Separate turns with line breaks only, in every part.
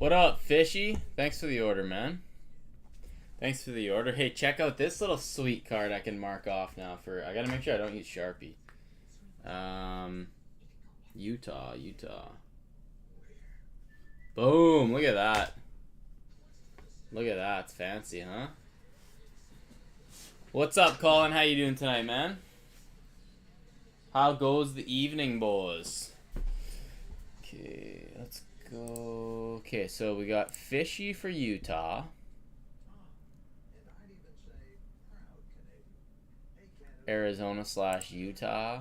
What up, Fishy? Thanks for the order, man. Thanks for the order. Hey, check out this little sweet card I can mark off now for... I gotta make sure I don't use Sharpie. Utah. Boom, look at that. Look at that, it's fancy, huh? What's up, Colin? How you doing tonight, man? How goes the evening, boys? Okay, let's go. Okay, so we got Fishy for Utah. Arizona/Utah.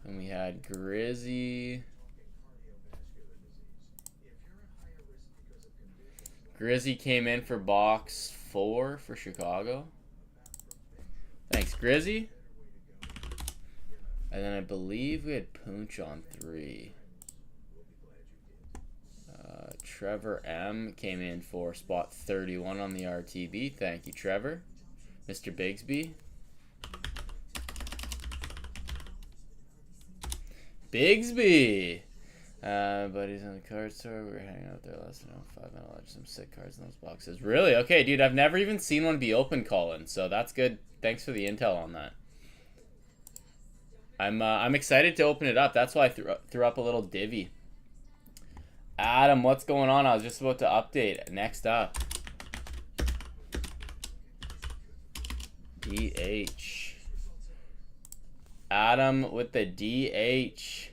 And we had Grizzy. Grizzy came in for box 4 for Chicago. Thanks, Grizzy. And then I believe we had Punch on 3. Trevor M came in for spot 31 on the RTB. Thank you, Trevor. Mr. Bigsby. Bigsby! Buddies on the card store. We were hanging out there last night. 5 minutes. Some sick cards in those boxes. Really? Okay, dude. I've never even seen one be open, Colin. So that's good. Thanks for the intel on that. I'm excited to open it up. That's why I threw up a little divvy. Adam, what's going on? I was just about to update. Next up. DH. Adam with the DH.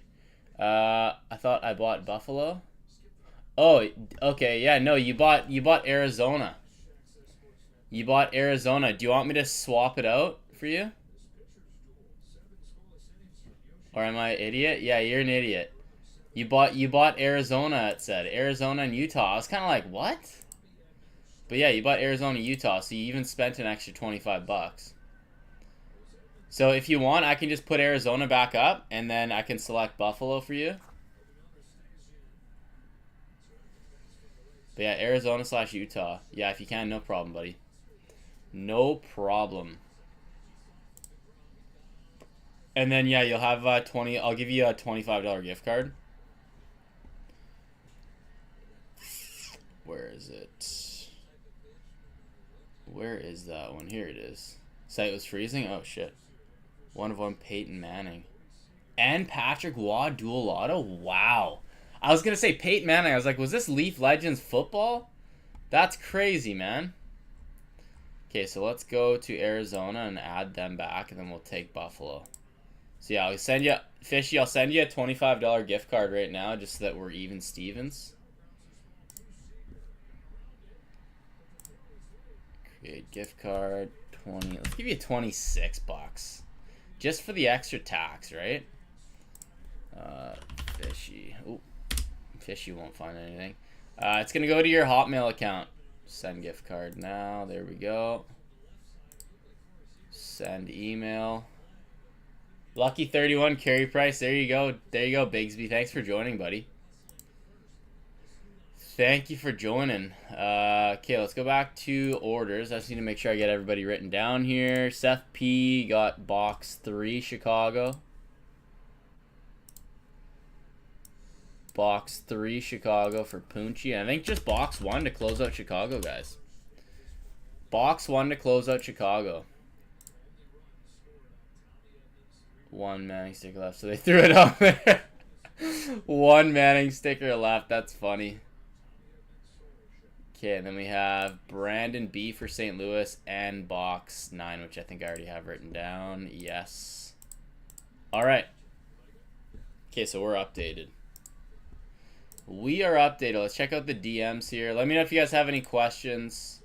I thought I bought Buffalo. Oh, okay. Yeah, no, you bought Arizona. You bought Arizona. Do you want me to swap it out for you? Or am I an idiot? Yeah, you're an idiot. You bought Arizona, it said. Arizona and Utah. I was kind of like, what? But yeah, you bought Arizona, Utah, so you even spent an extra 25 bucks. So if you want, I can just put Arizona back up, and then I can select Buffalo for you. But yeah, Arizona/Utah. Yeah, if you can, no problem, buddy. No problem. And then, yeah, you'll have 20... I'll give you a $25 gift card. Where is it? Where is that one? Here it is. Site was freezing? Oh, shit. 1 of 1 Peyton Manning. And Patrick Waugh dual auto? Wow. I was going to say Peyton Manning. I was like, was this Leaf Legends football? That's crazy, man. Okay, so let's go to Arizona and add them back, and then we'll take Buffalo. So yeah, I'll send you, Fishy, I'll send you a $25 gift card right now just so that we're even Stevens. Create gift card, 20. Let's give you 26 bucks. Just for the extra tax, right? Fishy. Ooh, Fishy won't find anything. It's going to go to your Hotmail account. Send gift card now. There we go. Send email. Lucky 31 carry price. There you go. There you go, Bigsby. Thanks for joining, buddy. Thank you for joining. Okay, let's go back to orders. I just need to make sure I get everybody written down here. Seth P got box 3 Chicago. Box 3 Chicago for Punchy. I think just box 1 to close out Chicago, guys. Box 1 to close out Chicago. 1 Manning sticker left. So they threw it on there. 1 Manning sticker left. That's funny. Okay, and then we have Brandon B for St. Louis and box 9, which I think I already have written down. Yes. All right. Okay, so we're updated. We are updated. Let's check out the DMs here. Let me know if you guys have any questions.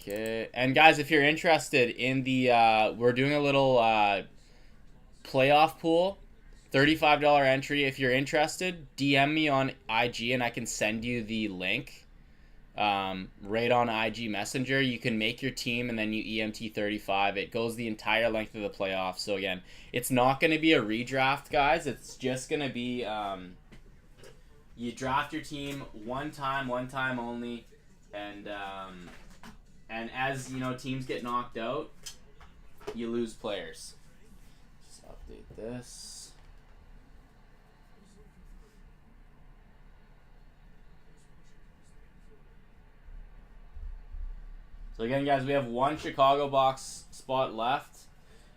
Okay, and guys, if you're interested in the, we're doing a little playoff pool, $35 entry. If you're interested, DM me on IG and I can send you the link right on IG Messenger. You can make your team and then you EMT 35. It goes the entire length of the playoffs. So again, it's not going to be a redraft, guys. It's just going to be you draft your team one time only, and as you know, teams get knocked out, you lose players. Update this. So again, guys, we have one Chicago box spot left.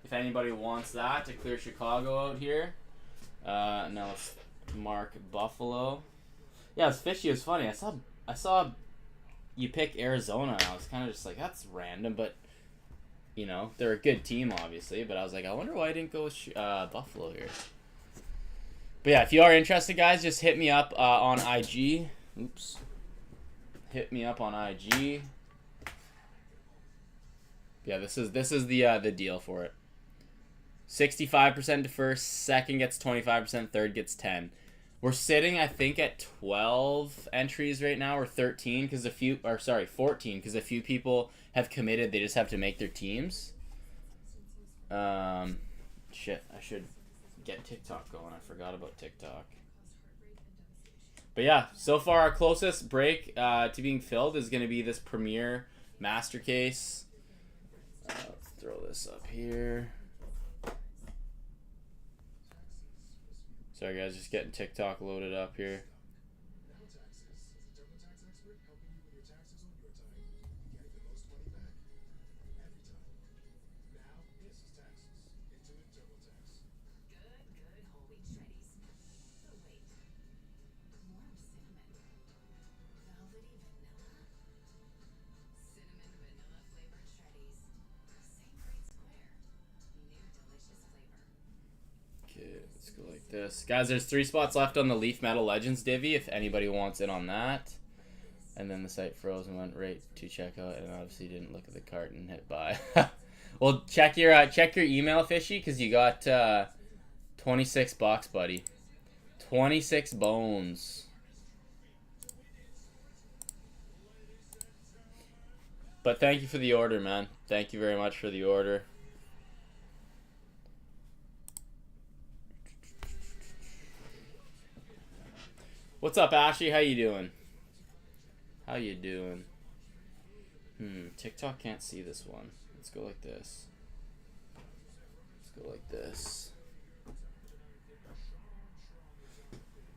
If anybody wants that to clear Chicago out here. Now let's mark Buffalo. Yeah, it's fishy. It was funny. I saw you pick Arizona, and I was kind of just like, that's random, but you know, they're a good team, obviously. But I was like, I wonder why I didn't go with Buffalo here. But yeah, if you are interested, guys, just hit me up on IG. Oops. Hit me up on IG. Yeah, this is the deal for it. 65% to first, second gets 25%, third gets 10. We're sitting, I think, at 12 entries right now, or 13, because 14, because a few people have committed. They just have to make their teams. Shit, I should get TikTok going. I forgot about TikTok. But yeah, so far our closest break to being filled is going to be this Premier Master Case. Let's throw this up here. Sorry guys, just getting TikTok loaded up here. This. Guys, there's 3 spots left on the Leaf Metal Legends divvy if anybody wants in on that. And then the site froze and went right to checkout, and obviously didn't look at the cart and hit buy. Well, check your email, Fishy, because you got $26, buddy. 26 bones. But thank you for the order, man. Thank you very much for the order. What's up, Ashley? How you doing? How you doing? TikTok can't see this one. Let's go like this. Let's go like this.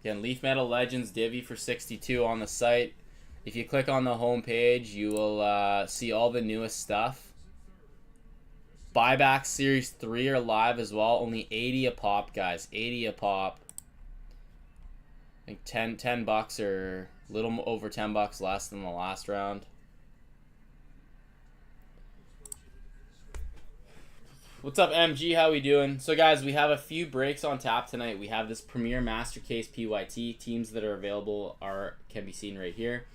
Again, Leaf Metal Legends divvy for 62 on the site. If you click on the home page, you will see all the newest stuff. Buyback Series 3 are live as well. Only 80 a pop, guys. 80 a pop. I think $10 or a little over $10 less than the last round. What's up, MG? How we doing? So, guys, we have a few breaks on tap tonight. We have this Premier Master Case PYT. Teams that are available can be seen right here.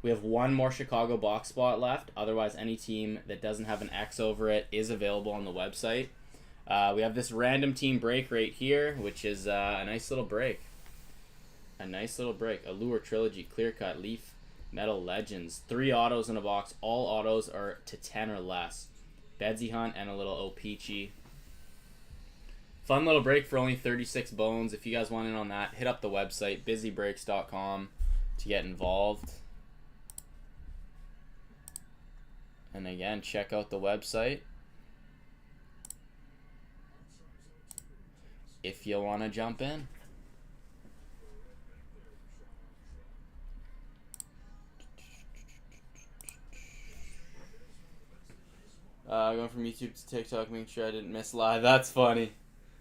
We have one more Chicago box spot left. Otherwise, any team that doesn't have an X over it is available on the website. We have this random team break right here, which is a nice little break. A nice little break. Allure Trilogy, Clear Cut, Leaf Metal Legends. 3 autos in a box. All autos are to 10 or less. Bedsy Hunt and a little O-Pee-Chee. Fun little break for only 36 bones. If you guys want in on that, hit up the website, busybreaks.com, to get involved. And again, check out the website if you want to jump in. Going from YouTube to TikTok, making sure I didn't miss live. That's funny.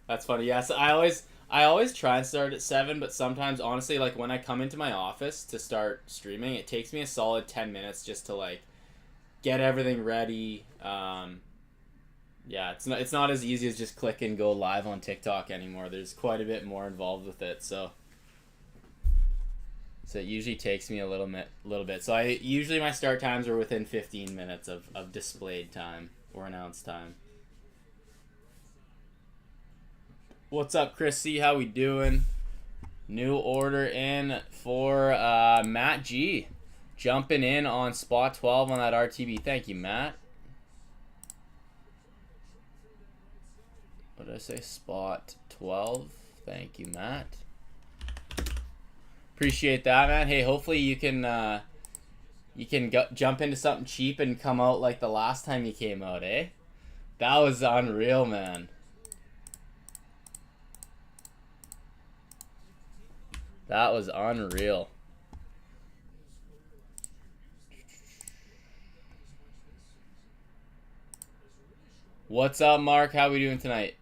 That's funny. Yes, I always try and start at 7, but sometimes, honestly, like when I come into my office to start streaming, it takes me a solid 10 minutes just to like get everything ready. Yeah, it's not as easy as just click and go live on TikTok anymore. There's quite a bit more involved with it, so it usually takes me a little bit. So usually my start times are within 15 minutes of displayed time or announced time. What's up, Chris C? How we doing? New order in for Matt G. Jumping in on spot 12 on that RTB. Thank you, Matt. What did I say? Spot 12. Thank you, Matt. Appreciate that, man. Hey, hopefully you can jump into something cheap and come out like the last time you came out, eh? That was unreal, man. That was unreal. What's up, Mark? How we doing tonight?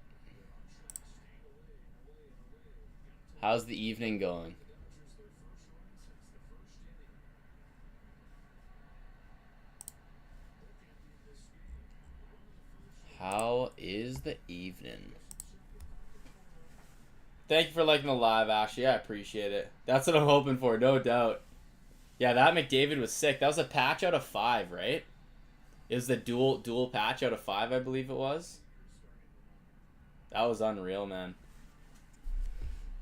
How's the evening going? How is the evening? Thank you for liking the live, Ashley. I appreciate it. That's what I'm hoping for, no doubt. Yeah, that McDavid was sick. That was a patch out of 5, right? It was the dual patch out of 5, I believe it was. That was unreal, man.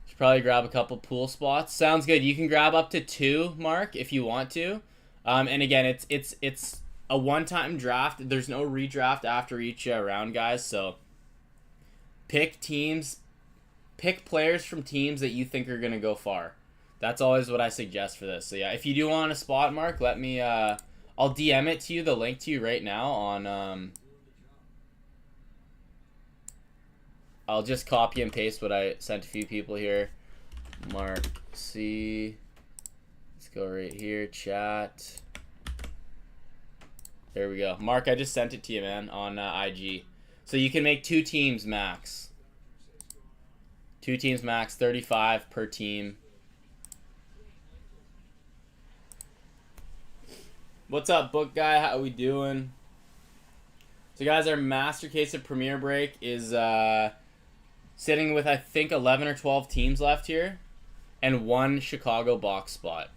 Should probably grab a couple pool spots. Sounds good. You can grab up to 2, Mark, if you want to. And again, it's a one-time draft. There's no redraft after each round, guys. So pick teams, pick players from teams that you think are gonna go far. That's always what I suggest for this. So yeah, if you do want a spot, Mark, let me. I'll DM it to you, the link to you right now on. I'll just copy and paste what I sent a few people here. Mark C. Let's go right here. Chat. There we go. Mark, I just sent it to you, man, on IG. So you can make 2 teams max. 2 teams max, 35 per team. What's up, book guy? How we doing? So, guys, our master case of Premier Break is sitting with, I think, 11 or 12 teams left here, and 1 Chicago box spot.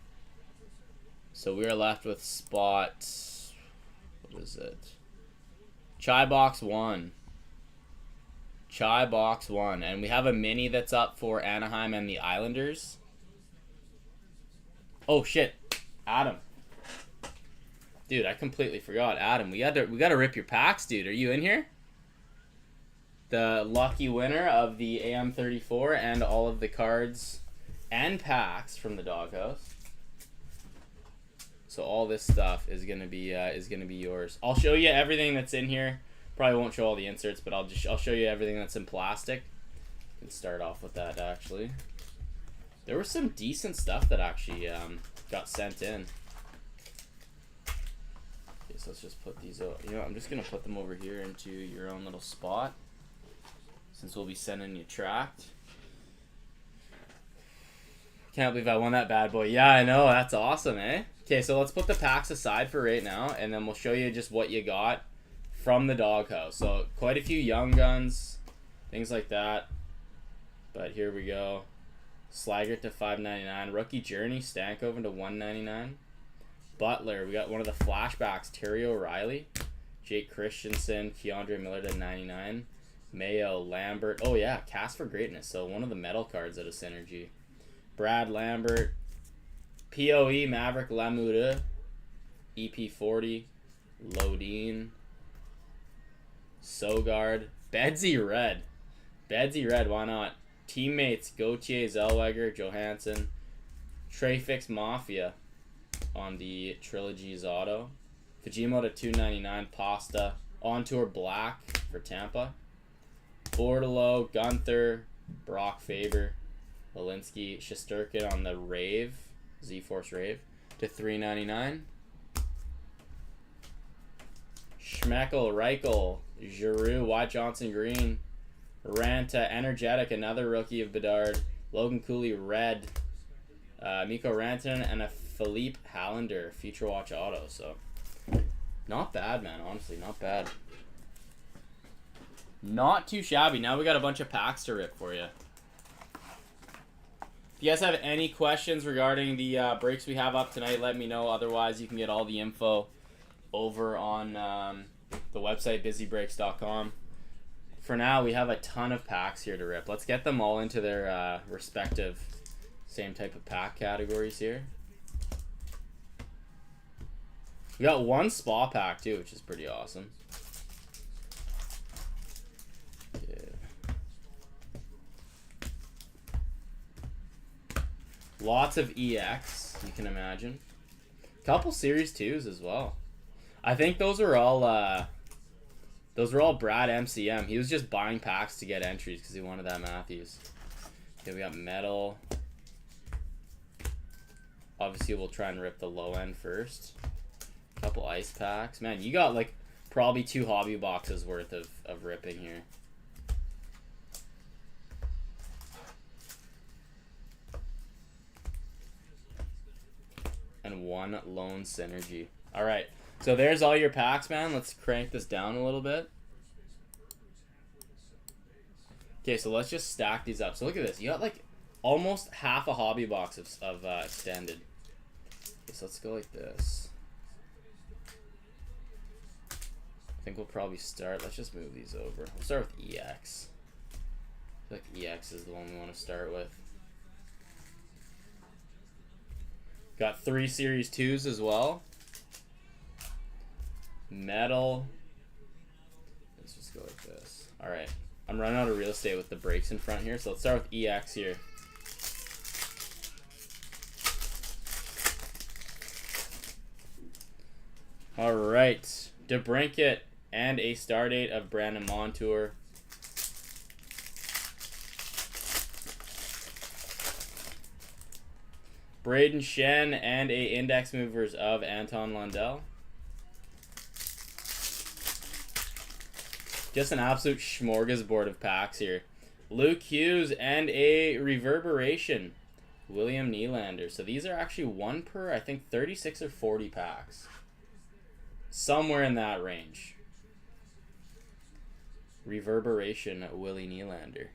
So we are left with spot. What is it? Chai box 1. Chai box 1, and we have a mini that's up for Anaheim and the Islanders. Oh shit, Adam. Dude, I completely forgot. Adam, we gotta rip your packs, dude. Are you in here? The lucky winner of the AM34 and all of the cards and packs from the Doghouse. So all this stuff is gonna be yours. I'll show you everything that's in here. Probably won't show all the inserts, but I'll show you everything that's in plastic. Can start off with that actually. There was some decent stuff that actually got sent in. So let's just put these out. You know, I'm just gonna put them over here into your own little spot, since we'll be sending you tracked. Can't believe I won that bad boy. Yeah, I know. That's awesome, eh? Okay, so let's put the packs aside for right now, and then we'll show you just what you got from the Doghouse. So quite a few young guns, things like that. But here we go. Slaggert to $5.99. Rookie Journey Stankoven to $1.99. Butler, we got one of the flashbacks, Terry O'Reilly, Jake Christensen, Keandre Miller to $99, Mayo, Lambert, oh yeah, Cast for Greatness, so one of the metal cards out of Synergy. Brad Lambert, POE, Maverick Lamoureux, EP40, Lodine, Sogard, Bedsy Red, why not? Teammates, Gauthier, Zellweger, Johansson, Treyfix Mafia on the Trilogy's auto. Fujimoto to $2.99. Pasta. On Tour Black for Tampa. Bordeleau, Gunther, Brock Faber, Walensky, Shesterkin on the Rave, Z-Force Rave, to $3.99. Schmeckel, Reichel, Giroux, White Johnson Green, Ranta, Energetic, another rookie of Bedard, Logan Cooley, Red, Mikko Rantanen, and a Philippe Hallander Future Watch auto. So not bad, man. Honestly, not bad. Not too shabby. Now we got a bunch of packs to rip for you. If you guys have any questions regarding the breaks we have up tonight, let me know. Otherwise, you can get all the info over on the website, busybreaks.com. For now, we have a ton of packs here to rip. Let's get them all into their respective same type of pack categories here. We got one spa pack too, which is pretty awesome. Yeah. Lots of EX, you can imagine. Couple Series 2s as well. I think those were all Brad MCM. He was just buying packs to get entries because he wanted that Matthews. Okay, we got Metal, Obviously, we'll try and rip the low end first. Couple ice packs. Man, you got like probably 2 hobby boxes worth of ripping here. And 1 lone synergy. All right. So there's all your packs, man. Let's crank this down a little bit. Okay, so let's just stack these up. So look at this. You got like almost half a hobby box of extended. Okay, so let's go like this. I think we'll probably start. Let's just move these over. We'll start with EX. I feel like EX is the one we want to start with. Got 3 Series 2s as well. Metal. Let's just go like this. Alright. I'm running out of real estate with the breaks in front here, so let's start with EX here. Alright. DeBrincat and a star date of Brandon Montour. Braden Shen and a index movers of Anton Lundell. Just an absolute smorgasbord of packs here. Luke Hughes and a reverberation. William Nylander. So these are actually 1 per, I think, 36 or 40 packs. Somewhere in that range. Reverberation, Willie Nylander.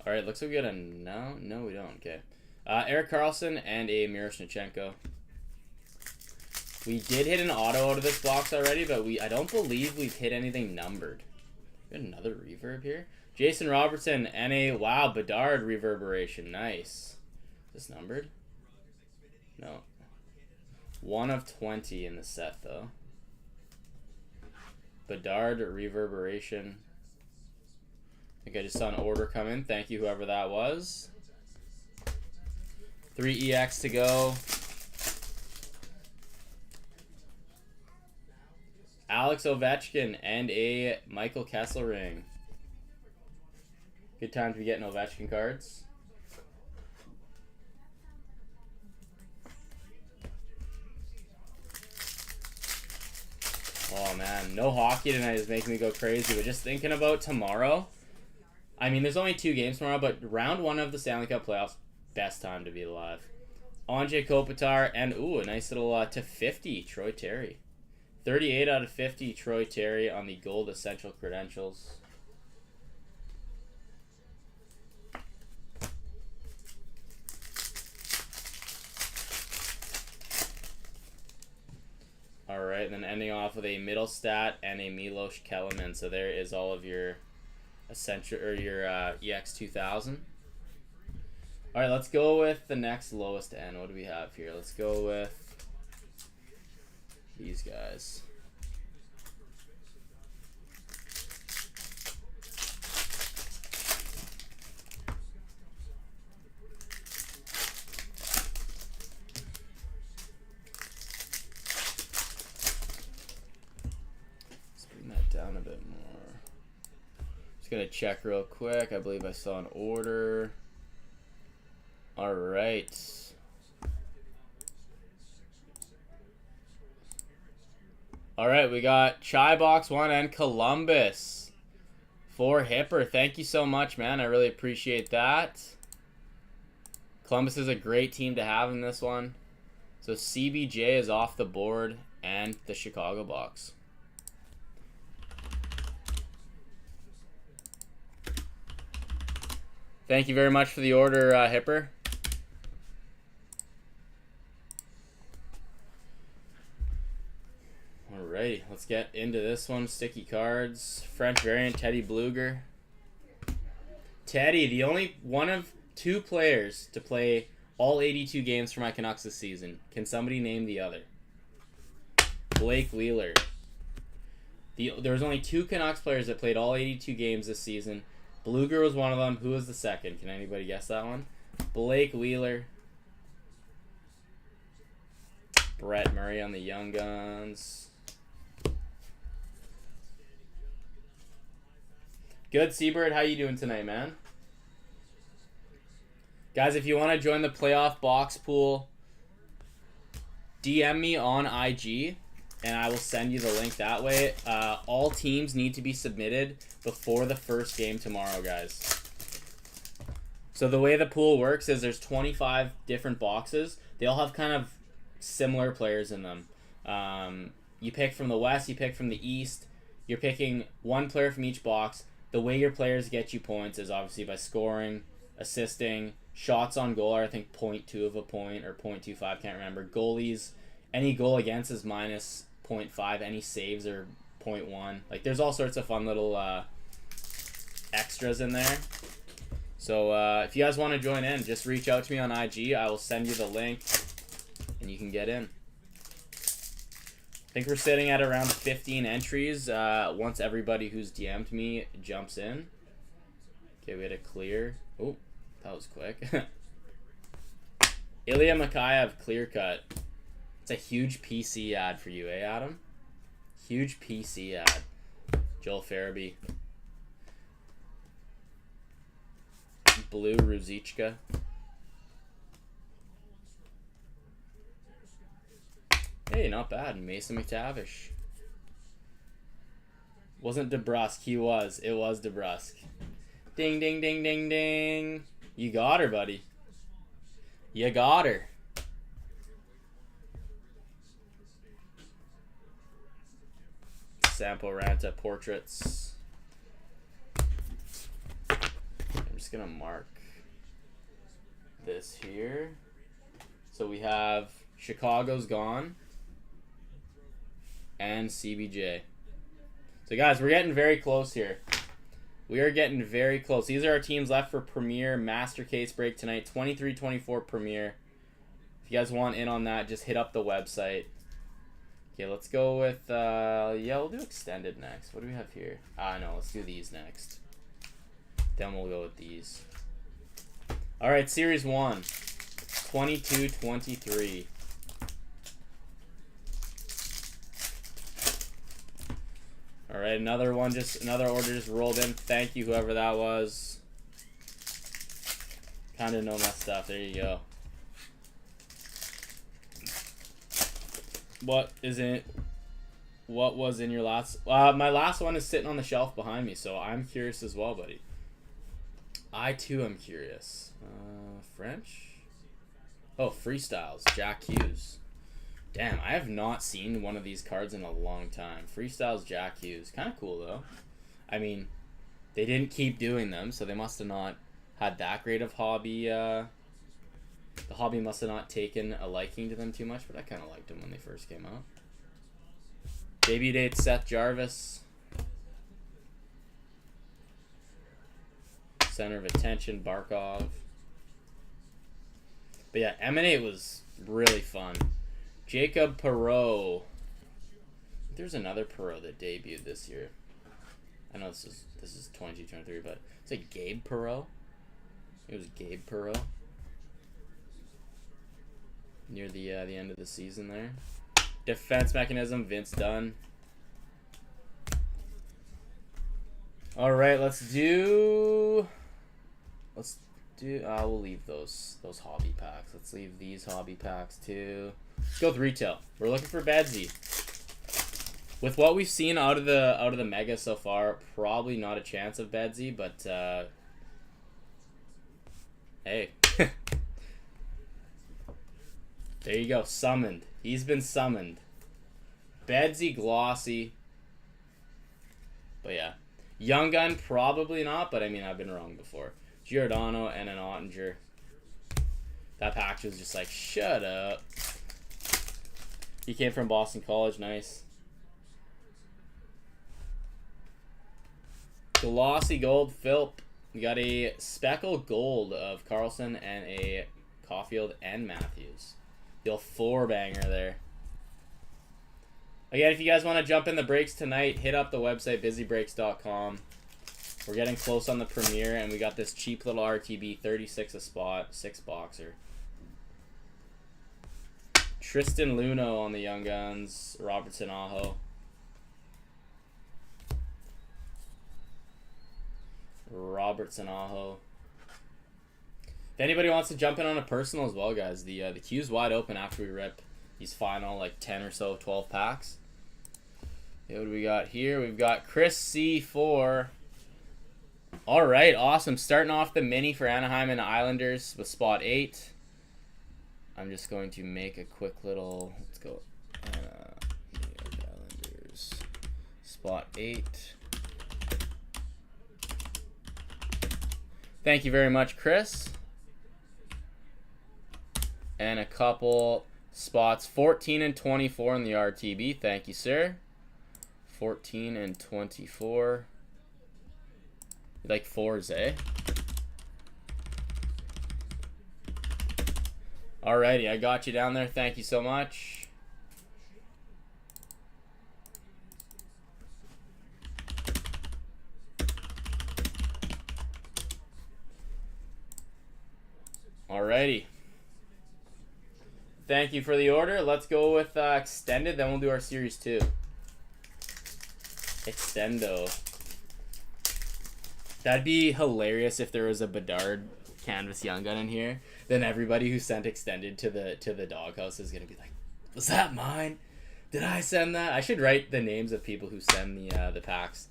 All right, looks like we got a no, we don't. Okay, Erik Karlsson and a Miroshnichenko. We did hit an auto out of this box already, but I don't believe we've hit anything numbered. We got another reverb here. Jason Robertson and a Bedard reverberation. Nice. Is this numbered? No. 1 of 20 in the set though. Bedard reverberation. I think I just saw an order come in. Thank you, whoever that was. 3 EX to go. Alex Ovechkin and a Michael Kessler ring. Good time to be getting Ovechkin cards. Oh man, no hockey tonight is making me go crazy, but just thinking about tomorrow. I mean, there's only 2 games tomorrow, but round 1 of the Stanley Cup playoffs, best time to be alive. Anze Kopitar and, ooh, a nice little to 50, Troy Terry. 38 out of 50, Troy Terry on the gold essential credentials. All right, and then ending off with a Middlestat and a Milos Kelemen. So there is all of your essential or your EX 2000. All right, let's go with the next lowest end. What do we have here? Let's go with these guys. Let's bring that down a bit more. Just gonna check real quick. I believe I saw an order. All right. All right, we got Chai Box 1 and Columbus for Hipper. Thank you so much, man. I really appreciate that. Columbus is a great team to have in this one. So CBJ is off the board and the Chicago box. Thank you very much for the order, Hipper. Alrighty, let's get into this one. Sticky cards. French variant, Teddy Bluger. Teddy, the only one of 2 players to play all 82 games for my Canucks this season. Can somebody name the other? Blake Wheeler. There was only 2 Canucks players that played all 82 games this season. Bluger was one of them. Who was the second? Can anybody guess that one? Blake Wheeler. Brett Murray on the Young Guns. Good, Seabird. How you doing tonight, man? Guys, if you want to join the playoff box pool, DM me on IG, and I will send you the link that way. All teams need to be submitted before the first game tomorrow, guys. So the way the pool works is there's 25 different boxes. They all have kind of similar players in them. You pick from the West, you pick from the East. You're picking one player from each box. The way your players get you points is obviously by scoring, assisting, shots on goal are I think 0.2 of a point or 0.25, can't remember. Goalies, any goal against is minus 0.5. Any saves are 0.1. Like there's all sorts of fun little extras in there. So if you guys want to join in, just reach out to me on IG. I will send you the link, and you can get in. I think we're sitting at around 15 entries once everybody who's DM'd me jumps in. Okay, we had a clear. Oh, that was quick. Ilya Mikheyev clear cut. It's a huge PC ad for you, eh, Adam? Huge PC ad. Joel Farabee. Blue Ruzicka. Hey, not bad. Mason McTavish. Wasn't DeBrusque. He was. It was DeBrusque. Ding, ding, ding, ding, ding. You got her, buddy. You got her. Sampo Ranta portraits. I'm just gonna mark this here. So we have Chicago's gone and CBJ. So guys, we're getting very close here. We are getting very close. These are our teams left for Premier Master Case break tonight. 23-24 Premier. If you guys want in on that, just hit up the website. Okay, let's go with yeah, we'll do extended next. What do we have here? No, let's do these next. Then we'll go with these. All right, Series 1. 22-23. All right, another order just rolled in. Thank you, whoever that was. Kind of know my stuff. There you go. What was in your last? My last one is sitting on the shelf behind me, so I'm curious as well, buddy. I too am curious. French? Oh, Freestyles. Jack Hughes. Damn, I have not seen one of these cards in a long time. Freestyles Jack Hughes. Kind of cool, though. I mean, they didn't keep doing them, so they must have not had that great of hobby. The hobby must have not taken a liking to them too much, but I kind of liked them when they first came out. Debut date, Seth Jarvis. Center of attention, Barkov. But yeah, Emanate was really fun. Jacob Perreault. There's another Perreault that debuted this year. I know this is 22-23, but it's like Gabe Perreault. It was Gabe Perreault. Near the end of the season there. Defense mechanism, Vince Dunn. All right, we'll leave those hobby packs. Let's leave these hobby packs too. Let's go with retail. We're looking for Bedsy. With what we've seen out of the mega so far, probably not a chance of Bedsy, but hey. There you go, summoned. He's been summoned. Bedsy glossy. But yeah. Young Gun, probably not, but I mean, I've been wrong before. Giordano and an Ottinger. That pack was just like, shut up. He came from Boston College, nice. Glossy gold, Philp. We got a speckle gold of Carlson and a Caulfield and Matthews. The old 4-banger there. Again, if you guys want to jump in the breaks tonight, hit up the website, busybreaks.com. We're getting close on the premiere, and we got this cheap little RTB, 36 a spot, 6-boxer. Tristan Luneau on the Young Guns, Robertson Aho. Robertson Aho. If anybody wants to jump in on a personal as well, guys, the queue's wide open after we rip these final like 10 or so 12 packs. Okay, what do we got here? We've got Chris C4. All right, awesome. Starting off the mini for Anaheim and Islanders with spot 8. I'm just going to make a quick little. Let's go. Islanders spot 8. Thank you very much, Chris. And a couple spots, 14 and 24 in the RTB. Thank you, sir. 14 and 24. You like fours, eh? Alrighty, I got you down there. Thank you so much. Alrighty. Thank you for the order. Let's go with extended, then we'll do our series 2. Extendo. That'd be hilarious if there was a Bedard Canvas Young Gun in here. Then everybody who sent extended to the doghouse is gonna be like, was that mine? Did I send that? I should write the names of people who send the packs,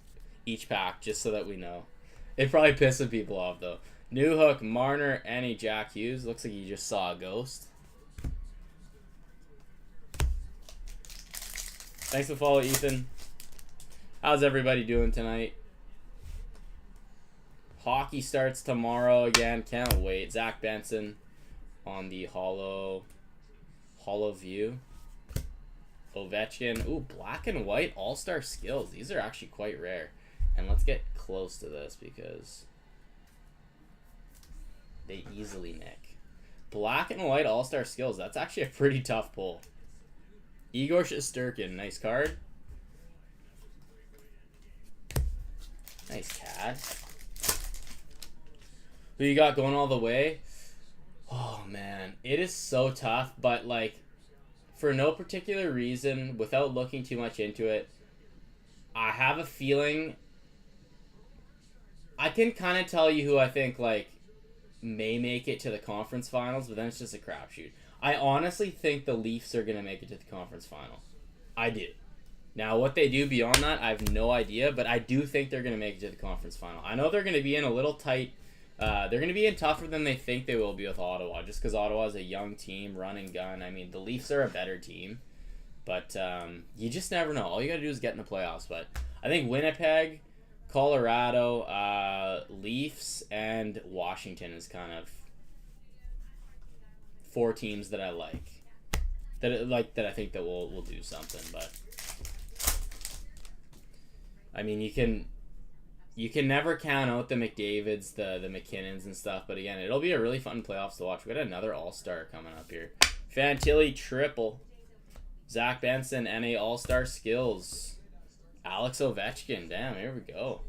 each pack, just so that we know. It'd probably piss some people off though. New Hook, Marner, any Jack Hughes. Looks like you just saw a ghost. Thanks for the follow, Ethan. How's everybody doing tonight? Hockey starts tomorrow again. Can't wait. Zach Benson on the hollow view. Ovechkin. Ooh, black and white all-star skills. These are actually quite rare. And let's get close to this because they easily nick. Black and white all-star skills. That's actually a pretty tough pull. Igor Shesterkin. Nice card. Nice CAD. Who you got going all the way? Oh, man. It is so tough, but, like, for no particular reason, without looking too much into it, I have a feeling I can kind of tell you who I think, like, may make it to the conference finals, but then it's just a crapshoot. I honestly think the Leafs are going to make it to the conference final. I do. Now, what they do beyond that, I have no idea, but I do think they're going to make it to the conference final. I know they're going to be in a little tight. They're going to be in tougher than they think they will be with Ottawa, just because Ottawa is a young team, run and gun. I mean, the Leafs are a better team, but you just never know. All you got to do is get in the playoffs. But I think Winnipeg, Colorado, Leafs, and Washington is kind of 4 teams that I like. That I think that will do something. But I mean, you can never count out the McDavids, the McKinnons and stuff. But again, it'll be a really fun playoffs to watch. We got another All-Star coming up here. Fantilli triple. Zach Benson, NA All-Star skills. Alex Ovechkin. Damn, here we go.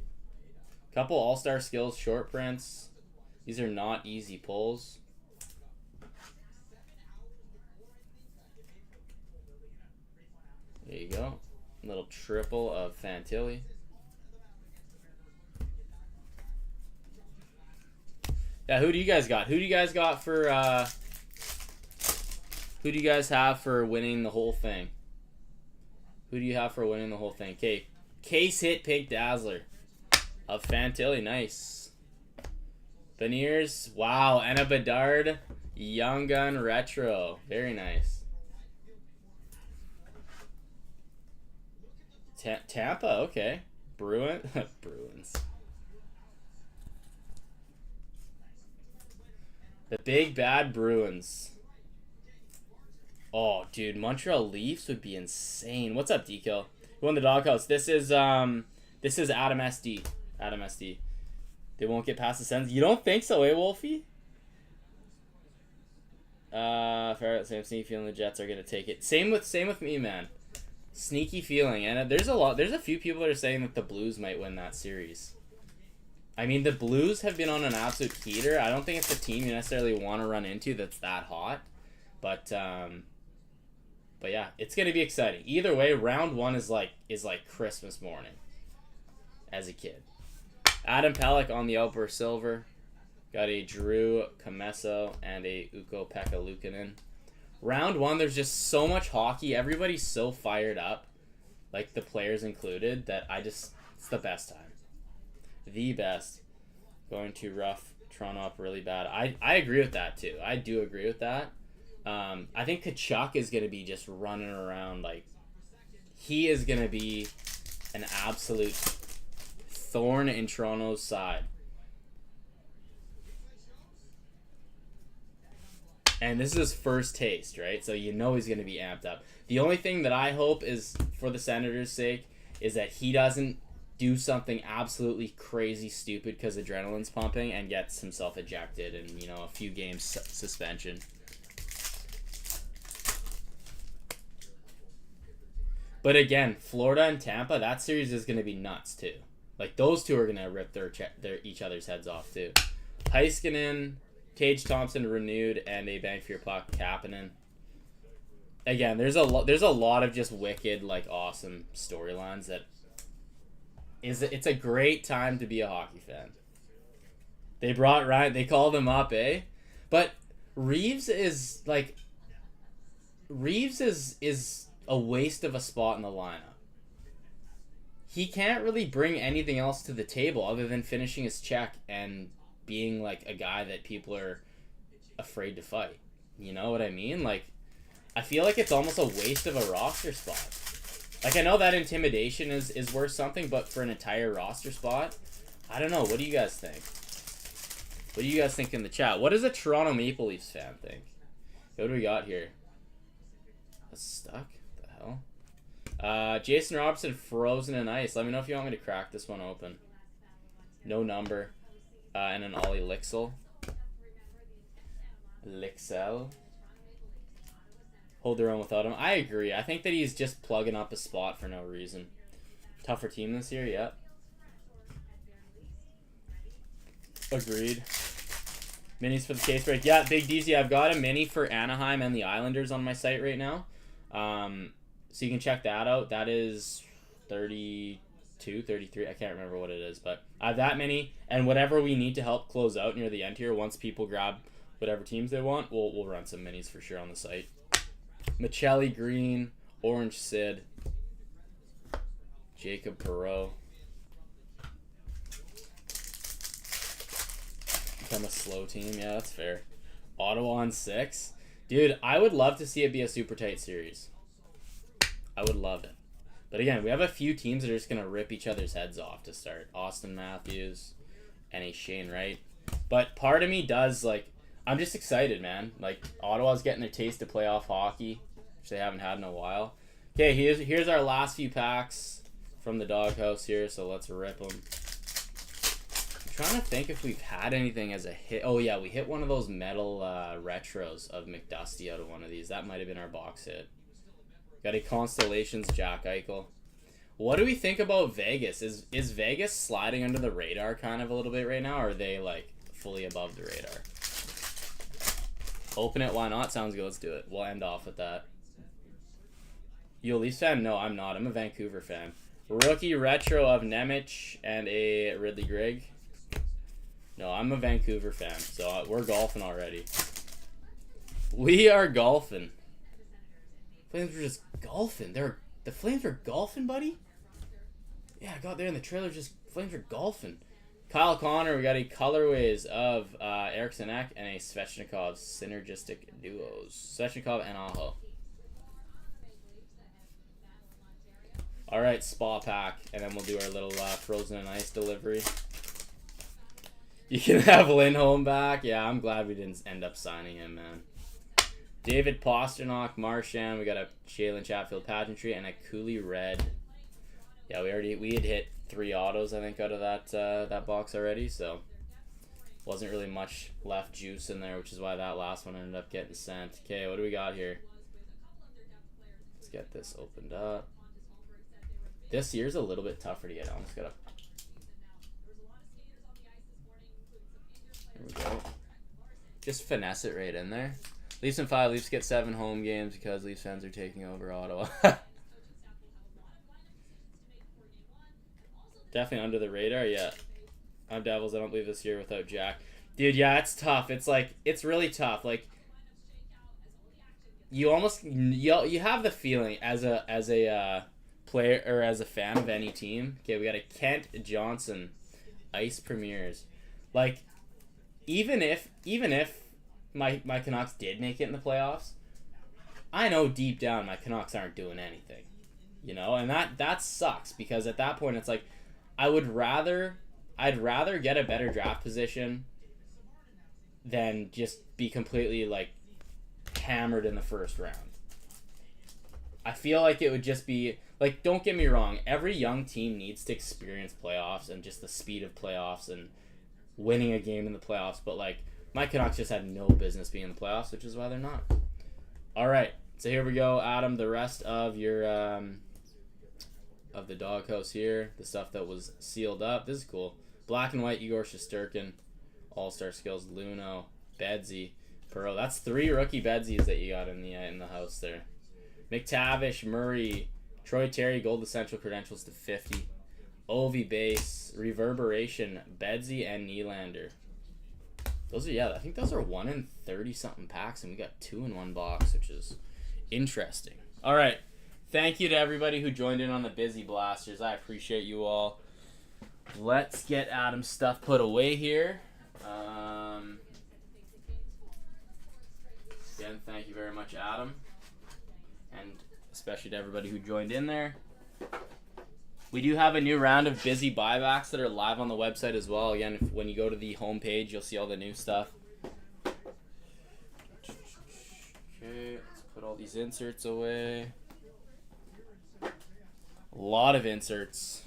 Couple All-Star skills short prints. These are not easy pulls. There you go. A little triple of Fantilli. Yeah, who do you guys got? Who do you guys got for who do you guys have for winning the whole thing? Who do you have for winning the whole thing? Okay. Case hit Pink Dazzler of Fantilli. Nice. Veneers. Wow. And a Bedard Young Gun Retro. Very nice. Tampa. Okay. Bruins. The big bad Bruins. Oh, dude, Montreal Leafs would be insane. What's up, DKill? Who won the doghouse? This is Adam SD. Adam SD. They won't get past the Sens. You don't think so, eh, Wolfie? Fair, same sneaky feeling the Jets are gonna take it. Same with me, man. Sneaky feeling, and there's a few people that are saying that the Blues might win that series. I mean, the Blues have been on an absolute heater. I don't think it's a team you necessarily want to run into that's that hot, but yeah, it's gonna be exciting. Either way, round 1 is like Christmas morning as a kid. Adam Pelech on the Upper Silver. Got a Drew Comesso and a Ukko-Pekka Luukkonen. Round 1, there's just so much hockey. Everybody's so fired up, like the players included, that it's the best time. The best. Going to rough Toronto up really bad. I agree with that, too. I do agree with that. I think Tkachuk is going to be just running around like... He is going to be an absolute thorn in Toronto's side. And this is his first taste, right? So you know he's going to be amped up. The only thing that I hope is, for the Senators' sake, is that he doesn't do something absolutely crazy stupid because adrenaline's pumping and gets himself ejected and, you know, a few games suspension. But again, Florida and Tampa, that series is going to be nuts too. Like, those two are going to rip their each other's heads off too. Heiskanen, Tage Thompson renewed, and a bang for your puck, Kapanen. Again, there's a lot of just wicked, like, awesome storylines that it's a great time to be a hockey fan. They brought Ryan, they called him up, eh? But Reeves is a waste of a spot in the lineup. He can't really bring anything else to the table other than finishing his check and being like a guy that people are afraid to fight. You know what I mean? Like, I feel like it's almost a waste of a roster spot. Like, I know that intimidation is worth something, but for an entire roster spot, I don't know. What do you guys think? What do you guys think in the chat? What does a Toronto Maple Leafs fan think? What do we got here? That's stuck? What the hell? Jason Robertson, Frozen in Ice. Let me know if you want me to crack this one open. No number. And an Ollie Lixel. Hold their own without him. I agree. I think that he's just plugging up a spot for no reason. Tougher team this year, yep. Agreed. Minis for the case break. Yeah, Big DZ, I've got a mini for Anaheim and the Islanders on my site right now. So you can check that out. That is 32, 33. I can't remember what it is, but I have that many, and whatever we need to help close out near the end here, once people grab whatever teams they want, we'll run some minis for sure on the site. Michelli Green, Orange Sid, Jacob Perreault. Become a slow team, yeah, that's fair. Ottawa on 6. Dude, I would love to see it be a super tight series. I would love it. But again, we have a few teams that are just going to rip each other's heads off to start. Austin Matthews and a Shane Wright. But part of me does, like, I'm just excited, man. Like, Ottawa's getting their taste of playoff hockey, which they haven't had in a while. Okay, here's our last few packs from the doghouse here, so let's rip them. I'm trying to think if we've had anything as a hit. Oh, yeah, we hit one of those metal retros of McDusty out of one of these. That might have been our box hit. Got a Constellations Jack Eichel. What do we think about Vegas? Is Vegas sliding under the radar kind of a little bit right now, or are they, like, fully above the radar? Open it, why not? Sounds good, let's do it. We'll end off with that. You a Leafs fan? No, I'm not. I'm a Vancouver fan. Rookie retro of Nemec and a Ridley Gregg. No, I'm a Vancouver fan, so we're golfing already. We are golfing. Flames were just golfing. The Flames were golfing, buddy? Yeah, I got there in the trailer, just Flames were golfing. Kyle Connor, we got a colorways of Eriksson Ek and a Svechnikov synergistic duos. Svechnikov and Aho. Alright, spa pack, and then we'll do our little Frozen and Ice delivery. You can have Lindholm back. Yeah, I'm glad we didn't end up signing him, man. David Pastrnak, Marchand. We got a Jalen Chatfield pageantry and a Cooley red. Yeah, we had hit 3 autos, I think, out of that box already, so wasn't really much left juice in there, which is why that last one ended up getting sent. Okay, what do we got here? Let's get this opened up. This year's a little bit tougher to get on. Just gotta. There we go. Just finesse it right in there. Leafs in 5. Leafs get 7 home games because Leafs fans are taking over Ottawa. Definitely under the radar, yeah. I'm Devils. I don't believe this year without Jack. Dude, yeah, it's tough. It's like, it's really tough. Like, you almost, you have the feeling as a player or as a fan of any team. Okay, we got a Kent Johnson ice premieres. Like, even if my Canucks did make it in the playoffs, I know deep down my Canucks aren't doing anything. And that sucks because at that point it's like I'd rather get a better draft position than just be completely like hammered in the first round. I feel like it would just be like, don't get me wrong, every young team needs to experience playoffs and just the speed of playoffs and winning a game in the playoffs, but like my Canucks just had no business being in the playoffs, which is why they're not. All right, so here we go, Adam. The rest of your of the doghouse here, the stuff that was sealed up. This is cool. Black and white, Igor Shesterkin, All-Star Skills, Luno, Bedsy, Perot. That's 3 rookie Bedsies that you got in the house there. McTavish, Murray, Troy Terry, Gold Essential Credentials to 50. Ovi base, Reverberation, Bedsy, and Nylander. Those are, I think those are 1 in 30 something packs, and we got 2 in 1 box, which is interesting. All right. Thank you to everybody who joined in on the Busy Blasters. I appreciate you all. Let's get Adam's stuff put away here. Again, thank you very much, Adam. And especially to everybody who joined in there. We do have a new round of Busy buybacks that are live on the website as well. Again, when you go to the homepage, you'll see all the new stuff. Okay, let's put all these inserts away. A lot of inserts.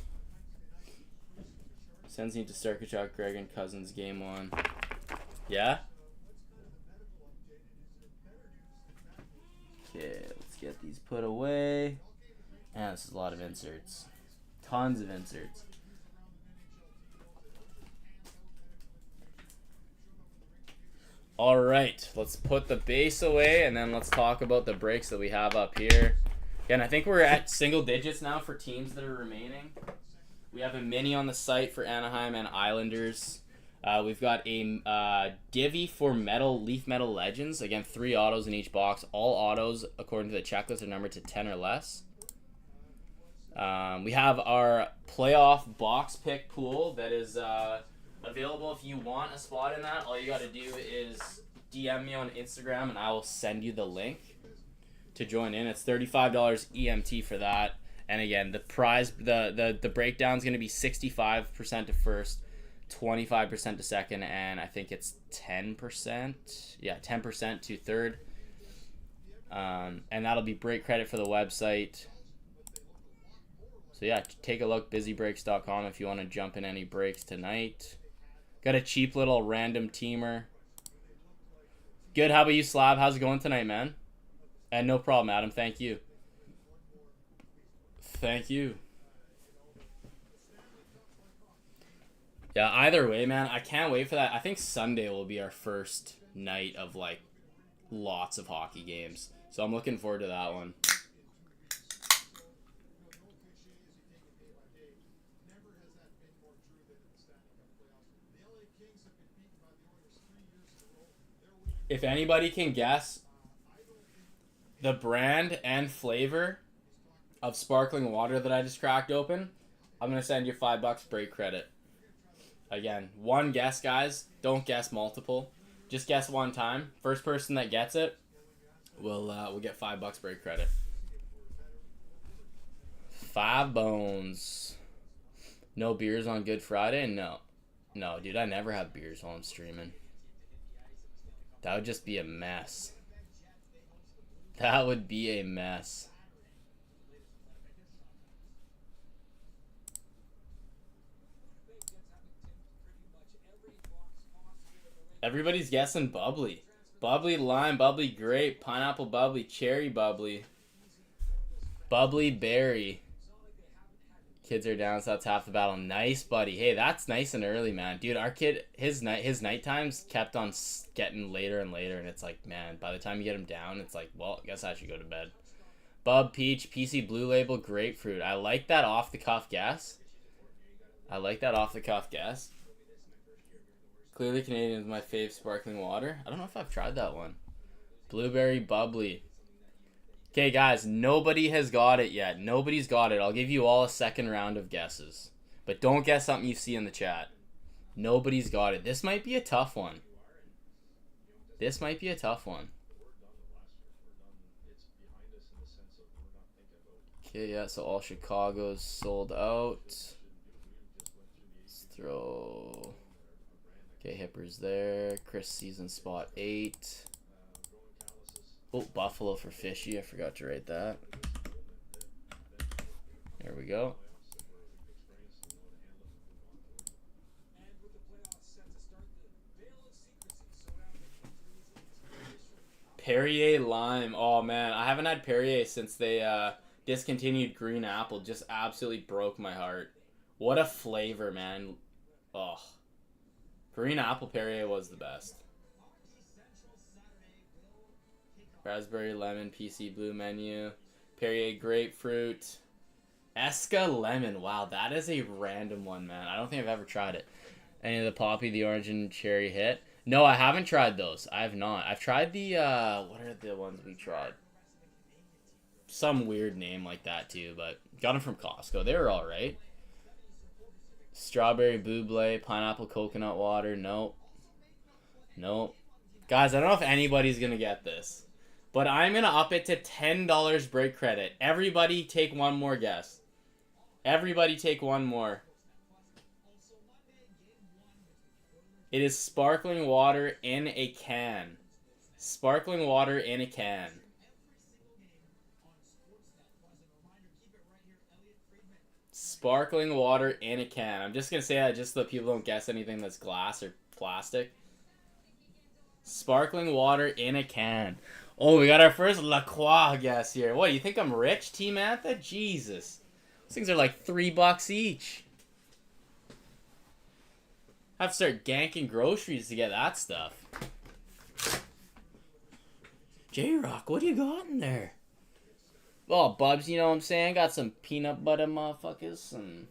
Senzi to Starkachuk, Greg and Cousins, game 1. Yeah? Okay, let's get these put away. And this is a lot of inserts. Tons of inserts. All right, let's put the base away and then let's talk about the breaks that we have up here. Again, I think we're at single digits now for teams that are remaining. We have a mini on the site for Anaheim and Islanders. We've got a divvy for Leaf Metal Legends. Again, 3 autos in each box. All autos, according to the checklist, are numbered to 10 or less. We have our playoff box pick pool that is available. If you want a spot in that, all you got to do is DM me on Instagram and I will send you the link to join in. It's $35 EMT for that. And again, the prize, the breakdown is going to be 65% to first, 25% to second, and I think it's 10%. Yeah, 10% to third. And that'll be break credit for the website. So yeah, take a look, busybreaks.com if you want to jump in any breaks tonight. Got a cheap little random teamer. Good, how about you, Slab? How's it going tonight, man? And no problem, Adam. Thank you. Thank you. Yeah, either way, man, I can't wait for that. I think Sunday will be our first night of, like, lots of hockey games. So I'm looking forward to that one. If anybody can guess the brand and flavor of sparkling water that I just cracked open, I'm going to send you $5 break credit. Again, one guess, guys. Don't guess multiple. Just guess one time. First person that gets it will get $5 break credit. 5 bones. No beers on Good Friday? No. No, dude, I never have beers while I'm streaming. That would just be a mess. That would be a mess. Everybody's guessing bubbly. Bubbly lime, bubbly grape, pineapple bubbly, cherry bubbly, bubbly berry. Kids are down, so that's half the battle. Nice, buddy. Hey, that's nice and early, man. Dude, our kid, his night times kept on getting later and later, and it's like, man, by the time you get him down, it's like, well, I guess I should go to bed. Bub, peach, PC Blue Label, grapefruit. I like that off-the-cuff guess. Clearly Canadian is my fave sparkling water. I don't know if I've tried that one. Blueberry bubbly. Okay, guys, nobody has got it yet. Nobody's got it. I'll give you all a second round of guesses. But don't guess something you see in the chat. Nobody's got it. This might be a tough one. This might be a tough one. Okay, yeah, so all Chicago's sold out. Let's throw... Okay, Hipper's there. Chris season spot 8. Oh, Buffalo for Fishy. I forgot to write that. There we go. Perrier Lime. Oh, man. I haven't had Perrier since they discontinued Green Apple. Just absolutely broke my heart. What a flavor, man. Oh. Green Apple Perrier was the best. Raspberry, lemon, PC Blue menu. Perrier Grapefruit. Esca Lemon. Wow, that is a random one, man. I don't think I've ever tried it. Any of the Poppy, the Orange, and Cherry Hit? No, I haven't tried those. I have not. I've tried the, what are the ones we tried? Some weird name like that, too, but got them from Costco. They were alright. Strawberry Buble, Pineapple Coconut Water. Nope. Nope. Guys, I don't know if anybody's going to get this. But I'm going to up it to $10 break credit. Everybody take one more guess. Everybody take one more. It is sparkling water in a can. Sparkling water in a can. Sparkling water in a can. I'm just going to say that just so that people don't guess anything that's glass or plastic. Sparkling water in a can. Oh, we got our first La Croix guess here. What, you think I'm rich, Team Antha? Jesus. Those things are like $3 each. I have to start ganking groceries to get that stuff. J-Rock, what do you got in there? Oh, Bubs, you know what I'm saying? Got some peanut butter motherfuckers, some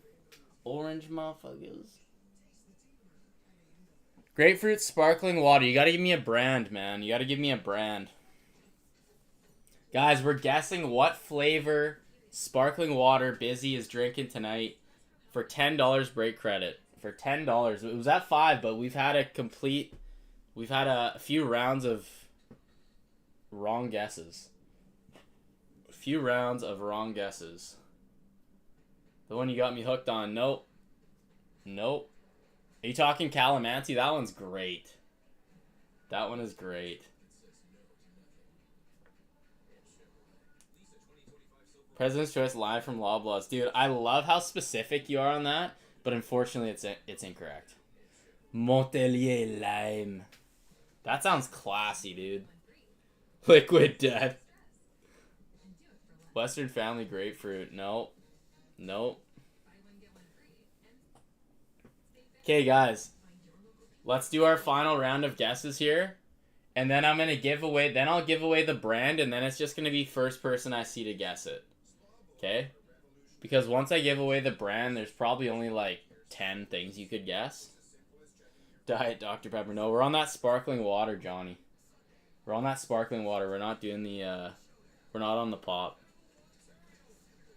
orange motherfuckers. Grapefruit sparkling water. You gotta give me a brand, man. You gotta give me a brand. Guys, we're guessing what flavor sparkling water Busy is drinking tonight for $10 break credit. For $10. It was at $5, but we've had a few rounds of wrong guesses. A few rounds of wrong guesses. The one you got me hooked on, nope. Nope. Are you talking Calamansi? That one's great. That one is great. President's Choice live from Loblaws. Dude, I love how specific you are on that, but unfortunately it's incorrect. Montelier Lime. That sounds classy, dude. Liquid Death. Western Family Grapefruit. Nope. Nope. Okay, guys. Let's do our final round of guesses here. And then I'm going to give away... Then I'll give away the brand, and then it's just going to be first person I see to guess it. Okay? Because once I give away the brand, there's probably only like 10 things you could guess. Diet Dr. Pepper. No, we're on that sparkling water, Johnny. We're on that sparkling water. We're not doing the... We're not on the pop.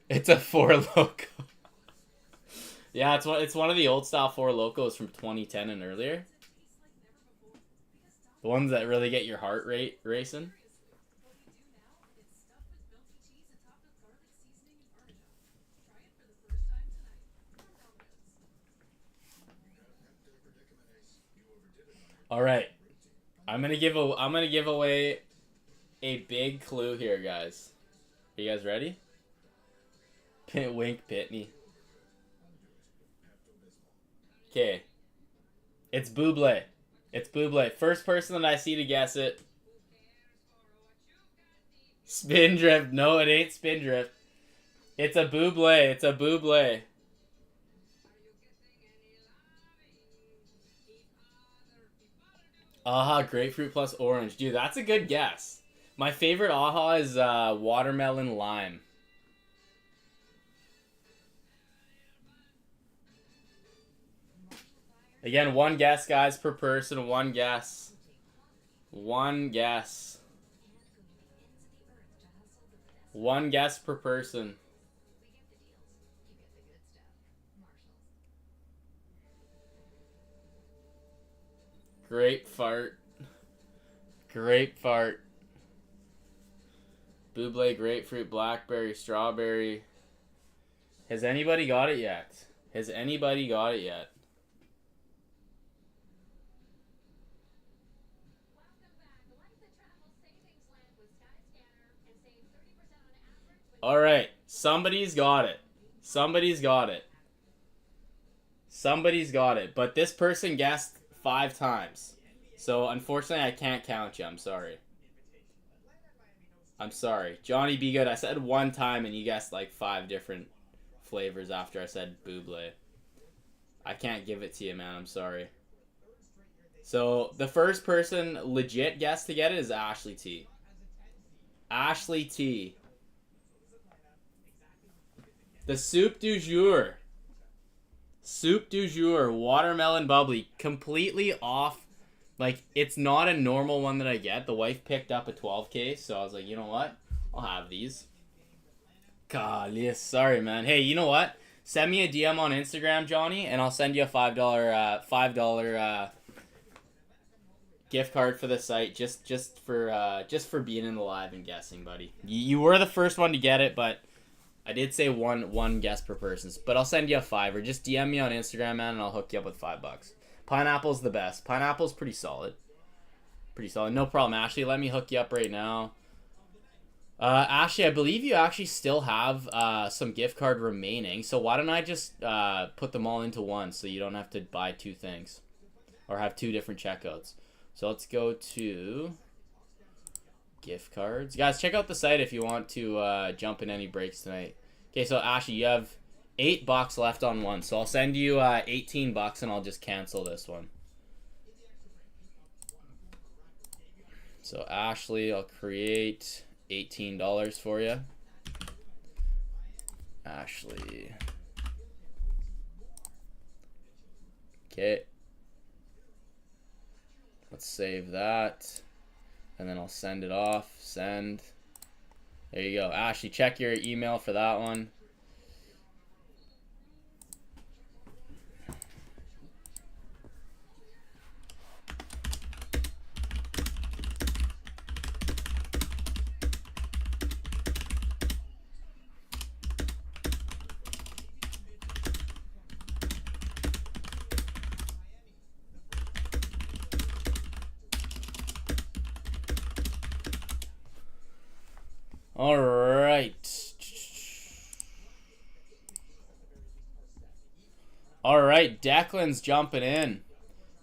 It's a Four Loko. Yeah, it's one of the old style Four Lokos from 2010 and earlier. The ones that really get your heart rate racing. All right, I'm gonna give away a big clue here, guys. Are you guys ready? Wink Pitney. Okay. It's Buble. It's Buble. First person that I see to guess it. Spindrift. No, it ain't Spindrift. It's a Buble. It's a Buble. Aha, grapefruit plus orange. Dude, that's a good guess. My favorite Aha is watermelon lime. Again, one guess, guys, per person. One guess. One guess. One guess per person. Grape fart. Grape fart. Buble, grapefruit, blackberry, strawberry. Has anybody got it yet? Has anybody got it yet? Alright, somebody's got it. Somebody's got it. Somebody's got it. But this person guessed 5 times. So, unfortunately, I can't count you. I'm sorry. I'm sorry. Johnny Be Good, I said 1 time and you guessed like 5 different flavors after I said Buble. I can't give it to you, man. I'm sorry. So, the first person legit guessed to get it is Ashley T. Ashley T. The soup du jour. Soup du jour, watermelon bubbly. Completely off. Like, it's not a normal one that I get. The wife picked up a 12 case, so I was like, you know what? I'll have these. God, yes. Sorry, man. Hey, you know what? Send me a DM on Instagram, Johnny, and I'll send you a $5 gift card for the site just for being in the live and guessing, buddy. You were the first one to get it, but I did say one guess per person. But I'll send you a $5. Just DM me on Instagram, man, and I'll hook you up with $5. Pineapple's the best. Pineapple's pretty solid. Pretty solid. No problem, Ashley. Let me hook you up right now. Ashley, I believe you actually still have some gift card remaining. So why don't I just put them all into one so you don't have to buy 2 things or have 2 different checkouts. So let's go to gift cards. Guys, check out the site if you want to jump in any breaks tonight. Okay, so Ashley, you have $8 left on one. So I'll send you $18 and I'll just cancel this one. So Ashley, I'll create $18 for you. Ashley. Okay. Let's save that. And then I'll send it off. Send. There you go. Ashley, check your email for that one. All right. All right, Declan's jumping in.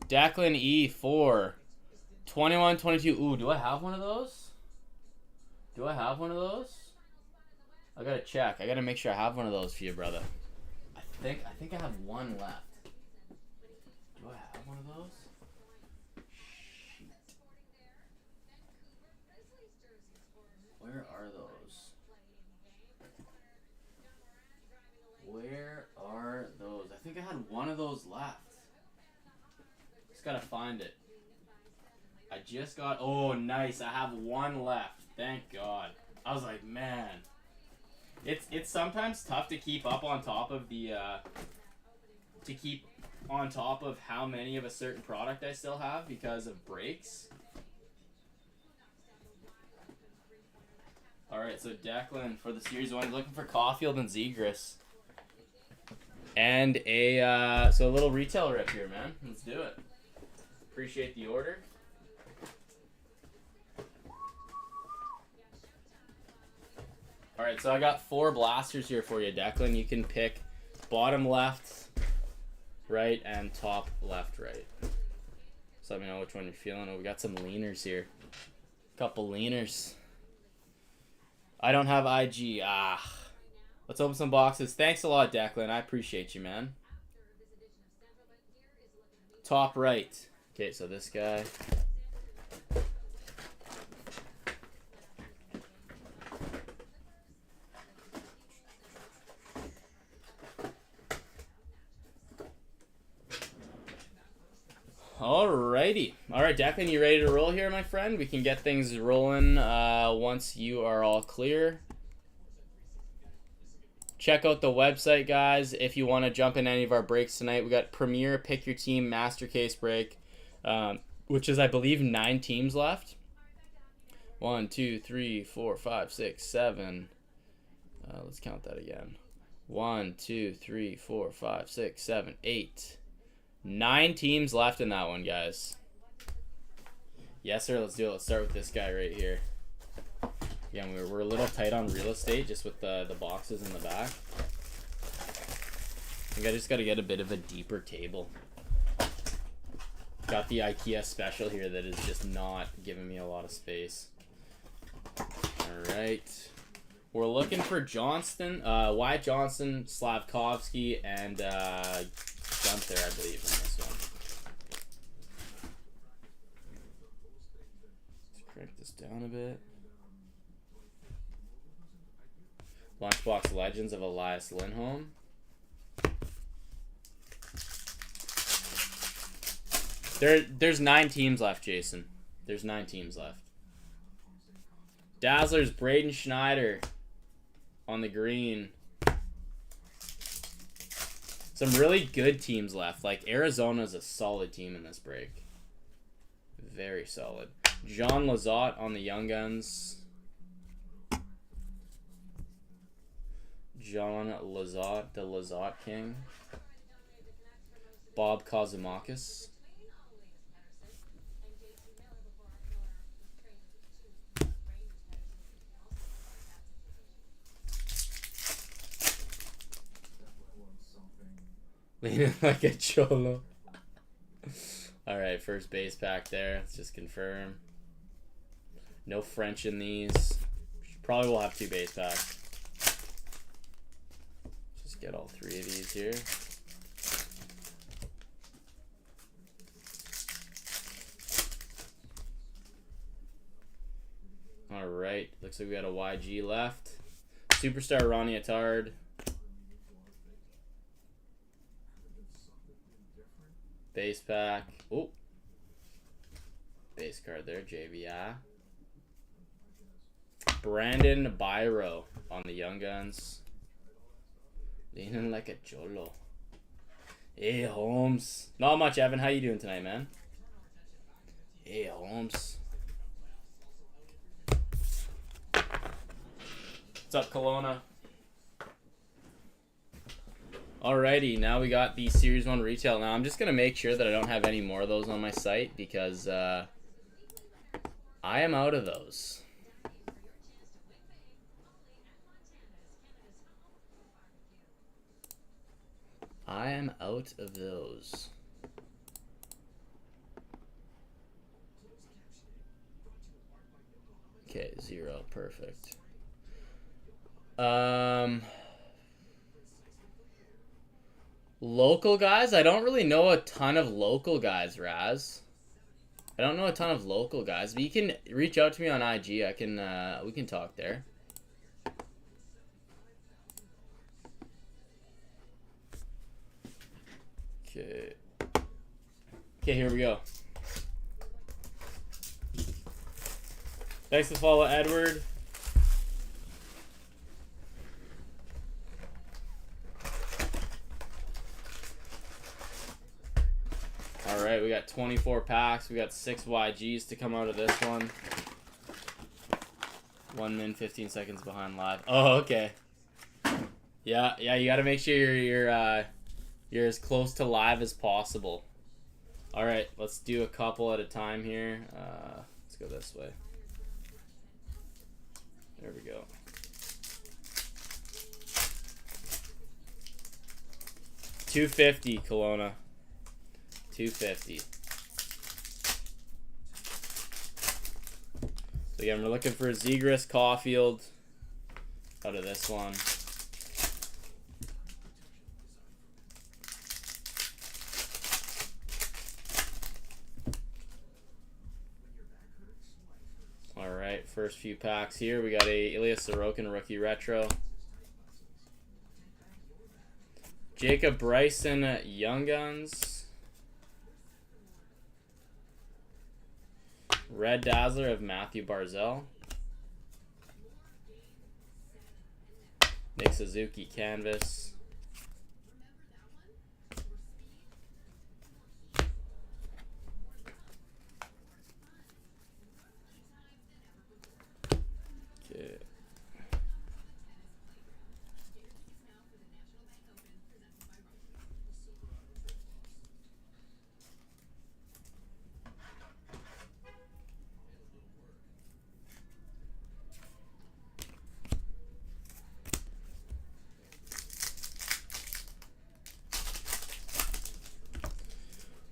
Declan E4. 21, 22. Ooh, do I have one of those? Do I have one of those? I gotta check. I gotta make sure I have one of those for you, brother. I think I have one left. Do I have one of those? Where are those? Where are those? I think I had one of those left. Just gotta find it. I just got... Oh, nice. I have one left. Thank God. I was like, man. It's sometimes tough to keep up on top of the... to keep on top of how many of a certain product I still have because of breaks. Alright, so Declan for the Series 1 is looking for Caulfield and Zegras. And a little retail rip here, man. Let's do it. Appreciate the order. Alright, so I got 4 blasters here for you, Declan. You can pick bottom left, right, and top left, right. So let me know which one you're feeling. Oh, we got some leaners here. Couple leaners. I don't have IG. Let's open some boxes. Thanks a lot, Declan. I appreciate you, man. Top right. Okay, so this guy. Alrighty. Alright, Declan, you ready to roll here, my friend? We can get things rolling once you are all clear. Check out the website, guys, if you want to jump in any of our breaks tonight. We got Premier Pick Your Team Master Case break, which is, I believe, 9 teams left. 1, 2, 3, 4, 5, 6, 7. Let's count that again. 1, 2, 3, 4, 5, 6, 7, 8. 9 teams left in that one, guys. Yes, sir. Let's do it. Let's start with this guy right here. Again, we're a little tight on real estate just with the boxes in the back. I think I just got to get a bit of a deeper table. Got the IKEA special here that is just not giving me a lot of space. Alright. We're looking for Johnston, Wyatt Johnston, Slavkovsky, and Gunther, I believe, in this one. Let's crank this down a bit. Lunchbox Legends of Elias Lindholm. There's 9 teams left, Jason. There's 9 teams left. Dazzlers, Braden Schneider on the green. Some really good teams left. Like, Arizona's a solid team in this break. Very solid. Jean Lizotte on the Young Guns. John Lizotte, the Lizotte King. Bob Kazumakis. Leaning like a cholo. Alright, first base pack there. Let's just confirm. No French in these. Probably will have 2 base packs. Just get all 3 of these here. Alright, looks like we got a YG left. Superstar Ronnie Attard. Base pack. Oh. Base card there, JVI. Brandon Byro on the Young Guns. Leaning like a cholo. Hey, Holmes. Not much, Evan. How you doing tonight, man? Hey, Holmes. What's up, Kelowna? Alrighty, now we got the Series 1 retail. Now I'm just going to make sure that I don't have any more of those on my site because I am out of those. I am out of those. Okay, 0, perfect. Local guys? I don't really know a ton of local guys, Raz. I don't know a ton of local guys, but you can reach out to me on IG. I can we can talk there. Okay. Okay, here we go. Thanks to follow, Edward. Alright, we got 24 packs. We got 6 YGs to come out of this one. 1 min, 15 seconds behind live. Oh, okay. Yeah, you gotta make sure you're as close to live as possible. Alright, let's do a couple at a time here. Let's go this way. There we go. $250, Kelowna. $250. So again, we're looking for Zegras Caulfield out of this one. Alright, first few packs here. We got a Ilya Sorokin rookie retro. Jacob Bryson Young Guns. Red Dazzler of Matthew Barzell. Nick Suzuki canvas. Okay.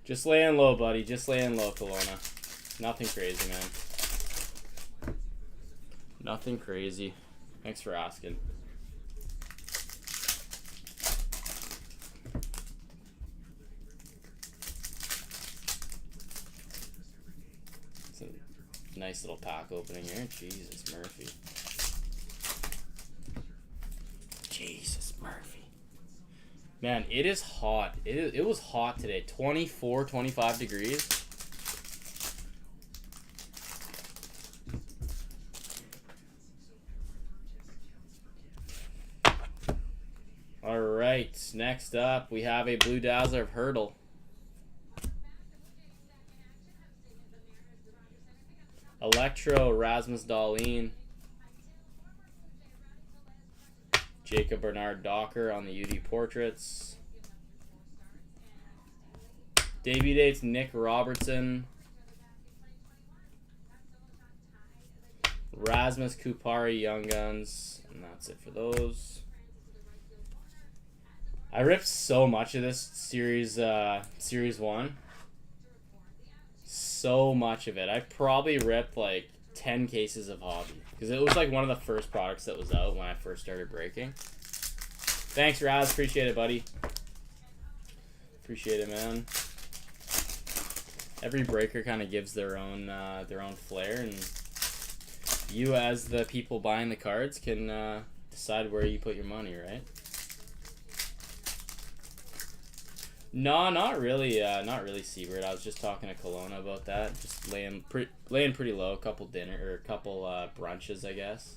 Just laying low, buddy. Just laying low, Kelowna. Nothing crazy, man. Nothing crazy. Thanks for asking. It's a nice little pack opening here. Jesus, Murphy. Jesus, Murphy. Man, it is hot. It was hot today. 24, 25 degrees. All right, next up, we have a Blue Dazzler of Hurdle. Electro, Rasmus Dahlin. Jacob Bernard Docker on the UD Portraits. Debut dates, Nick Robertson. Rasmus Kupari Young Guns. And that's it for those. I ripped so much of this series 1. So much of it. I probably ripped like 10 cases of Hobby. Because it was like one of the first products that was out when I first started breaking. Thanks, Raz. Appreciate it, buddy. Appreciate it, man. Every breaker kind of gives their own flair, and you, as the people buying the cards, can decide where you put your money, right? No, not really. Not really, Seabird. I was just talking to Kelowna about that. Just laying pretty low. A couple brunches, I guess.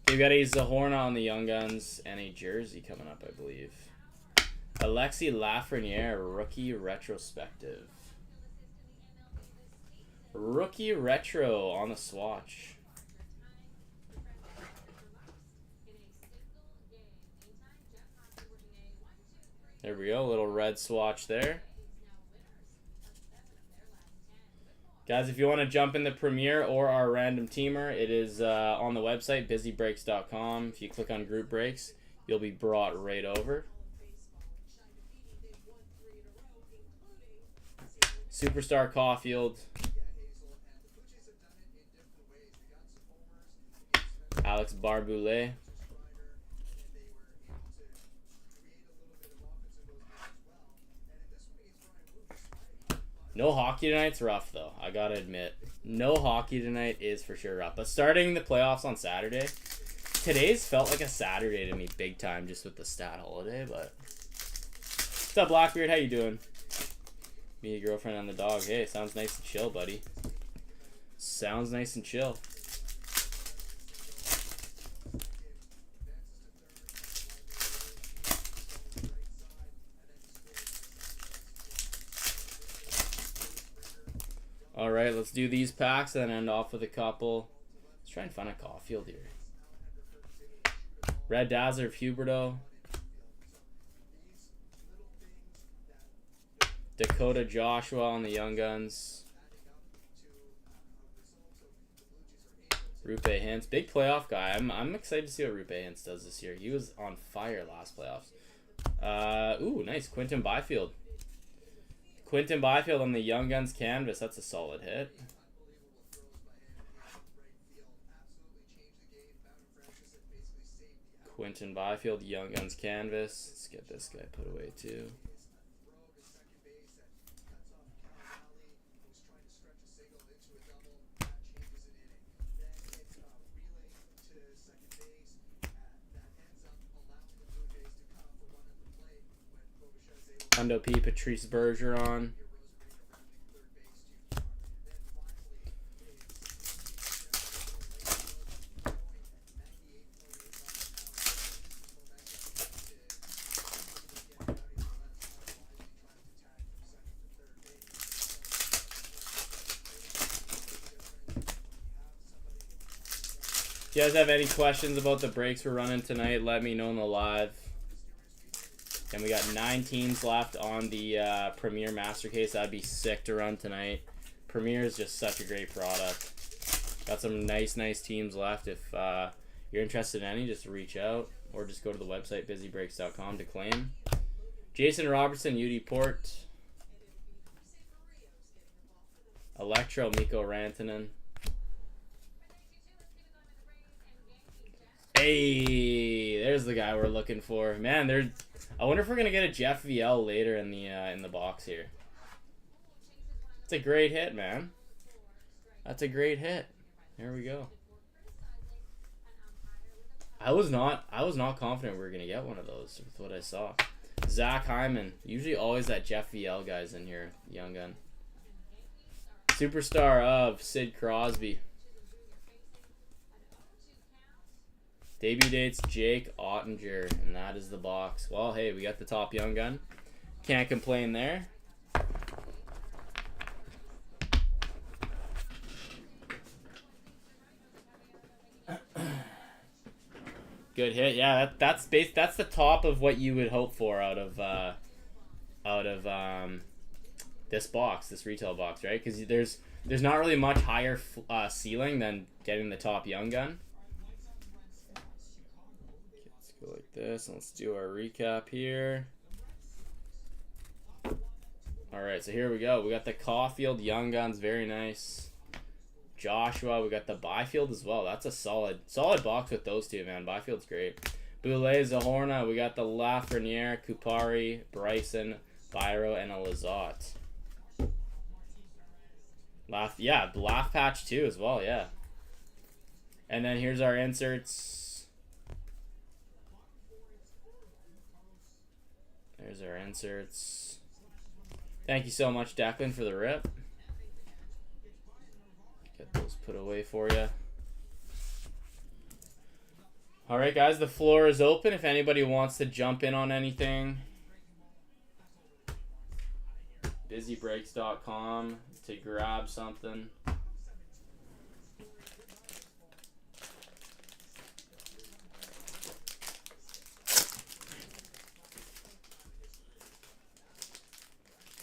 Okay, we got a Zahorna on the Young Guns and a jersey coming up, I believe. Alexi Lafreniere, rookie retrospective. Rookie retro on the swatch. There we go, a little red swatch there. Guys, if you want to jump in the Premier or our random teamer, it is on the website, busybreaks.com. If you click on group breaks, you'll be brought right over. Superstar Caulfield. Alex Barboulay. No hockey tonight's rough, though. I gotta admit. No hockey tonight is for sure rough. But starting the playoffs on Saturday, today's felt like a Saturday to me big time just with the stat holiday, but... What's up, Blackbeard? How you doing? Me, your girlfriend, and the dog. Hey, sounds nice and chill, buddy. Sounds nice and chill. Alright, let's do these packs and end off with a couple. Let's try and find a Caulfield here. Red Dazzler of Huberto. Dakota Joshua on the Young Guns. Rupe Hintz. Big playoff guy. I'm excited to see what Rupe Hintz does this year. He was on fire last playoffs. Ooh, nice. Quinton Byfield. Quinton Byfield on the Young Guns canvas. That's a solid hit. Quinton Byfield, Young Guns canvas. Let's get this guy put away too. Hundo P, Patrice Bergeron. If you guys have any questions about the breaks we're running tonight, let me know in the live. And we got 9 teams left on the Premier Master Case. That'd be sick to run tonight. Premier is just such a great product. Got some nice teams left. If you're interested in any, just reach out or just go to the website busybreaks.com to claim. Jason Robertson, UD Port. Electro, Mikko Rantanen. Hey, there's the guy we're looking for. Man, I wonder if we're gonna get a Jeff VL later in the box here. It's a great hit, man. That's a great hit. There we go. I was not confident we were gonna get one of those with what I saw. Zach Hyman. Usually always that Jeff VL guy's in here. Young gun. Superstar of Sid Crosby. Debut dates Jake Ottinger, and that is the box. Well, hey, we got the top young gun. Can't complain there. Good hit. Yeah, that's the top of what you would hope for out of this box, this retail box, right? Because there's not really much higher ceiling than getting the top young gun. Let's go like this. Let's do our recap here. All right, so here we go. We got the Caulfield young guns, very nice. Joshua, we got the Byfield as well. That's a solid box with those two, man. Byfield's great. Boulay, Zahorna, we got the Lafreniere, Kupari, Bryson, Byro, and a Lizotte. Laugh patch too as well, yeah. And then here's our inserts. There's our inserts. Thank you so much, Declan, for the rip. Get those put away for you. All right, guys, the floor is open. If anybody wants to jump in on anything, busybreaks.com to grab something.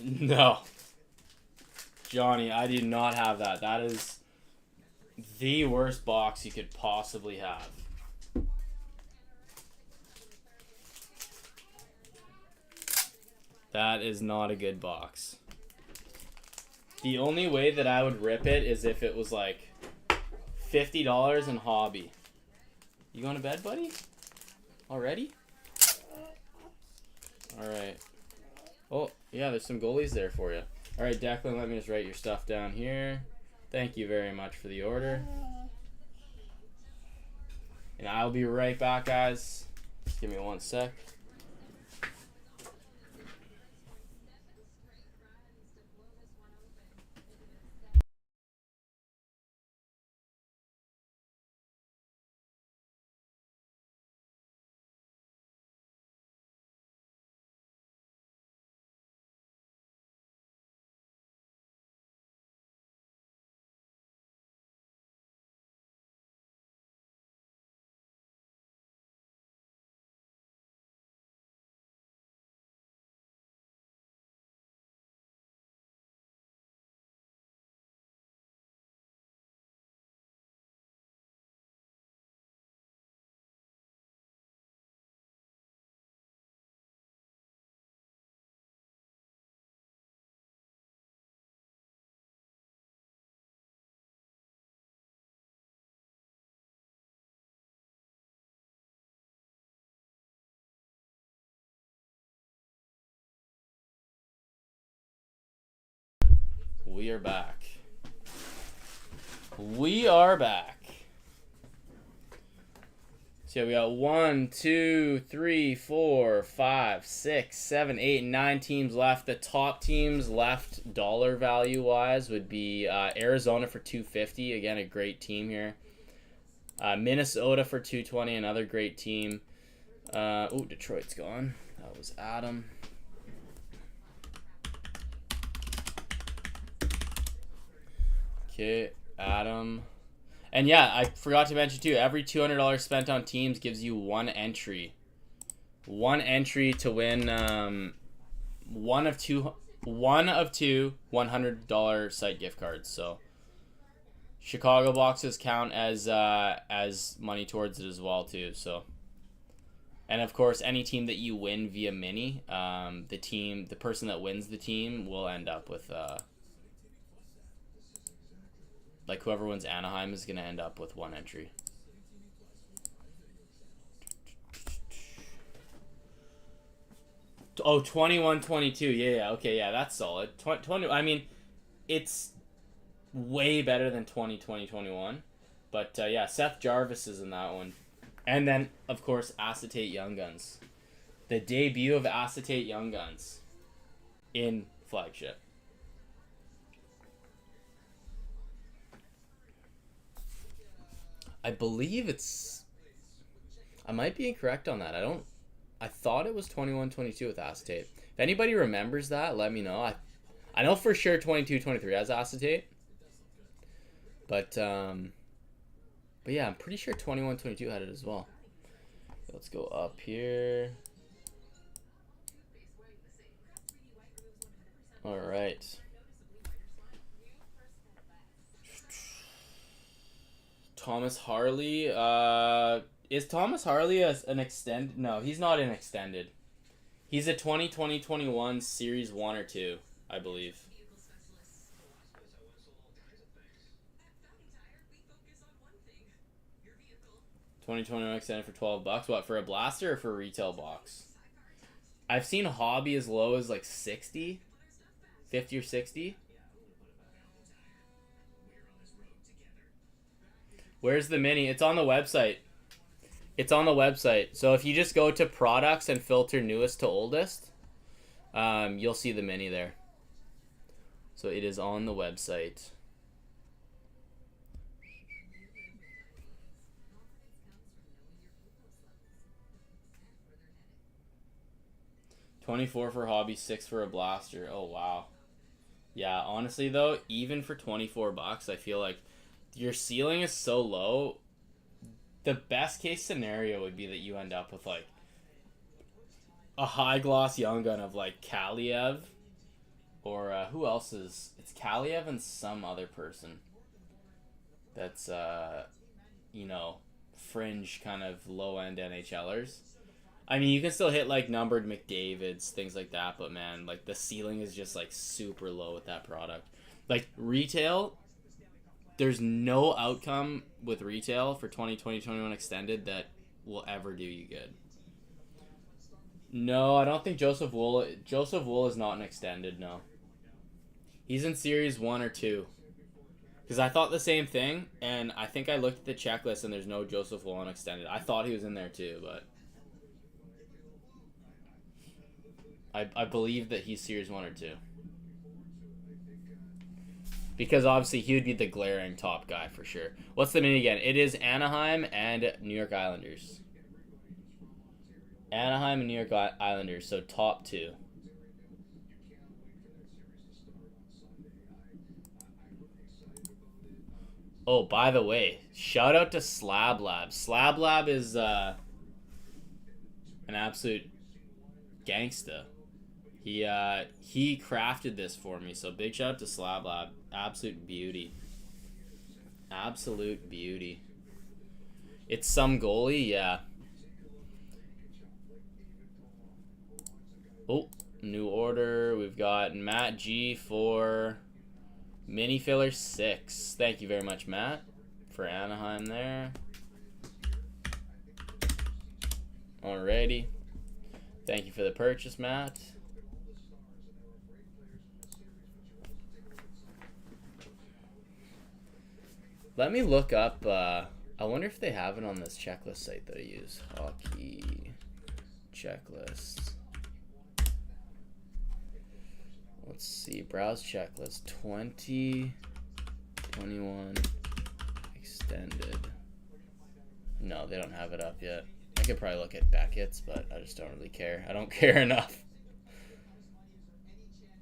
No. Johnny, I do not have that. That is the worst box you could possibly have. That is not a good box. The only way that I would rip it is if it was like $50 in hobby. You going to bed, buddy? Already? Alright. Oh, yeah, there's some goalies there for you. Alright, Declan, let me just write your stuff down here. Thank you very much for the order. And I'll be right back, guys. Just give me 1 sec. We are back. We are back. So we got 1, 2, 3, 4, 5, 6, 7, 8, 9 teams left. The top teams left dollar value wise would be Arizona for $250. Again, a great team here. Minnesota for $220. Another great team. Oh, Detroit's gone. That was Adam. Okay, Adam. And yeah, I forgot to mention too, every $200 spent on teams gives you one entry. One entry to win one of two $100 site gift cards. So Chicago boxes count as money towards it as well too. So, and of course, any team that you win via mini, the person that wins the team will end up with like whoever wins Anaheim is gonna end up with one entry. Oh, 21-22. Yeah, okay, yeah, that's solid. 20, I mean, it's way better than 20-21. But yeah, Seth Jarvis is in that one. And then, of course, Acetate Young Guns. The debut of Acetate Young Guns in Flagship. I believe it's... I might be incorrect on that. I thought it was 21-22 with Acetate. If anybody remembers that, let me know. I know for sure 22-23 has Acetate. But yeah, I'm pretty sure 21-22 had it as well. Let's go up here. All right. Thomas Harley. Is Thomas Harley an extended? No, he's not an extended. He's a 2020-21 Series 1 or 2, I believe. 2021 extended for $12. What, for a blaster or for a retail box? I've seen hobby as low as like 60, 50 or 60. Where's the mini? It's on the website. It's on the website. So if you just go to products and filter newest to oldest, you'll see the mini there. So it is on the website. $24 for hobby, $6 for a blaster. Oh wow. Yeah, honestly though, even for $24, I feel like your ceiling is so low. The best case scenario would be that you end up with like a high gloss young gun of like Kaliev, or who else is? It's Kaliev and some other person. That's you know, fringe kind of low end NHLers. I mean, you can still hit like numbered McDavids, things like that, but man, like the ceiling is just like super low with that product. Like retail, there's no outcome with retail for 2020-21 extended that will ever do you good. No, I don't think Joseph Wool is not an extended, no. He's in Series 1 or 2. Because I thought the same thing, and I think I looked at the checklist and there's no Joseph Wool extended. I thought he was in there too, but I believe that he's Series 1 or 2. Because obviously he would be the glaring top guy for sure. What's the mini again? It is Anaheim and New York Islanders. Anaheim and New York Islanders, so top 2. Oh, by the way, shout out to Slab Lab. Slab Lab is an absolute gangsta. He crafted this for me, so big shout out to Slab Lab. Absolute beauty. Absolute beauty. It's some goalie, yeah. Oh, new order. We've got Matt G for mini filler 6. Thank you very much, Matt, for Anaheim there. Alrighty. Thank you for the purchase, Matt. Let me look up, I wonder if they have it on this checklist site that I use. Hockey checklist. Let's see, browse checklist. 2021 extended. No, they don't have it up yet. I could probably look at Beckett's, but I just don't really care. I don't care enough.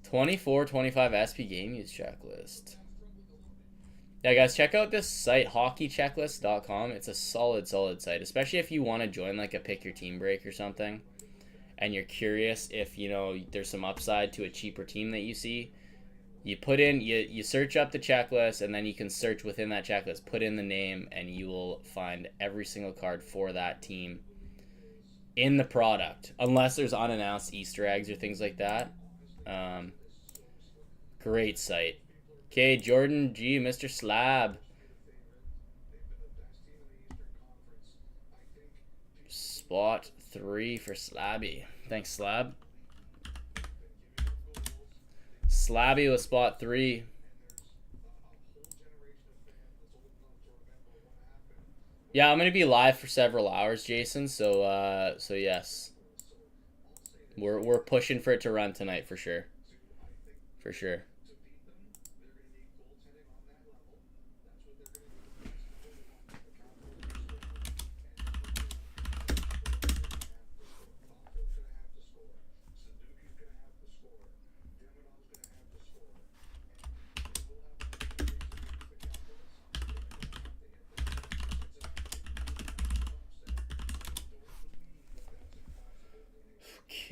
24-25 SP game use checklist. Yeah, guys, check out this site, hockeychecklist.com. It's a solid site, especially if you want to join like a pick your team break or something, and you're curious if there's some upside to a cheaper team that you see. You put in you search up the checklist, and then you can search within that checklist, put in the name, and you will find every single card for that team in the product, unless there's unannounced Easter eggs or things like that. Great site. Okay, Jordan G, Mr. Slab. Spot 3 for Slabby. Thanks, Slab. Slabby with spot 3. Yeah, I'm gonna be live for several hours, Jason. So yes, we're pushing for it to run tonight for sure, for sure.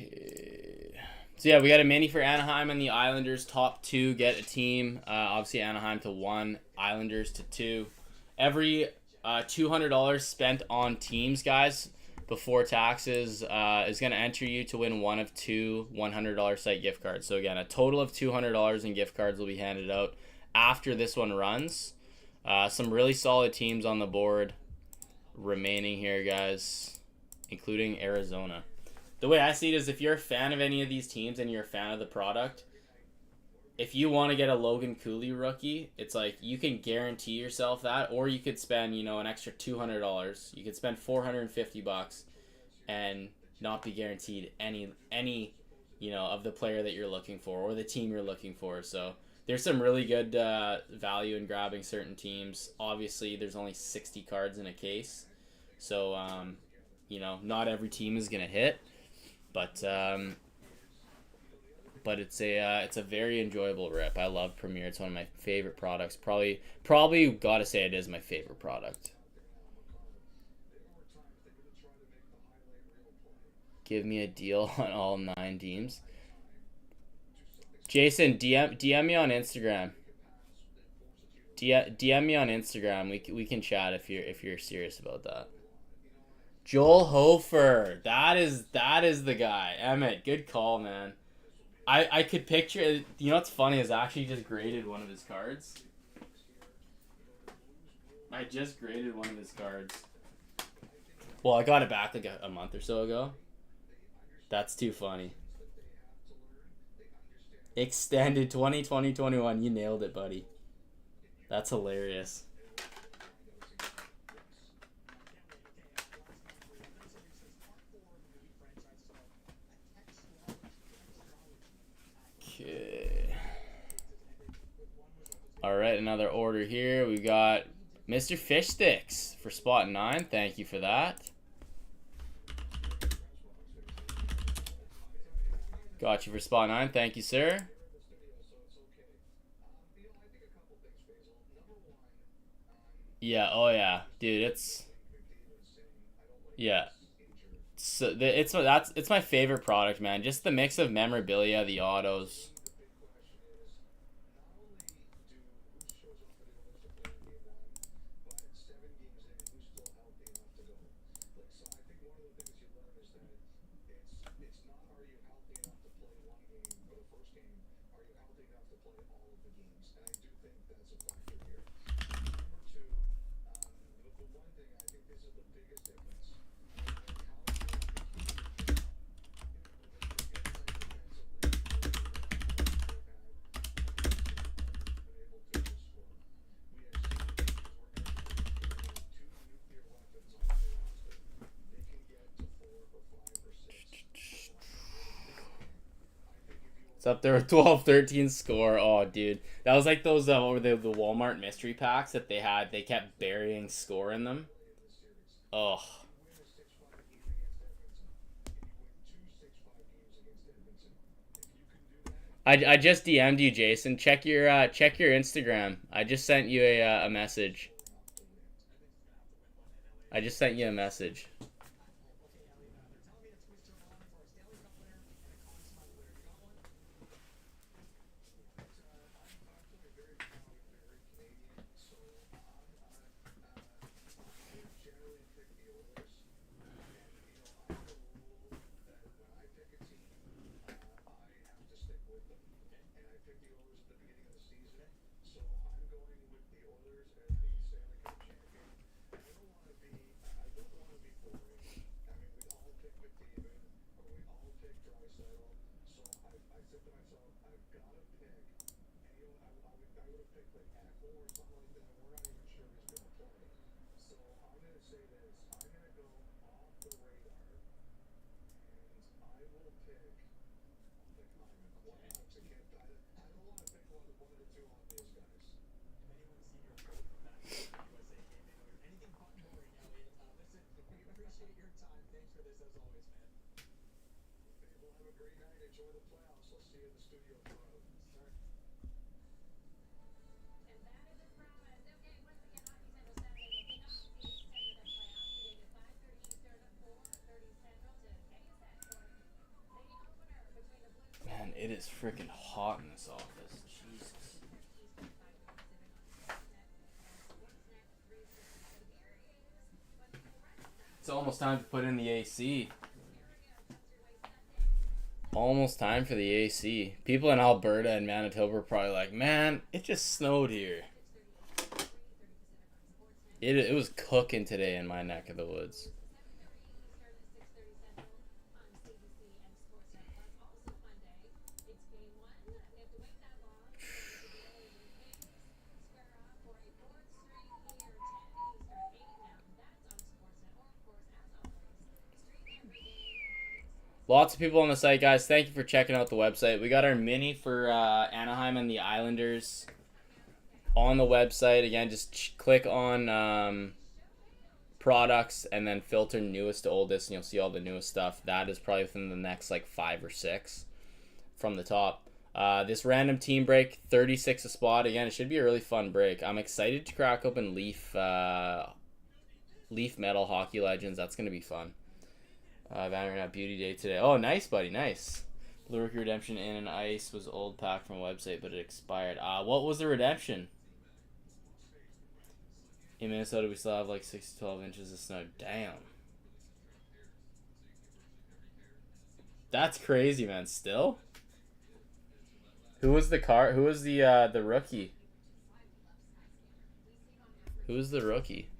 Okay. So yeah, we got a mini for Anaheim and the Islanders. Top 2 get a team. Obviously Anaheim to 1, Islanders to 2. Every $200 spent on teams, guys, before taxes is going to enter you to win one of 2 $100 site gift cards. So again, a total of $200 in gift cards will be handed out after this one runs. Some really solid teams on the board remaining here, guys, including Arizona. The way I see it is, if you're a fan of any of these teams and you're a fan of the product, if you want to get a Logan Cooley rookie, it's like you can guarantee yourself that, or you could spend, an extra $200. You could spend $450 and not be guaranteed any of the player that you're looking for or the team you're looking for. So there's some really good value in grabbing certain teams. Obviously, there's only 60 cards in a case, so not every team is gonna hit. But it's a very enjoyable rip. I love Premier. It's one of my favorite products. Probably gotta say it is my favorite product. Give me a deal on all 9 teams. Jason, DM me on Instagram. DM me on Instagram. We can chat if you're serious about that. Joel Hofer, that is the guy. Emmett, good call, man. I could picture. What's funny is I actually just graded one of his cards. I just graded one of his cards. Well, I got it back like a month or so ago. That's too funny. Extended 2020-21. You nailed it, buddy. That's hilarious. Okay. Alright, another order here. We got Mr. Fish Sticks for spot 9. Thank you for that. Got you for spot 9. Thank you, sir. Yeah, oh yeah. Dude, it's... Yeah. So it's my favorite product, man. Just the mix of memorabilia, the autos. It's up there with 12-13 score. Oh, dude. That was like those what were the Walmart mystery packs that they had. They kept burying score in them. Oh. I just DM'd you, Jason. Check your Instagram. I just sent you a message. I just sent you a message. Man, it is freaking hot in this office. Jesus. It's almost time to put in the AC. Almost time for the AC. People in Alberta and Manitoba are probably like, man, it just snowed here. It was cooking today in my neck of the woods. Lots of people on the site, guys. Thank you for checking out the website. We got our mini for Anaheim and the Islanders on the website. Again, just click on products and then filter newest to oldest, and you'll see all the newest stuff. That is probably within the next like 5 or 6 from the top. This random team break, 36 a spot. Again, it should be a really fun break. I'm excited to crack open Leaf Metal Hockey Legends. That's going to be fun. Vanderbilt Beauty Day today. Oh, nice, buddy. Nice. Blue Rookie Redemption in and Ice was old pack from a website, but it expired. What was the redemption? In Minnesota, we still have like 6 to 12 inches of snow. Damn. That's crazy, man. Still? Who was the rookie? Who was the rookie?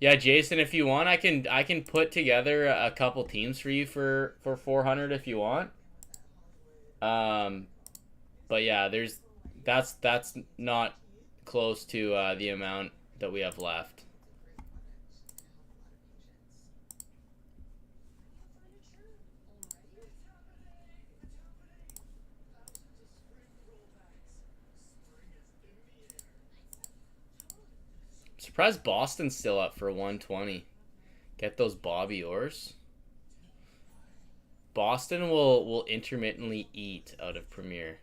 Yeah, Jason, if you want, I can put together a couple teams for you for 400 if you want. But yeah, that's not close to the amount that we have left. Surprised Boston's still up for 120. Get those Bobby Orrs. Boston will intermittently eat out of Premier.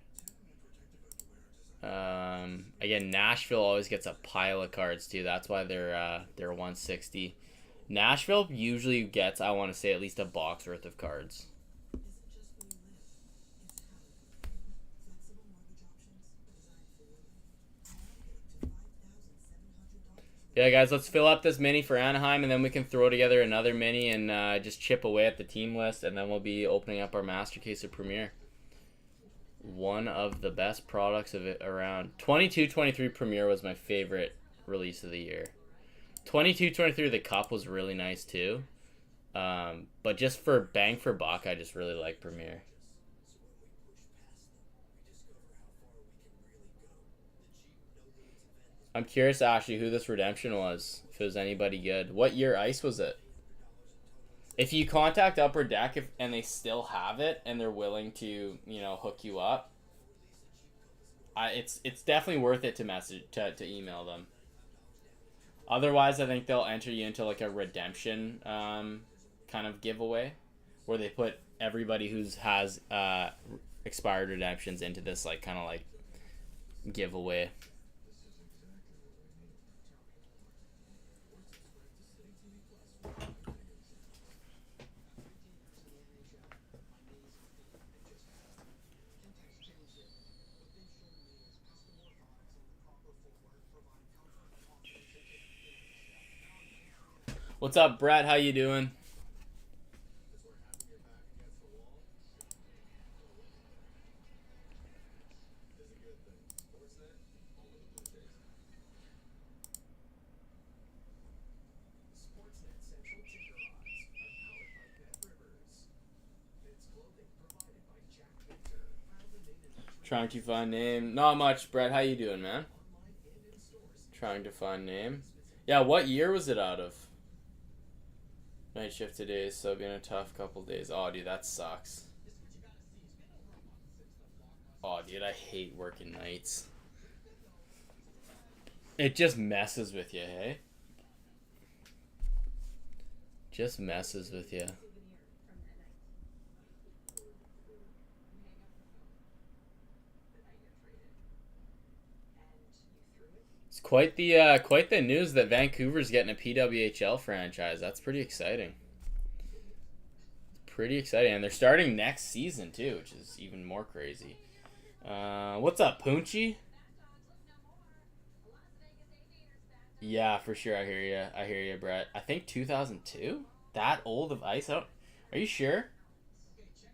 Again, Nashville always gets a pile of cards too. That's why they're 160. Nashville usually gets, I want to say, at least a box worth of cards. Yeah, guys, let's fill up this mini for Anaheim, and then we can throw together another mini and just chip away at the team list, and then we'll be opening up our master case of Premier. One of the best products of it around. 22-23 Premier was my favorite release of the year. 22-23 the Cup was really nice too. But just for bang for buck, I just really like Premier. I'm curious, Ashley, who this redemption was. If it was anybody good. What year ice was it? If you contact Upper Deck and they still have it and they're willing to, hook you up, it's definitely worth it to email them. Otherwise, I think they'll enter you into like a redemption kind of giveaway, where they put everybody who's has expired redemptions into this like kind of like giveaway. What's up, Brett? How you doing? Trying to find name. Not much, Brett. How you doing, man? Trying to find name. Yeah, what year was it out of? Night shift today, so been a tough couple days. Oh, dude, that sucks. Oh, dude, I hate working nights. It just messes with you, hey? Just messes with you. It's quite the news that Vancouver's getting a PWHL franchise. That's pretty exciting. Pretty exciting, and they're starting next season too, which is even more crazy. What's up, Poonchy? Yeah, for sure. I hear you, Brett. I think 2002. That old of ice? Are you sure?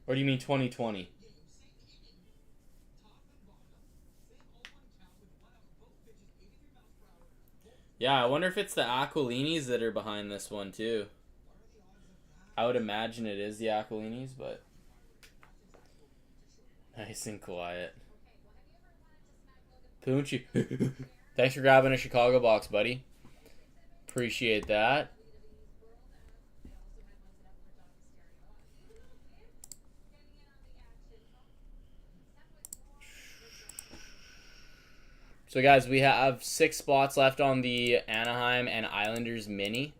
Or do you mean 2020? Yeah, I wonder if it's the Aquilinis that are behind this one too. I would imagine it is the Aquilinis, but nice and quiet. Poonchy. Thanks for grabbing a Chicago box, buddy. Appreciate that. So, guys, we have 6 spots left on the Anaheim and Islanders mini.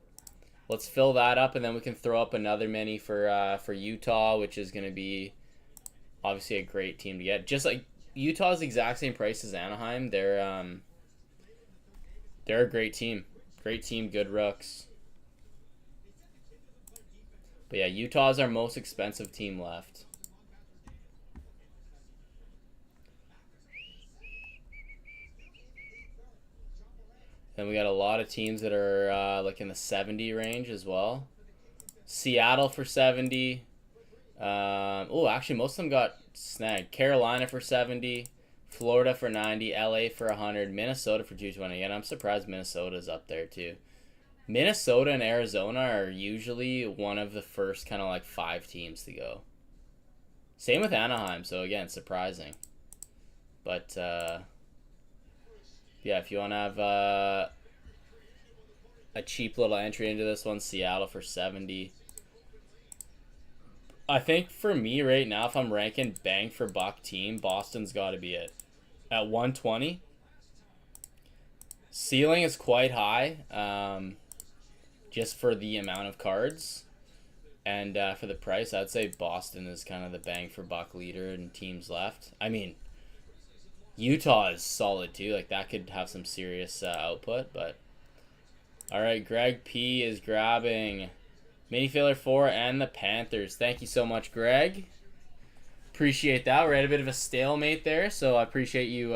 Let's fill that up, and then we can throw up another mini for Utah, which is going to be obviously a great team to get. Just like Utah's the exact same price as Anaheim. They're a great team. Great team, good rooks. But yeah, Utah's our most expensive team left. Then we got a lot of teams that are like in the 70 range as well. Seattle for 70. Oh, actually, most of them got snagged. Carolina for 70. Florida for 90. LA for 100. Minnesota for 220. And I'm surprised Minnesota's up there too. Minnesota and Arizona are usually one of the first kind of like 5 teams to go. Same with Anaheim. So again, surprising. But yeah, if you want to have a cheap little entry into this one, Seattle for 70. I think for me right now, if I'm ranking bang for buck team, Boston's got to be it. At 120. Ceiling is quite high, just for the amount of cards. And for the price, I'd say Boston is kind of the bang for buck leader in teams left. I mean, Utah is solid too. Like that could have some serious output. But all right, Greg P is grabbing mini filler 4 and the Panthers. Thank you so much, Greg. Appreciate that. We're at a bit of a stalemate there, so I appreciate you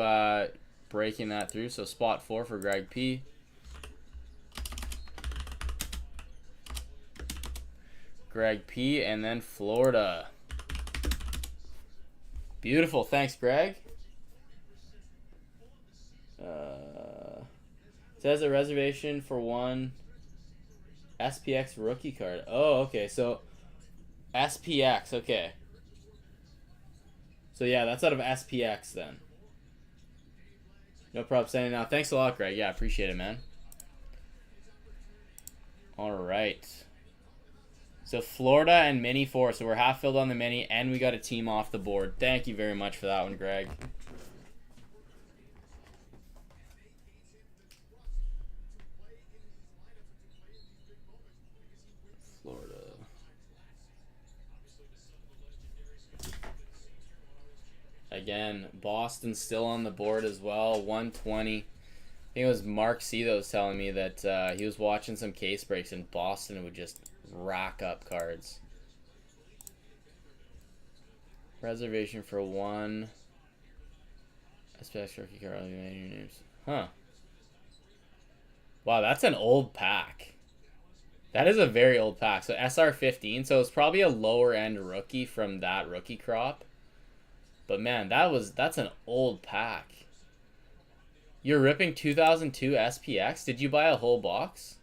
breaking that through. So spot 4 for Greg P. Greg P and then Florida. Beautiful. Thanks, Greg. Says a reservation for one SPX rookie card. Oh, okay. So SPX, okay. So yeah, that's out of SPX then. No problem sending out. Thanks a lot, Greg. Yeah, appreciate it, man. All right. So Florida and mini 4. So we're half filled on the mini, and we got a team off the board. Thank you very much for that one, Greg. Florida. again. Boston still on the board as well. 120. I think it was Mark C that was telling me that he was watching some case breaks and Boston would just rack up cards. Reservation for 1. SPX rookie card. Names. Huh. Wow, that's an old pack. That is a very old pack. So SR15, so it's probably a lower end rookie from that rookie crop. But man, that's an old pack. You're ripping 2002 SPX? Did you buy a whole box?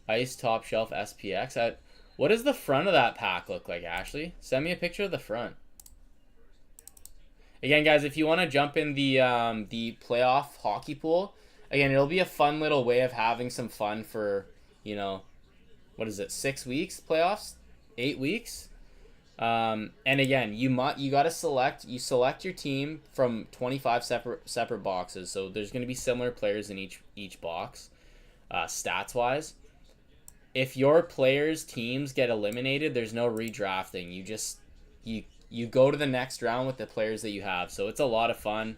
Ice Top Shelf SPX. What does the front of that pack look like, Ashley? Send me a picture of the front. Again, guys, if you want to jump in the playoff hockey pool, again, it'll be a fun little way of having some fun for, you know, what is it, 6 weeks playoffs? 8 weeks? And again, you gotta select your team from 25 separate boxes. So there's gonna be similar players in each box, stats wise. If your players' teams get eliminated, there's no redrafting. You go to the next round with the players that you have. So it's a lot of fun.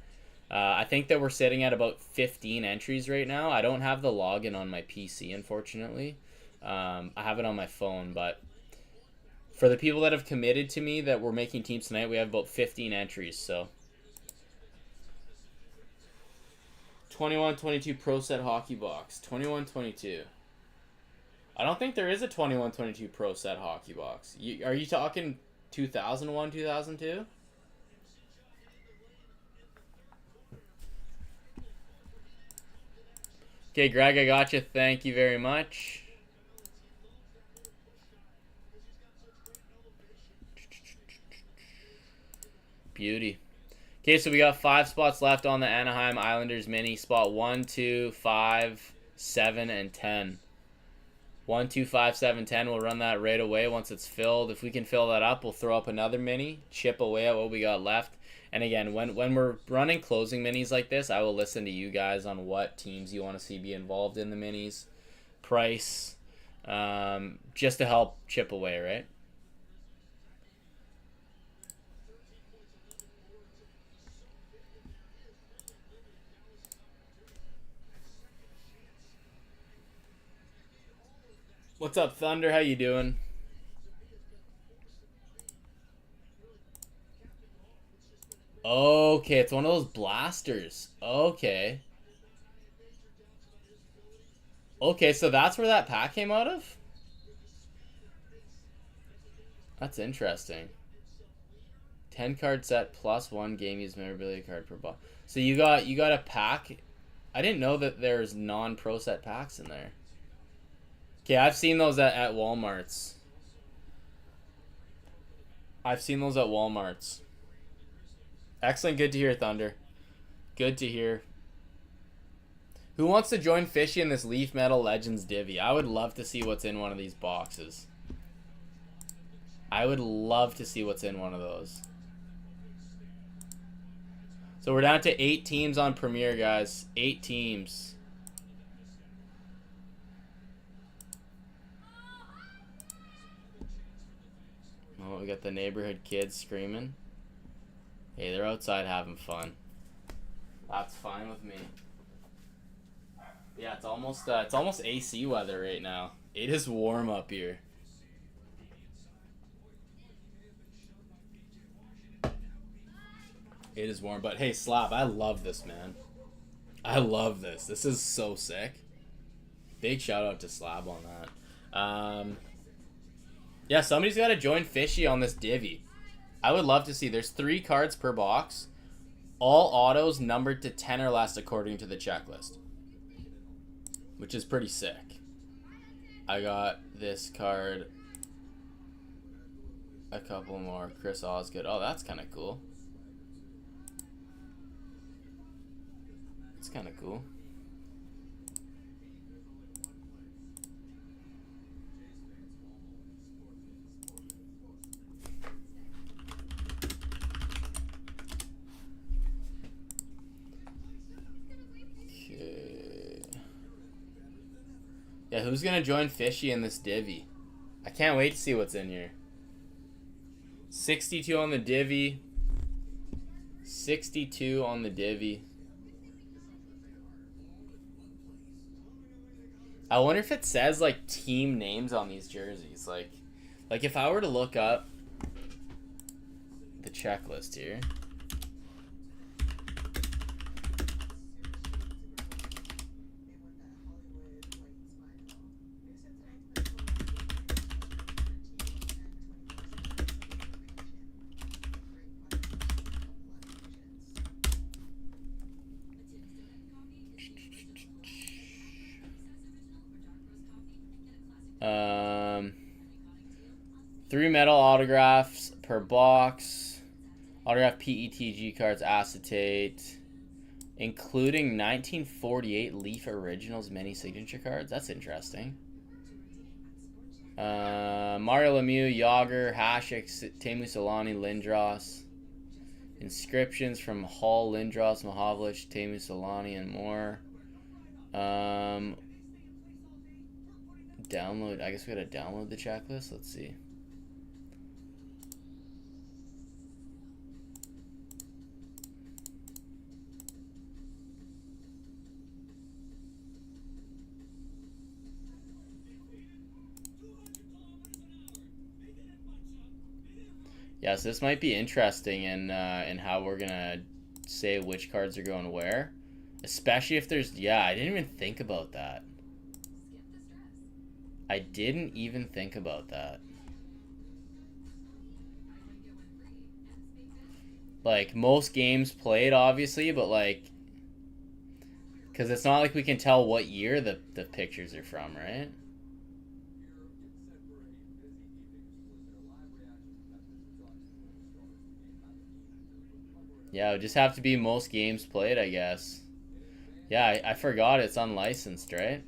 I think that we're sitting at about 15 entries right now. I don't have the login on my PC, unfortunately. I have it on my phone, but for the people that have committed to me that we're making teams tonight, we have about 15 entries. So 21-22 Pro Set Hockey Box. 21-22. I don't think there is a 21-22 Pro Set Hockey Box. Are you talking 2001, 2002? Okay, Greg, I got you. Thank you very much. Beauty. Okay, so we got 5 spots left on the Anaheim Islanders mini. Spot 1, 2, 5, 7, and 10. 1, 2, 5, 7, 10. We'll run that right away once it's filled. If we can fill that up, we'll throw up another mini, chip away at what we got left. And again, when we're running closing minis like this, I will listen to you guys on what teams you want to see be involved in the minis, price, just to help chip away, right? What's up, Thunder? How you doing? Okay, it's one of those blasters. Okay. Okay, so that's where that pack came out of? That's interesting. 10 card set plus 1 game used memorabilia card per box. So you got a pack. I didn't know that there's non-pro set packs in there. Okay, I've seen those at Walmart's. I've seen those at Walmart's. Excellent. Good to hear, Thunder. Good to hear. Who wants to join Fishy in this Leaf Metal Legends divvy? I would love to see what's in one of these boxes. I would love to see what's in one of those. So we're down to 8 teams on Premier, guys. 8 teams. Oh, we got the neighborhood kids screaming. Hey, they're outside having fun. That's fine with me. Yeah, it's almost AC weather right now. It is warm up here. It is warm, but hey, Slab, I love this, man. I love this. This is so sick. Big shout out to Slab on that. Yeah, somebody's got to join Fishy on this divvy. I would love to see. There's 3 cards per box. All autos numbered to 10 or less according to the checklist. Which is pretty sick. I got this card. A couple more. Chris Osgood. Oh, that's kind of cool. It's kind of cool. Yeah, who's gonna join Fishy in this divvy? I can't wait to see what's in here. 62 on the divvy. 62 on the divvy. I wonder if it says like team names on these jerseys. Like if I were to look up the checklist here. Three metal autographs per box. Autograph PETG cards, acetate. Including 1948 Leaf Originals mini signature cards. That's interesting. Mario Lemieux, Yager, Hasek, Teemu Selanne, Lindros. Inscriptions from Hall, Lindros, Mahovlich, Teemu Selanne, and more. Download. I guess we gotta download the checklist. Let's see. Yeah, so this might be interesting in how we're gonna say which cards are going where, especially if there's. Yeah, I didn't even think about that. I didn't even think about that. Like, most games played, obviously, but like, because it's not like we can tell what year the pictures are from, right? Yeah, it would just have to be most games played, I guess. Yeah, I forgot it's unlicensed, right?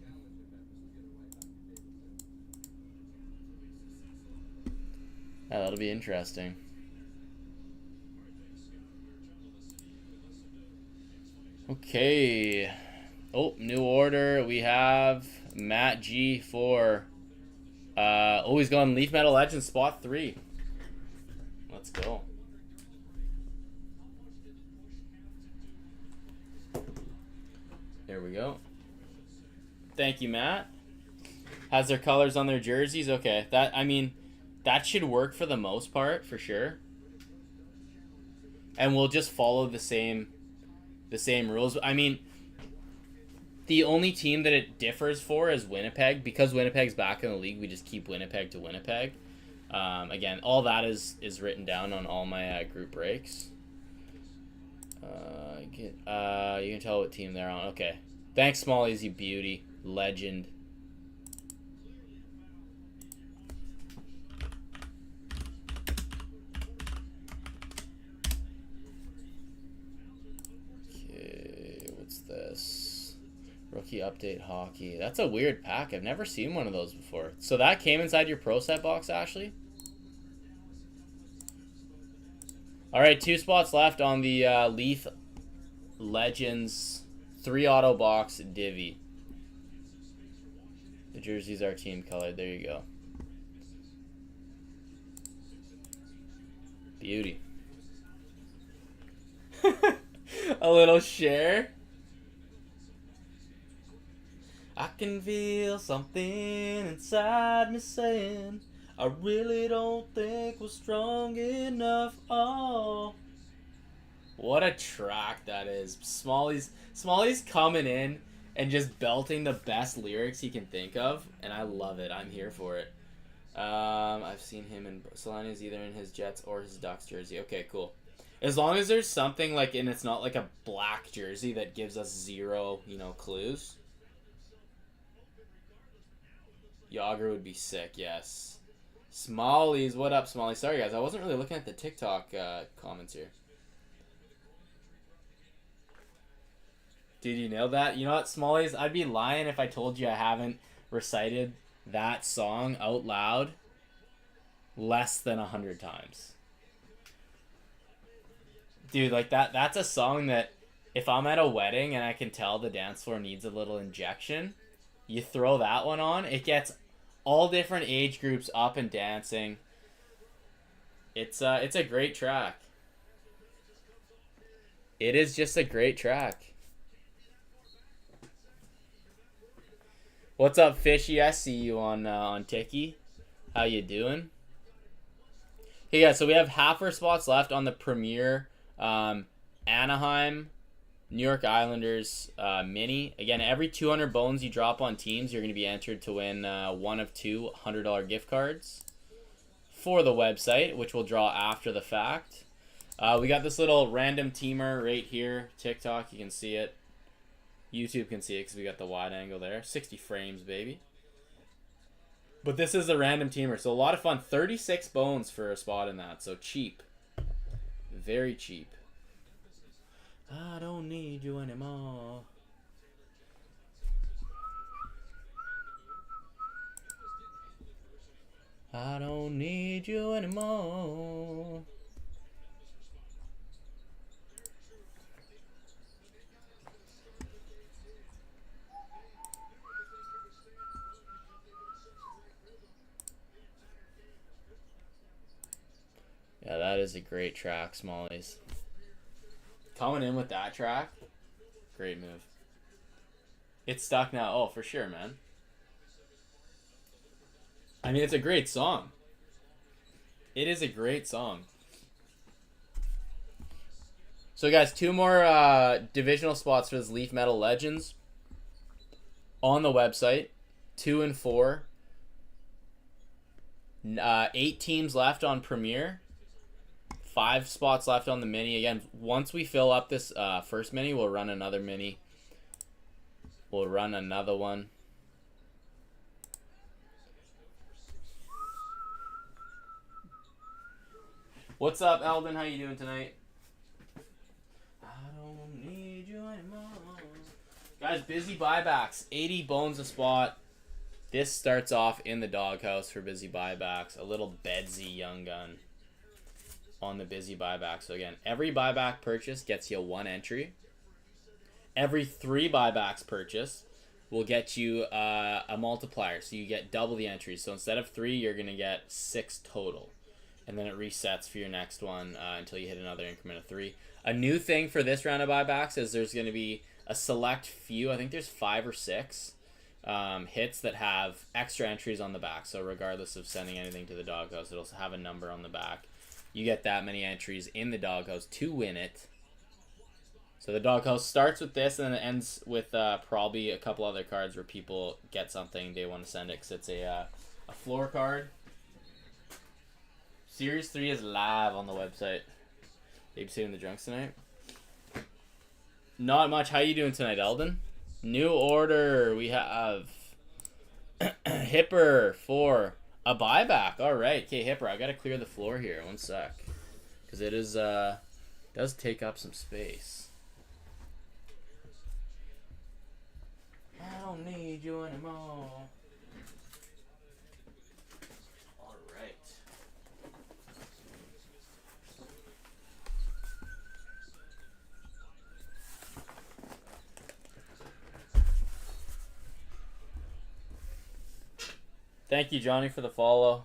Yeah, that'll be interesting. Okay. Oh, new order. We have Matt G for he's gone Leaf Metal Legends spot 3. Let's go. There we go. Thank you, Matt. Has their colors on their jerseys. Okay. That should work for the most part, for sure. And we'll just follow the same rules. I mean, the only team that it differs for is Winnipeg. Because Winnipeg's back in the league, we just keep Winnipeg to Winnipeg. Again, all that is written down on all my group breaks. You can tell what team they're on. Okay. Thanks, Smalley's, you beauty. Legend. This rookie update hockey. That's a weird pack. I've never seen one of those before. So that came inside your pro set box, Ashley? Alright, 2 spots left on the Leaf Legends 3 auto box divvy. The jerseys are team colored. There you go. Beauty. A little share. I can feel something inside me saying I really don't think we're strong enough. Oh, what a track that is. Smalley's coming in and just belting the best lyrics he can think of, and I love it. I'm here for it. I've seen him in Selanne's either in his Jets or his Ducks jersey. Okay, cool. As long as there's something like, and it's not like a black jersey that gives us zero, clues. Yager would be sick, yes. Smalley's, what up, Smalley? Sorry, guys, I wasn't really looking at the TikTok comments here. Dude, you nailed that. You know what, Smalley's? I'd be lying if I told you I haven't recited that song out loud less than 100 times. Dude, like that's a song that if I'm at a wedding and I can tell the dance floor needs a little injection, you throw that one on, it gets all different age groups up and dancing. It's a great track. It is just a great track. What's up, Fishy? I see you on Tiki. How you doing? Hey guys, so we have half our spots left on the Premier Anaheim New York Islanders mini. Again, every 200 bones you drop on teams, you're going to be entered to win one of two $100 gift cards for the website, which we'll draw after the fact. We got this little random teamer right here. TikTok, you can see it. YouTube can see it because we got the wide angle there. 60 frames, baby. But this is a random teamer, so a lot of fun. 36 bones for a spot in that, so cheap. Very cheap. I don't need you anymore. I don't need you anymore. Yeah, that is a great track, Smallies. Coming in with that track, great move. It's stuck now. Oh, for sure, man. I mean, it's a great song. It is a great song. So, guys, two more divisional spots for this Leaf Metal Legends on the website. 2 and 4. 8 teams left on Premier. 5 spots left on the mini. Again, once we fill up this first mini, we'll run another mini. We'll run another one. What's up, Eldon? How you doing tonight? I don't need you anymore. Guys, busy buybacks. 80 bones a spot. This starts off in the doghouse for busy buybacks. A little Bedsy Young Gun on the busy buyback. So again, every buyback purchase gets you 1 entry. Every 3 buybacks purchase will get you a multiplier. So you get double the entries. So instead of 3, you're going to get 6 total. And then it resets for your next one until you hit another increment of 3. A new thing for this round of buybacks is there's going to be a select few. I think there's 5 or 6 hits that have extra entries on the back. So regardless of sending anything to the doghouse, it'll have a number on the back. You get that many entries in the doghouse to win it. So the doghouse starts with this and then it ends with probably a couple other cards where people get something they want to send it because it's a floor card. Series 3 is live on the website. Babysitting the drunks tonight? Not much. How you doing tonight, Eldon? New order. We have Hipper for a buyback. All right. Okay, Hipper, I got to clear the floor here. 1 sec. Because it is does take up some space. I don't need you anymore. All right. Thank you, Johnny, for the follow.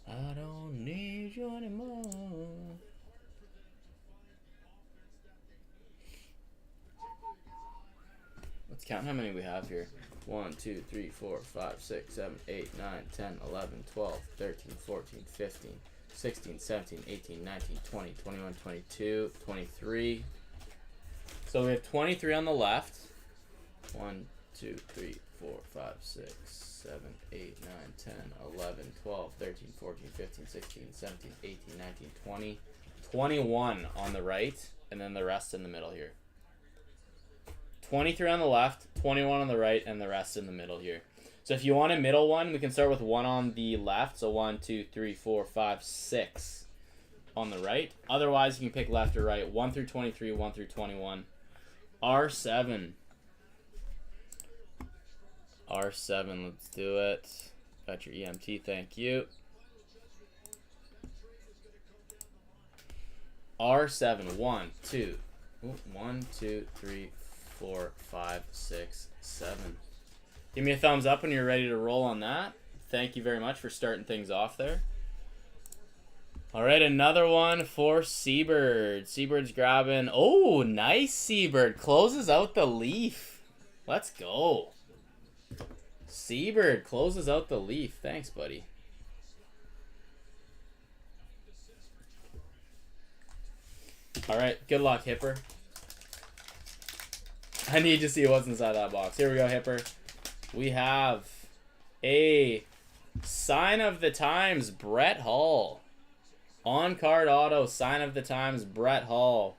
I don't need you anymore. Let's count how many we have here. 1, 2, 3, 4, 5, 6, 7, 8, 9, 10, 11, 12, 13, 14, 15, 16, 17, 18, 19, 20, 21, 22, 23. So we have 23 on the left. 1, 2, 3, 4, 5, 6, 7, 8, 9, 10, 11, 12, 13, 14, 15, 16, 17, 18, 19, 20, 21 on the right, and then the rest in the middle here. 23 on the left, 21 on the right, and the rest in the middle here. So if you want a middle one, we can start with 1 on the left. So 1, 2, 3, 4, 5, 6 on the right. Otherwise, you can pick left or right. 1 through 23, 1 through 21. R7. R7, let's do it. Got your EMT, thank you. R7, 1, 2, 1, 2, 3, 4, 5, 6, 7. Give me a thumbs up when you're ready to roll on that. Thank you very much for starting things off there. All right, another one for Seabird. Seabird's grabbing. Oh, nice Seabird. Closes out the leaf. Let's go. Seabird closes out the leaf. Thanks, buddy. All right, good luck, Hipper. I need to see what's inside that box. Here we go, Hipper. We have a Sign of the Times, Brett Hull. On-card auto, Sign of the Times, Brett Hull.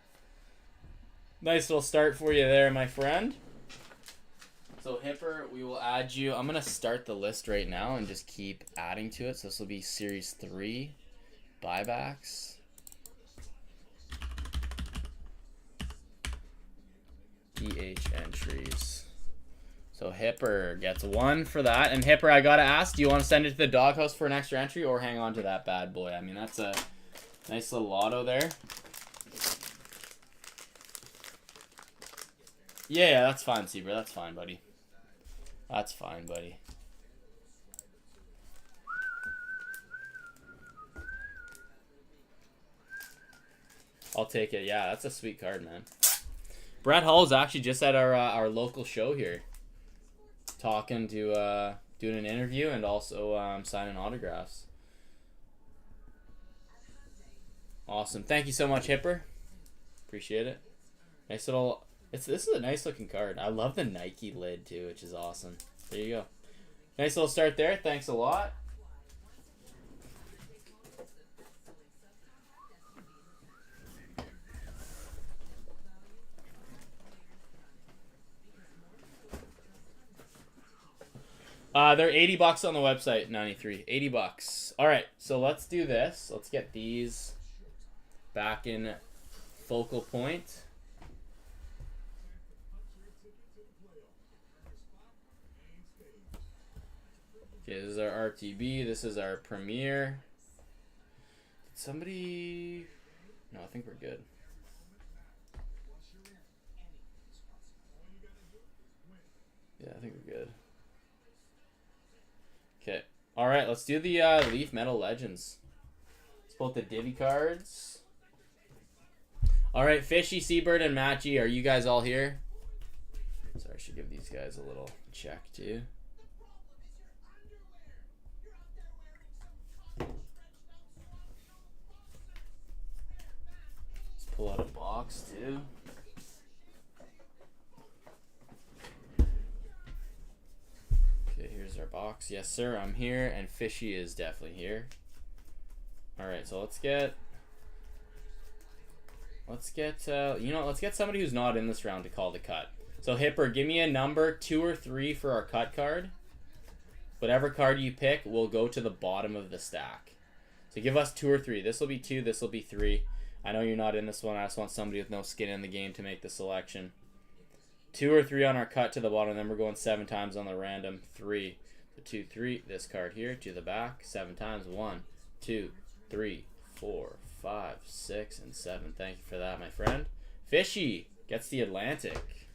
Nice little start for you there, my friend. So, Hipper, we will add you. I'm going to start the list right now and just keep adding to it. So, this will be Series 3 buybacks. EH entries. So Hipper gets 1 for that. And Hipper, I gotta ask, do you want to send it to the doghouse for an extra entry or hang on to that bad boy? I mean, that's a nice little auto there. Yeah, that's fine, Seaver. That's fine, buddy. That's fine, buddy. I'll take it. Yeah, that's a sweet card, man. Brett Hull is actually just at our local show here, talking to doing an interview and also signing autographs. Awesome. Thank you so much, Hipper. Appreciate it. Nice little. This is a nice looking card. I love the Nike lid too, which is awesome. There you go. Nice little start there. Thanks a lot. They're $80 on the website, 93. $80. All right, so let's do this. Let's get these back in focal point. Okay, this is our RTB. This is our Premier. Did somebody... No, I think we're good. Yeah, I think we're good. Okay. All right, let's do the Leaf Metal Legends. Let's pull out the Divi cards. All right, Fishy, Seabird, and Matt G, are you guys all here? Sorry, I should give these guys a little check too. Let's pull out a box too. Here's our box. Yes, sir, I'm here, and Fishy is definitely here. All right, so let's get somebody who's not in this round to call the cut. So Hipper, give me a number 2 or 3 for our cut card. Whatever card you pick will go to the bottom of the stack. So give us 2 or 3. This will be 2. This will be 3. I know you're not in this one. I just want somebody with no skin in the game to make the selection. 2 or 3 on our cut to the bottom. Then we're going 7 times on the random. 3. So 2, 3. This card here to the back. 7 times. 1, 2, 3, 4, 5, 6, and 7. Thank you for that, my friend. Fishy gets the Atlantic.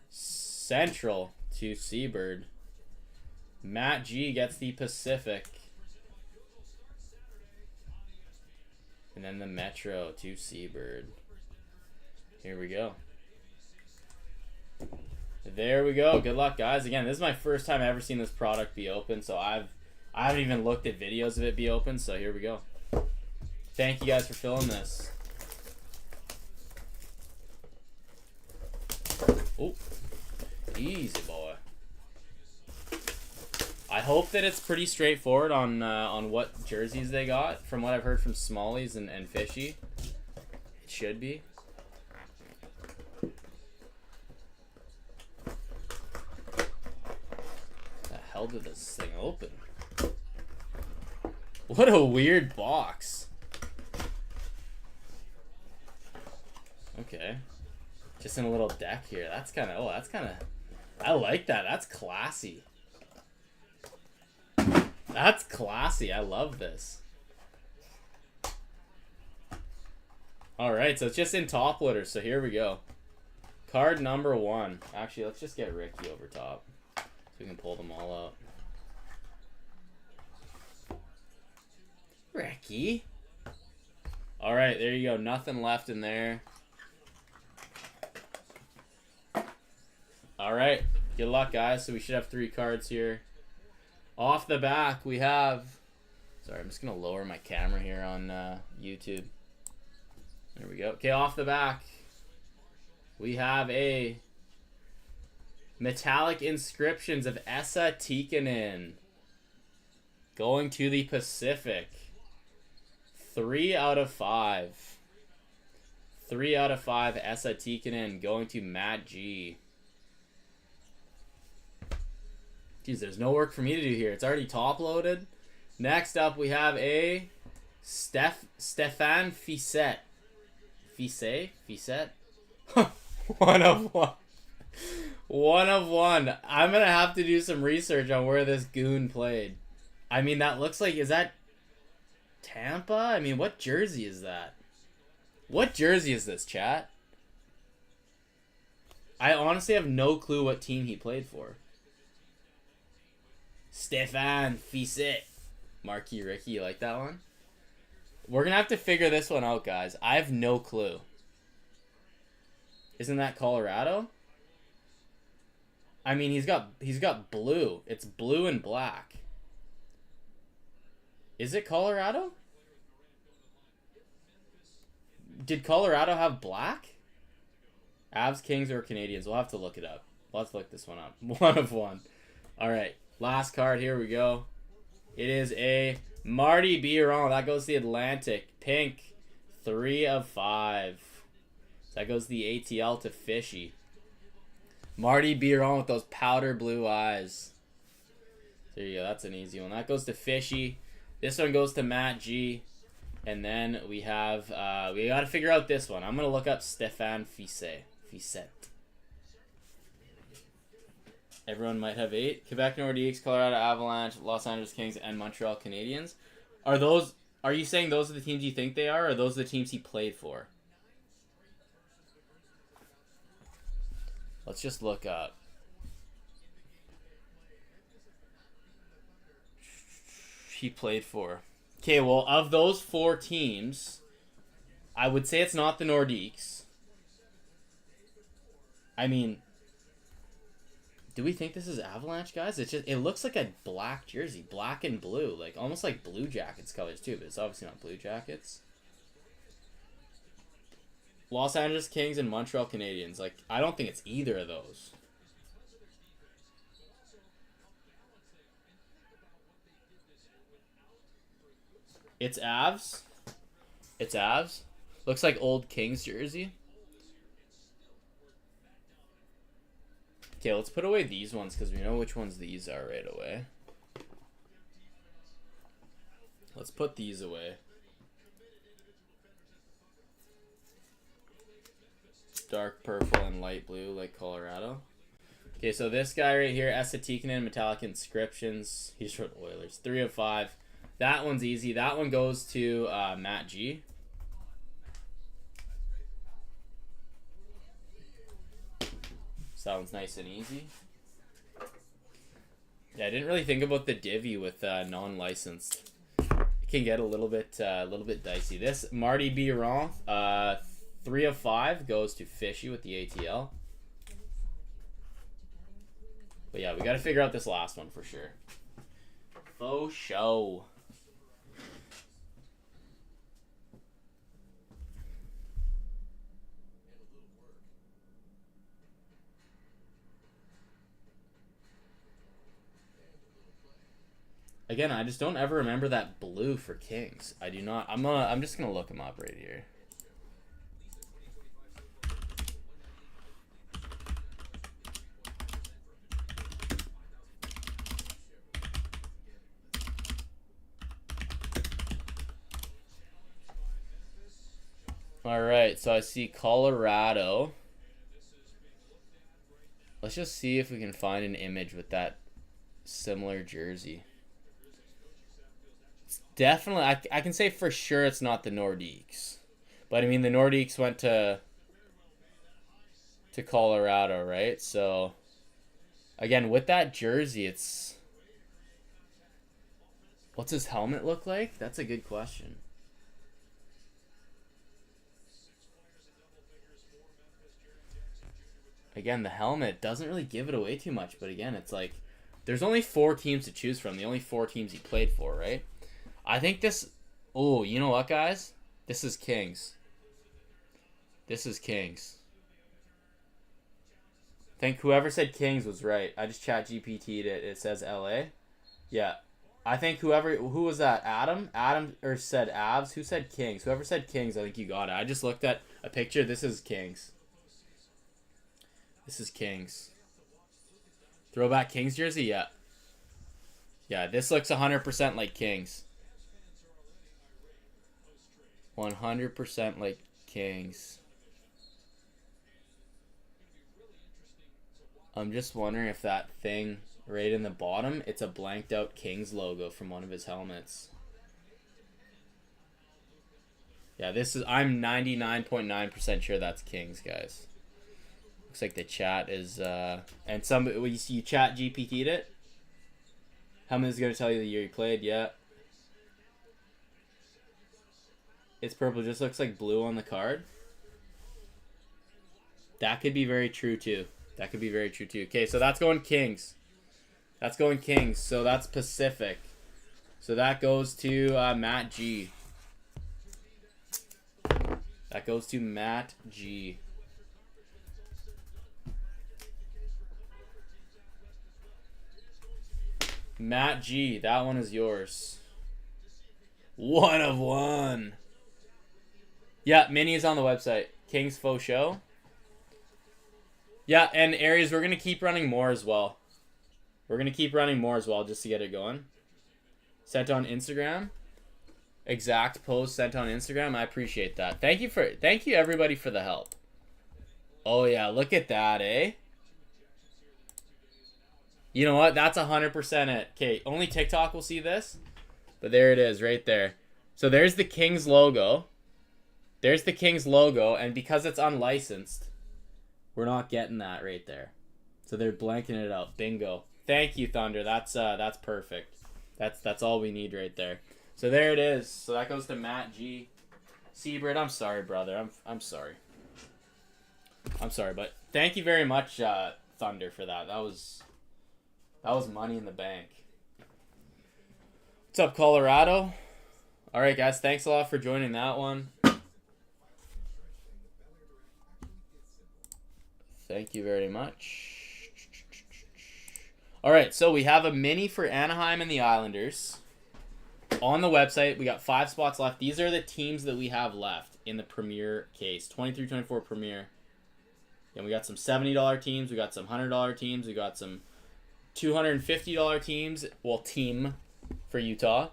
Central to Seabird. Matt G gets the Pacific. And then the Metro to Seabird. Here we go. There we go. Good luck, guys. Again, this is my first time ever seen this product be open, so I haven't even looked at videos of it be open, so here we go. Thank you guys for filling this. Oh, easy boy. I hope that it's pretty straightforward on what jerseys they got. From what I've heard from Smallies and Fishy, it should be. The hell did this thing open? What a weird box. Okay, just in a little deck here. That's kind of I like that. That's classy. That's classy. I love this. Alright, so it's just in top loader. So here we go. Card number 1. Actually, let's just get Ricky over top so we can pull them all out. Ricky. All right, there you go. Nothing left in there. All right. Good luck, guys. So we should have 3 cards here. Off the back, we have... Sorry, I'm just going to lower my camera here on YouTube. There we go. Okay, off the back, we have a Metallic Inscriptions of Esa Tikkanen. Going to the Pacific. 3 out of 5. 3 out of 5, Esa Tikkanen going to Matt G. Jeez, there's no work for me to do here. It's already top-loaded. Next up, we have a Stefan Fisset. Fisset? 1 of 1. 1 of 1. I'm going to have to do some research on where this goon played. I mean, that looks like... Is that Tampa? I mean, what jersey is that? What jersey is this, chat? I honestly have no clue what team he played for. Stefan Fisset. Marquee Ricky, you like that one? We're going to have to figure this one out, guys. I have no clue. Isn't that Colorado? I mean, he's got blue. It's blue and black. Is it Colorado? Did Colorado have black? Avs, Kings, or Canadians? We'll have to look it up. Let's look this one up. 1 of 1. All right. Last card. Here we go. It is a Marty Biron. That goes to the Atlantic. Pink. 3 of 5. So that goes the ATL to Fishy. Marty Biron with those powder blue eyes. There you go. That's an easy one. That goes to Fishy. This one goes to Matt G. And then we have, we got to figure out this one. I'm going to look up Stefan Fisset. Everyone might have 8. Quebec Nordiques, Colorado Avalanche, Los Angeles Kings, and Montreal Canadiens. Are you saying those are the teams you think they are, or are those the teams he played for? Let's just look up. He played for. Okay, well, of those 4 teams, I would say it's not the Nordiques. I mean, do we think this is Avalanche, guys? It looks like a black jersey, black and blue, like almost like Blue Jackets colors too, but it's obviously not Blue Jackets. Los Angeles Kings and Montreal Canadiens. Like, I don't think it's either of those. It's Avs. It's Avs. Looks like old Kings jersey. Okay, let's put away these ones because we know which ones these are right away. Let's put these away. Dark purple and light blue like Colorado. Okay, so this guy right here, Esa Tikkanen, Metallic Inscriptions. He's from Oilers. 3 of 5. That one's easy. That one goes to Matt G. So that one's nice and easy. Yeah, I didn't really think about the divvy with non-licensed. It can get a little bit dicey. This Marty Biron, 3 of 5 goes to Fishy with the ATL. But yeah, we got to figure out this last one for sure. Faux show. Again, I just don't ever remember that blue for Kings. I do not. I'm just gonna look him up right here. All right, so I see Colorado. Let's just see if we can find an image with that similar jersey. Definitely, I can say for sure it's not the Nordiques. But, I mean, the Nordiques went to Colorado, right? So, again, with that jersey, it's... What's his helmet look like? That's a good question. Again, the helmet doesn't really give it away too much, but again, it's like there's only 4 teams to choose from. The only 4 teams he played for, right? I think this... Oh, you know what, guys? This is Kings. This is Kings. I think whoever said Kings was right. I just chat GPT'd it. It says LA. Yeah. I think who was that? Adam, or said Avs? Who said Kings? Whoever said Kings, I think you got it. I just looked at a picture. This is Kings. This is Kings. Throwback Kings jersey? Yeah. Yeah, this looks 100% like Kings. 100% like Kings. I'm just wondering if that thing right in the bottom, it's a blanked out Kings logo from one of his helmets. Yeah, this is... I'm 99.9% sure that's Kings, guys. Looks like the chat is... and some... You chat GPT'd it? Helmet is going to tell you the year you played, yeah. It's purple, just looks like blue on the card. That could be very true, too. That could be very true, too. Okay, so that's going Kings. That's going Kings. So that's Pacific. So that goes to Matt G. That goes to Matt G. Matt G, that one is yours. 1 of 1. Yeah, mini is on the website. Kings Faux Show. Yeah, and Aries, we're going to keep running more as well. We're going to keep running more as well just to get it going. Sent on Instagram. Exact post sent on Instagram. I appreciate that. Thank you everybody for the help. Oh yeah, look at that, eh? You know what? That's 100% it. Okay, only TikTok will see this. But there it is right there. So there's the Kings logo. There's the Kings logo, and because it's unlicensed, we're not getting that right there. So they're blanking it out. Bingo. Thank you, Thunder. That's perfect. That's all we need right there. So there it is. So that goes to Matt G. Seabird, I'm sorry, brother. I'm sorry. I'm sorry, but thank you very much, Thunder, for that. That was money in the bank. What's up, Colorado? All right, guys. Thanks a lot for joining that one. Thank you very much. All right, so we have a mini for Anaheim and the Islanders. On the website, we got 5 spots left. These are the teams that we have left in the Premier case. 23-24 Premier. And we got some $70 teams. We got some $100 teams. We got some $250 teams. Well, team for Utah.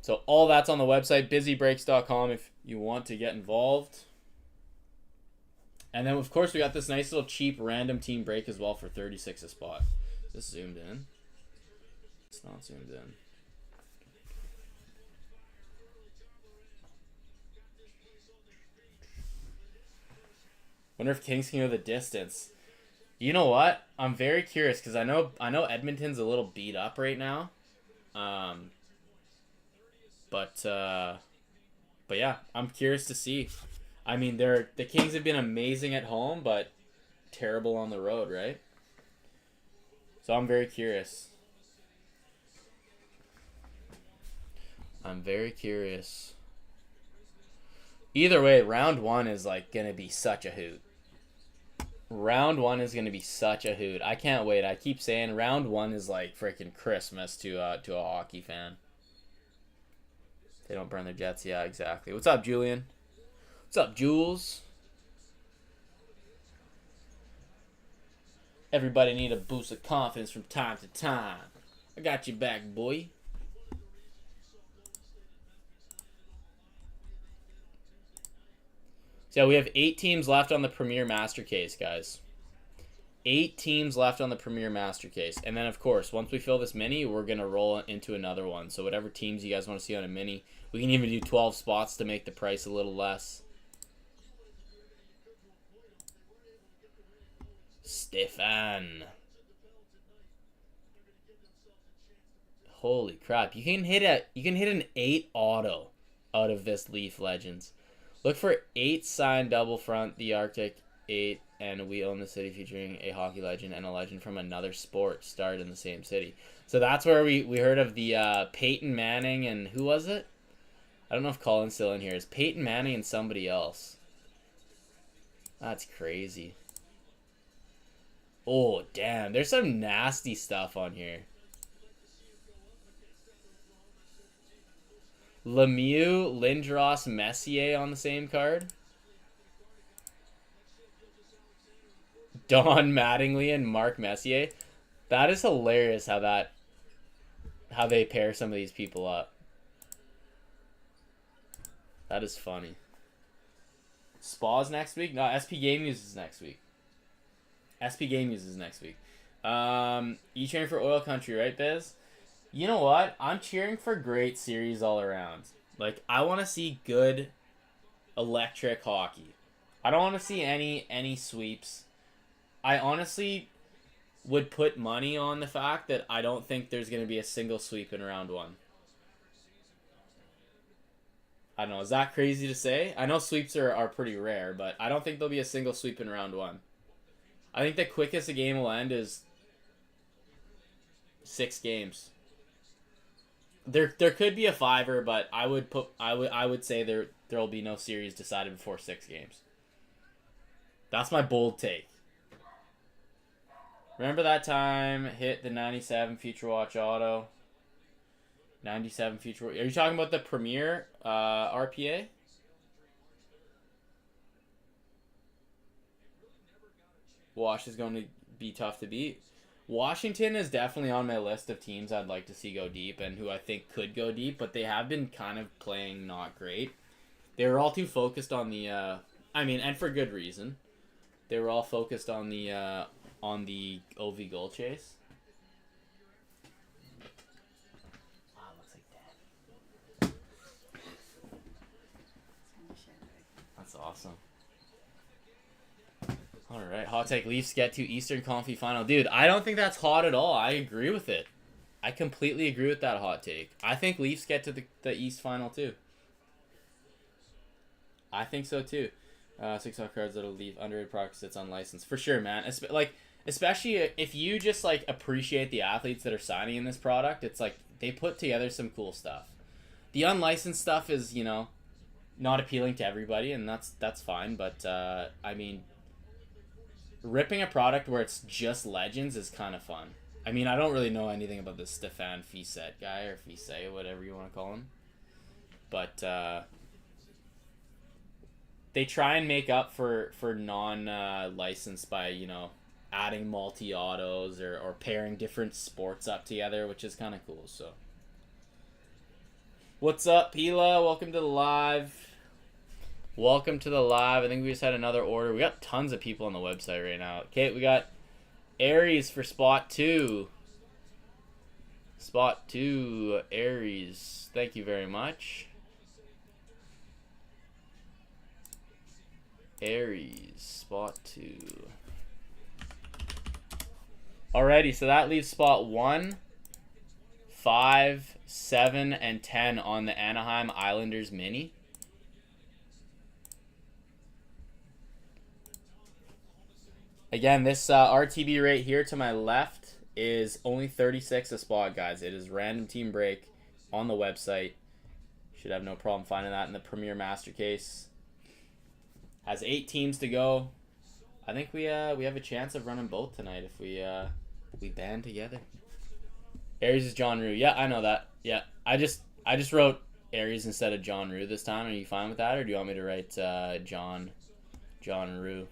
So all that's on the website, busybreaks.com if you want to get involved. And then, of course, we got this nice little cheap random team break as well for 36 a spot. Is this zoomed in? It's not zoomed in. Wonder if Kings can go the distance. You know what? I'm very curious because I know Edmonton's a little beat up right now. But yeah, I'm curious to see. I mean, the Kings have been amazing at home, but terrible on the road, right? So I'm very curious. I'm very curious. Either way, round 1 is like gonna be such a hoot. Round 1 is gonna be such a hoot. I can't wait. I keep saying round 1 is like freaking Christmas to a hockey fan. They don't burn their jets. Yeah, exactly. What's up, Julian? What's up, Jules? Everybody need a boost of confidence from time to time. I got you back, boy. So we have 8 teams left on the Premier Master Case, guys. 8 teams left on the Premier Master Case. And then, of course, once we fill this mini, we're going to roll into another one. So whatever teams you guys want to see on a mini, we can even do 12 spots to make the price a little less. Stefan. Holy crap. You can hit an 8 auto out of this Leaf Legends. Look for 8 signed double front, the Arctic 8, and We Own the City featuring a hockey legend and a legend from another sport starred in the same city. So that's where we heard of the Peyton Manning and who was it? I don't know if Colin's still in here. It's Peyton Manning and somebody else. That's crazy. Oh, damn. There's some nasty stuff on here. Lemieux, Lindros, Messier on the same card. Don Mattingly and Mark Messier. That is hilarious how they pair some of these people up. That is funny. Spa's next week? No, SP Game News is next week. SP Game News is next week. You cheering for Oil Country, right, Biz? You know what? I'm cheering for great series all around. Like, I want to see good electric hockey. I don't want to see any sweeps. I honestly would put money on the fact that I don't think there's going to be a single sweep in round 1. I don't know. Is that crazy to say? I know sweeps are pretty rare, but I don't think there'll be a single sweep in round 1. I think the quickest a game will end is 6 games. There could be a 5er, but I would say there'll be no series decided before 6 games. That's my bold take. Remember that time hit the 97 Future Watch Auto? 97 Future Watch. Are you talking about the Premier RPA? Wash is going to be tough to beat. Washington is definitely on my list of teams I'd like to see go deep and who I think could go deep, but they have been kind of playing not great. They were all too focused on the, and for good reason. They were all focused on the OV goal chase. Wow, looks like that. That's awesome. All right, hot take. Leafs get to Eastern Conference Final. Dude, I don't think that's hot at all. I agree with it. I completely agree with that hot take. I think Leafs get to the East Final too. I think so too. 6 hot cards that'll leave underrated products that's unlicensed. For sure, man. Especially if you just like appreciate the athletes that are signing in this product, it's like they put together some cool stuff. The unlicensed stuff is, not appealing to everybody, and that's fine, but ripping a product where it's just legends is kind of fun. I don't really know anything about this Stefan Fiset guy, or Fiset, whatever you want to call him. But they try and make up for non-licensed by, adding multi-autos or pairing different sports up together, which is kind of cool. So, what's up, Pila? Welcome to the live. Welcome to the live. I think we just had another order. We got tons of people on the website right now. Okay, we got Aries for spot 2. Spot 2, Aries. Thank you very much. Aries, spot 2. Alrighty, so that leaves spot 1, 5, 7, and 10 on the Anaheim Islanders mini. Again, this RTB rate here to my left is only 36 a spot, guys. It is random team break on the website. Should have no problem finding that in the Premier Master Case. Has 8 teams to go. I think we have a chance of running both tonight if we band together. Aries is John Rue. Yeah, I know that. Yeah, I just wrote Aries instead of John Rue this time. Are you fine with that, or do you want me to write John Rue?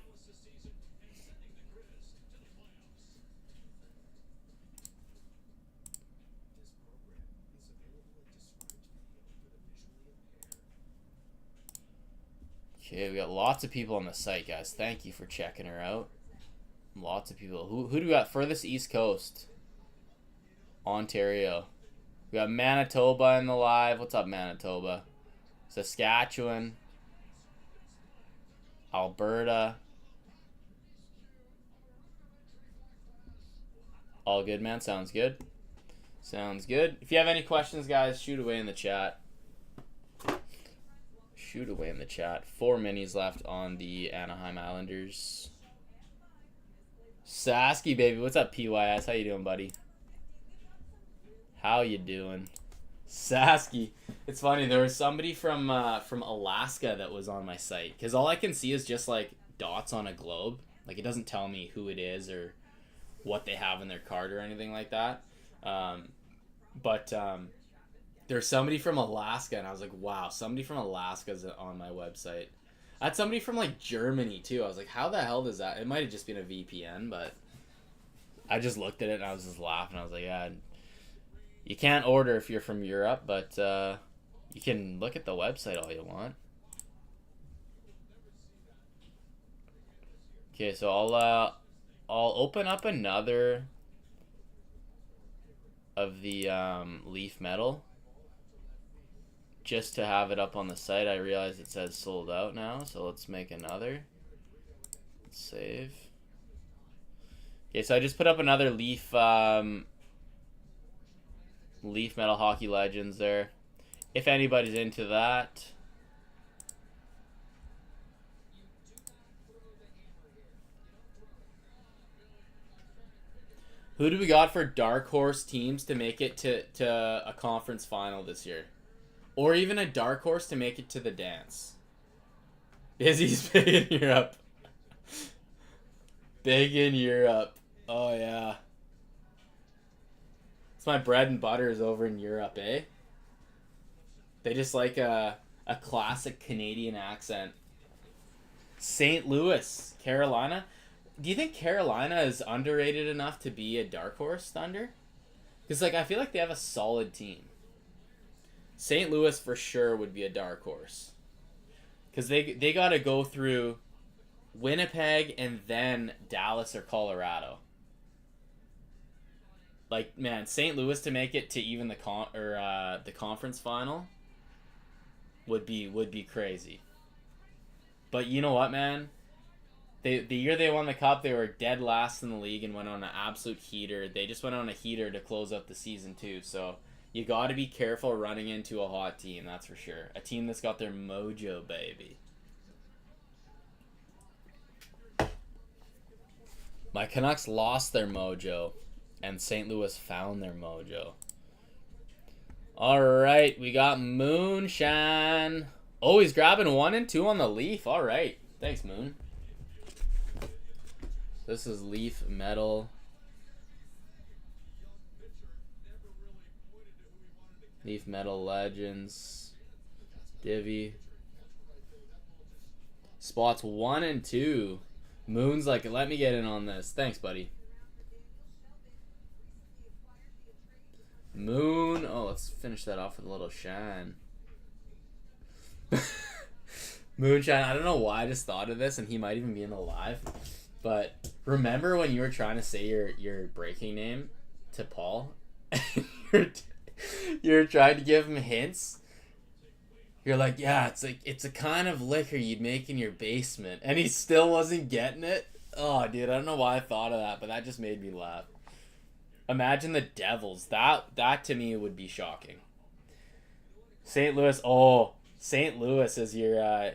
Okay, we got lots of people on the site, guys. Thank you for checking her out. Lots of people. Who do we got furthest East Coast? Ontario. We got Manitoba in the live. What's up, Manitoba? Saskatchewan. Alberta. All good, man. Sounds good. Sounds good. If you have any questions, guys, shoot away in the chat. Shoot away in the chat. 4 minis left on the Anaheim Islanders. Sasky, baby. What's up, PYS? How you doing, buddy? How you doing? Sasky. It's funny. There was somebody from Alaska that was on my site. Because all I can see is just, like, dots on a globe. Like, it doesn't tell me who it is or what they have in their card or anything like that. There's somebody from Alaska, and I was like, wow, somebody from Alaska's on my website. I had somebody from, like, Germany, too. I was like, how the hell does that... It might have just been a VPN, but I just looked at it, and I was just laughing. I was like, yeah, you can't order if you're from Europe, but you can look at the website all you want. Okay, so I'll open up another of the Leaf Metal just to have it up on the site. I realize it says sold out now, so let's make another. Let's save. Okay, so I just put up another Leaf Leaf Metal Hockey Legends there. If anybody's into that. Who do we got for dark horse teams to make it to a conference final this year? Or even a dark horse to make it to the dance? Busy's big in Europe. Big in Europe. Oh, yeah. It's my bread and butter is over in Europe, eh? They just like a classic Canadian accent. St. Louis, Carolina. Do you think Carolina is underrated enough to be a dark horse, Thunder? Because, like, I feel like they have a solid team. St. Louis for sure would be a dark horse. Because they got to go through Winnipeg and then Dallas or Colorado. Like, man, St. Louis to make it to even the conference final would be crazy. But you know what, man? The year they won the cup, they were dead last in the league and went on an absolute heater. They just went on a heater to close out the season too. So you got to be careful running into a hot team, that's for sure. A team that's got their mojo, baby. My Canucks lost their mojo, and St. Louis found their mojo. All right, we got Moonshine. Oh, he's grabbing 1 and 2 on the Leaf. All right, thanks, Moon. This is Leaf Metal. Leaf Metal Legends. Divvy. Spots 1 and 2. Moon's like, let me get in on this. Thanks, buddy. Moon. Oh, let's finish that off with a little shine. Moonshine. I don't know why I just thought of this, and he might even be in the live. But remember when you were trying to say your breaking name to Paul? You're trying to give him hints. You're like, yeah, it's a kind of liquor you'd make in your basement, and he still wasn't getting it. Oh, dude, I don't know why I thought of that, but that just made me laugh. Imagine the Devils. That to me would be shocking. St. Louis. Oh, St. Louis is they're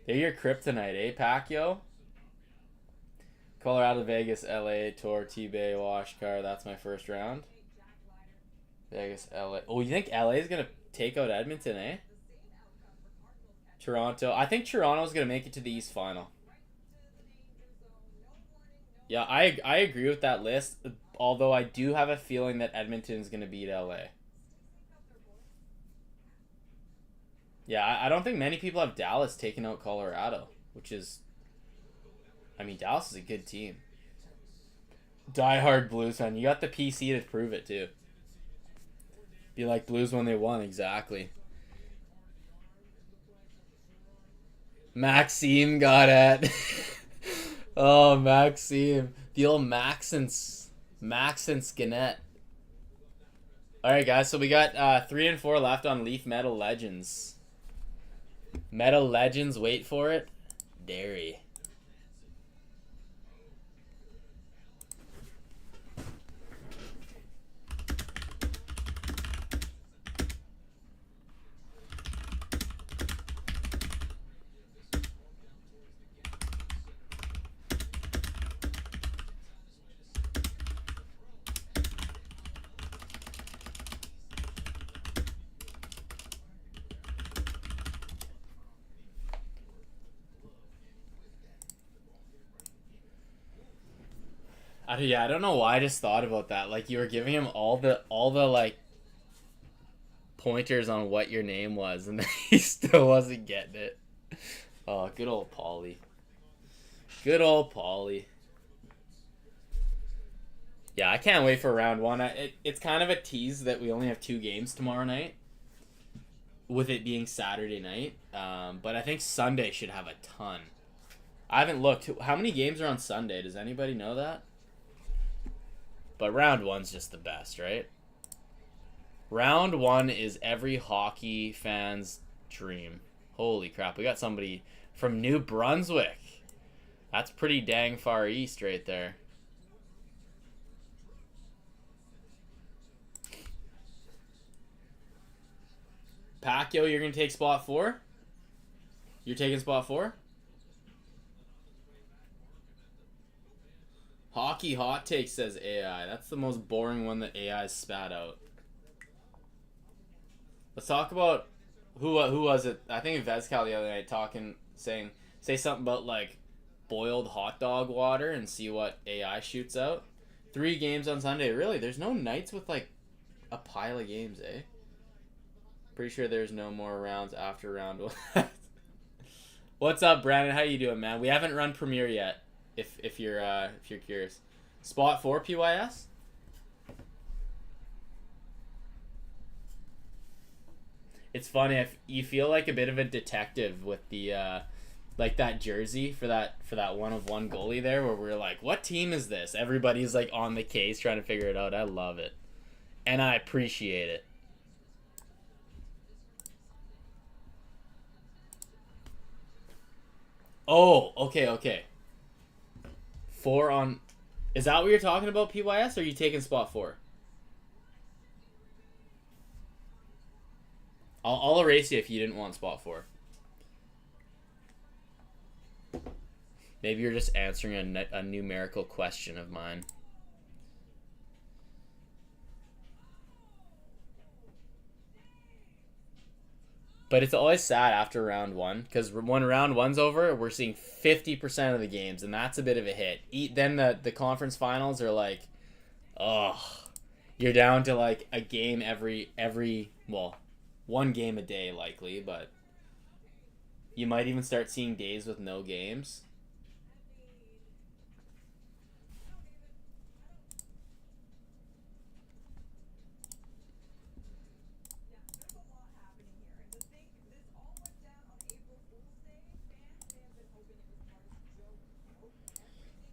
your kryptonite, eh, Pacquiao? Colorado, Vegas, LA, Tour, T-Bay, Washcar. That's my first round. Vegas, LA. Oh, you think LA is going to take out Edmonton, eh? Toronto. I think Toronto's going to make it to the East Final. Yeah, I agree with that list. Although I do have a feeling that Edmonton is going to beat LA. Yeah, I don't think many people have Dallas taking out Colorado, which is... I mean, Dallas is a good team. Die-hard Blues fan. You got the PC to prove it, too. Be like Blues when they won, exactly. Maxime got it. Oh, Maxime. The old Maxence Gannett. Alright, guys, so we got 3 and 4 left on Leaf Metal Legends. Metal Legends, wait for it. Dairy. Yeah, I don't know why I just thought about that. Like you were giving him all the like pointers on what your name was, and he still wasn't getting it. Oh, good old Paulie. Good old Paulie. Yeah, I can't wait for round one. It's kind of a tease that we only have 2 games tomorrow night, with it being Saturday night. But I think Sunday should have a ton. I haven't looked. How many games are on Sunday? Does anybody know that? But round one's just the best, right? Round one is every hockey fan's dream. Holy crap, we got somebody from New Brunswick. That's pretty dang far east right there. Pacquiao, you're going to take spot 4? You're taking spot 4? Hockey hot take says AI. That's the most boring one that AI spat out. Let's talk about who was it? I think Vezcal the other night say something about like boiled hot dog water and see what AI shoots out. 3 games on Sunday. Really? There's no nights with like a pile of games, eh? Pretty sure there's no more rounds after round 1. What's up, Brandon? How you doing, man? We haven't run Premiere yet. If you're curious. Spot 4 PYS? It's funny if you feel like a bit of a detective with the like that jersey for that 1-of-1 goalie there, where we're like, what team is this? Everybody's like on the case trying to figure it out. I love it. And I appreciate it. Oh, okay. 4 on... Is that what you're talking about, PYS, or are you taking spot 4? I'll erase you if you didn't want spot 4. Maybe you're just answering a numerical question of mine. But it's always sad after round 1, because when round 1's over, we're seeing 50% of the games, and that's a bit of a hit. Then the conference finals are like, oh, you're down to like a game every well, 1 game a day likely, but you might even start seeing days with no games.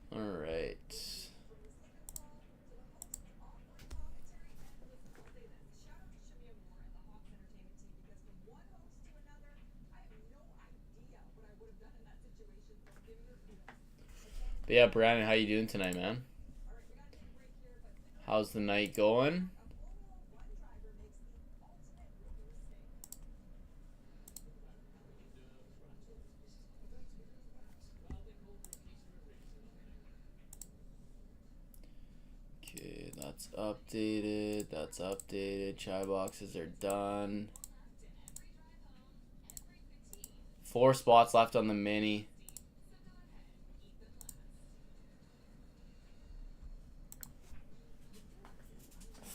All right. But yeah, Brandon, how you doing tonight, man? How's the night going? Okay, that's updated. That's updated. Chai boxes are done. 4 spots left on the mini.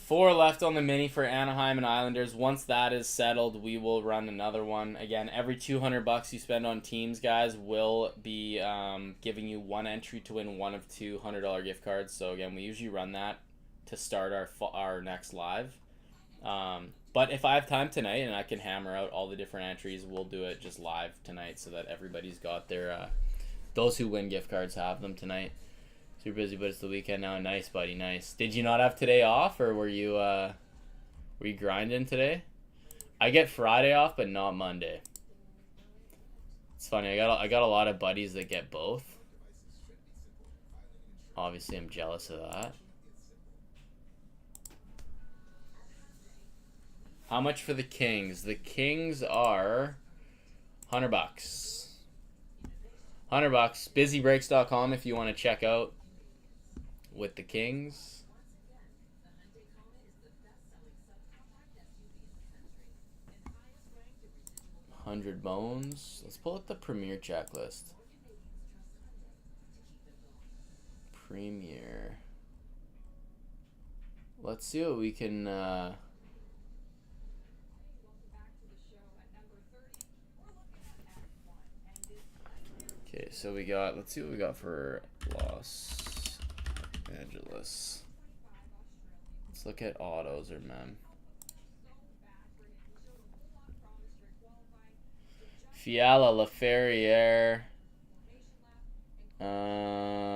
Four left on the mini for Anaheim and Islanders. Once that is settled, we will run another one. Again, every $200 you spend on teams, guys, will be giving you 1 entry to win 1 of 2 $100 gift cards. So again, we usually run that to start our next live. But if I have time tonight and I can hammer out all the different entries, we'll do it just live tonight so that everybody's got their those who win gift cards have them tonight. Super busy, but it's the weekend now. Nice, buddy, nice. Did you not have today off, or were you grinding today? I get Friday off, but not Monday. It's funny. I got a lot of buddies that get both. Obviously, I'm jealous of that. How much for the Kings? The Kings are $100. $100. Busybreaks.com if you want to check out with the Kings. $100 bones. Let's pull up the Premier checklist. Premier. let's see what we can. Okay, so we got. Let's see what we got for Los Angeles. Let's look at autos or mem. Fiala, Laferriere,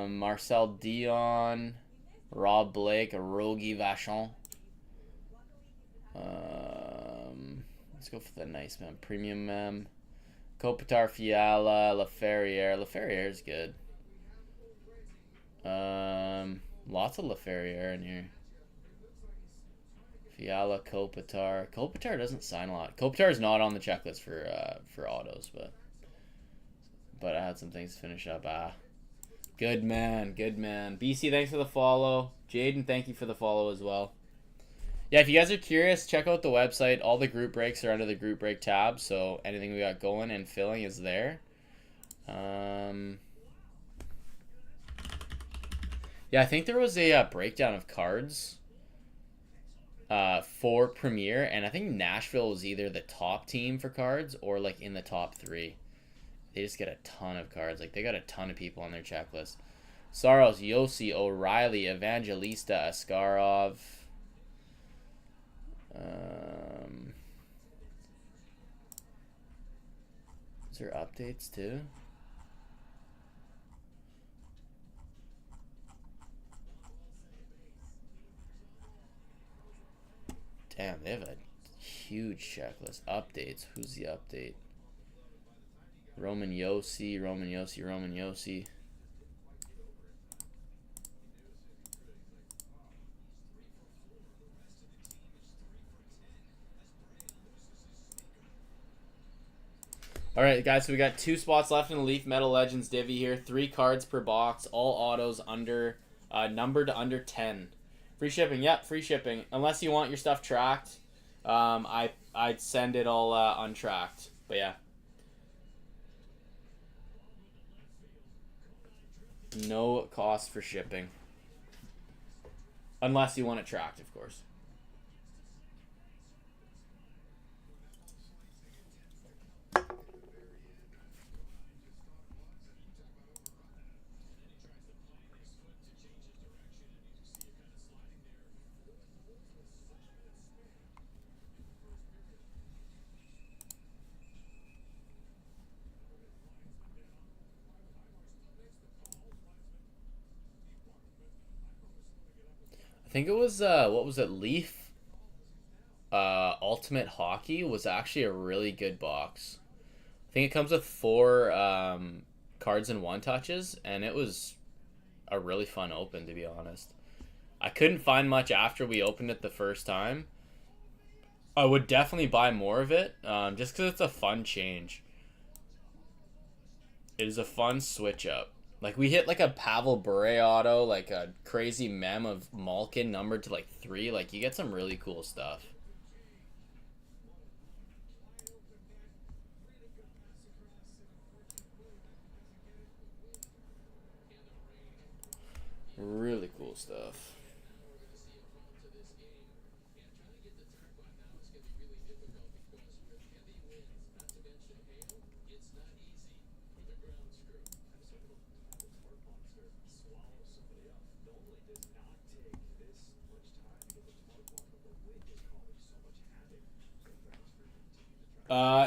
Marcel Dion, Rob Blake, Rogie Vachon. Let's go for the nice mem. Premium mem. Kopitar, Fiala, Laferriere. Laferriere is good. Lots of Laferriere in here. Fiala, Kopitar. Kopitar doesn't sign a lot. Kopitar is not on the checklist for autos, but I had some things to finish up. Good man, good man. BC, thanks for the follow. Jaden, thank you for the follow as well. Yeah, if you guys are curious, check out the website. All the group breaks are under the group break tab, so anything we got going and filling is there. Yeah, I think there was a breakdown of cards for Premier, and I think Nashville was either the top team for cards or like in the top 3. They just get a ton of cards. Like, they got a ton of people on their checklist. Saros, Yossi, O'Reilly, Evangelista, Askarov. Is there updates too? Damn, they have a huge checklist. Updates. Who's the update? Roman Yossi, Roman Yossi, Roman Yossi. All right, guys, so we got 2 spots left in the Leaf Metal Legends Divi here. 3 cards per box, all autos under, numbered under 10. Free shipping, yep, free shipping. Unless you want your stuff tracked, I'd send it all untracked. But yeah. No cost for shipping. Unless you want it tracked, of course. I think it was what was it, Leaf Ultimate Hockey was actually a really good box. I think it comes with 4 cards and 1 touches, and it was a really fun open, to be honest. I couldn't find much after we opened it the first time. I would definitely buy more of it, just because it's a fun change. It is a fun switch up. Like, we hit like a Pavel Bure auto, like a crazy mem of Malkin numbered to like 3. Like, you get some really cool stuff. Really cool stuff.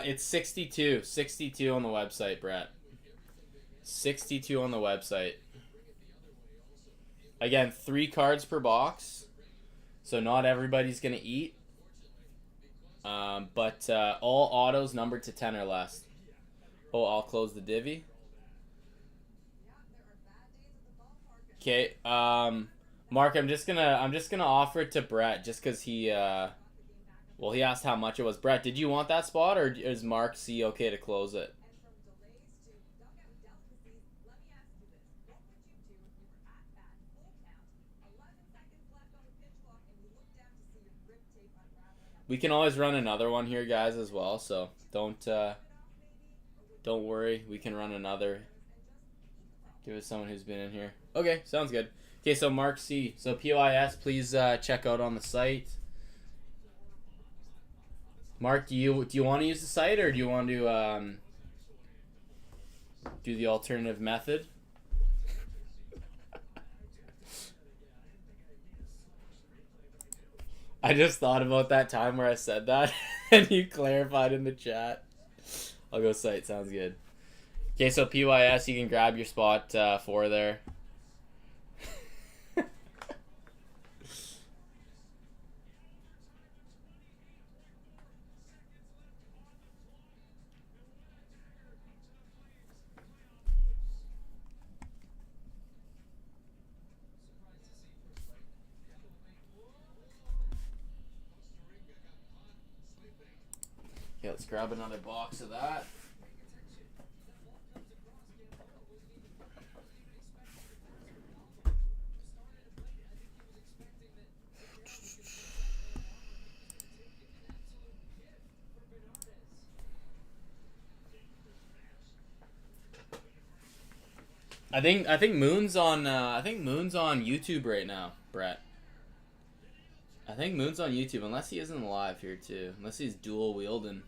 It's 62. 62 on the website, Brett. 62 on the website. Again, 3 cards per box. So not everybody's going to eat. But all autos numbered to 10 or less. Oh, I'll close the divvy. Okay, Mark, I'm just gonna offer it to Brett just because he well, he asked how much it was. Brett, did you want that spot, or is Mark C okay to close it? We can always run another one here, guys, as well. So don't worry. We can run another. Give it to someone who's been in here. Okay, sounds good. Okay, so Mark C. So PYS, please check out on the site. Mark, do you want to use the site, or do you want to do the alternative method? I just thought about that time where I said that, and you clarified in the chat. I'll go site. Sounds good. Okay, so PYS, you can grab your spot 4 there. Okay, let's grab another box of that. I think Moon's on YouTube right now, Brett. I think Moon's on YouTube, unless he isn't live here too. Unless he's dual wielding.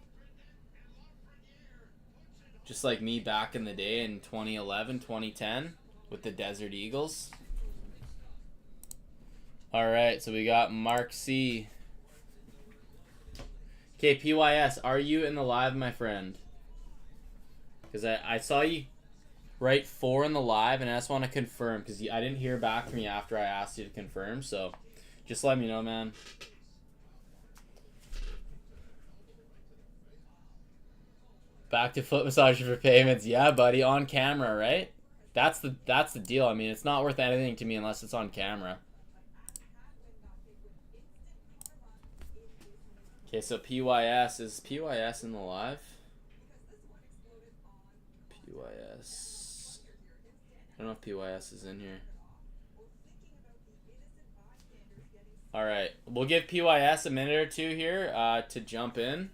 Just like me back in the day in 2011, 2010 with the Desert Eagles. Alright, so we got Mark C. Okay, PYS, are you in the live, my friend? Because I saw you write 4 in the live, and I just want to confirm, because I didn't hear back from you after I asked you to confirm, so just let me know, man. Back to foot massager for payments. Yeah, buddy, on camera, right? That's the deal. I mean, it's not worth anything to me unless it's on camera. Okay, so PYS. Is PYS in the live? PYS. I don't know if PYS is in here. Alright, we'll give PYS a minute or two here to jump in.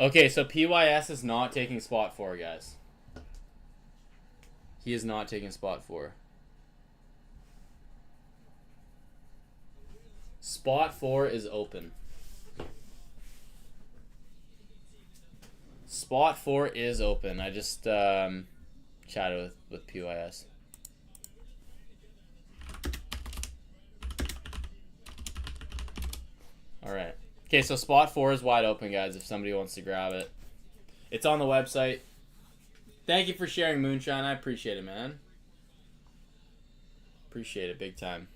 Okay, so PYS is not taking spot 4, guys. He is not taking spot 4. Spot 4 is open. Spot 4 is open. I just chatted with PYS. Alright. Okay, so spot 4 is wide open, guys, if somebody wants to grab it. It's on the website. Thank you for sharing, Moonshine. I appreciate it, man. Appreciate it big time.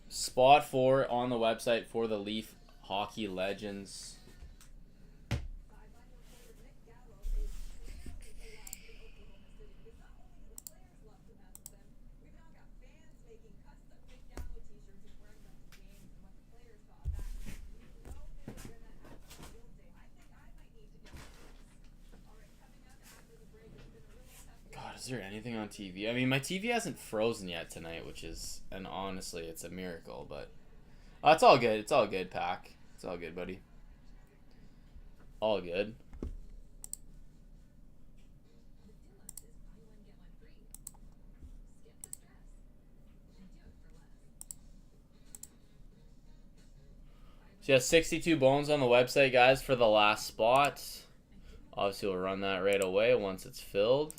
Spot 4 on the website for the Leaf Hockey Legends. Is there anything on TV? I mean, my TV hasn't frozen yet tonight, which is, and honestly, it's a miracle, but it's all good. It's all good, Pack. It's all good, buddy. All good. So yeah, 62 bones on the website, guys, for the last spot. Obviously, we'll run that right away once it's filled.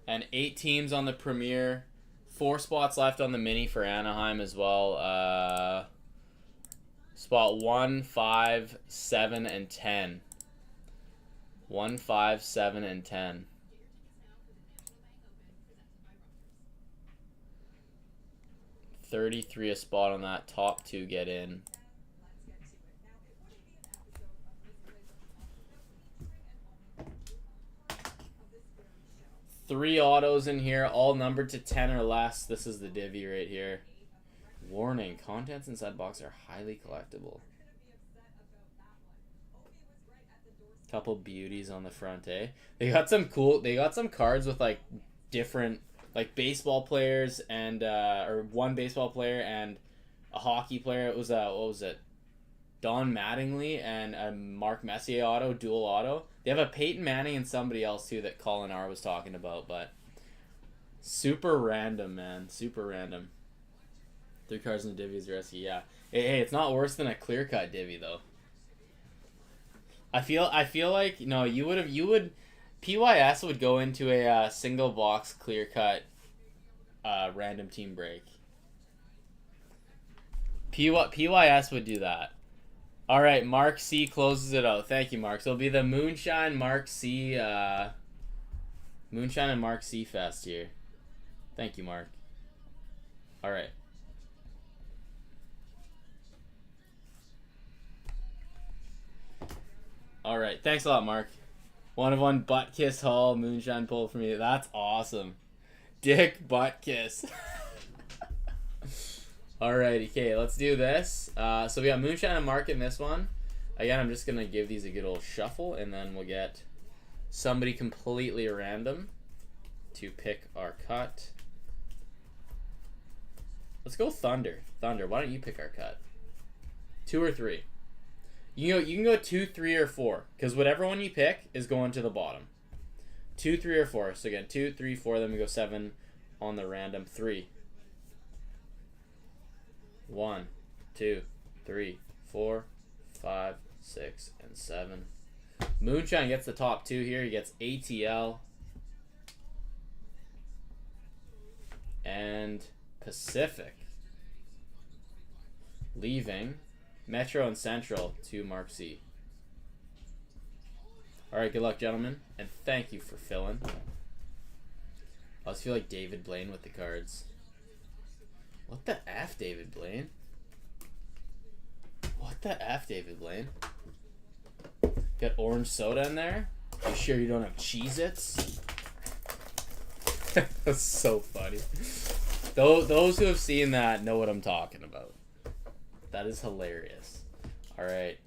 And 8 teams on the Premier. 4 spots left on the Mini for Anaheim as well. Spot 1, 5, 7, and 10. 1, 5, 7, and 10. 33 a spot on that. Top 2 get in. Three autos in here, all numbered to 10 or less. This is the divvy right here. Warning, contents inside box are highly collectible. Couple beauties on the front, eh? They got some cards with like different like baseball players and or one baseball player and a hockey player. It was what was it? Don Mattingly and a Mark Messier auto, dual auto. They have a Peyton Manning and somebody else too that Colin R was talking about, but super random, man. Super random. 3 cards in the divvy is the rest of you. Yeah. Hey, it's not worse than a clear cut divvy though. I feel like you would PYS would go into a single box clear cut random team break. PYS would do that. All right, Mark C closes it out. Thank you, Mark. So it'll be the Moonshine Mark C Moonshine and Mark C Fest here. Thank you, Mark. All right. All right. Thanks a lot, Mark. 1 of 1 butt kiss haul Moonshine pull for me. That's awesome. Dick butt kiss. Alrighty, okay, let's do this. So we got Moonshine and Mark in this one. Again, I'm just going to give these a good old shuffle, and then we'll get somebody completely random to pick our cut. Let's go Thunder. Thunder, why don't you pick our cut? 2 or 3? You can go 2, 3, or 4, because whatever one you pick is going to the bottom. 2, 3, or 4. So again, 2, 3, 4, then we go 7 on the random 3. 1, 2, 3, 4, 5, 6, and 7. Moonshine gets the top 2 here. He gets ATL and Pacific, leaving Metro and Central to Mark C. Alright, good luck, gentlemen, and thank you for filling. I just feel like David Blaine with the cards. What the F, David Blaine? What the F, David Blaine? Got orange soda in there? You sure you don't have Cheez-Its? That's so funny. Those who have seen that know what I'm talking about. That is hilarious. Alright.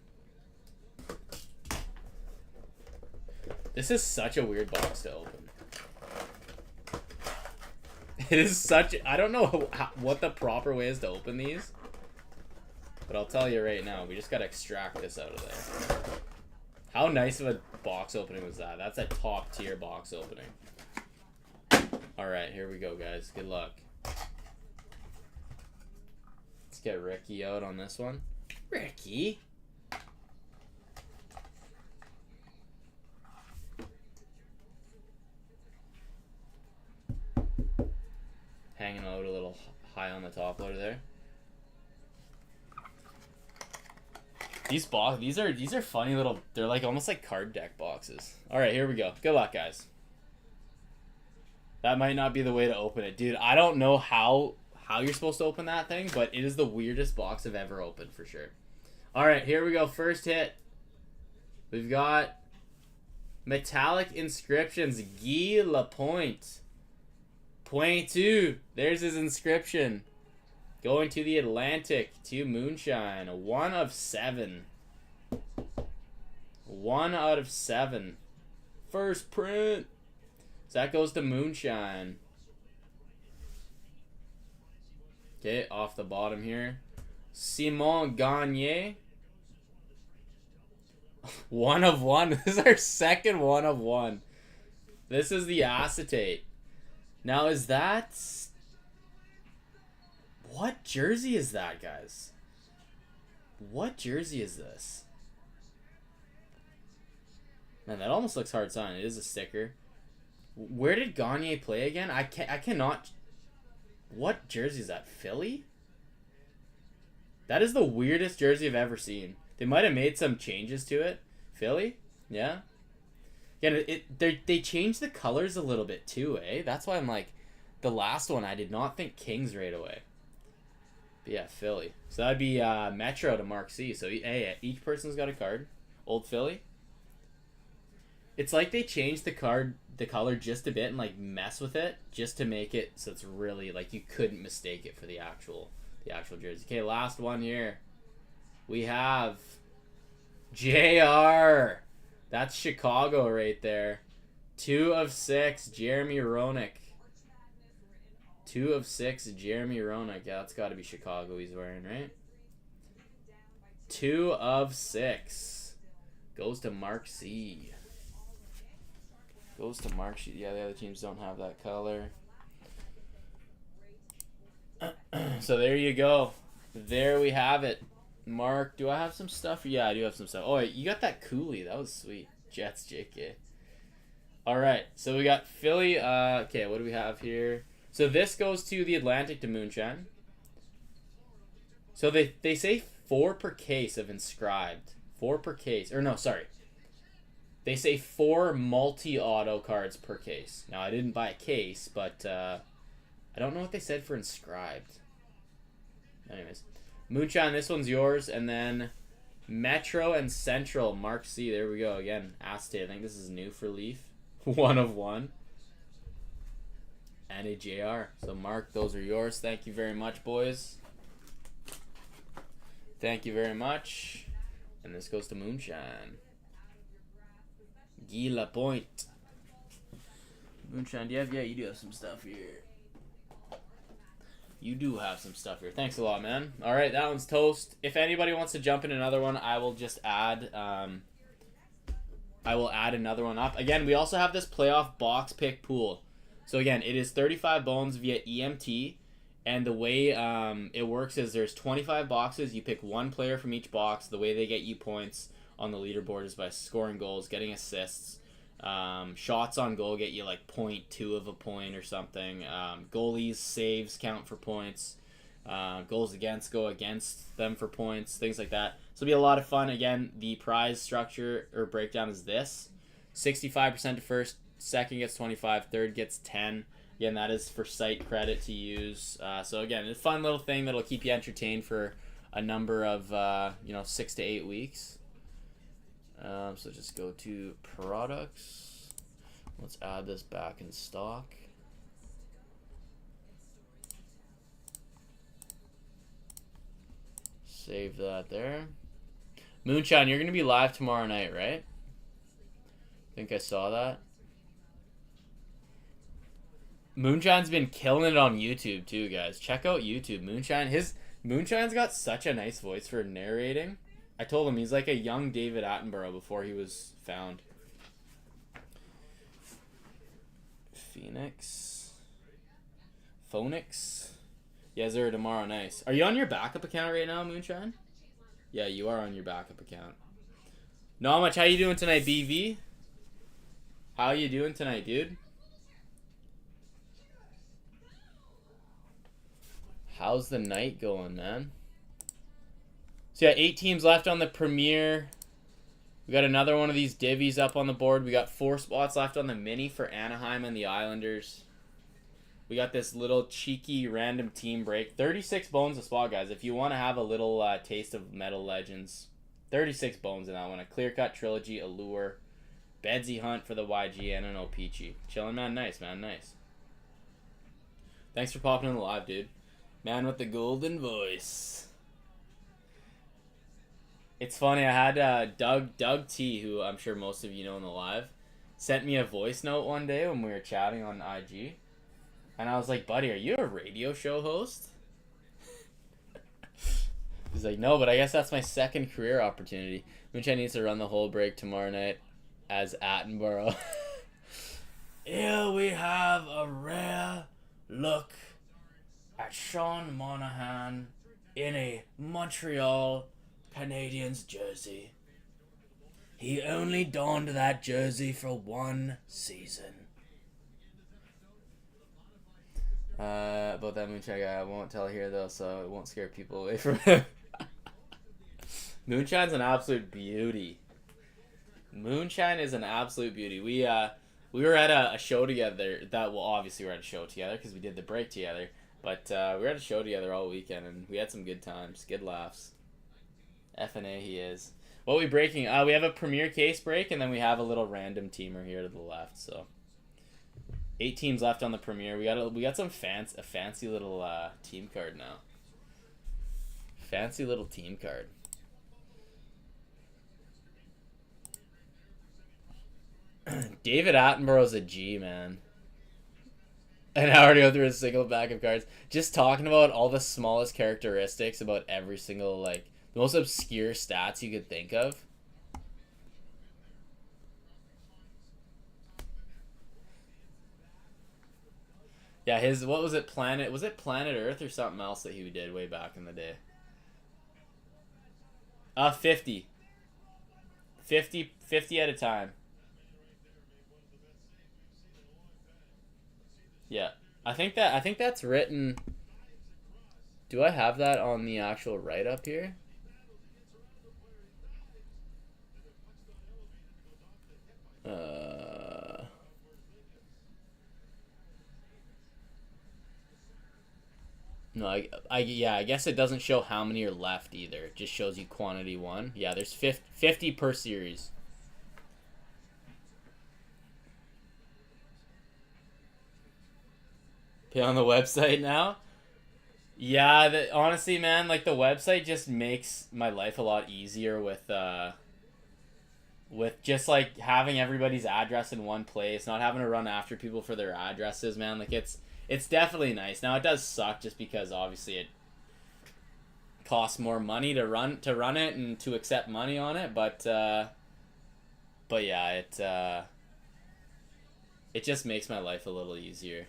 This is such a weird box to open. It is such... I don't know what the proper way is to open these. But I'll tell you right now. We just got to extract this out of there. How nice of a box opening was that? That's a top tier box opening. Alright, here we go, guys. Good luck. Let's get Ricky out on this one. Ricky! Hanging out a little high on the top loader there. These are funny little. They're like almost like card deck boxes. All right, here we go. Good luck, guys. That might not be the way to open it, dude. I don't know how you're supposed to open that thing, but it is the weirdest box I've ever opened for sure. All right, here we go. First hit. We've got Metallic Inscriptions. Guy Lapointe. Point 2. There's his inscription. Going to the Atlantic to Moonshine. 1 of 7. 1 out of 7. First print. So that goes to Moonshine. Okay, off the bottom here. Simon Gagne. 1 of 1. This is our second 1 of 1. This is the acetate. Now, is that... What jersey is that, guys? What jersey is this? Man, that almost looks hard signed. It is a sticker. Where did Gagne play again? I cannot. What jersey is that? Philly? That is the weirdest jersey I've ever seen. They might have made some changes to it. Philly? Yeah. Yeah, they changed the colors a little bit too, eh? That's why I'm like, the last one I did not think Kings right away. But yeah, Philly. So that'd be Metro to Mark C. So hey, each person's got a card. Old Philly. It's like they changed the color just a bit and like mess with it just to make it so it's really like you couldn't mistake it for the actual jersey. Okay, last one here. We have JR. That's Chicago right there. 2 of 6, Jeremy Roenick. 2 of 6, Jeremy Roenick. Yeah, that's got to be Chicago he's wearing, right? 2 of 6. Goes to Mark C. Goes to Mark C. Yeah, the other teams don't have that color. So there you go. There we have it. Mark, do I have some stuff? Yeah, I do have some stuff. Oh, you got that Cooley. That was sweet. Jets, JK. All right, so we got Philly. Okay, what do we have here? So this goes to the Atlantic to Moonshine. So they say 4 per case of inscribed. 4 per case. Or no, sorry. They say 4 multi-auto cards per case. Now, I didn't buy a case, but I don't know what they said for inscribed. Anyways. Moonshine, this one's yours. And then Metro and Central, Mark C. There we go. Again, Asti. I think this is new for Leaf. 1 of 1. And a JR. So, Mark, those are yours. Thank you very much, boys. Thank you very much. And this goes to Moonshine. Guy Lapointe. Moonshine, do you have... Yeah, you do have some stuff here. You do have some stuff here. Thanks a lot, man. All right, that one's toast. If anybody wants to jump in another one, I will just add... I will add another one up. Again, we also have this playoff box pick pool. So again, it is 35 bones via EMT. And the way it works is there's 25 boxes. You pick 1 player from each box. The way they get you points on the leaderboard is by scoring goals, getting assists. Shots on goal get you like 0.2 of a point or something. Goalies, saves count for points. Goals against go against them for points, things like that. So it'll be a lot of fun. Again, the prize structure or breakdown is this. 65% to first, second gets 25, third gets 10. Again, that is for site credit to use. So again, it's a fun little thing that'll keep you entertained for a number of 6 to 8 weeks. So just go to products. Let's add this back in stock. Save that there. Moonshine, you're going to be live tomorrow night, right? I think I saw that. Moonshine's been killing it on YouTube too, guys. Check out YouTube. Moonshine's got such a nice voice for narrating. I told him he's like a young David Attenborough before he was found. Phoenix. Yeah, Zero tomorrow. Nice. Are you on your backup account right now, Moonshine? Yeah, you are on your backup account. Not much. How you doing tonight, BV? How you doing tonight, dude? How's the night going, man? So yeah, 8 teams left on the Premier. We got another one of these divvies up on the board. We got 4 spots left on the mini for Anaheim and the Islanders. We got this little cheeky random team break. 36 bones a spot, guys. If you want to have a little taste of Metal Legends. 36 bones in that one. A Clear Cut Trilogy, Allure, Bedsy Hunt for the YG, and an O-Peachy. Chillin', man. Nice, man. Nice. Thanks for popping in the live, dude. Man with the golden voice. It's funny, I had Doug T, who I'm sure most of you know in the live, sent me a voice note one day when we were chatting on IG. And I was like, buddy, are you a radio show host? He's like, no, but I guess that's my second career opportunity. Moonshine needs to run the whole break tomorrow night as Attenborough. Here we have a rare look at Sean Monahan in a Montreal Canadiens jersey. He only donned that jersey for 1 season. About that Moonshine guy, I won't tell here though, so it won't scare people away from him. Moonshine's an absolute beauty. Moonshine is an absolute beauty. We were at a show together. Obviously we're at a show together because we did the break together. But we were at a show together all weekend and we had some good times, good laughs. FNA he is. What are we breaking? We have a Premier case break and then we have a little random teamer here to the left. So 8 teams left on the Premier. We got a fancy little team card now. Fancy little team card. David Attenborough's a G, man. And I already go through a single pack of cards. Just talking about all the smallest characteristics about every single, like, the most obscure stats you could think of. Yeah, what was it, was it Planet Earth or something else that he did way back in the day? 50. 50 at a time. Yeah. I think that's written. Do I have that on the actual write-up here? No, I guess it doesn't show how many are left either. It just shows you quantity 1. Yeah, there's 50 per series. Pay on the website now? Yeah, honestly, man, like the website just makes my life a lot easier with just like having everybody's address in one place, not having to run after people for their addresses, man. Like it's definitely nice. Now it does suck just because obviously it costs more money to run it and to accept money on it, but yeah, it just makes my life a little easier.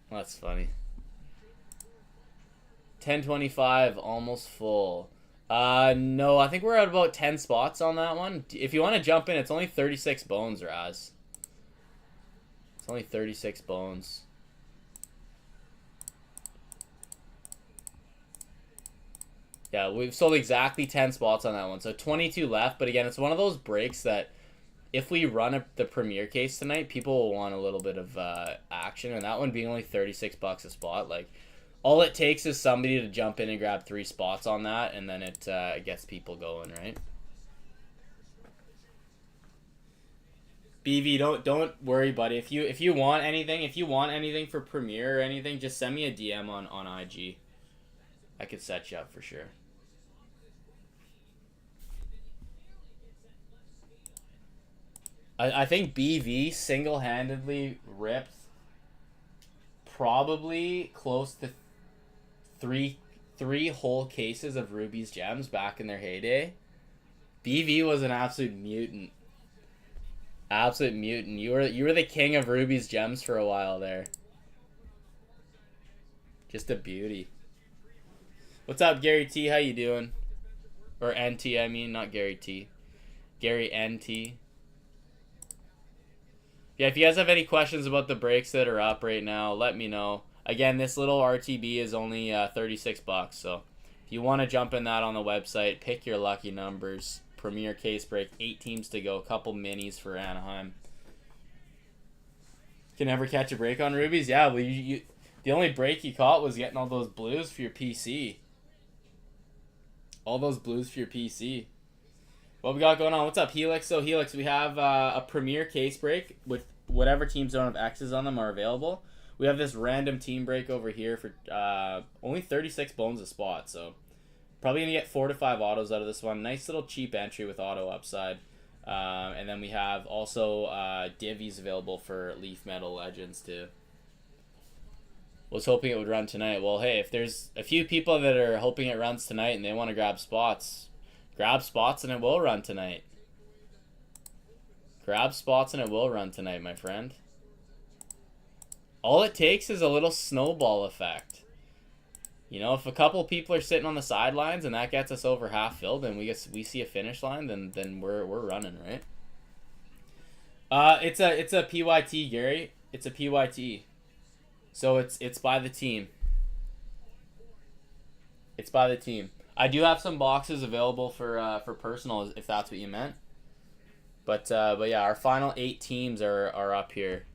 That's funny. 1025, almost full. No, I think we're at about 10 spots on that one. If you want to jump in, it's only 36 bones, Raz. It's only 36 bones. Yeah, we've sold exactly 10 spots on that one. So 22 left, but again, it's one of those breaks that if we run the Premier case tonight, people will want a little bit of action, and that one being only 36 bucks a spot, like all it takes is somebody to jump in and grab 3 spots on that, and then it gets people going, right? BV, don't worry, buddy. If you want anything for Premier or anything, just send me a DM on IG. I could set you up for sure. I think BV single-handedly ripped probably close to three whole cases of Ruby's Gems back in their heyday. BV was an absolute mutant. Absolute mutant. You were the king of Ruby's Gems for a while there. Just a beauty. What's up, Gary T? How you doing? Or NT, I mean, not Gary T. Gary NT. Yeah, if you guys have any questions about the breaks that are up right now, let me know. Again, this little RTB is only 36 bucks, so if you want to jump in that on the website, pick your lucky numbers. Premier case break, 8 teams to go, couple minis for Anaheim. Can never catch a break on Rubies? Yeah, well, the only break you caught was getting all those blues for your PC. All those blues for your PC. What we got going on? What's up, Helix? So, Helix, we have a Premier case break with whatever teams don't have X's on them are available. We have this random team break over here for only 36 bones a spot, so probably going to get 4 to 5 autos out of this one. Nice little cheap entry with auto upside. And then we have also divvies available for Leaf Metal Legends, too. Was hoping it would run tonight. Well, hey, if there's a few people that are hoping it runs tonight and they want to grab spots and it will run tonight. Grab spots and it will run tonight, my friend. All it takes is a little snowball effect. You know, if a couple people are sitting on the sidelines and that gets us over half filled and we see a finish line, then we're running, right? It's a PYT, Gary. It's a PYT. So it's by the team. It's by the team. I do have some boxes available for personal if that's what you meant. But yeah, our final 8 teams are up here.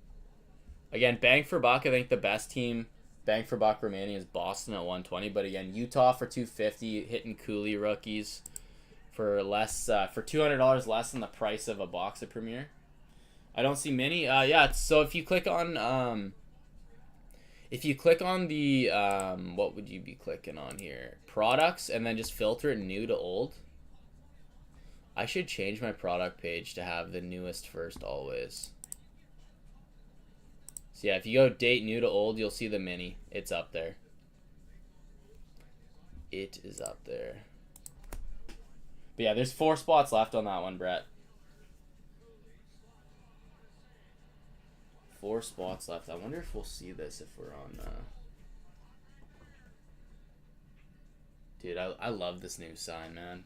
Again, bang for buck, I think the best team bang for buck remaining is Boston at 120. But again, Utah for 250, hitting Cooley rookies for less for $200 less than the price of a box of Premier. I don't see many. Yeah. So if you click on the what would you be clicking on here? Products, and then just filter it new to old. I should change my product page to have the newest first always. So yeah, if you go date new to old, you'll see the mini. It's up there. It is up there. But yeah, there's 4 spots left on that one, Brett. 4 spots left. I wonder if we'll see this if we're on... Dude, I love this new sign, man.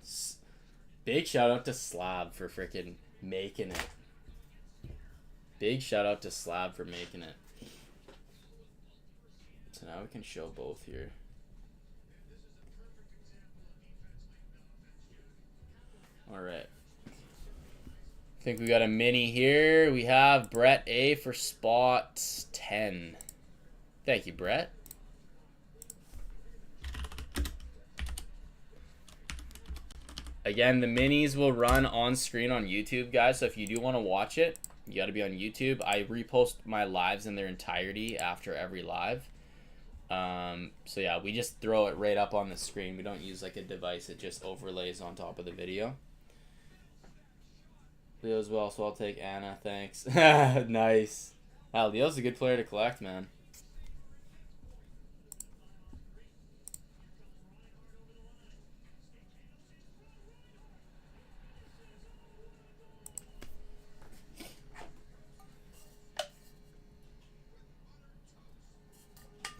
Big shout out to Slab for freaking making it. Big shout out to Slab for making it. So now we can show both here. Alright. I think we got a mini here. We have Brett A for spot 10. Thank you, Brett. Again, the minis will run on screen on YouTube, guys. So if you do want to watch it, you got to be on YouTube. I repost my lives in their entirety after every live. So yeah, we just throw it right up on the screen. We don't use like a device. It just overlays on top of the video. Leo as well, so I'll take Anna. Thanks. Nice. Wow, Leo's a good player to collect, man.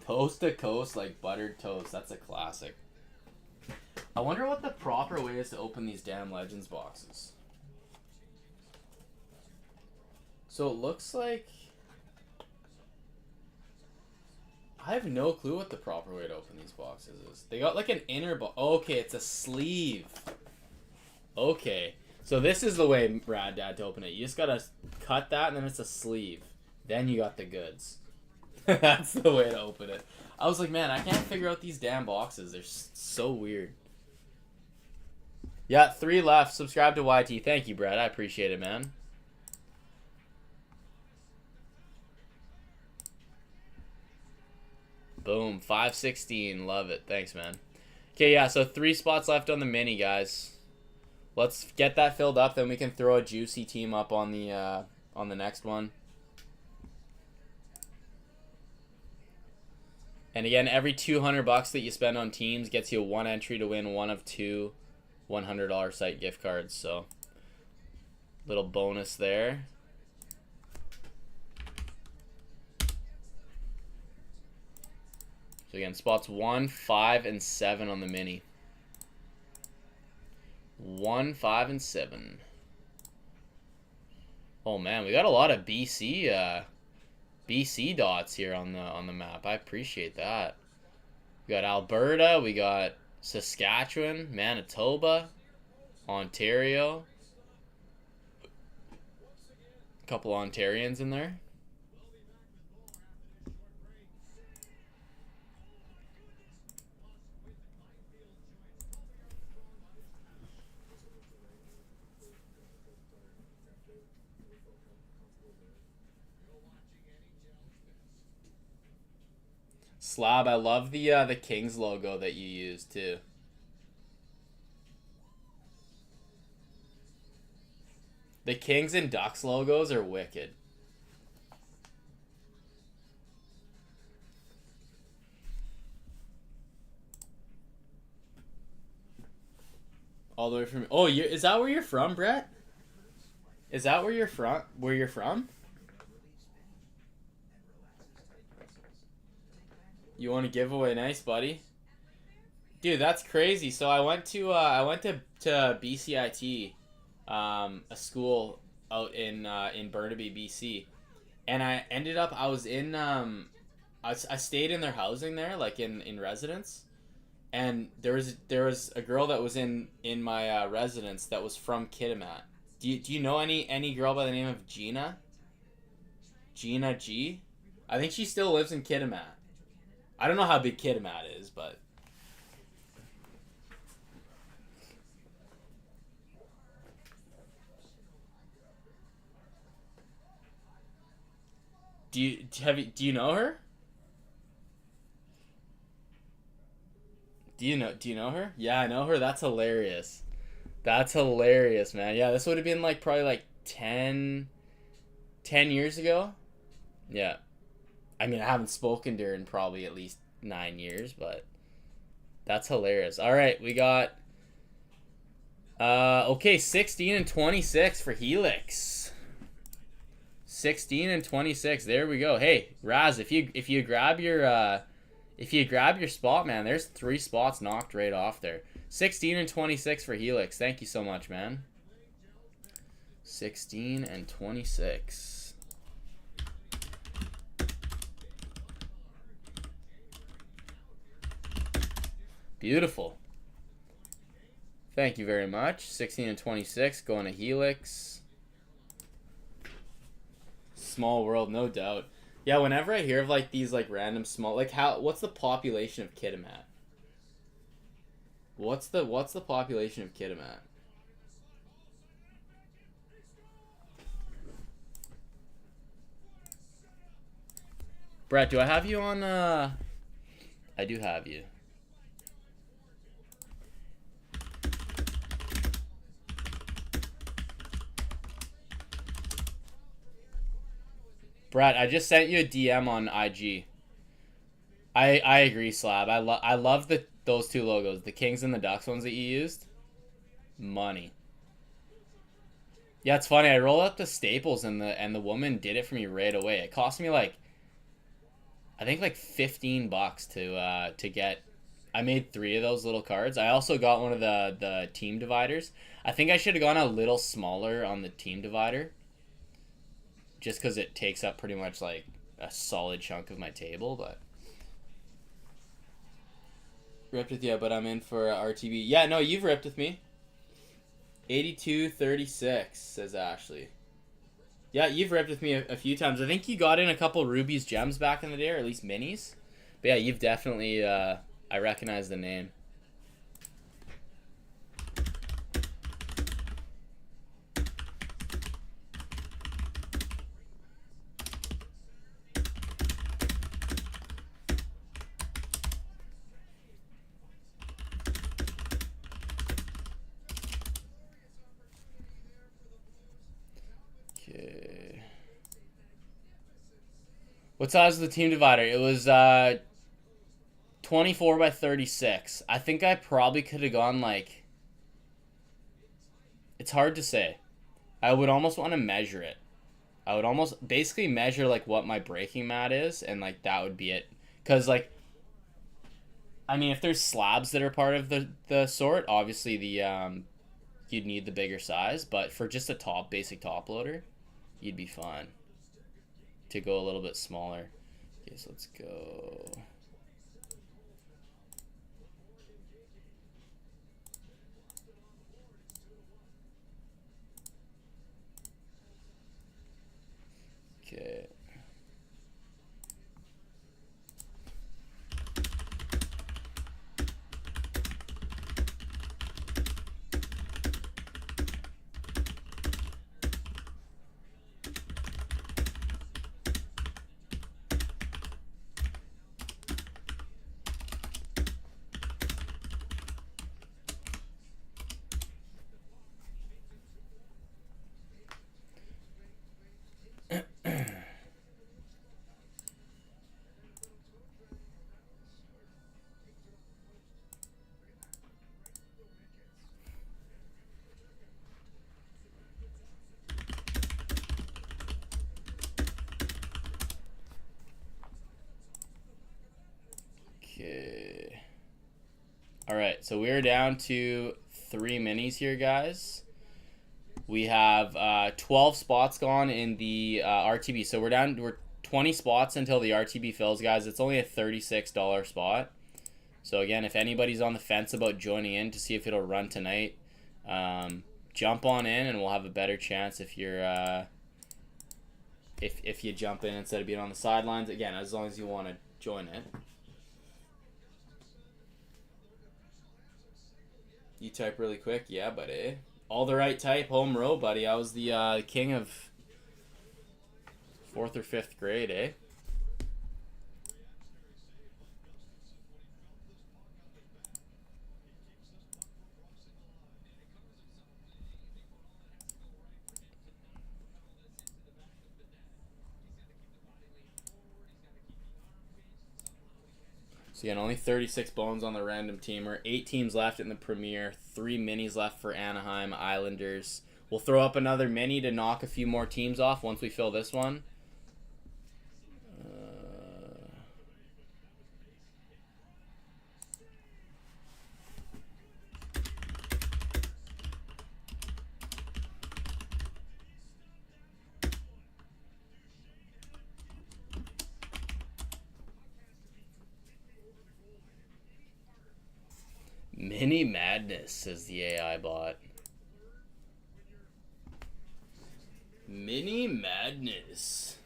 Coast to coast like buttered toast. That's a classic. I wonder what the proper way is to open these damn Legends boxes. So it looks like... I have no clue what the proper way to open these boxes is. They got like an inner box. Okay, it's a sleeve. Okay. So this is the way, Brad Dad, to open it. You just gotta cut that and then it's a sleeve. Then you got the goods. That's the way to open it. I was like, man, I can't figure out these damn boxes. They're so weird. Yeah, 3 left. Subscribe to YT. Thank you, Brad. I appreciate it, man. Boom. 516. Love it. Thanks, man. Okay, yeah, so 3 spots left on the mini, guys. Let's get that filled up, then we can throw a juicy team up on the next one. And again, every $200 that you spend on teams gets you 1 entry to win 1 of 2 $100 site gift cards. So, little bonus there. So again, spots 1, 5, and 7 on the mini. 1, 5, and 7. Oh man, we got a lot of BC dots here on the map. I appreciate that. We got Alberta, we got Saskatchewan, Manitoba, Ontario. A couple Ontarians in there. Slab, I love the Kings logo that you use too. The Kings and Ducks logos are wicked. All the way from... Oh, is that where you're from, Brett? Is that where you're from? Where you're from? You want to give away? Nice, buddy. Dude, that's crazy. So I went to BCIT, a school out in Burnaby, BC, and I ended up I was in I stayed in their housing there, like in residence, and there was a girl that was in my residence that was from Kitimat. Do you know any girl by the name of Gina? Gina G? I think she still lives in Kitimat. I don't know how big Kitimat is, but do you know her? Do you know her? Yeah, I know her. That's hilarious. That's hilarious, man. Yeah, this would have been like probably like 10 years ago. Yeah. I mean, I haven't spoken to her in probably at least 9 years, but that's hilarious. All right, we got okay, 16 and 26 for Helix. 16 and 26. There we go. Hey, Raz, if you grab your spot, man, there's 3 spots knocked right off there. 16 and 26 for Helix. Thank you so much, man. 16 and 26. Beautiful. Thank you very much. 16 and 26 going to Helix. Small world, no doubt. Yeah, whenever I hear of like these like random small like what's the population of Kitimat? What's the population of Kitimat? Brett, do I have you on I do have you. Brett, I just sent you a DM on IG. I agree, Slab. I love those 2 logos, the Kings and the Ducks ones that you used. Money. Yeah, it's funny. I rolled up the Staples and the woman did it for me right away. It cost me like I think like $15 to get. I made 3 of those little cards. I also got one of the team dividers. I think I should have gone a little smaller on the team divider, just because it takes up pretty much like a solid chunk of my table. But ripped with you, but I'm in for RTB. Yeah, no, you've ripped with me. 82-36 says Ashley. Yeah, you've ripped with me a few times. I think you got in a couple Ruby's Gems back in the day, or at least minis. But yeah, you've definitely, I recognize the name. Okay. What size was the team divider? It was 24 by 36. I think I probably could have gone like. It's hard to say. I would almost want to measure it. I would almost basically measure like what my breaking mat is, and like that would be it. Cause like, I mean, if there's slabs that are part of the sort, obviously you'd need the bigger size. But for just a basic top loader, you'd be fine to go a little bit smaller. Okay, so let's go. Okay. Okay. All right, so we're down to 3 minis here, guys. We have 12 spots gone in the RTB. So we're 20 spots until the RTB fills, guys. It's only a $36 spot. So again, if anybody's on the fence about joining in to see if it'll run tonight, jump on in and we'll have a better chance if you're if you jump in instead of being on the sidelines. Again, as long as you want to join it. You type really quick, yeah, buddy. All the right type, home row, buddy. I was the king of 4th or 5th grade, eh? So again, only 36 bones on the random teamer. 8 teams left in the Premier. 3 minis left for Anaheim Islanders. We'll throw up another mini to knock a few more teams off once we fill this one. Mini Madness, says the AI bot. Mini Madness.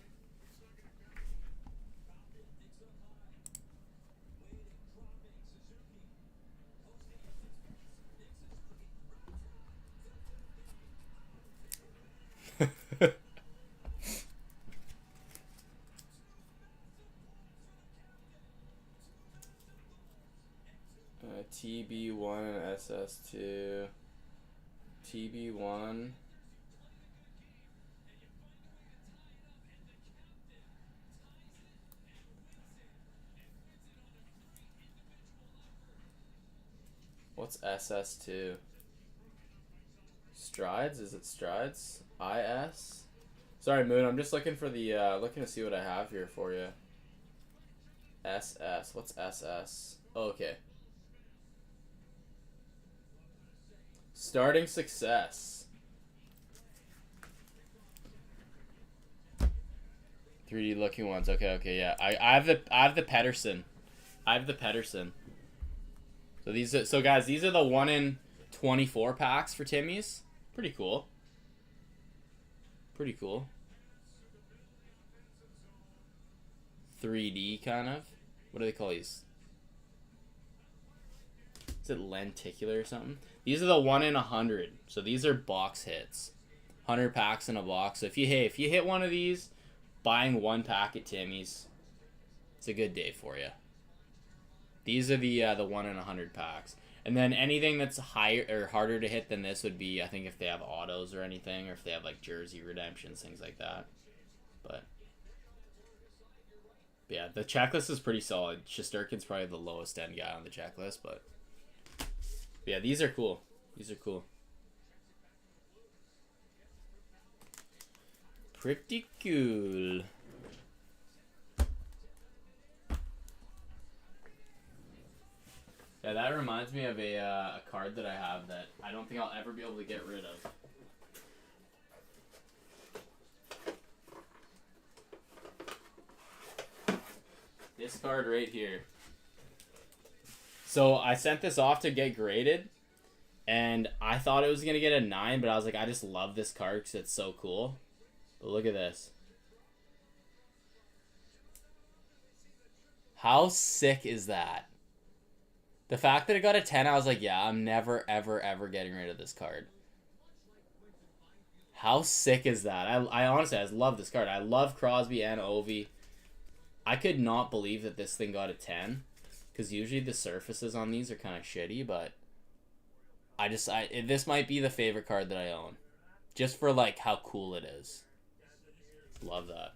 TB1 and SS2. TB1. What's SS2? Strides? Is it Strides? IS? Sorry, Moon. I'm just looking for the looking to see what I have here for you. SS. What's SS? Oh, okay. Starting success. 3D looking ones. Okay, yeah. I have the Pedersen. I have the Pedersen. So guys, these are the 1 in 24 packs for Timmy's. Pretty cool. Pretty cool. 3D kind of. What do they call these? Is it lenticular or something? These are the 1 in 100. So these are box hits. 100 packs in a box. So if you hit one of these, buying 1 pack at Timmy's, it's a good day for you. These are the 1 in 100 packs. And then anything that's higher or harder to hit than this would be, I think, if they have autos or anything, or if they have like jersey redemptions, things like that. But yeah, the checklist is pretty solid. Shesterkin's probably the lowest end guy on the checklist, but yeah, these are cool. These are cool. Pretty cool. Yeah, that reminds me of a card that I have that I don't think I'll ever be able to get rid of. This card right here. So I sent this off to get graded, and I thought it was going to get a 9, but I was like, I just love this card because it's so cool. But look at this. How sick is that? The fact that it got a 10, I was like, yeah, I'm never, ever, ever getting rid of this card. How sick is that? I honestly, I love this card. I love Crosby and Ovi. I could not believe that this thing got a 10. Because usually the surfaces on these are kind of shitty, but this might be the favorite card that I own. Just for, like, how cool it is. Love that.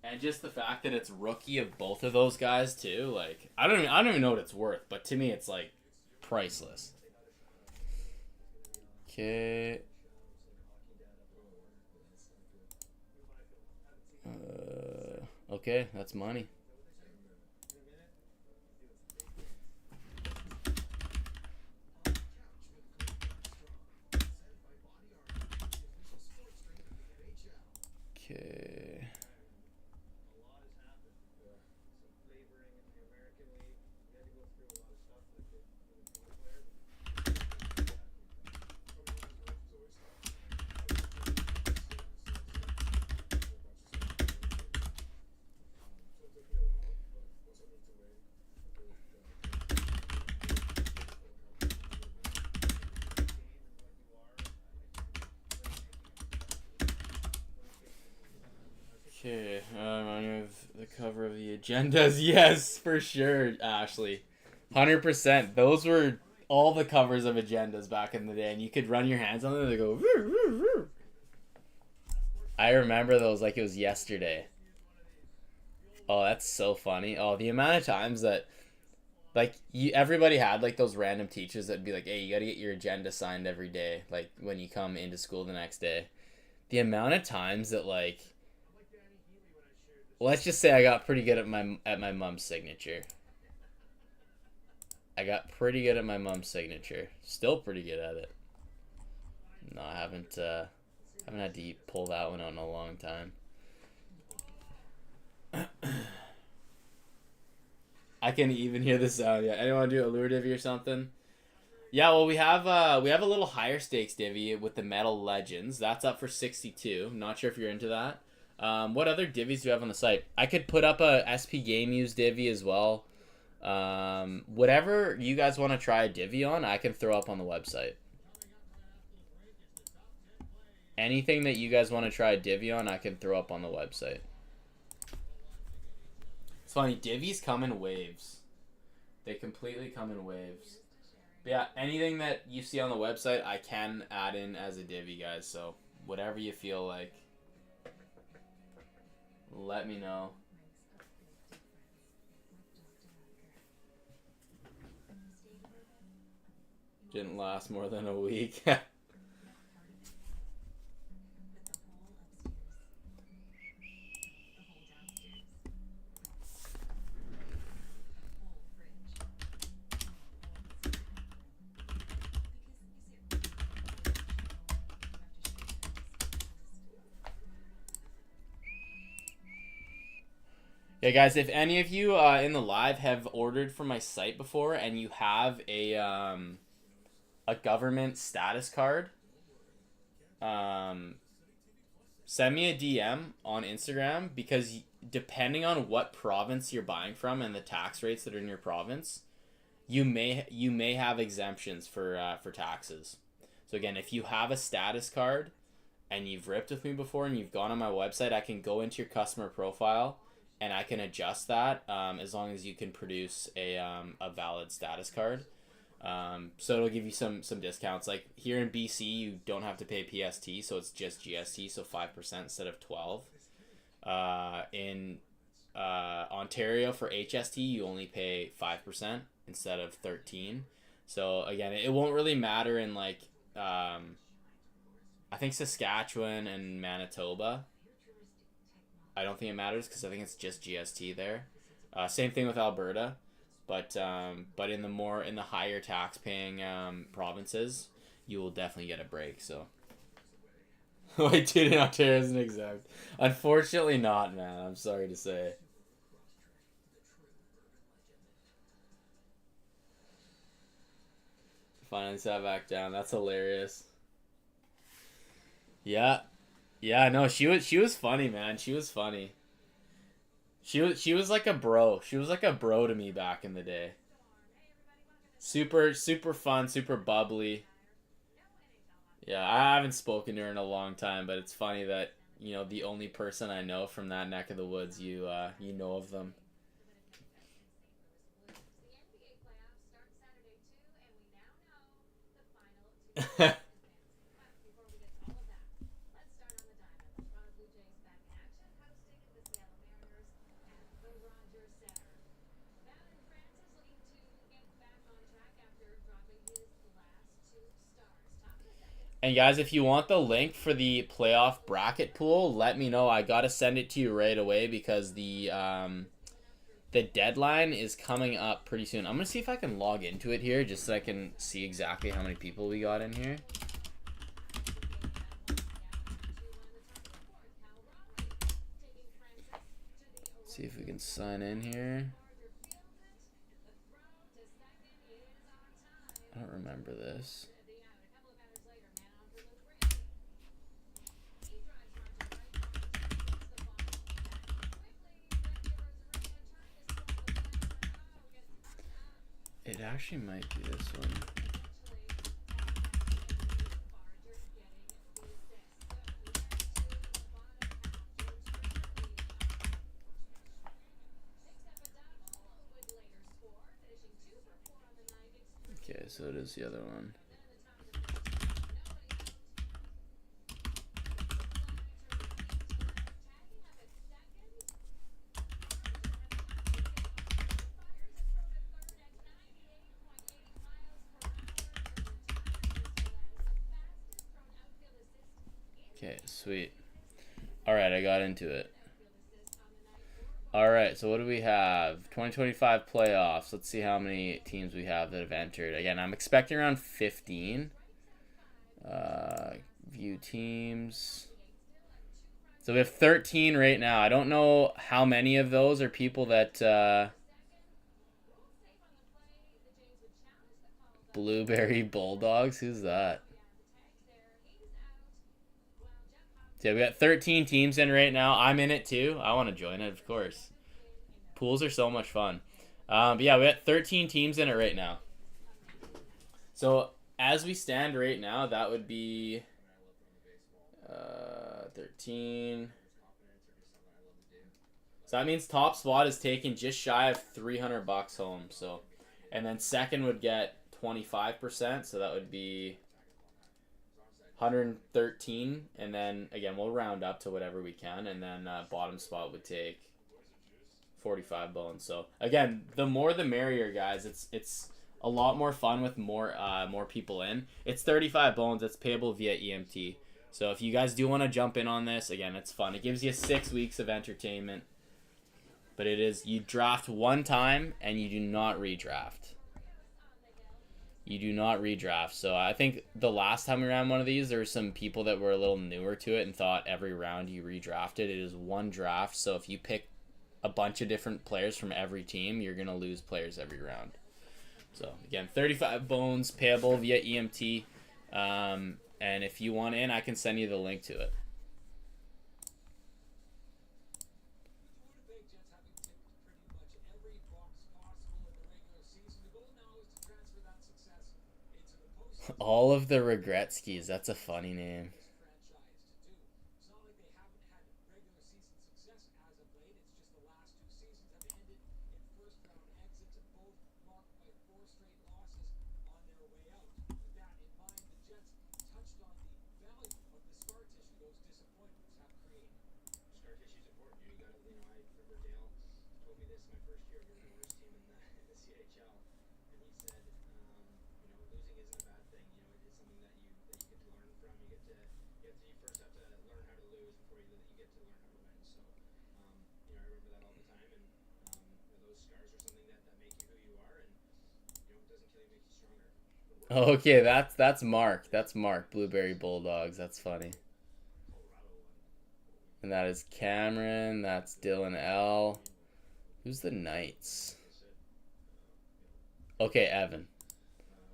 And just the fact that it's rookie of both of those guys too, like I don't even know what it's worth, but to me it's like priceless. Okay. Okay, that's money. Okay. Okay, I have the cover of the agendas. Yes, for sure, Ashley. 100%. Those were all the covers of agendas back in the day, and you could run your hands on them and they go. Woo, woo, woo. I remember those like it was yesterday. Oh, that's so funny. Oh, the amount of times that like everybody had like those random teachers that'd be like, "Hey, you got to get your agenda signed every day like when you come into school the next day." The amount of times that like let's just say I got pretty good at my mom's signature. I got pretty good at my mom's signature. Still pretty good at it. No, I haven't had to pull that one out in a long time. I can even hear the sound. Yeah, anyone do a lure divvy or something? Yeah, well we have a little higher stakes divvy with the Metal Legends. That's up for 62. Not sure if you're into that. What other divvies do you have on the site? I could put up a SP Game Use divvy as well. Whatever you guys want to try a divvy on, I can throw up on the website. Anything that you guys want to try a divvy on, I can throw up on the website. It's funny, divvies come in waves. They completely come in waves. But yeah, anything that you see on the website, I can add in as a divvy, guys. So whatever you feel like, let me know. Didn't last more than a week. Yeah, guys, if any of you in the live have ordered from my site before and you have a government status card, send me a DM on Instagram because depending on what province you're buying from and the tax rates that are in your province, you may have exemptions for taxes. So again, if you have a status card and you've ripped with me before and you've gone on my website, I can go into your customer profile and I can adjust that as long as you can produce a valid status card. So it'll give you some discounts. Like here in BC, you don't have to pay PST, so it's just GST, so 5% instead of 12. In Ontario for HST, you only pay 5% instead of 13. So again, it won't really matter in like I think Saskatchewan and Manitoba. I don't think it matters because I think it's just GST there. Same thing with Alberta, but in the higher tax paying provinces, you will definitely get a break. So, wait, dude, in Ontario isn't exempt. Unfortunately, not, man. I'm sorry to say. Finally sat back down. That's hilarious. Yeah. Yeah, no, she was funny, man. She was funny. She was like a bro. She was like a bro to me back in the day. Super fun, super bubbly. Yeah, I haven't spoken to her in a long time, but it's funny that, the only person I know from that neck of the woods, you know of them. And guys, if you want the link for the playoff bracket pool, let me know. I gotta send it to you right away because the deadline is coming up pretty soon. I'm gonna see if I can log into it here just so I can see exactly how many people we got in here. See if we can sign in here. I don't remember this. It actually might be this one. Okay, so it is the other one. Okay, sweet. Alright, I got into it. Alright, so what do we have? 2025 playoffs. Let's see how many teams we have that have entered. Again, I'm expecting around 15. View teams. So we have 13 right now. I don't know how many of those are people that... Blueberry Bulldogs? Who's that? So yeah, we got 13 teams in right now. I'm in it too. I want to join it, of course. Pools are so much fun. But yeah, we got 13 teams in it right now. So as we stand right now, that would be 13. So that means top spot is taking just shy of $300 home. So, and then second would get 25%. So that would be 113, and then again we'll round up to whatever we can, and then bottom spot would take 45 bones. So again, the more the merrier, guys. It's a lot more fun with more people in. It's 35 bones. It's payable via EMT. So if you guys do want to jump in on this, again, it's fun. It gives you 6 weeks of entertainment, but it is, you draft one time and you do not redraft. You do not redraft. So I think the last time we ran one of these, there were some people that were a little newer to it and thought every round you redrafted. It is one draft. So if you pick a bunch of different players from every team, you're going to lose players every round. So again, 35 bones payable via EMT. And if you want in, I can send you the link to it. All of the Regretskis. That's a funny name. Okay, that's Mark. That's Mark. Blueberry Bulldogs. That's funny. And that is Cameron. That's Dylan L. Who's the Knights? Okay, Evan.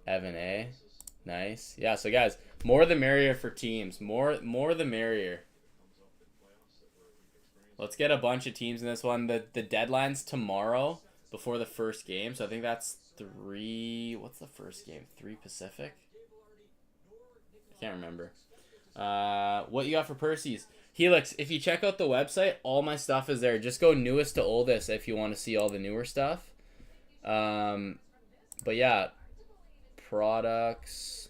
Evan A. Nice. Yeah, so guys, more the merrier for teams. More the merrier. Let's get a bunch of teams in this one. The deadline's tomorrow before the first game. So I think that's 3... What's the first game? 3 Pacific? I can't remember. What you got for Percy's? Helix, if you check out the website, all my stuff is there. Just go newest to oldest if you want to see all the newer stuff. But yeah, products.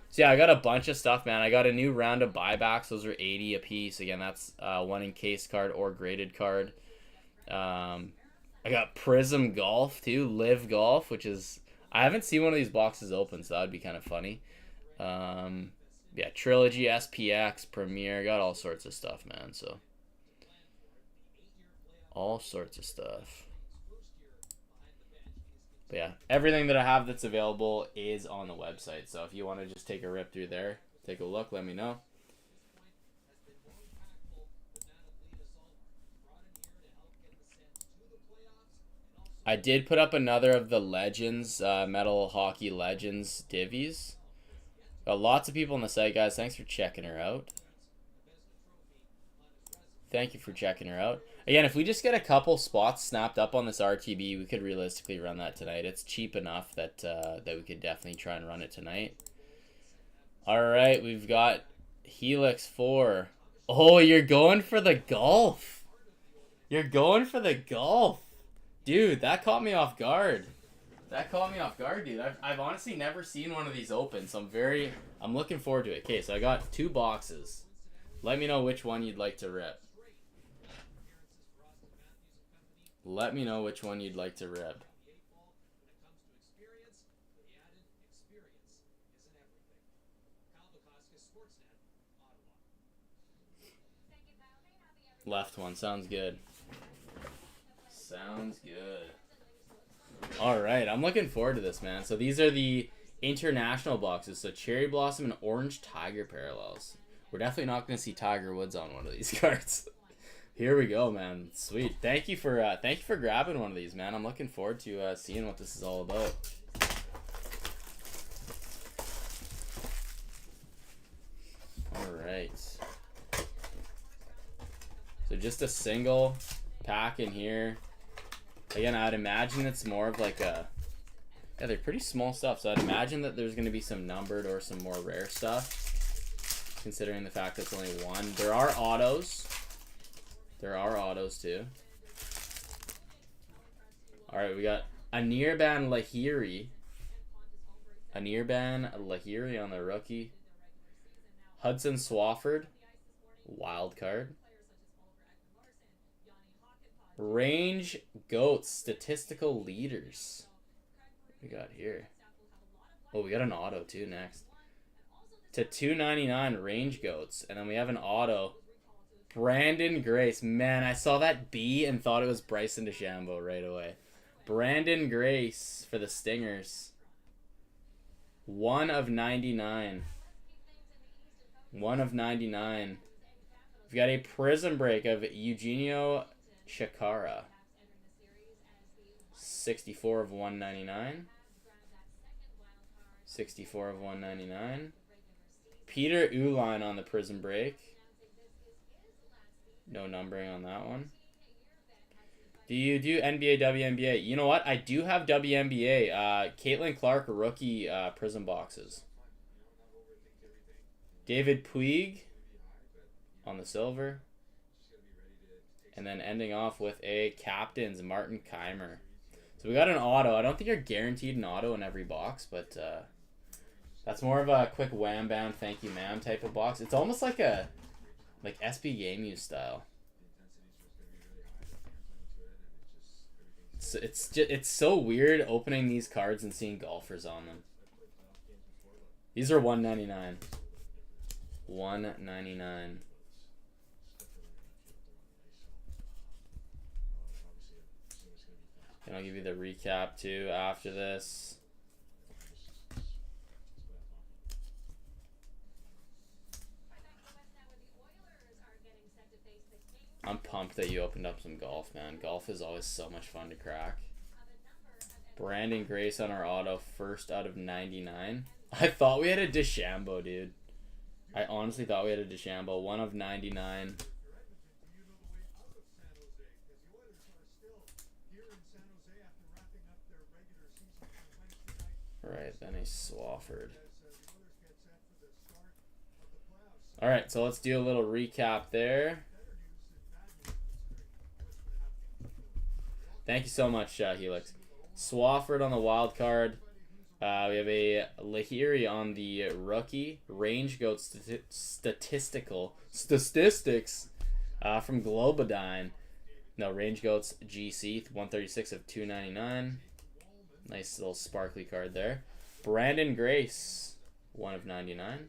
So yeah, I got a bunch of stuff, man. I got a new round of buybacks. Those are 80 a piece. Again, that's one encased card or graded card. I got Prism Golf too, Live Golf, which is, I haven't seen one of these boxes open, so that'd be kind of funny. Yeah, Trilogy, SPX, Premiere, got all sorts of stuff, man. So all sorts of stuff. But yeah, everything that I have that's available is on the website. So if you want to just take a rip through there, take a look, let me know. I did put up another of the Legends, Metal Hockey Legends divvies. Got lots of people on the site, guys. Thanks for checking her out. Thank you for checking her out. Again, if we just get a couple spots snapped up on this RTB, we could realistically run that tonight. It's cheap enough that that we could definitely try and run it tonight. All right, we've got Helix 4. Oh, you're going for the golf. You're going for the golf. Dude, that caught me off guard. That caught me off guard, dude. I've honestly never seen one of these open, so I'm looking forward to it. Okay, so I got 2 boxes. Let me know which one you'd like to rip. Let me know which one you'd like to rip. Left one. Sounds good. Sounds good. Alright, I'm looking forward to this, man. So these are the international boxes. So Cherry Blossom and Orange Tiger parallels. We're definitely not going to see Tiger Woods on one of these cards. Here we go, man. Sweet. Thank you for grabbing one of these, man. I'm looking forward to seeing what this is all about. Alright. So just a single pack in here. Again, I'd imagine it's more of like a... Yeah, they're pretty small stuff, so I'd imagine that there's going to be some numbered or some more rare stuff, considering the fact that it's only one. There are autos. There are autos, too. Alright, we got Anirban Lahiri. Anirban Lahiri on the rookie. Hudson Swafford. Wild card. Range Goats, statistical leaders. What we got here? Oh, we got an auto too next. To 299 Range Goats. And then we have an auto. Brandon Grace. Man, I saw that B and thought it was Bryson DeChambeau right away. Brandon Grace for the Stingers. 1 of 99. 1 of 99. We've got a Prism Break of Eugenio Shakara. 64 of 199. 64 of 199. Peter Uline on the Prism Break. No numbering on that one. Do you do NBA, WNBA? You know what? I do have WNBA. Caitlin Clark rookie Prism boxes. David Puig on the silver. And then ending off with a Captain's Martin Keimer. So we got an auto. I don't think you're guaranteed an auto in every box, but that's more of a quick wham bam thank you ma'am type of box. It's almost like a SB Game Use style. It's so weird opening these cards and seeing golfers on them. These are $199. $199. And I'll give you the recap too after this. I'm pumped that you opened up some golf, man. Golf is always so much fun to crack. Brandon Grace on our auto, 1st out of 99. I thought we had a DeChambeau, dude. I honestly thought we had a DeChambeau. 1 of 99. Alright, then a Swafford. Alright, so let's do a little recap there. Thank you so much, Helix. Swafford on the wild card. We have a Lahiri on the rookie. Range Goat statistics from Globadine. No, Range Goats GC 136 of 299. Nice little sparkly card there. Brandon Grace 1 of 99.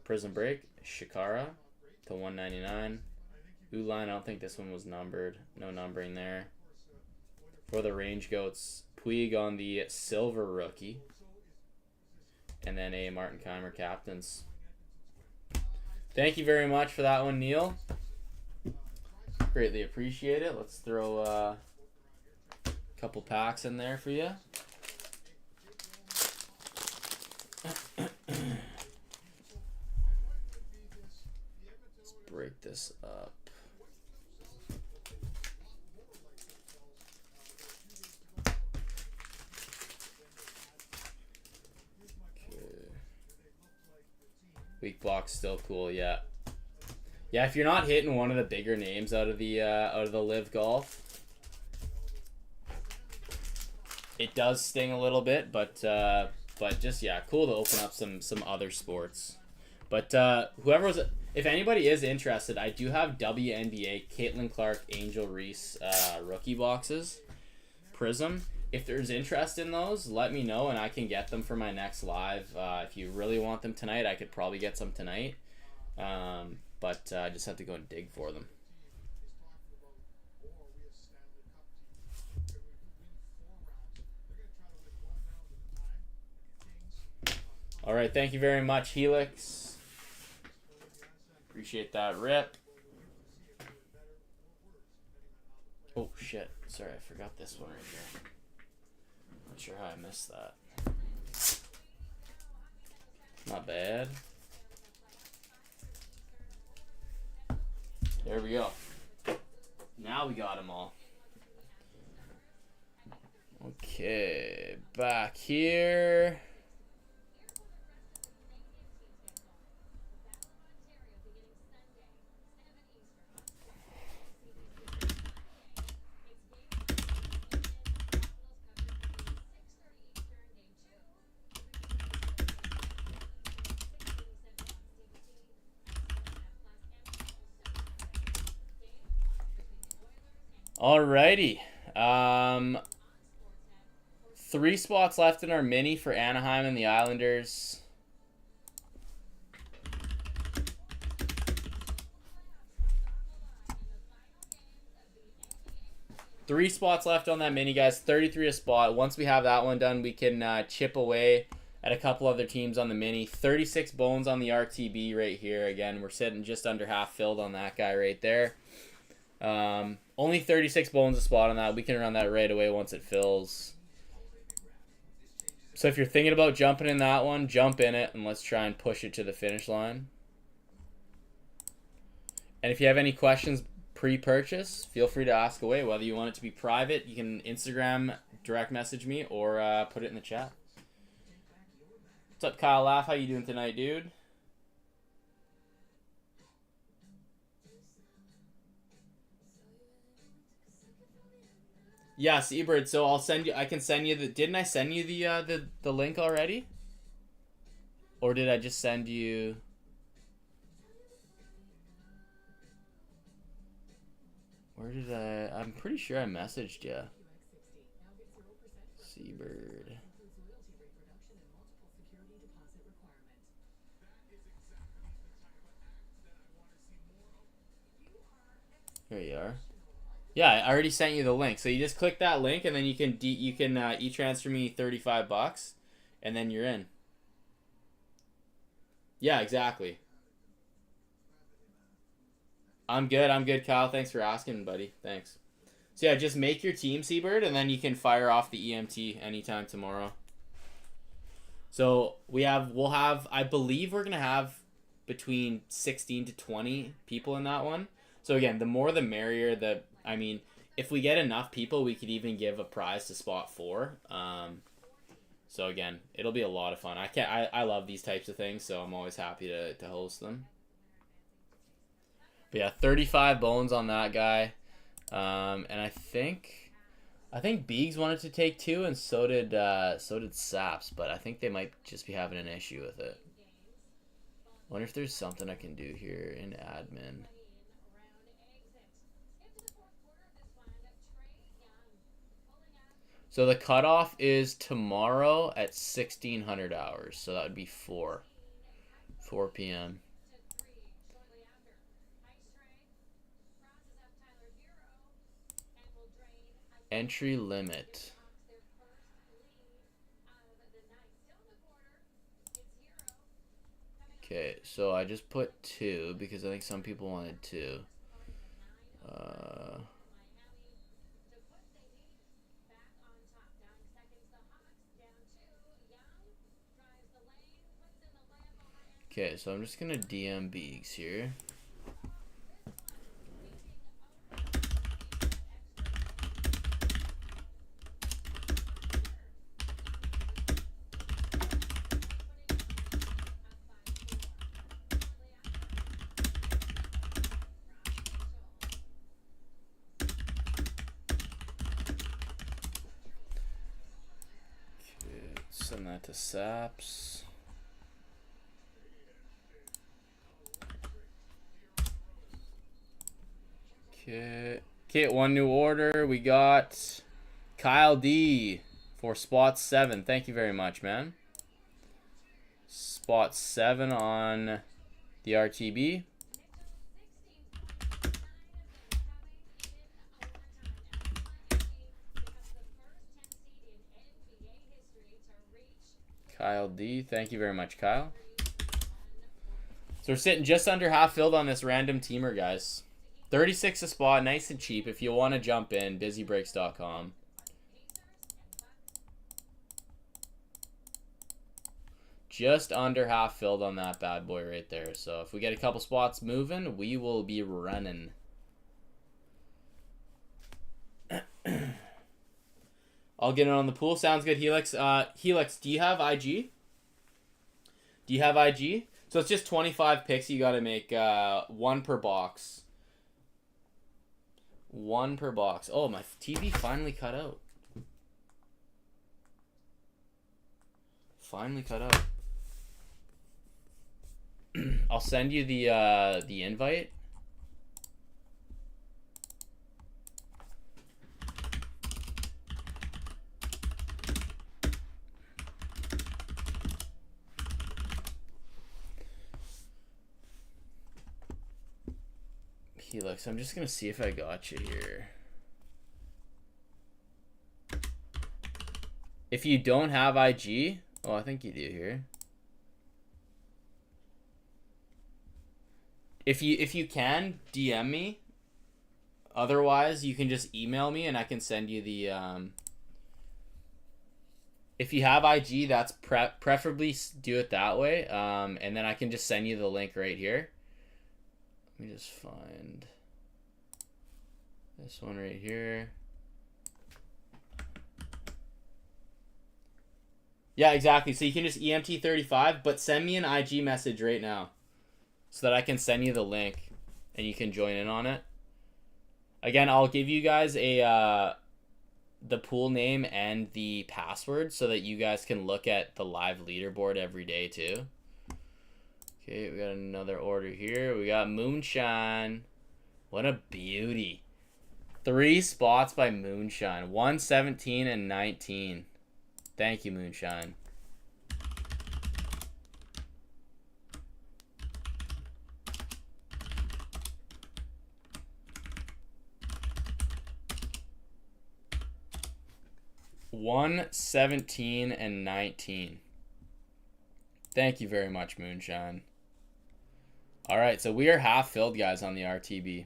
Prism Break Shakara to 199. Uline, I don't think this one was numbered. No numbering there. For the Range Goats, Puig on the silver rookie. And then a Martin Keimer Captains. Thank you very much for that one, Neil. Greatly appreciate it. Let's throw a couple packs in there for you. Let's break this up. Weak block's still cool, yeah. Yeah, if you're not hitting one of the bigger names out of the Live Golf, it does sting a little bit, but just yeah, cool to open up some other sports. But if anybody is interested, I do have WNBA Caitlin Clark, Angel Reese rookie boxes, Prism. If there's interest in those, let me know and I can get them for my next live. If you really want them tonight, I could probably get some tonight. But I just have to go and dig for them. All right, thank you very much, Helix. Appreciate that rip. Oh, shit. Sorry, I forgot this one right here. Not sure how I missed that. Not bad. There we go. Now we got them all. Okay, back here. Alrighty. 3 spots left in our mini for Anaheim and the Islanders. Three spots left on that mini, guys. 33 a spot. Once we have that one done, we can chip away at a couple other teams on the mini. 36 bones on the RTB right here. Again, we're sitting just under half filled on that guy right there. Only 36 bones a spot on that. We can run that right away once it fills. So if you're thinking about jumping in that one, jump in it and let's try and push it to the finish line. And if you have any questions pre-purchase, feel free to ask away. Whether you want it to be private, you can Instagram direct message me or put it in the chat. What's up, Kyle Laugh? How you doing tonight, dude? Yes, Ebert. So I'll send you. I can send you the. Didn't I send you the link already? Or did I just send you? Where did I? I'm pretty sure I messaged you. Seabird. Here you are. Yeah, I already sent you the link. So you just click that link, and then you can e-transfer me $35, and then you're in. Yeah, exactly. I'm good, Kyle. Thanks for asking, buddy. Thanks. So yeah, just make your team, Seabird, and then you can fire off the EMT anytime tomorrow. So we'll have, I believe we're gonna have between 16 to 20 people in that one. So again, the more the merrier. I mean, if we get enough people, we could even give a prize to spot 4. So again, it'll be a lot of fun. I love these types of things, so I'm always happy to host them. But yeah, 35 bones on that guy. And I think Beegs wanted to take 2, and so did Saps, but I think they might just be having an issue with it. Wonder if there's something I can do here in admin. So the cutoff is tomorrow at 1600 hours. So that would be 4 p.m. Entry limit. Okay, so I just put 2 because I think some people wanted 2. Uh, okay, so I'm just gonna DM Beegs here. Send that to Saps. Okay. Okay, one new order. We got Kyle D for spot 7. Thank you very much, man. Spot 7 on the RTB. Kyle D. Thank you very much, Kyle. So we're sitting just under half filled on this random teamer, guys. 36 a spot, nice and cheap. If you want to jump in, busybreaks.com. Just under half filled on that bad boy right there. So if we get a couple spots moving, we will be running. I'll get it on the pool. Sounds good, Helix. Helix, do you have IG? Do you have IG? So it's just 25 picks you got to make. 1 per box. 1 per box. Oh, my TV finally cut out. Finally cut out. I'll send you the invite. Helix, I'm just gonna see if I got you here. If you don't have IG, oh, I think you do here. If you can, DM me. Otherwise, you can just email me and I can send you the if you have IG, that's preferably do it that way. And then I can just send you the link right here. Let me just find this one right here. Yeah, exactly. So you can just EMT35, but send me an IG message right now so that I can send you the link and you can join in on it. Again, I'll give you guys the pool name and the password so that you guys can look at the live leaderboard every day too. Okay, we got another order here. We got Moonshine. What a beauty. 3 spots by Moonshine. 117 and 19. Thank you, Moonshine. $117 and 19. Thank you very much, Moonshine. All right, so we are half filled, guys, on the RTB.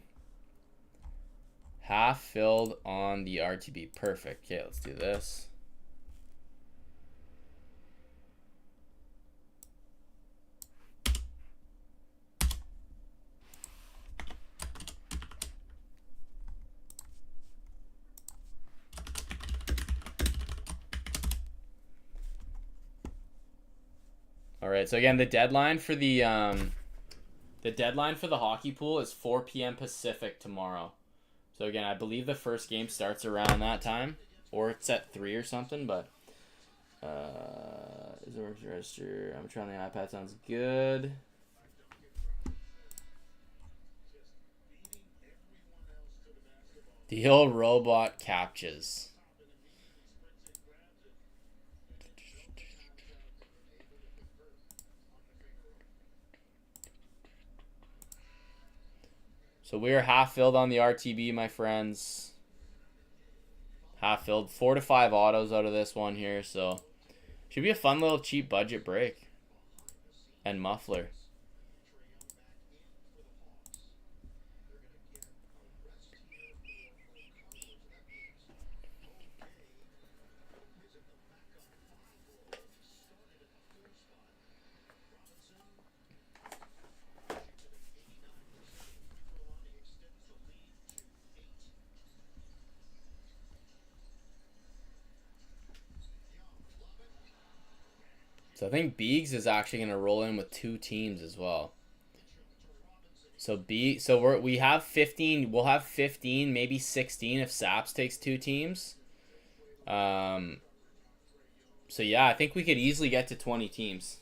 Half filled on the RTB. Perfect. Okay, let's do this. All right, so again, the deadline for the hockey pool is 4 p.m. Pacific tomorrow. So again, I believe the first game starts around that time, or it's at 3 or something. But is it worth to register? I'm trying the iPad. Sounds good. The old robot captures. So we are half filled on the RTB, my friends. Half filled. 4 to 5 autos out of this one here. So should be a fun little cheap budget break. And muffler. So I think Beegs is actually going to roll in with 2 teams as well. So we have 15. We'll have 15, maybe 16 if Saps takes 2 teams. So yeah, I think we could easily get to 20 teams.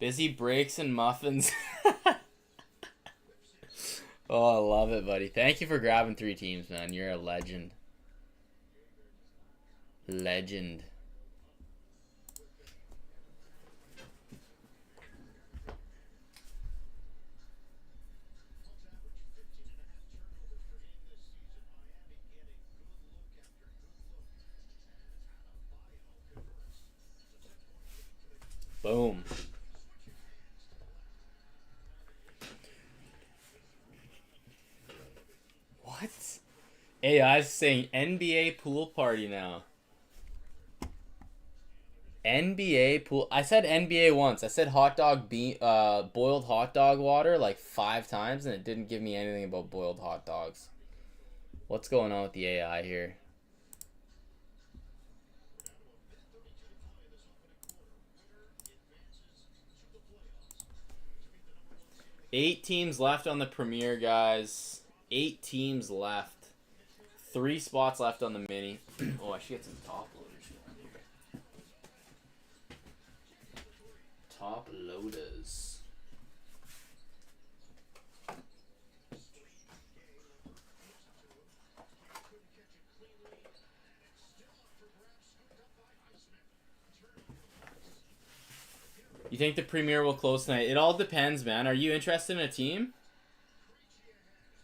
Busy breaks and muffins. Oh, I love it, buddy. Thank you for grabbing 3 teams, man. You're a legend. Legend. Boom. What? AI's saying NBA pool party now. NBA pool. I said NBA once. I said boiled hot dog water like 5 times, and it didn't give me anything about boiled hot dogs. What's going on with the AI here? Eight teams left on the Premier, guys. 8 teams left. 3 spots left on the mini. Oh, I should get some top loaders going here. Top loaders. You think the Premier will close tonight? It all depends, man. Are you interested in a team?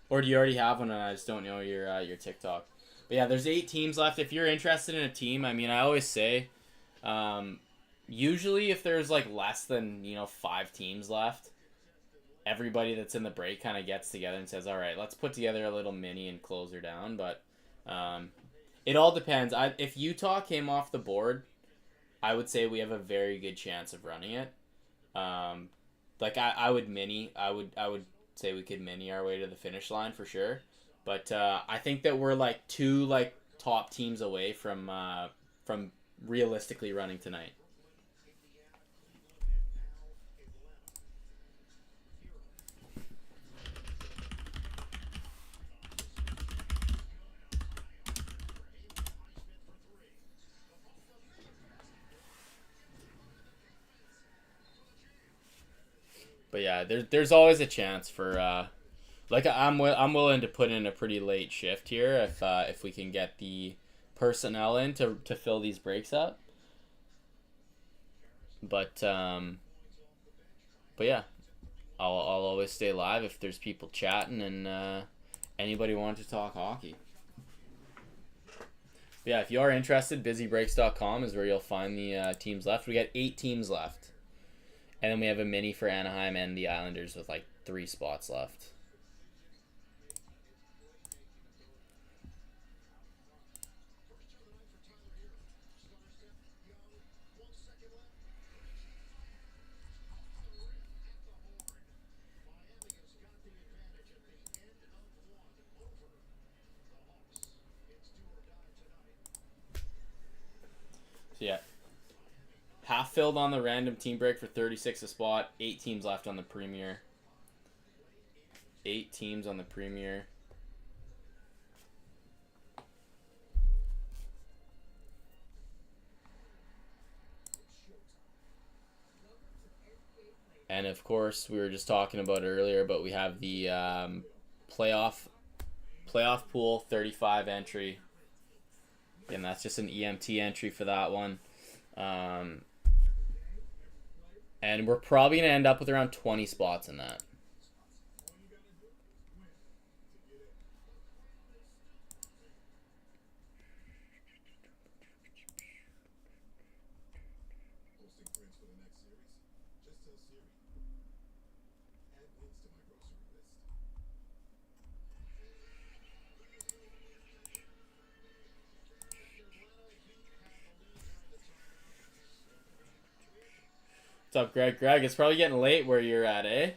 Or do you already have one and I just don't know your TikTok? But yeah, there's 8 teams left. If you're interested in a team, I mean, I always say, usually if there's like less than, 5 teams left, everybody that's in the break kind of gets together and says, all right, let's put together a little mini and close her down. But it all depends. If Utah came off the board, I would say we have a very good chance of running it. I would mini. I would say we could mini our way to the finish line for sure. But I think that we're like 2 top teams away from realistically running tonight. But yeah, there's always a chance for I'm willing to put in a pretty late shift here if we can get the personnel in to fill these breaks up. But yeah, I'll always stay live if there's people chatting and anybody wants to talk hockey. But yeah, if you are interested, busybreaks.com is where you'll find the teams left. We got 8 teams left. And then we have a mini for Anaheim and the Islanders with 3 spots left. So yeah. Half filled on the random team break for 36 a spot. 8 teams left on the Premier. 8 teams on the Premier. And of course, we were just talking about it earlier, but we have the playoff pool 35 entry. And that's just an EMT entry for that one. And we're probably going to end up with around 20 spots in that. What's up, Greg? Greg, it's probably getting late where you're at, eh? I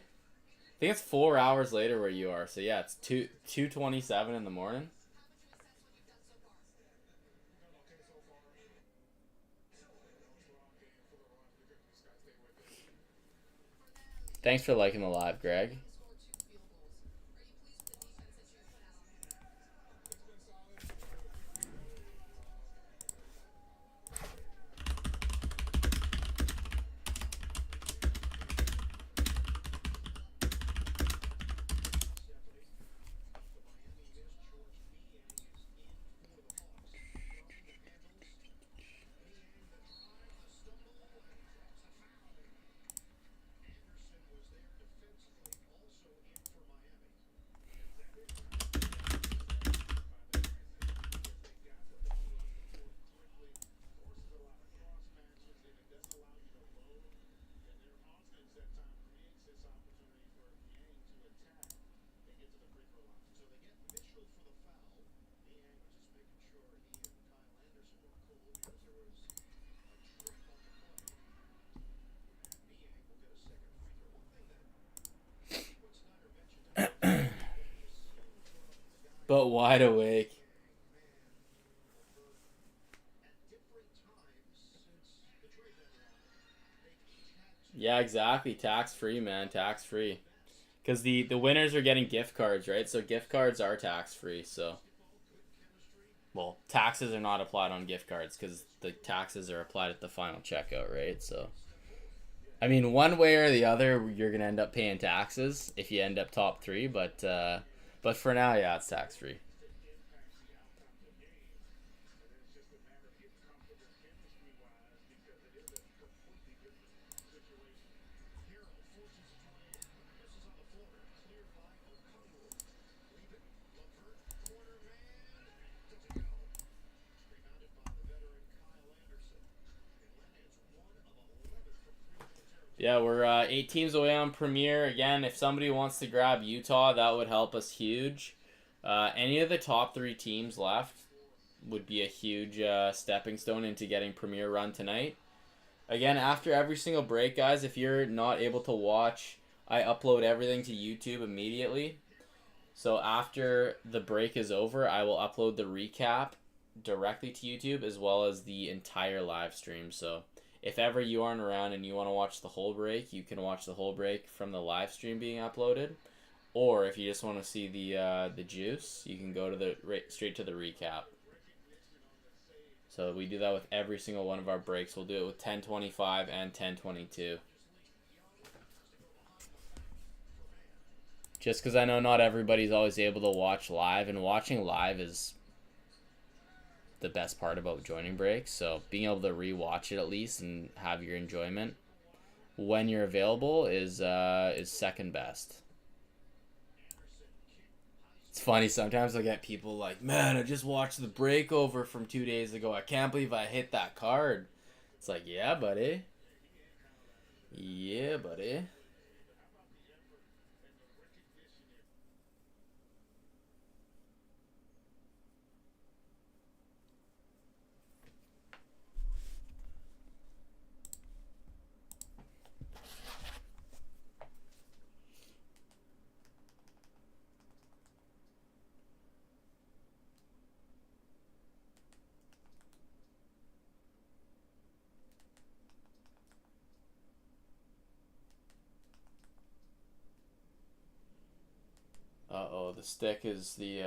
think it's 4 hours later where you are. So yeah, it's 2:27 in the morning. Thanks for liking the live, Greg. But wide awake. Yeah, exactly. Tax free, man. Tax free. Because the winners are getting gift cards, right? So gift cards are tax free. So, well, taxes are not applied on gift cards because the taxes are applied at the final checkout, right? So, I mean, one way or the other, you're gonna end up paying taxes if you end up top three. But for now, yeah, it's tax free. Yeah, we're 8 teams away on Premier. Again, if somebody wants to grab Utah, that would help us huge. Any of the top 3 teams left would be a huge stepping stone into getting Premier run tonight. Again, after every single break, guys, if you're not able to watch, I upload everything to YouTube immediately. So after the break is over, I will upload the recap directly to YouTube as well as the entire live stream. So if ever you aren't around and you want to watch the whole break, you can watch the whole break from the live stream being uploaded. Or if you just want to see the juice, you can go to the straight to the recap. So we do that with every single one of our breaks. We'll do it with 10:25 and 10:22. Just because I know not everybody's always able to watch live, and watching live is the best part about joining breaks. So being able to rewatch it at least and have your enjoyment when you're available is second best. It's funny, sometimes I get people like, man, I just watched the breakover from 2 days ago. I can't believe I hit that card. It's like, yeah, buddy. Yeah, buddy. Uh-oh, the stick is the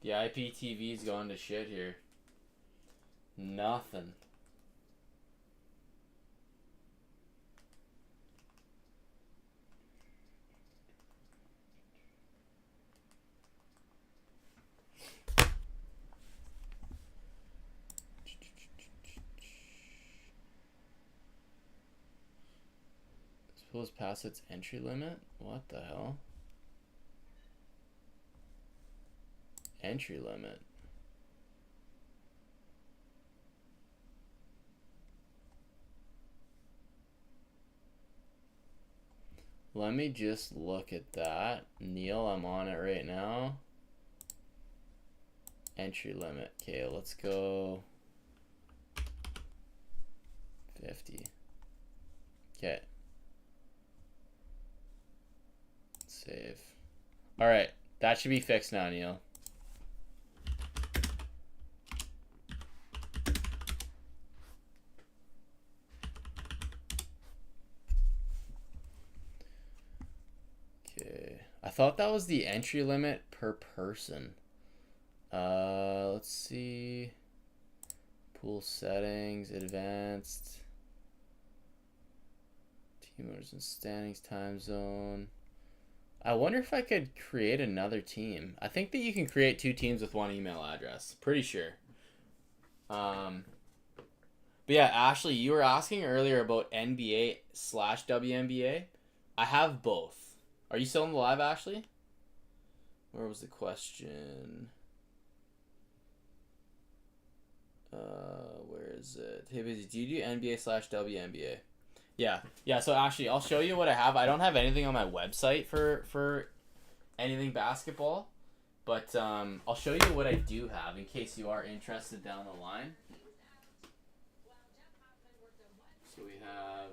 IPTV's going to shit here. Nothing. Suppose past its entry limit? What the hell? Entry limit. Let me just look at that. Neil, I'm on it right now. Entry limit. Okay, let's go 50. Okay. Save. Alright, that should be fixed now, Neil. I thought that was the entry limit per person. Let's see. Pool settings, advanced. Team orders and standings, time zone. I wonder if I could create another team. I think that you can create 2 teams with 1 email address. Pretty sure. But yeah, Ashley, you were asking earlier about NBA/WNBA. I have both. Are you still on the live, Ashley? Where was the question? Where is it? Hey, busy. Do you do NBA/WNBA? Yeah. So Ashley, I'll show you what I have. I don't have anything on my website for anything basketball, but I'll show you what I do have in case you are interested down the line. So we have.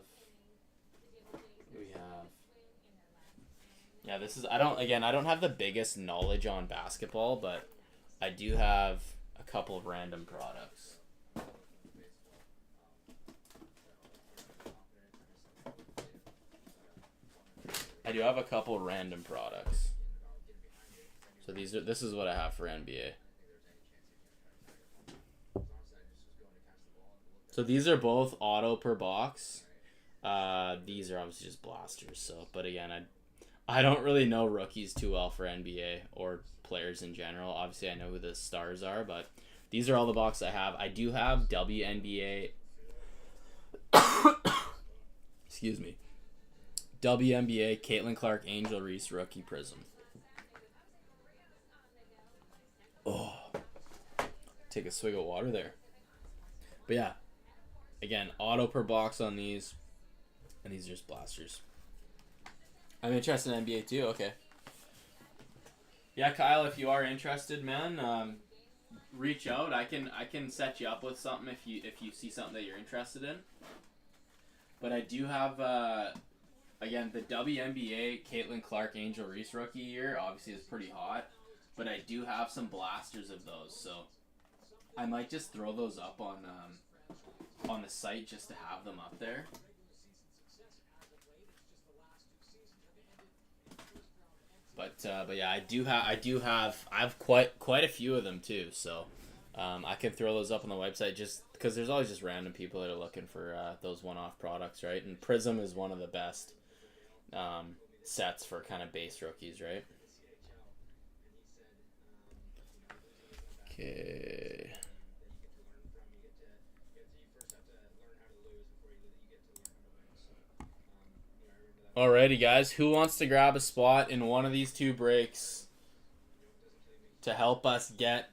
Yeah, this is. I don't have the biggest knowledge on basketball, but I do have a couple of random products. So this is what I have for NBA. So these are both auto per box. These are obviously just blasters. So, but again, I don't really know rookies too well for NBA or players in general. Obviously, I know who the stars are, but these are all the boxes I have. I do have WNBA. Excuse me. WNBA Caitlin Clark Angel Reese rookie prism. Oh, take a swig of water there. But yeah, again, auto per box on these, and these are just blasters. I'm interested in NBA too. Okay. Yeah, Kyle, if you are interested, man, reach out. I can set you up with something if you see something that you're interested in. But I do have again the WNBA Caitlin Clark Angel Reese rookie year obviously is pretty hot, but I do have some blasters of those, so I might just throw those up on the site just to have them up there. But yeah, I have quite a few of them too, so I can throw those up on the website just because there's always just random people that are looking for those one-off products, right? And Prism is one of the best sets for kind of base rookies, right? Okay. Alrighty, guys. Who wants to grab a spot in one of these 2 breaks to help us get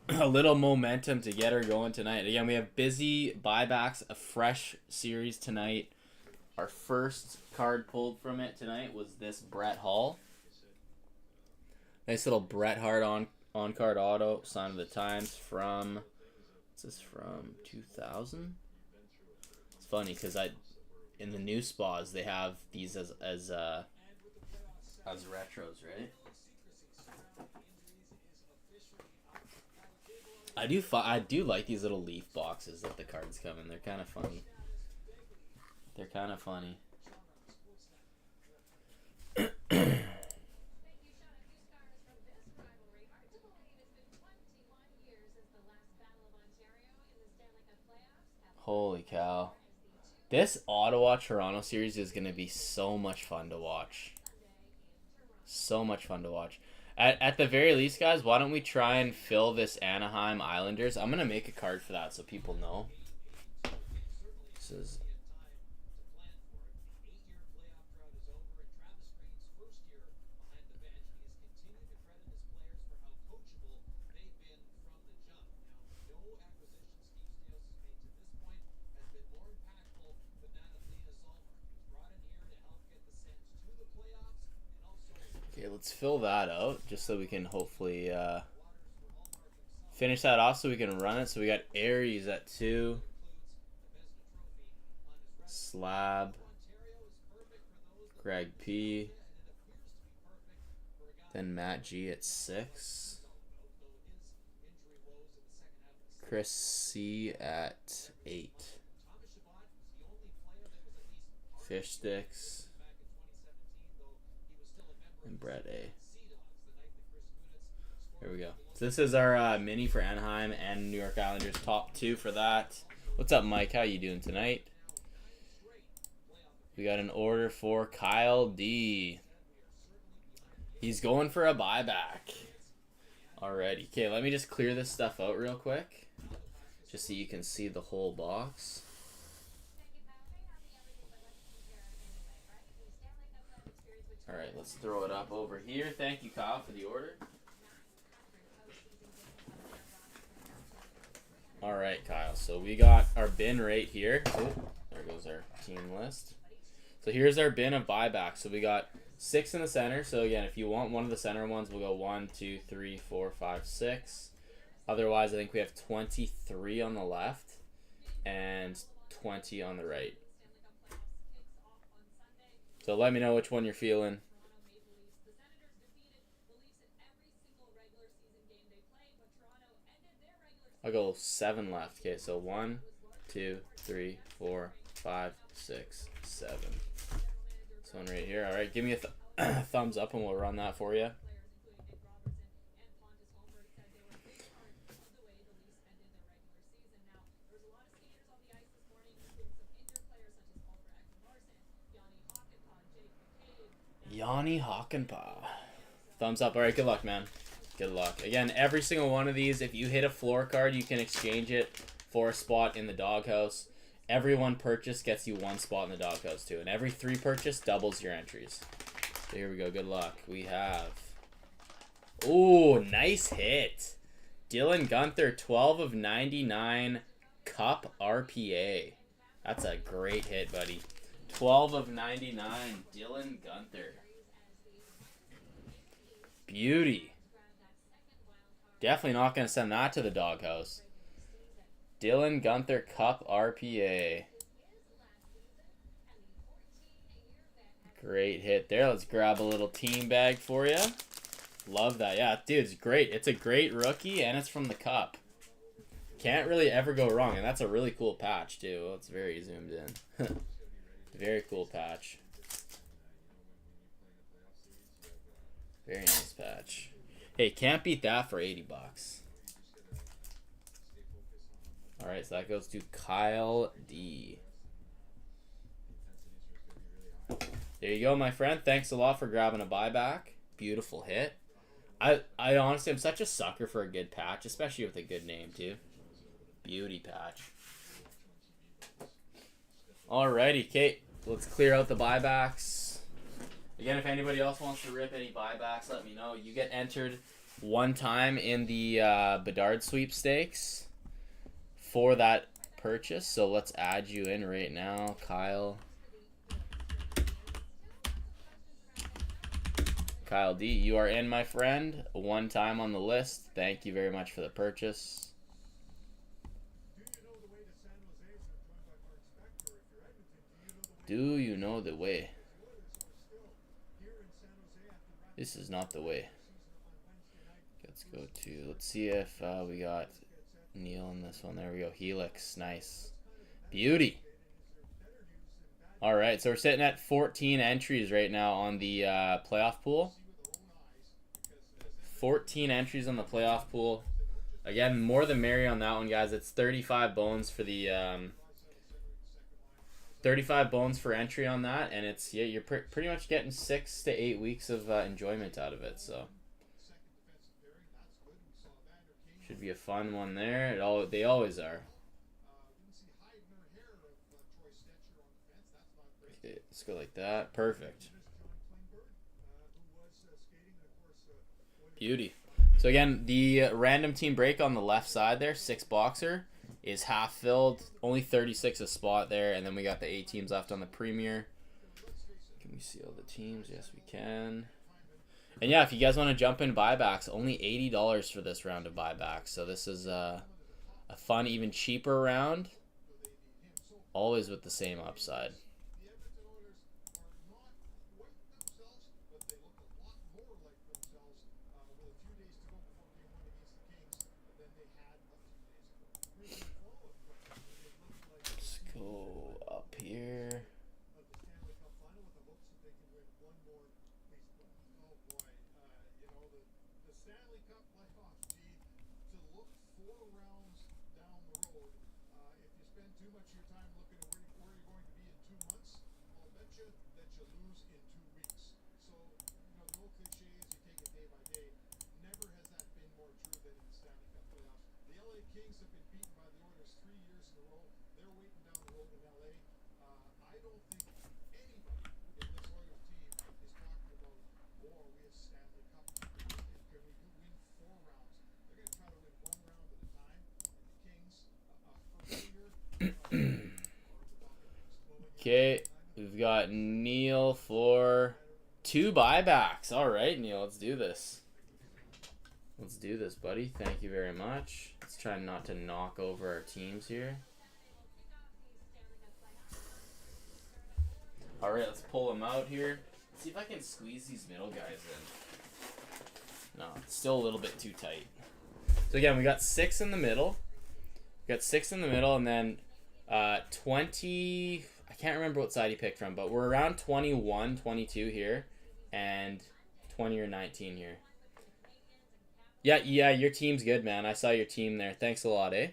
a little momentum to get her going tonight? Again, we have busy buybacks, a fresh series tonight. Our first card pulled from it tonight was this Brett Hull. Nice little Bret Hart on card auto, sign of the times from. What's this from? 2000. It's funny because in the new spas they have these as retros, right? I do like these little leaf boxes that the cards come in. They're kind of funny. Holy cow. This Ottawa Toronto series is going to be so much fun to watch. At the very least, guys, why don't we try and fill this Anaheim Islanders? I'm going to make a card for that so people know. This is... Okay, let's fill that out just so we can hopefully finish that off so we can run it. So we got Aries at 2. Slab. Greg P. Then Matt G at 6. Chris C at 8. Fish Sticks. And Brett A. Here we go. So this is our mini for Anaheim and New York Islanders, top 2 for that. What's up, Mike? How you doing tonight? We got an order for Kyle D. He's going for a buyback. Alrighty. Okay, let me just clear this stuff out real quick, just so you can see the whole box. Alright, let's throw it up over here. Thank you, Kyle, for the order. Alright, Kyle. So we got our bin right here. Oh, there goes our team list. So here's our bin of buybacks. So we got 6 in the center. So again, if you want one of the center ones, we'll go 1, 2, 3, 4, 5, 6. Otherwise, I think we have 23 on the left and 20 on the right. So let me know which one you're feeling. I'll go 7 left. Okay, so 1, 2, 3, 4, 5, 6, 7. This one right here. All right, give me a thumbs up and we'll run that for you. Yanni Hakanpää. Thumbs up. All right, good luck, man. Good luck. Again, every single one of these, if you hit a floor card, you can exchange it for a spot in the doghouse. Every 1 purchase gets you 1 spot in the doghouse, too. And every 3 purchase doubles your entries. So here we go. Good luck. We have... Ooh, nice hit. Dylan Guenther, 12 of 99 Cup RPA. That's a great hit, buddy. 12 of 99, Dylan Guenther. Beauty. Definitely not going to send that to the doghouse. Dylan Guenther, Cup RPA. Great hit there. Let's grab a little team bag for you. Love that. Yeah, dude, it's great. It's a great rookie, and it's from the Cup. Can't really ever go wrong, and that's a really cool patch, too. Well, it's very zoomed in. Very cool patch. Very nice patch. Hey, can't beat that for 80 bucks. Alright, so that goes to Kyle D. There you go, my friend. Thanks a lot for grabbing a buyback. Beautiful hit. I honestly, I'm such a sucker for a good patch, especially with a good name, too. Beauty patch. Alrighty, Kate. Let's clear out the buybacks. Again, if anybody else wants to rip any buybacks, let me know. You get entered 1 time in the Bedard sweepstakes for that purchase. So let's add you in right now, Kyle. Kyle D, you are in, my friend. 1 time on the list. Thank you very much for the purchase. Do you know the way? This is not the way. Let's go to, let's see if we got Neil in this one. There we go. Helix. Nice. Beauty. All right. So we're sitting at 14 entries right now on the playoff pool. 14 entries on the playoff pool. Again, more than merry on that one, guys. It's 35 bones for the 35 bones for entry on that, and it's, yeah, you're pretty much getting 6 to 8 weeks of enjoyment out of it. So should be a fun one there. They always are. Okay, let's go like that. Perfect. Beauty. So again, the random team break on the left side there, 6 boxer, is half filled. Only 36 a spot there, and then we got the 8 teams left on the Premier. Can we see all the teams? Yes, we can. And yeah, if you guys want to jump in buybacks, only $80 for this round of buybacks. So this is a fun, even cheaper round. Always with the same upside. Let's go up here. Okay, we've got Neil for 2 buybacks. All right, Neil, let's do this. Let's do this, buddy. Thank you very much. Let's try not to knock over our teams here. All right, let's pull them out here. See if I can squeeze these middle guys in. No, it's still a little bit too tight. So again, we got 6 in the middle. We got 6 in the middle, and then 20... I can't remember what side he picked from, but we're around 21, 22 here, and 20 or 19 here. Yeah, your team's good, man. I saw your team there. Thanks a lot, eh?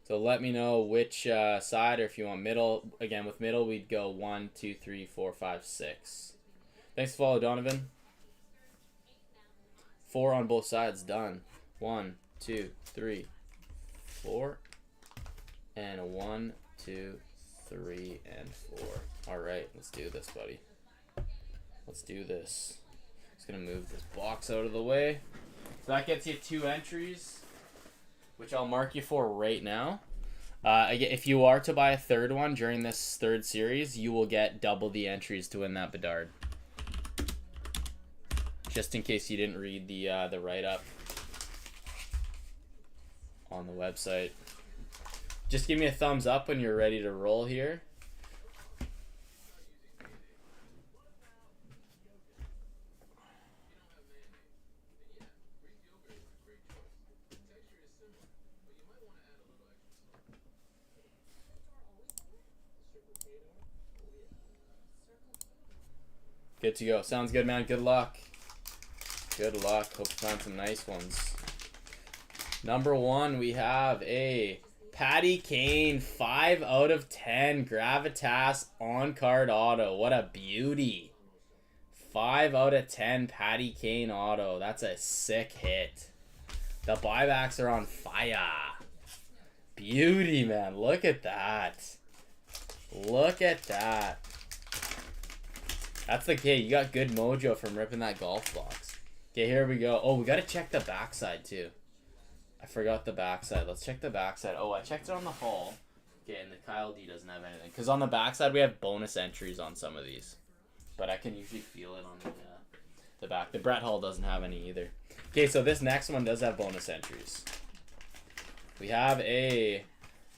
So let me know which side, or if you want middle. Again, with middle, we'd go 1, 2, 3, 4, 5, 6. Thanks for follow, Donovan. 4 on both sides, done. 1, 2, 3, 4, and a 1, 2, 3, and 4. All right, let's do this, buddy. Let's do this. Just gonna move this box out of the way. So that gets you 2 entries, which I'll mark you for right now. If you are to buy a third one during this third series, you will get double the entries to win that Bedard. Just in case you didn't read the write-up on the website. Just give me a thumbs up when you're ready to roll here. Good to go. Sounds good, man. Good luck. Good luck. Hope you find some nice ones. Number 1, we have a Patty Kane 5 out of 10 Gravitas on-card auto. What a beauty. 5 out of 10 Patty Kane auto. That's a sick hit. The buybacks are on fire. Beauty, man. Look at that. Look at that. That's the kid. You got good mojo from ripping that golf box. Okay, here we go. Oh, we got to check the backside, too. I forgot the backside. Let's check the backside. Oh, I checked it on the haul. Okay, and the Kyle D doesn't have anything. Because on the backside, we have bonus entries on some of these. But I can usually feel it on the back. The Brett Hall doesn't have any either. Okay, so this next one does have bonus entries. We have a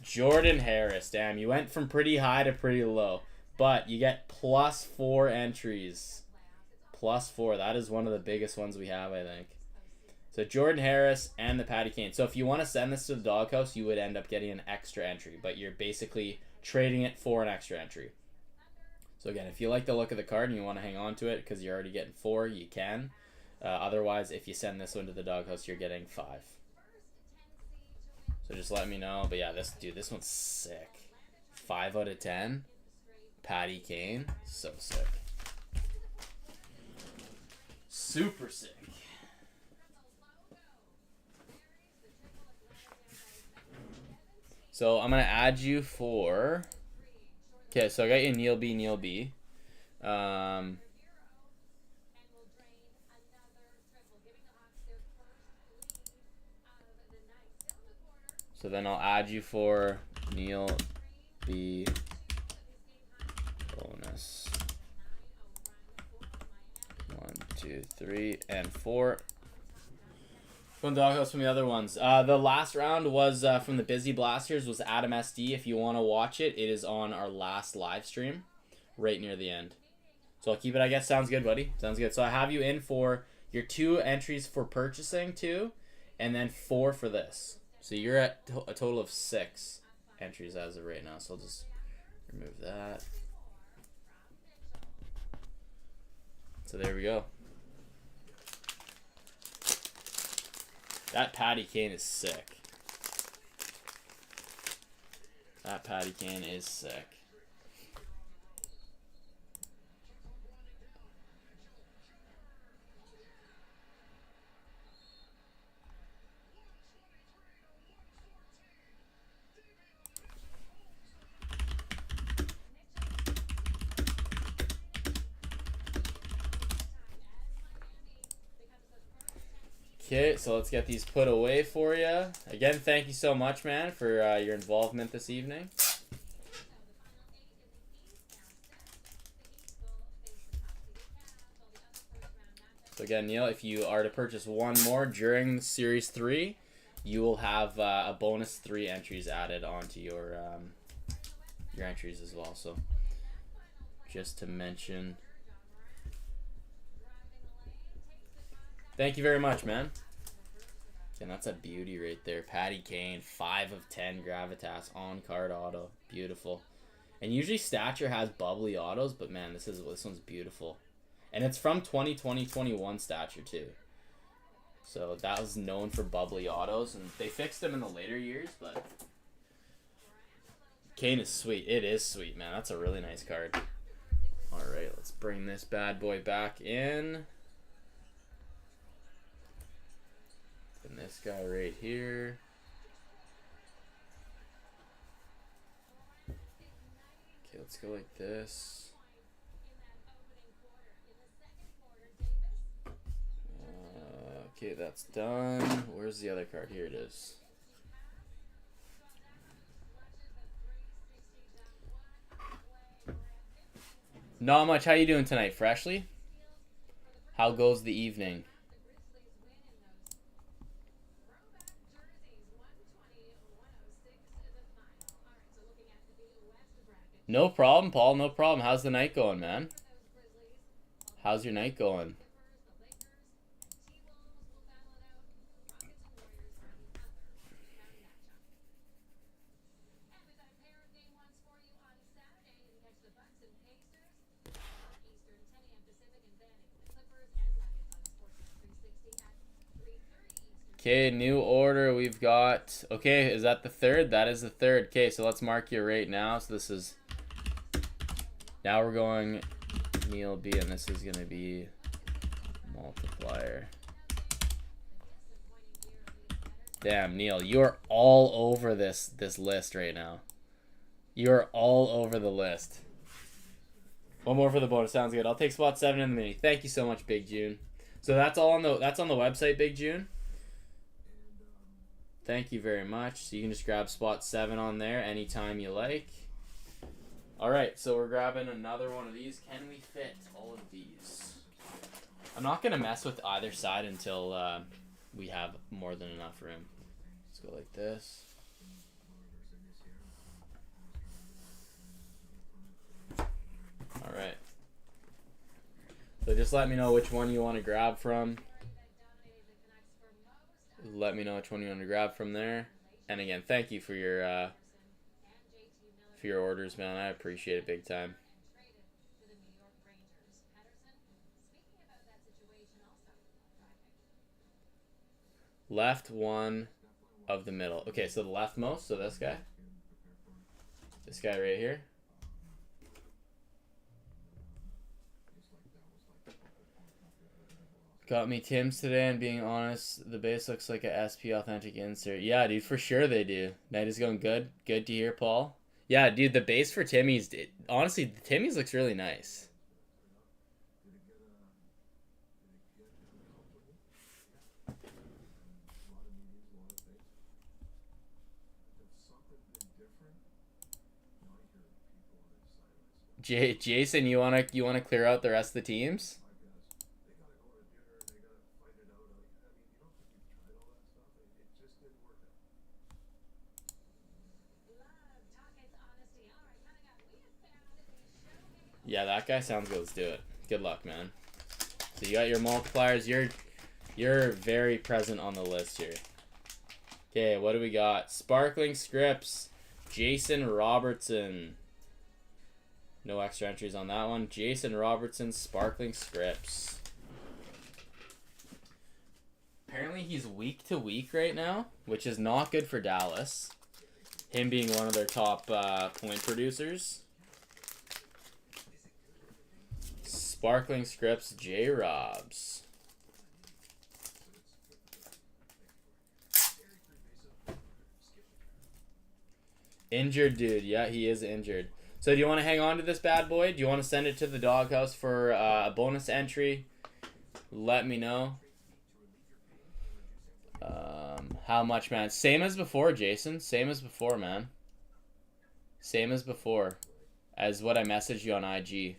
Jordan Harris. Damn, you went from pretty high to pretty low. But you get +4 entries. +4. That is one of the biggest ones we have, I think. So Jordan Harris and the Patty Kane. So if you want to send this to the doghouse, you would end up getting an extra entry. But you're basically trading it for an extra entry. So again, if you like the look of the card and you want to hang on to it because you're already getting 4, you can. Otherwise, if you send this one to the doghouse, you're getting 5. So just let me know. But yeah, this one's sick. 5 out of 10. Patty Kane. So sick. Super sick. So I'm going to add you for... Okay, so I got you Neil B. So then I'll add you for Neil B. Bonus. 1, 2, 3, and 4. From the doghouse from the other ones. The last round was from the Busy Blasters was Adam SD. If you want to watch it, it is on our last live stream, right near the end. So I'll keep it, I guess. Sounds good, buddy. Sounds good. So I have you in for your 2 entries for purchasing, 2, and then 4 for this. So you're at a total of 6 entries as of right now. So I'll just remove that. So there we go. That Patty Kane is sick. That Patty Kane is sick. Okay, so let's get these put away for you. Again, thank you so much, man, for your involvement this evening. So again, Neil, if you are to purchase one more during Series 3, you will have a bonus 3 entries added onto your entries as well. So just to mention. Thank you very much, man. And that's a beauty right there. Patty Kane, 5 of 10 Gravitas on card auto. Beautiful. And usually Stature has bubbly autos, but man, this one's beautiful. And it's from 2020-21 Stature too. So that was known for bubbly autos, and they fixed them in the later years, but Kane is sweet. It is sweet, man. That's a really nice card. Alright, let's bring this bad boy back in. And this guy right here. Okay, let's go like this. Okay, that's done. Where's the other card? Here it is. Not much. How you doing tonight, Freshly? How goes the evening? No problem, Paul. No problem. How's the night going, man? How's your night going? Okay, new order we've got. Okay, is that the third? That is the third. Okay, so let's mark your rate now. So this is... Now we're going Neil B, and this is going to be multiplier. Damn, Neil, you're all over this list right now. You're all over the list. One more for the bonus. Sounds good. I'll take spot 7 in the mini. Thank you so much, Big June. So that's all on the website, Big June. Thank you very much. So you can just grab spot 7 on there anytime you like. Alright, so we're grabbing another one of these. Can we fit all of these? I'm not going to mess with either side until we have more than enough room. Let's go like this. Alright. So just let me know which one you want to grab from. Let me know which one you want to grab from there. And again, thank you for your orders, man. I appreciate it big time. Left one of the middle. Okay, so the leftmost, so this guy. This guy right here. Got me Tim's today, and being honest, the base looks like a SP authentic insert. Yeah, dude, for sure they do. Night is going good. Good to hear, Paul. Yeah, dude, the base for Timmy's, honestly, Timmy's looks really nice. Jason, you wanna clear out the rest of the teams? Yeah, that guy sounds good. Let's do it. Good luck, man. So you got your multipliers. You're very present on the list here. Okay, what do we got? Sparkling Scripts. Jason Robertson. No extra entries on that one. Jason Robertson, Sparkling Scripts. Apparently he's week to week right now, which is not good for Dallas. Him being one of their top point producers. Sparkling Scripts, J-Robs. Injured dude. Yeah, he is injured. So do you want to hang on to this bad boy? Do you want to send it to the doghouse for a bonus entry? Let me know. How much, man? Same as before, Jason. Same as before, man. Same as before. As what I messaged you on IG.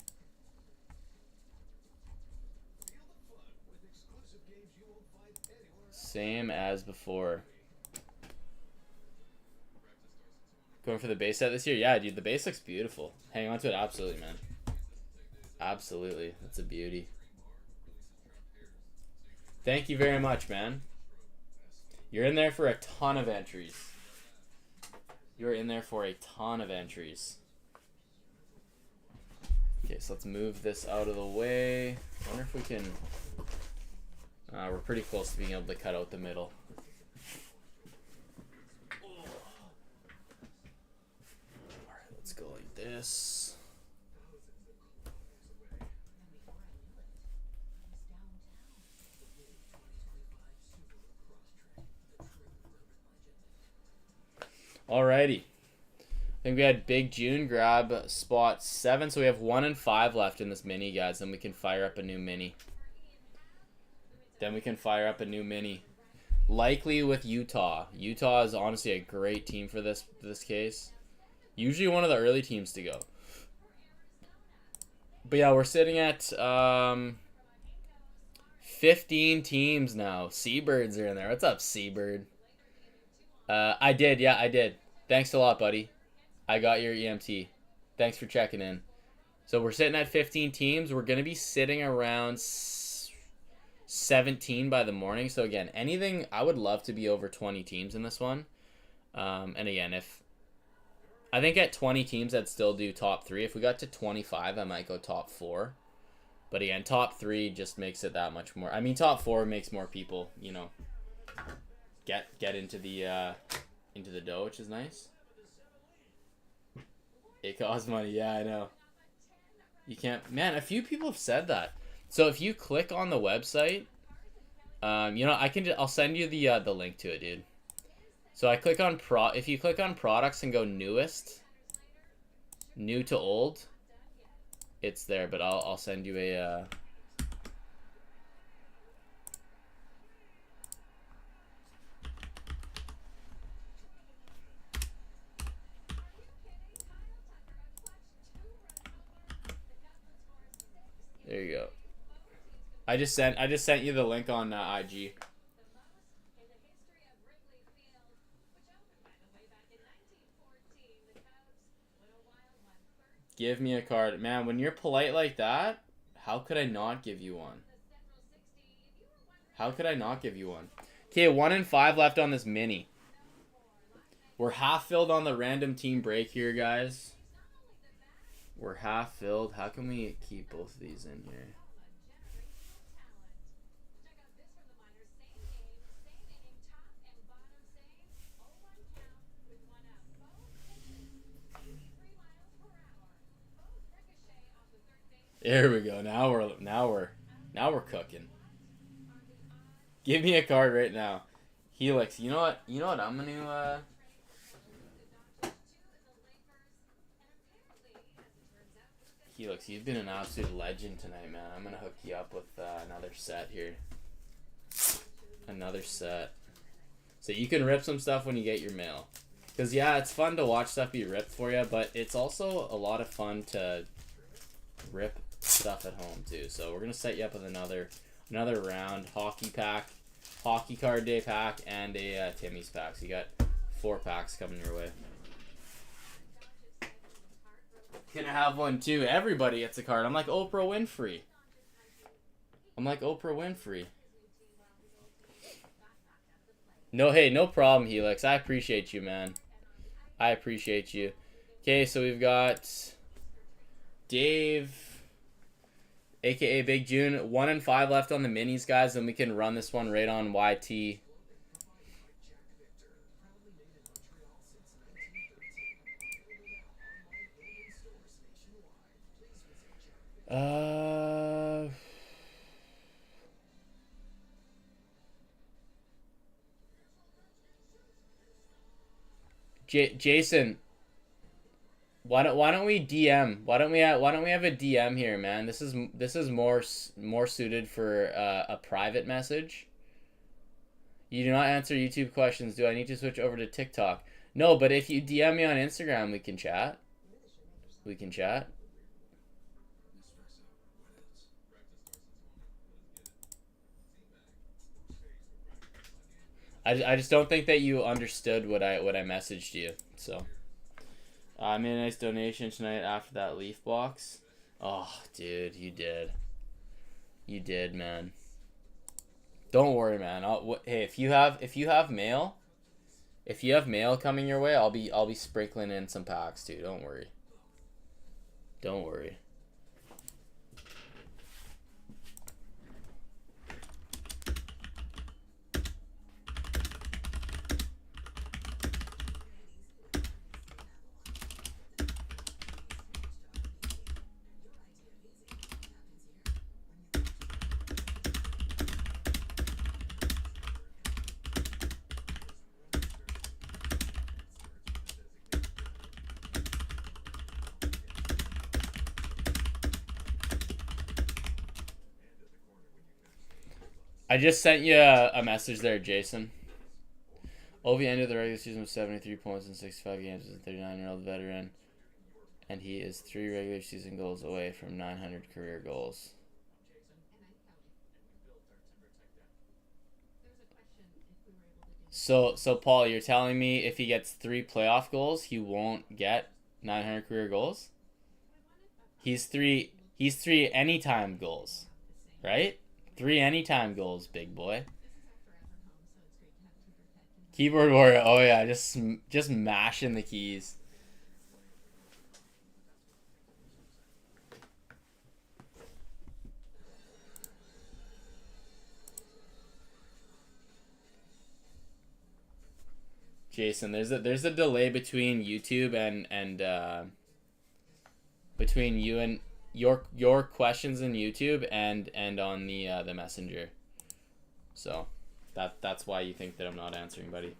Same as before. Going for the base set this year? Yeah, dude, the base looks beautiful. Hang on to it, absolutely, man. Absolutely. That's a beauty. Thank you very much, man. You're in there for a ton of entries. You're in there for a ton of entries. Okay, so let's move this out of the way. I wonder if we can... we're pretty close to being able to cut out the middle. Alright, let's go like this. Alrighty. I think we had Big June grab spot 7, so we have 1 and 5 left in this mini, guys. Then we can fire up a new mini. Likely with Utah. Utah is honestly a great team for this case. Usually one of the early teams to go. But yeah, we're sitting at 15 teams now. Seabirds are in there. What's up, Seabird? I did. Yeah, I did. Thanks a lot, buddy. I got your EMT. Thanks for checking in. So we're sitting at 15 teams. We're going to be sitting around 17 by the morning. So again, anything, I would love to be over 20 teams in this one. And again, if I think at 20 teams, I'd still do top 3. If we got to 25, I might go top 4. But again, top 3 just makes it that much more. I mean, top 4 makes more people, you know, get into the dough, which is nice. It costs money. Yeah, I know. You can't, man, a few people have said that. So if you click on the website, you know, I'll send you the link to it, dude. So I click on if you click on products and go newest, new to old, it's there, but I'll send you a there you go. I just sent you the link on IG. Give me a card. Man, when you're polite like that, how could I not give you one? How could I not give you one? Okay, 1 and 5 left on this mini. We're half filled on the random team break here, guys. We're half filled. How can we keep both of these in here? There we go. Now we're cooking. Give me a card right now. Helix, you know what? You know what I'm gonna Helix, you've been an absolute legend tonight, man. I'm gonna hook you up with another set here. Another set. So you can rip some stuff when you get your mail. Because, yeah, it's fun to watch stuff be ripped for you, but it's also a lot of fun to rip stuff at home, too. So we're going to set you up with another round. Hockey pack, hockey card day pack, and a Timmy's pack. So you got 4 packs coming your way. Gonna have one, too. Everybody gets a card. I'm like Oprah Winfrey. No, hey, no problem, Helix. I appreciate you, man. I appreciate you. Okay, so we've got Dave. aka Big June. 1 and 5 left on the minis, guys, and we can run this one right on YT. Jason, why don't we DM? Why don't we have a DM here, man? This is more suited for a private message. You do not answer YouTube questions. Do I need to switch over to TikTok? No, but if you DM me on Instagram, we can chat. We can chat. I just don't think that you understood what I messaged you. So I made a nice donation tonight after that Leaf box. Oh, dude, you did. You did, man. Don't worry, man. Hey, if you have mail, coming your way, I'll be sprinkling in some packs too. Don't worry. Don't worry. I just sent you a message there, Jason. Ovi ended the regular season with 73 points in 65 games as a 39-year-old veteran, and he is 3 regular season goals away from 900 career goals. So Paul, you're telling me if he gets 3 playoff goals, he won't get 900 career goals? He's 3 anytime goals, right? 3 anytime goals, big boy. Keyboard warrior. Oh yeah, just mashing the keys. Jason, there's a delay between YouTube and between you and your questions in YouTube and on the messenger. So that's why you think that I'm not answering, buddy.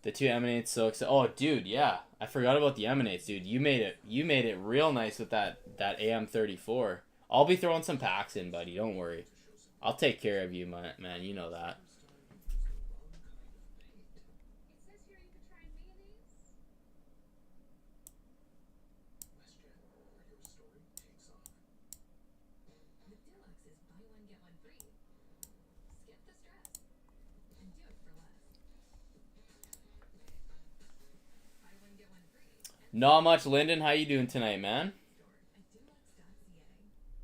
The 2 emanates so excited. Oh, dude, yeah, I forgot about the emanates, dude. You made it real nice with that AM34. I'll be throwing some packs in, buddy. Don't worry. I'll take care of you, man. You know that. Not much, Lyndon. How you doing tonight, man?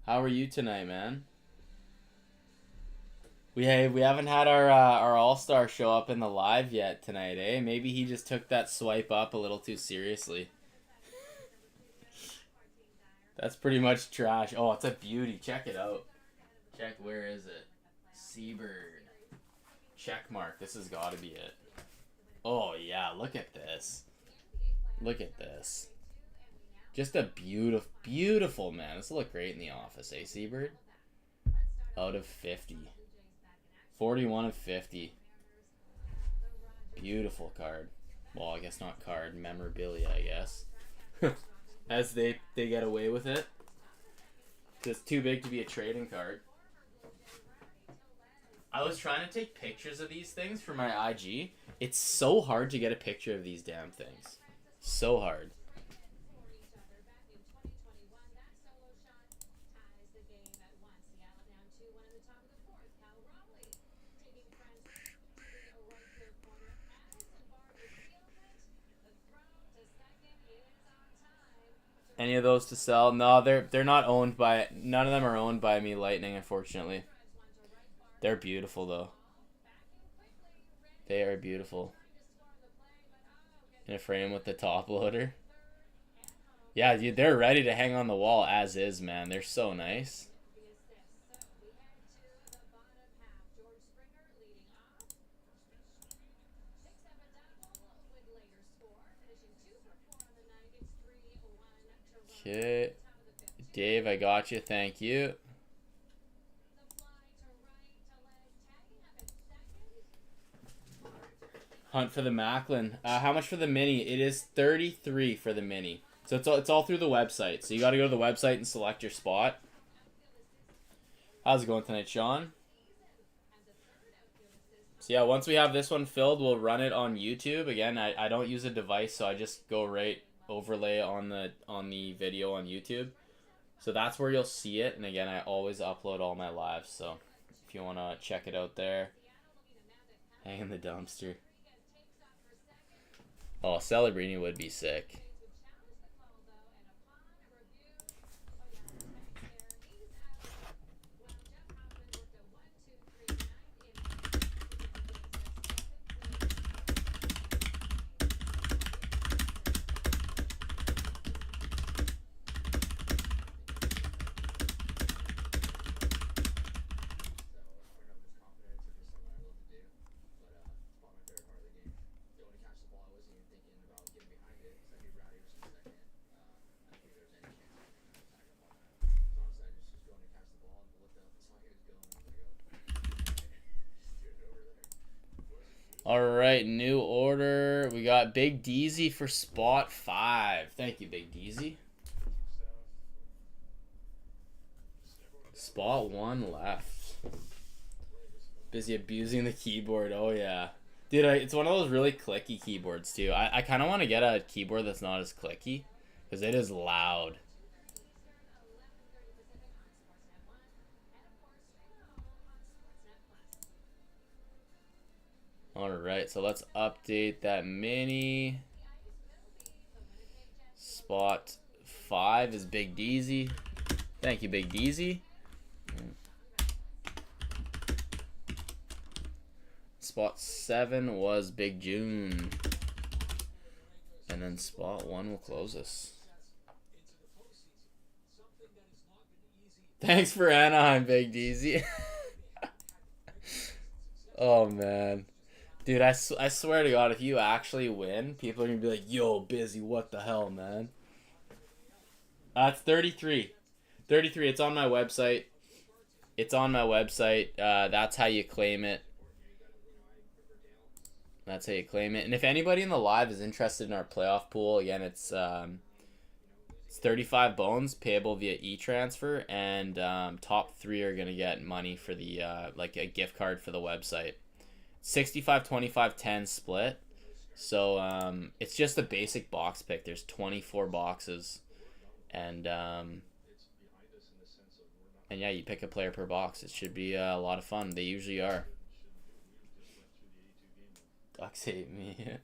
How are you tonight, man? We haven't had our all-star show up in the live yet tonight, eh? Maybe he just took that swipe up a little too seriously. That's pretty much trash. Oh, it's a beauty. Check it out. Check, where is it? Seabird. Check mark. This has got to be it. Oh, yeah. Look at this. Look at this. Just a beautiful, man. This will look great in the office, eh, Seabird? Out of 50. 41 of 50. Beautiful card. Well, I guess not card. Memorabilia, I guess. As they get away with it. It's too big to be a trading card. I was trying to take pictures of these things for my IG. It's so hard to get a picture of these damn things. So hard. Any of those to sell? No, they're not owned by. None of them are owned by me Lightning, unfortunately. They're beautiful though. They are beautiful. In a frame with the top loader. Yeah, dude, they're ready to hang on the wall as is, man. They're so nice. Okay. Dave, I got you. Thank you. Hunt for the Macklin. How much for the mini? It is 33 for the mini. So it's all through the website. So you got to go to the website and select your spot. How's it going tonight, Sean? So yeah, once we have this one filled, we'll run it on YouTube. Again, I don't use a device, so I just go right overlay on the video on YouTube. So that's where you'll see it. And again, I always upload all my lives. So if you want to check it out there, hang in the dumpster. Oh, Celebrini would be sick. All right, new order. We got Big Deezy for spot 5. Thank you, Big Deezy. Spot 1 left. Busy abusing the keyboard. Oh, yeah. Dude, it's one of those really clicky keyboards, too. I kind of want to get a keyboard that's not as clicky, because it is loud. Alright, so let's update that mini. Spot 5 is Big Deezy. Thank you, Big Deezy. Spot 7 was Big June. And then spot 1 will close us. Thanks for Anaheim, Big Deezy. Oh, man. Dude, I swear to God, if you actually win, people are going to be like, yo, Busy, what the hell, man? It's 33. 33, it's on my website. It's on my website. That's how you claim it. That's how you claim it. And if anybody in the live is interested in our playoff pool, again, it's 35 bones payable via e-transfer, and top 3 are going to get money for the like a gift card for the website. 65, 25, 10 split. So it's just a basic box pick. There's 24 boxes, and yeah, you pick a player per box. It should be a lot of fun. They usually are. Ducks hate me.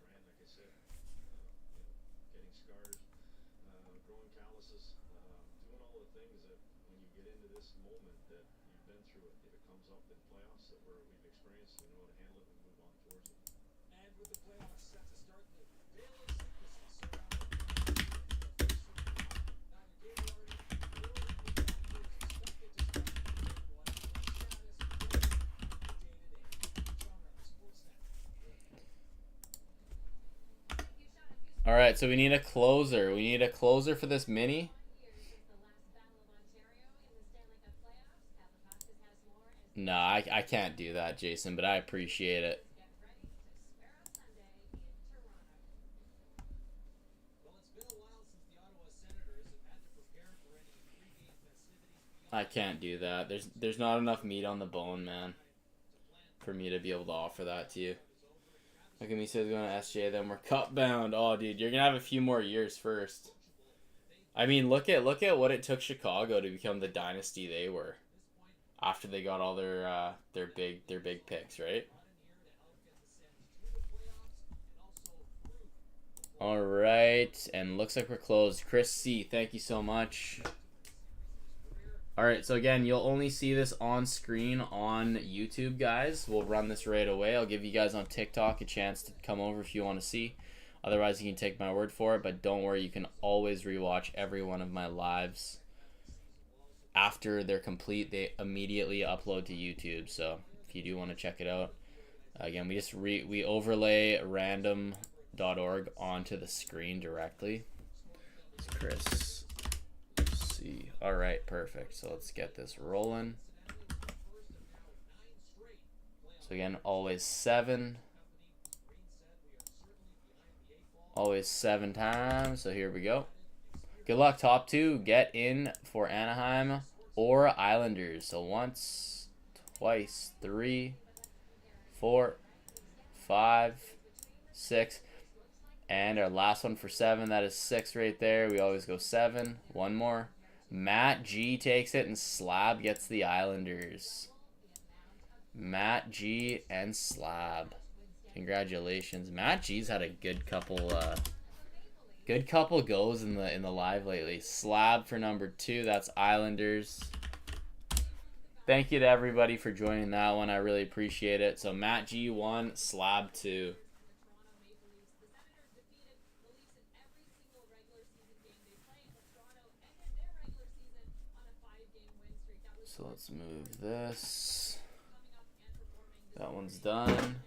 All right, so we need a closer. We need a closer for this mini. No, I can't do that, Jason, but I appreciate it. I can't do that. There's not enough meat on the bone, man, for me to be able to offer that to you. Look at me, says going to SJ, then we're cup bound. Oh, dude, you're gonna have a few more years first. I mean, look at what it took Chicago to become the dynasty they were after they got all their big picks, right? All right, and looks like we're closed. Chris C, thank you so much. All right, so again, you'll only see this on screen on YouTube, guys. We'll run this right away. I'll give you guys on TikTok a chance to come over if you want to see. Otherwise, you can take my word for it. But don't worry, you can always rewatch every one of my lives. After they're complete, they immediately upload to YouTube. So if you do want to check it out, again, we overlay random.org onto the screen directly. It's Chris C. All right, perfect. So let's get this rolling. So again, always 7. Always 7 times. So here we go. Good luck, top 2. Get in for Anaheim or Islanders. So once, twice, 3, 4, 5, 6. And our last one for 7. That is 6 right there. We always go 7. One more. Matt G takes it, and Slab gets the Islanders. Matt G and Slab. Congratulations. Matt G's had a good couple goes in the live lately. Slab for number 2. That's Islanders. Thank you to everybody for joining that one. I really appreciate it. So Matt G 1, Slab 2. So let's move this. That one's done.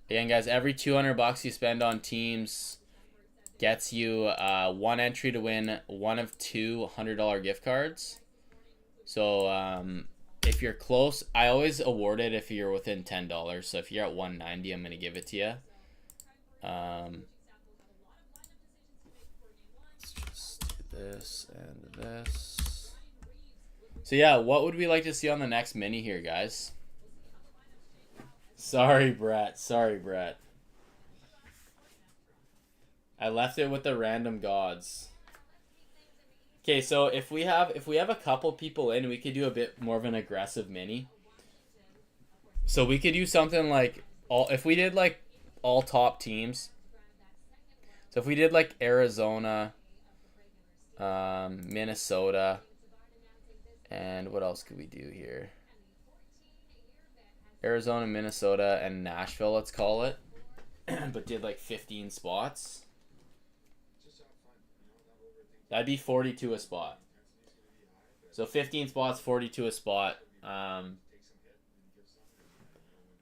Again, guys, every $200 you spend on teams gets you 1 entry to win one of 2 $100 gift cards. So if you're close, I always award it if you're within $10. So if you're at 190, I'm gonna give it to you. Let's just do this and this. So yeah, what would we like to see on the next mini here, guys? Sorry, Brett. Sorry, Brett. I left it with the random gods. Okay, so if we have a couple people in, we could do a bit more of an aggressive mini. So we could do something like if we did like all top teams. So if we did like Arizona, Minnesota, and what else could we do here? Arizona, Minnesota, and Nashville, let's call it. But did like 15 spots. That'd be 42 a spot. So 15 spots, 42 a spot.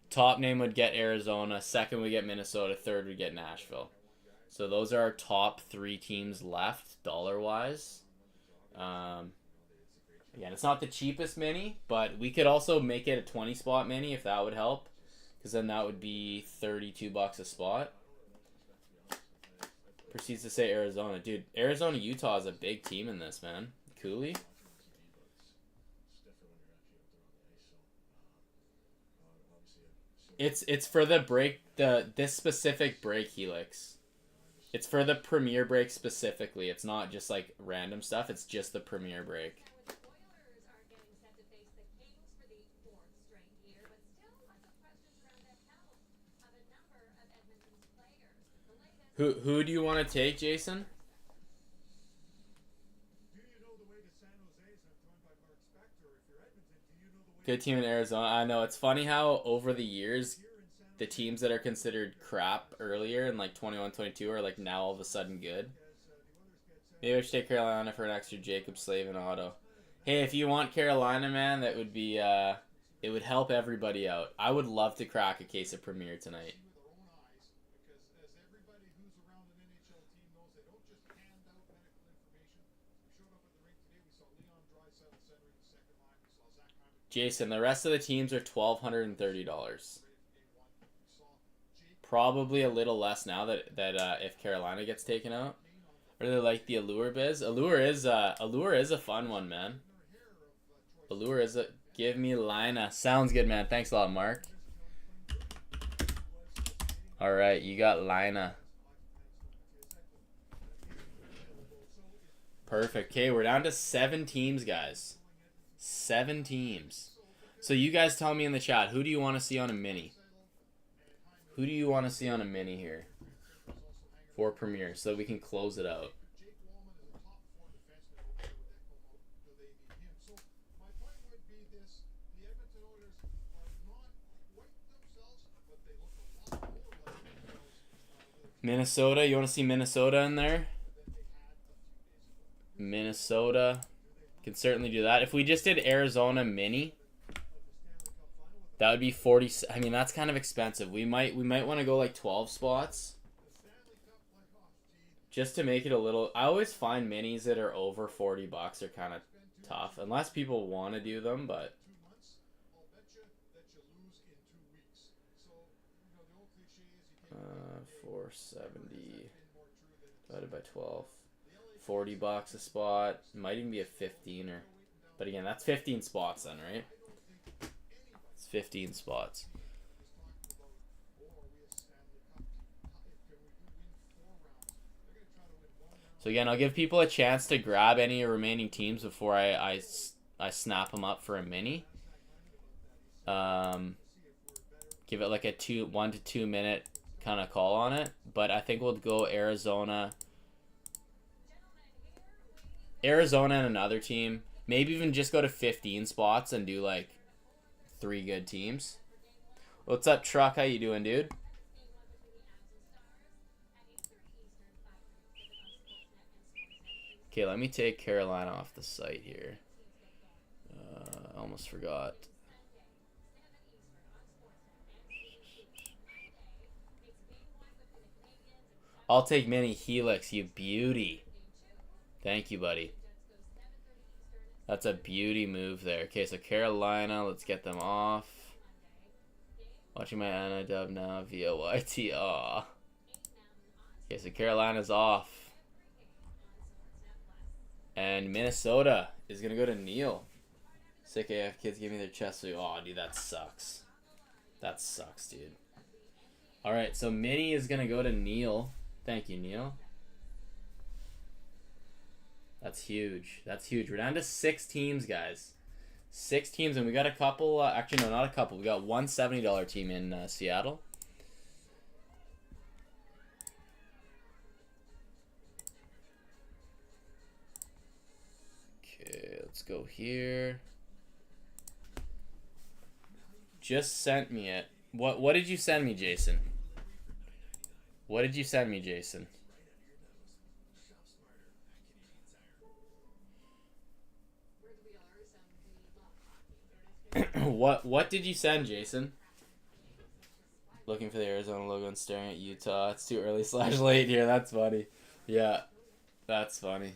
Top name would get Arizona. Second would get Minnesota. Third would get Nashville. So those are our top 3 teams left, dollar-wise. Again, it's not the cheapest mini, but we could also make it a 20-spot mini if that would help. Because then that would be $32 a spot. Proceeds to say Arizona. Dude, Arizona, Utah is a big team in this, man. Cooley. It's for the break, this specific break, Helix. It's for the premier break specifically. It's not just like random stuff. It's just the premier break. Who do you want to take, Jason? Good team in Arizona. I know, it's funny how over the years the teams that are considered crap earlier in like 21, 22 are like now all of a sudden good. Maybe I should take Carolina for an extra Jacob Slavin auto. Hey, if you want Carolina, man, that would be it would help everybody out. I would love to crack a case of Premier tonight. Jason, the rest of the teams are $1,230. Probably a little less now that if Carolina gets taken out. I really like the Allure biz. Allure is a fun one, man. Allure is a give me Lina. Sounds good, man. Thanks a lot, Mark. All right, you got Lina. Perfect. Okay, we're down to 7 teams, guys. 7 teams. So you guys tell me in the chat, who do you want to see on a mini? Who do you want to see on a mini here for Premier so that we can close it out? Minnesota, you want to see Minnesota in there? Minnesota. Can certainly do that. If we just did Arizona mini, that would be 40. I mean, that's kind of expensive. We might want to go like 12 spots. Just to make it a little... I always find minis that are over 40 bucks are kind of tough. Unless people want to do them, but... 470 divided by 12. 40 bucks a spot. Might even be a 15er. But again, that's 15 spots then, right? It's 15 spots. So again, I'll give people a chance to grab any remaining teams before I snap them up for a mini. Give it like a 1 to 2 minute kind of call on it. But I think we'll go Arizona and another team. Maybe even just go to 15 spots and do like 3 good teams. What's up, Truck? How you doing, dude? Okay, let me take Carolina off the site here. I almost forgot. I'll take Mini Helix, you beauty. Thank you, buddy. That's a beauty move there. Okay, so Carolina, let's get them off. Watching my Anna dub now via YT. Aw. Okay, so Carolina's off. And Minnesota is going to go to Neil. Sick AF kids give me their chest. Oh, dude, that sucks. That sucks, dude. Alright, so Mini is going to go to Neil. Thank you, Neil. That's huge. That's huge. We're down to 6 teams, guys. 6 teams, and we got a couple. Actually, no, not a couple. We got one $70 team in Seattle. Okay, let's go here. Just sent me it. What did you send me, Jason? What did you send me, Jason? What did you send, Jason? Looking for the Arizona logo and staring at Utah. It's too early / late here. That's funny. Yeah, that's funny.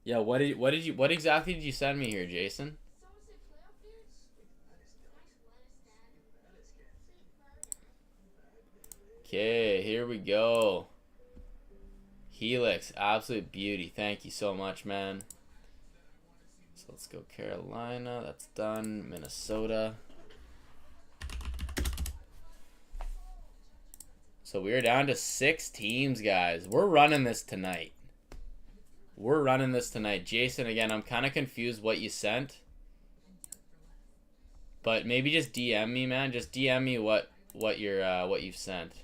Yeah, what exactly did you send me here, Jason? Okay, here we go. Helix, absolute beauty. Thank you so much, man. So let's go Carolina. That's done. Minnesota. So we're down to 6 teams, guys. We're running this tonight. We're running this tonight. Jason, again, I'm kind of confused what you sent. But maybe just DM me, man. Just DM me what you've sent.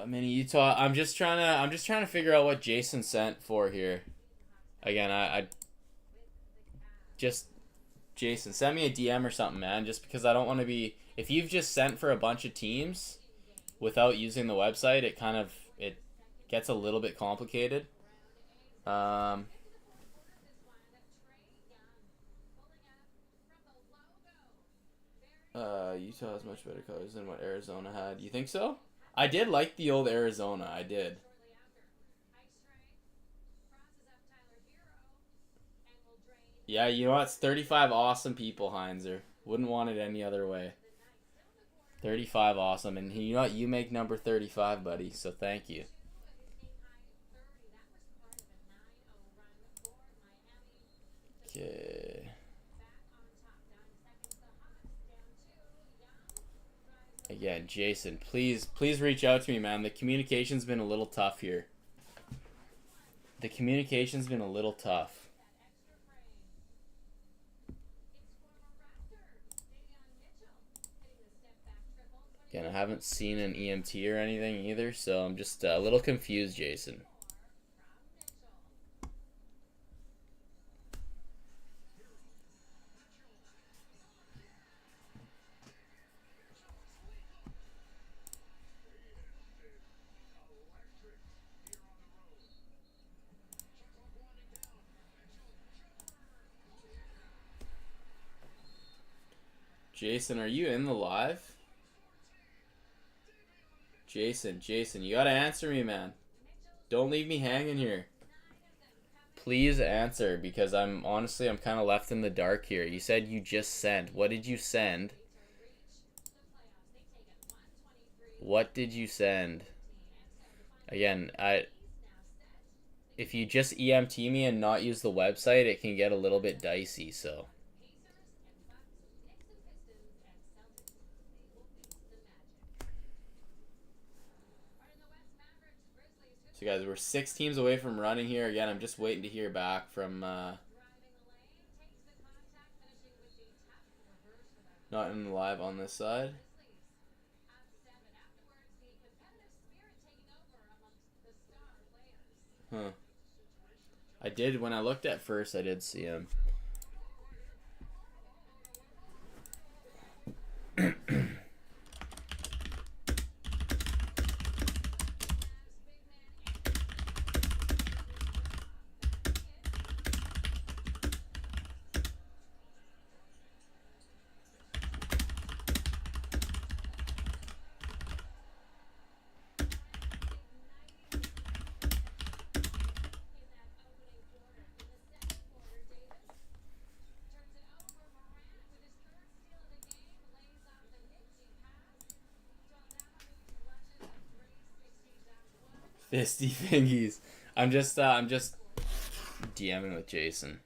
Mini Utah. I'm just trying to figure out what Jason sent for here. Again, I just Jason, send me a DM or something, man. Just because I don't want to be. If you've just sent for a bunch of teams without using the website, it gets a little bit complicated. Utah has much better colors than what Arizona had. You think so? I did like the old Arizona. I did. Yeah, you know what? It's 35 awesome people, Heinzer. Wouldn't want it any other way. 35 awesome. And you know what? You make number 35, buddy. So thank you. Okay. Again, Jason, please reach out to me, man. The communication's been a little tough here. The communication's been a little tough. Again, I haven't seen an EMT or anything either, so I'm just a little confused, Jason. Jason, are you in the live? Jason, you gotta answer me, man. Don't leave me hanging here. Please answer, because I'm kind of left in the dark here. You said you just sent. What did you send? What did you send? Again, if you just EMT me and not use the website, it can get a little bit dicey, so. So guys, we're 6 teams away from running here. Again, I'm just waiting to hear back from not in the live on this side. Huh. I did, when I looked at first, I did see him. Fisty fingies. I'm just DMing with Jason.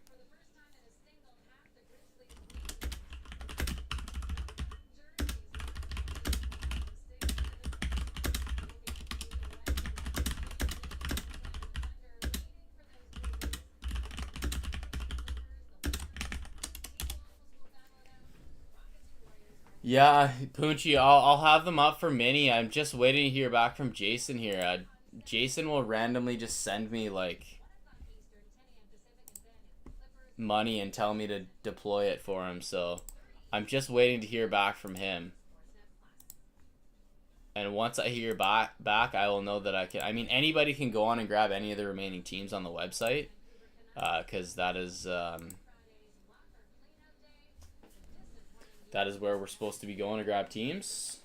Yeah, Poochie, I'll have them up for mini. I'm just waiting to hear back from Jason here. Jason will randomly just send me like money and tell me to deploy it for him, so I'm just waiting to hear back from him. And once I hear back, I will know that I can. I mean, anybody can go on and grab any of the remaining teams on the website, because that is where we're supposed to be going to grab teams.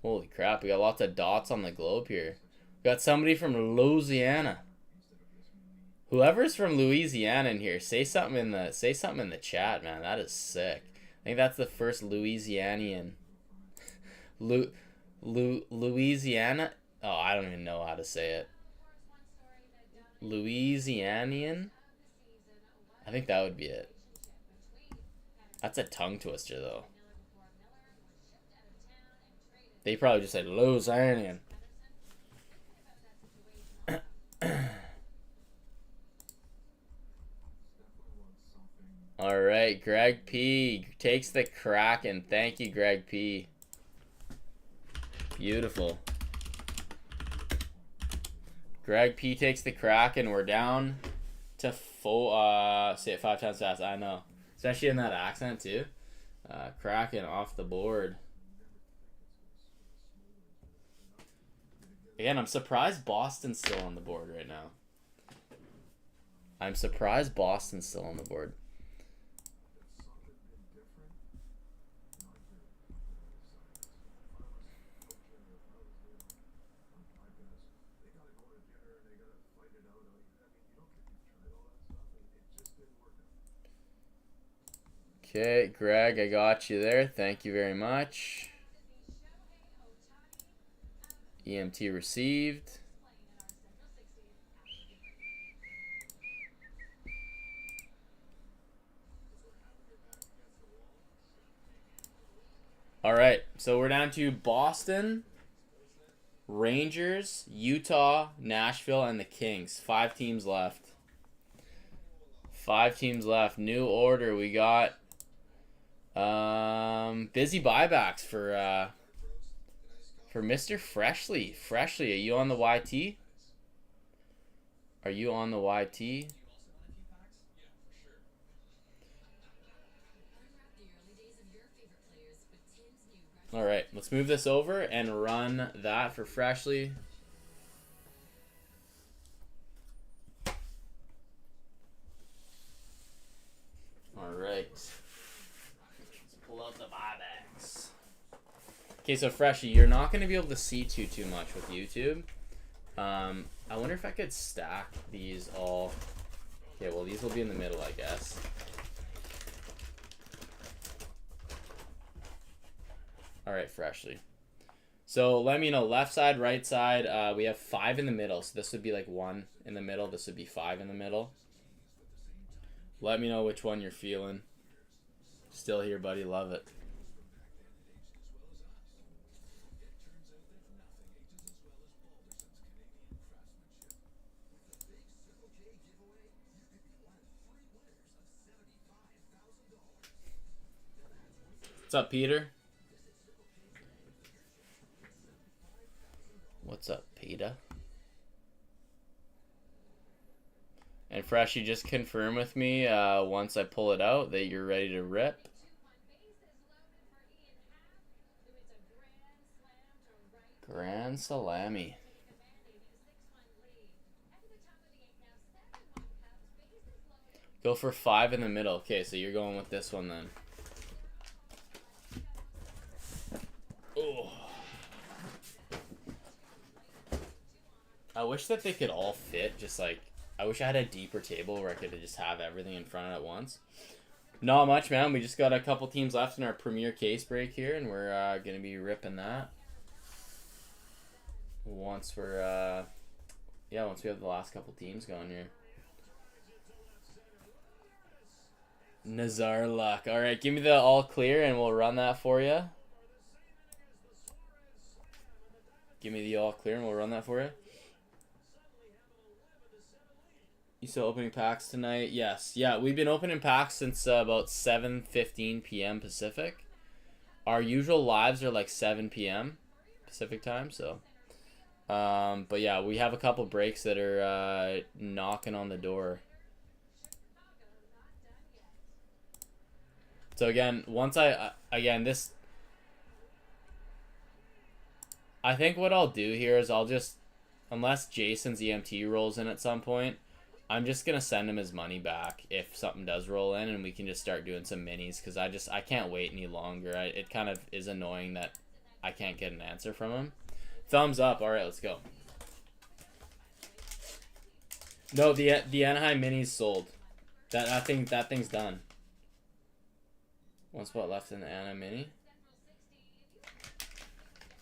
Holy crap, we got lots of dots on the globe here. We got somebody from Louisiana. Whoever's from Louisiana in here, say something in the chat, man. That is sick. I think that's the first Louisianian. Louisiana? Oh, I don't even know how to say it. Louisianian? I think that would be it. That's a tongue twister, though. They probably just said Louisianian. All right, Greg P takes the Kraken. Thank you, Greg P. Beautiful. Greg P takes the Kraken. We're down to say it 5 times fast. I know, especially in that accent too. Kraken off the board. Again, I'm surprised Boston's still on the board right now. I'm surprised Boston's still on the board. Okay, Greg, I got you there. Thank you very much. EMT received. All right, so we're down to Boston, Rangers, Utah, Nashville, and the Kings. 5 teams left. 5 teams left. New order. We got busy buybacks for Mr. Freshly. Freshly, are you on the YT? Are you on the YT? All right, let's move this over and run that for Freshly. All right. Let's pull out the buybacks. Okay, so Freshly, you're not going to be able to see too much with YouTube. I wonder if I could stack these all. Okay, well, these will be in the middle, I guess. All right, Freshly. So let me know, left side, right side. We have 5 in the middle, so this would be like 1 in the middle. This would be 5 in the middle. Let me know which one you're feeling. Still here, buddy. Love it. What's up, Peter? What's up, Peter? And Fresh, you just confirm with me once I pull it out that you're ready to rip. Grand Salami. Go for 5 in the middle. Okay, so you're going with this one then. Oh. I wish that they could all fit, just like, I wish I had a deeper table where I could just have everything in front at once. Not much, man. We just got a couple teams left in our premier case break here, and we're going to be ripping that. Once we're, once we have the last couple teams going here. Nazar Luck. All right, give me the all clear, and we'll run that for you. Give me the all clear, and we'll run that for you. You still opening packs tonight? Yes. Yeah, we've been opening packs since about 7:15 p.m. Pacific. Our usual lives are like 7 p.m. Pacific time, so. But yeah, we have a couple breaks that are knocking on the door. So again, once I think what I'll do here is I'll just, unless Jason's EMT rolls in at some point, I'm just going to send him his money back if something does roll in, and we can just start doing some minis, because I can't wait any longer. It kind of is annoying that I can't get an answer from him. Thumbs up. All right, let's go. No, the Anaheim minis sold. That thing's done. One spot left in the Anaheim mini.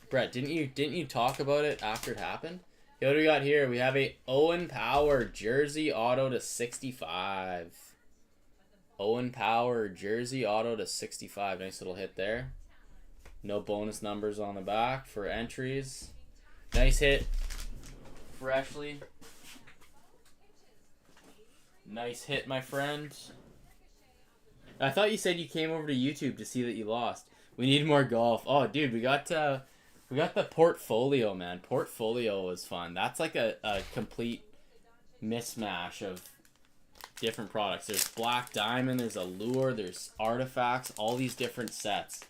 Brett, didn't you talk about it after it happened? Okay, what do we got here? We have a Owen Power jersey auto to 65. Owen Power jersey auto to 65. Nice little hit there. No bonus numbers on the back for entries. Nice hit. Freshly. Nice hit, my friend. I thought you said you came over to YouTube to see that you lost. We need more golf. Oh, dude, we got the portfolio, man. Portfolio was fun. That's like a complete mismatch of different products. There's Black Diamond, there's Allure, there's Artifacts, all these different sets.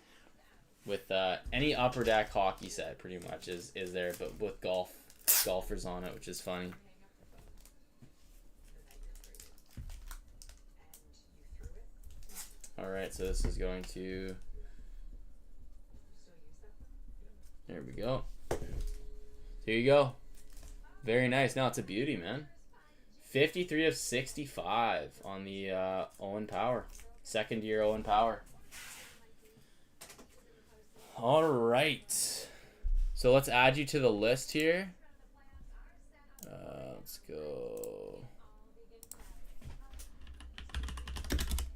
With any Upper Deck hockey set, pretty much, is there, but with golfers on it, which is funny. Alright, so this is going to... There we go. Here you go. Very nice. No, it's a beauty, man. 53 of 65 on the Owen Power. Second year Owen Power. All right. So let's add you to the list here. Let's go.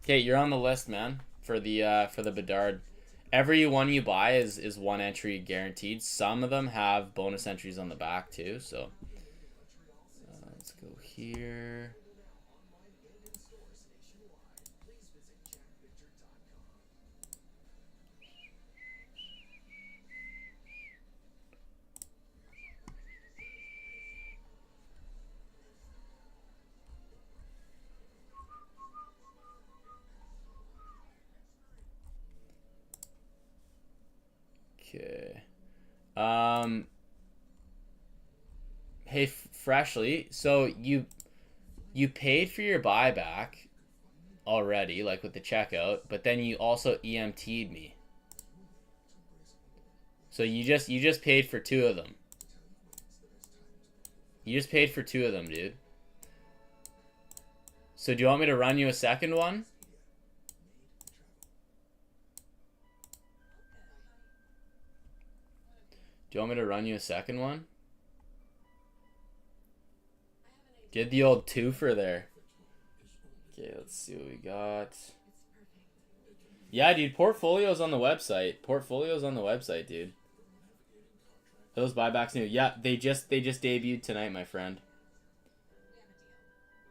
Okay, you're on the list, man, for the Bedard. Every one you buy is one entry guaranteed. Some of them have bonus entries on the back too. So let's go here. Okay. Hey, Freshly, so you paid for your buyback already, like with the checkout, but then you also EMT'd me. So you just paid for two of them. You just paid for two of them, dude. So do you want me to run you a second one? Do you want me to run you a second one? Get the old twofer there. Okay, let's see what we got. Yeah, dude, Portfolio's on the website. Portfolio's on the website, dude. Those buybacks new. Yeah, they just debuted tonight, my friend.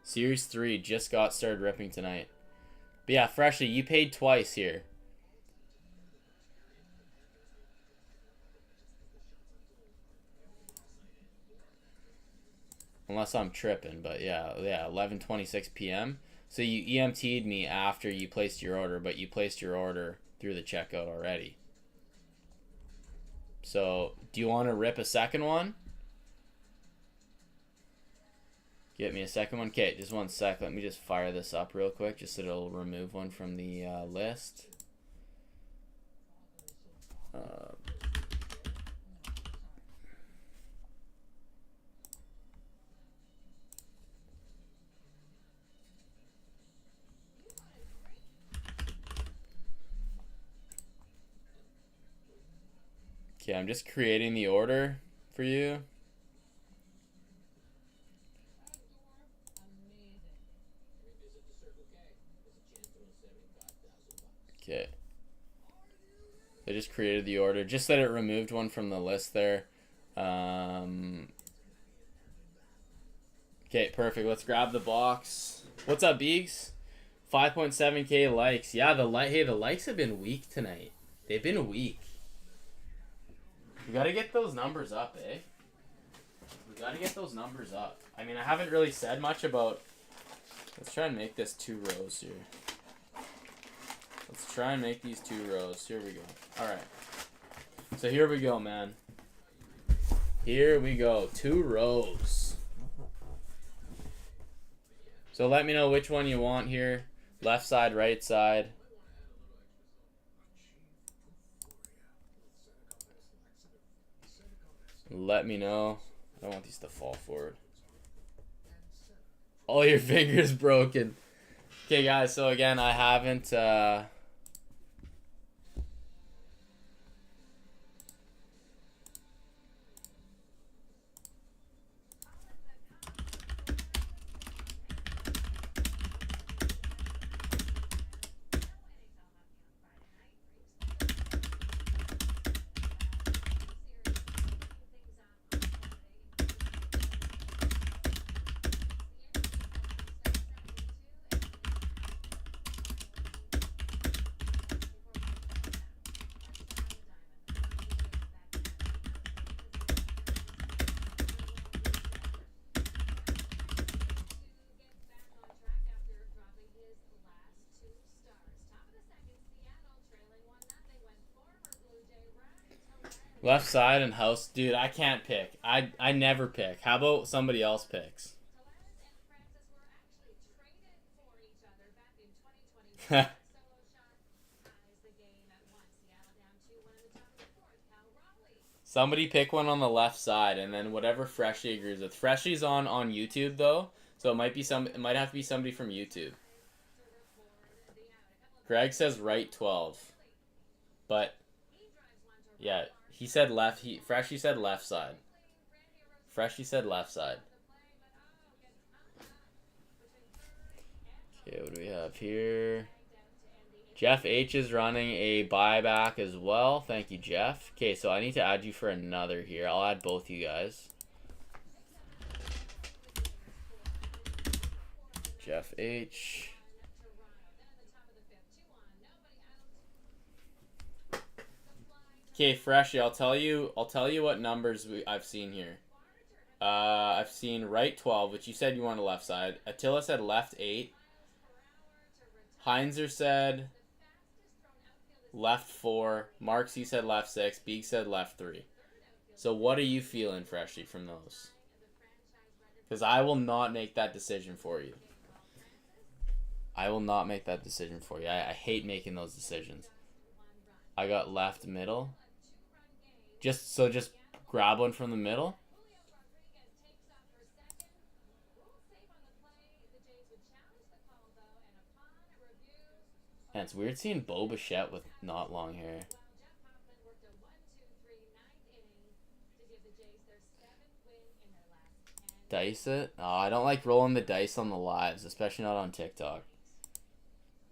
Series 3 just got started ripping tonight. But yeah, Freshly, you paid twice here. Unless I'm tripping, but yeah, 11:26 p.m. So you EMT'd me after you placed your order, but you placed your order through the checkout already. So, do you want to rip a second one? Get me a second one? Okay, just one sec. Let me just fire this up real quick, just so it'll remove one from the list. Okay, I'm just creating the order for you. Okay. I just created the order. Just that it removed one from the list there. Okay, perfect. Let's grab the box. What's up, Beegs? 5.7k likes. Yeah, the likes have been weak tonight. They've been weak. We gotta get those numbers up, eh? We gotta get those numbers up. I mean, I haven't really said much about... Let's try and make this 2 rows here. Let's try and make these 2 rows. Here we go. Alright. So here we go, man. Here we go. 2 rows. So let me know which one you want here. Left side, right side. Let me know. I don't want these to fall forward. All your fingers broken. Okay, guys. So again, I haven't... Left side and house. Dude, I can't pick. I never pick. How about somebody else picks? Somebody pick one on the left side, and then whatever Freshly agrees with. Freshly's on YouTube though, so it might have to be somebody from YouTube. Greg says right 12, but yeah, he said left. Freshly said left side. Freshly said left side. Okay, what do we have here? Jeff H is running a buyback as well. Thank you, Jeff. Okay, so I need to add you for another here. I'll add both you guys. Jeff H. Okay, Freshie, I'll tell you what numbers I've seen here. I've seen right 12, which you said you wanted left side. Attila said left 8. Heinzer said left 4. Marksy said left 6. Beek said left 3. So what are you feeling, Freshie, from those? Because I will not make that decision for you. I will not make that decision for you. I hate making those decisions. I got left middle. Just grab one from the middle. And it's weird seeing Bo Bichette with not long hair. Dice it? Oh, I don't like rolling the dice on the lives, especially not on TikTok.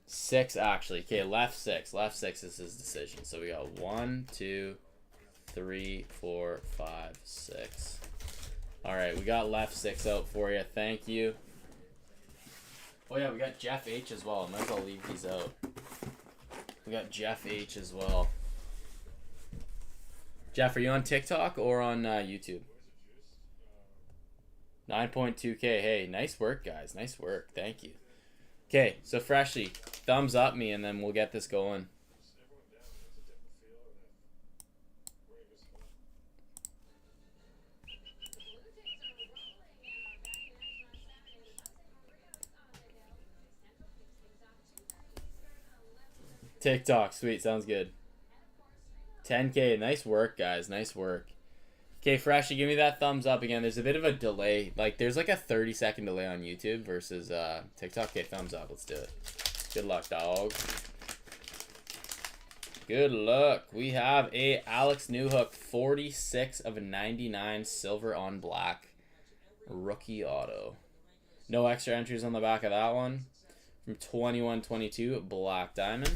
6 actually. Okay, left 6. Left 6 is his decision. So we got 1, 2, 3, 4, 5, 6. Alright, we got left 6 out for you. Thank you. Oh yeah, we got Jeff H as well. Might as well leave these out. We got Jeff H as well. Jeff, are you on TikTok or on YouTube? 9.2K. Hey, nice work, guys. Nice work. Thank you. Okay, so Freshly, thumbs up me and then we'll get this going. TikTok, sweet, sounds good. 10K, nice work, guys, nice work. Okay, Freshly, give me that thumbs up again. There's a bit of a delay. Like, there's like a 30-second delay on YouTube versus TikTok. Okay, thumbs up, let's do it. Good luck, dog. Good luck. We have a Alex Newhook, 46 of 99, silver on black. Rookie auto. No extra entries on the back of that one. From 21-22, black diamond.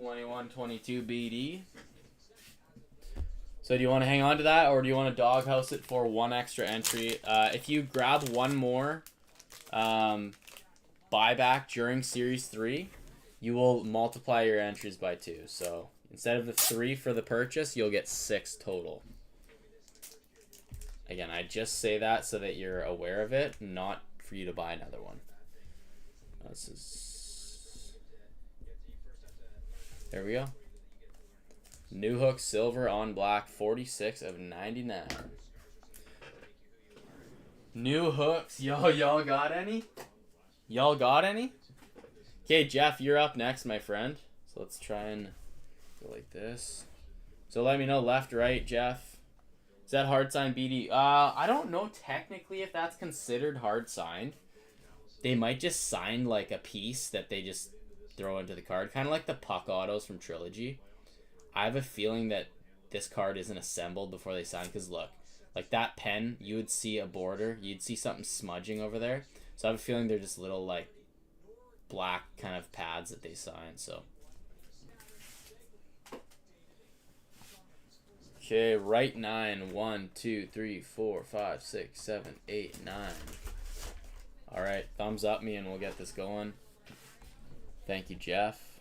21-22 BD. So do you want to hang on to that, or do you want to doghouse it for one extra entry? If you grab one more buyback during Series 3, you will multiply your entries by 2. So instead of the 3 for the purchase, you'll get 6 total. Again, I just say that so that you're aware of it, not for you to buy another one. This is... There we go. Newhook silver on black, 46 of 99. New hooks. Y'all got any? Y'all got any? Okay, Jeff, you're up next, my friend. So let's try and go like this. So let me know left, right, Jeff. Is that hard signed BD? I don't know technically if that's considered hard signed. They might just sign like a piece that they just throw into the card. Kind of like the puck autos from Trilogy. I have a feeling that this card isn't assembled before they sign. Because look, like that pen, you would see a border. You'd see something smudging over there. So I have a feeling they're just little like black kind of pads that they sign. So. Okay, right 9. 1, 2, 3, 4, 5, 6, 7, 8, 9. Alright, thumbs up me and we'll get this going. Thank you, Jeff.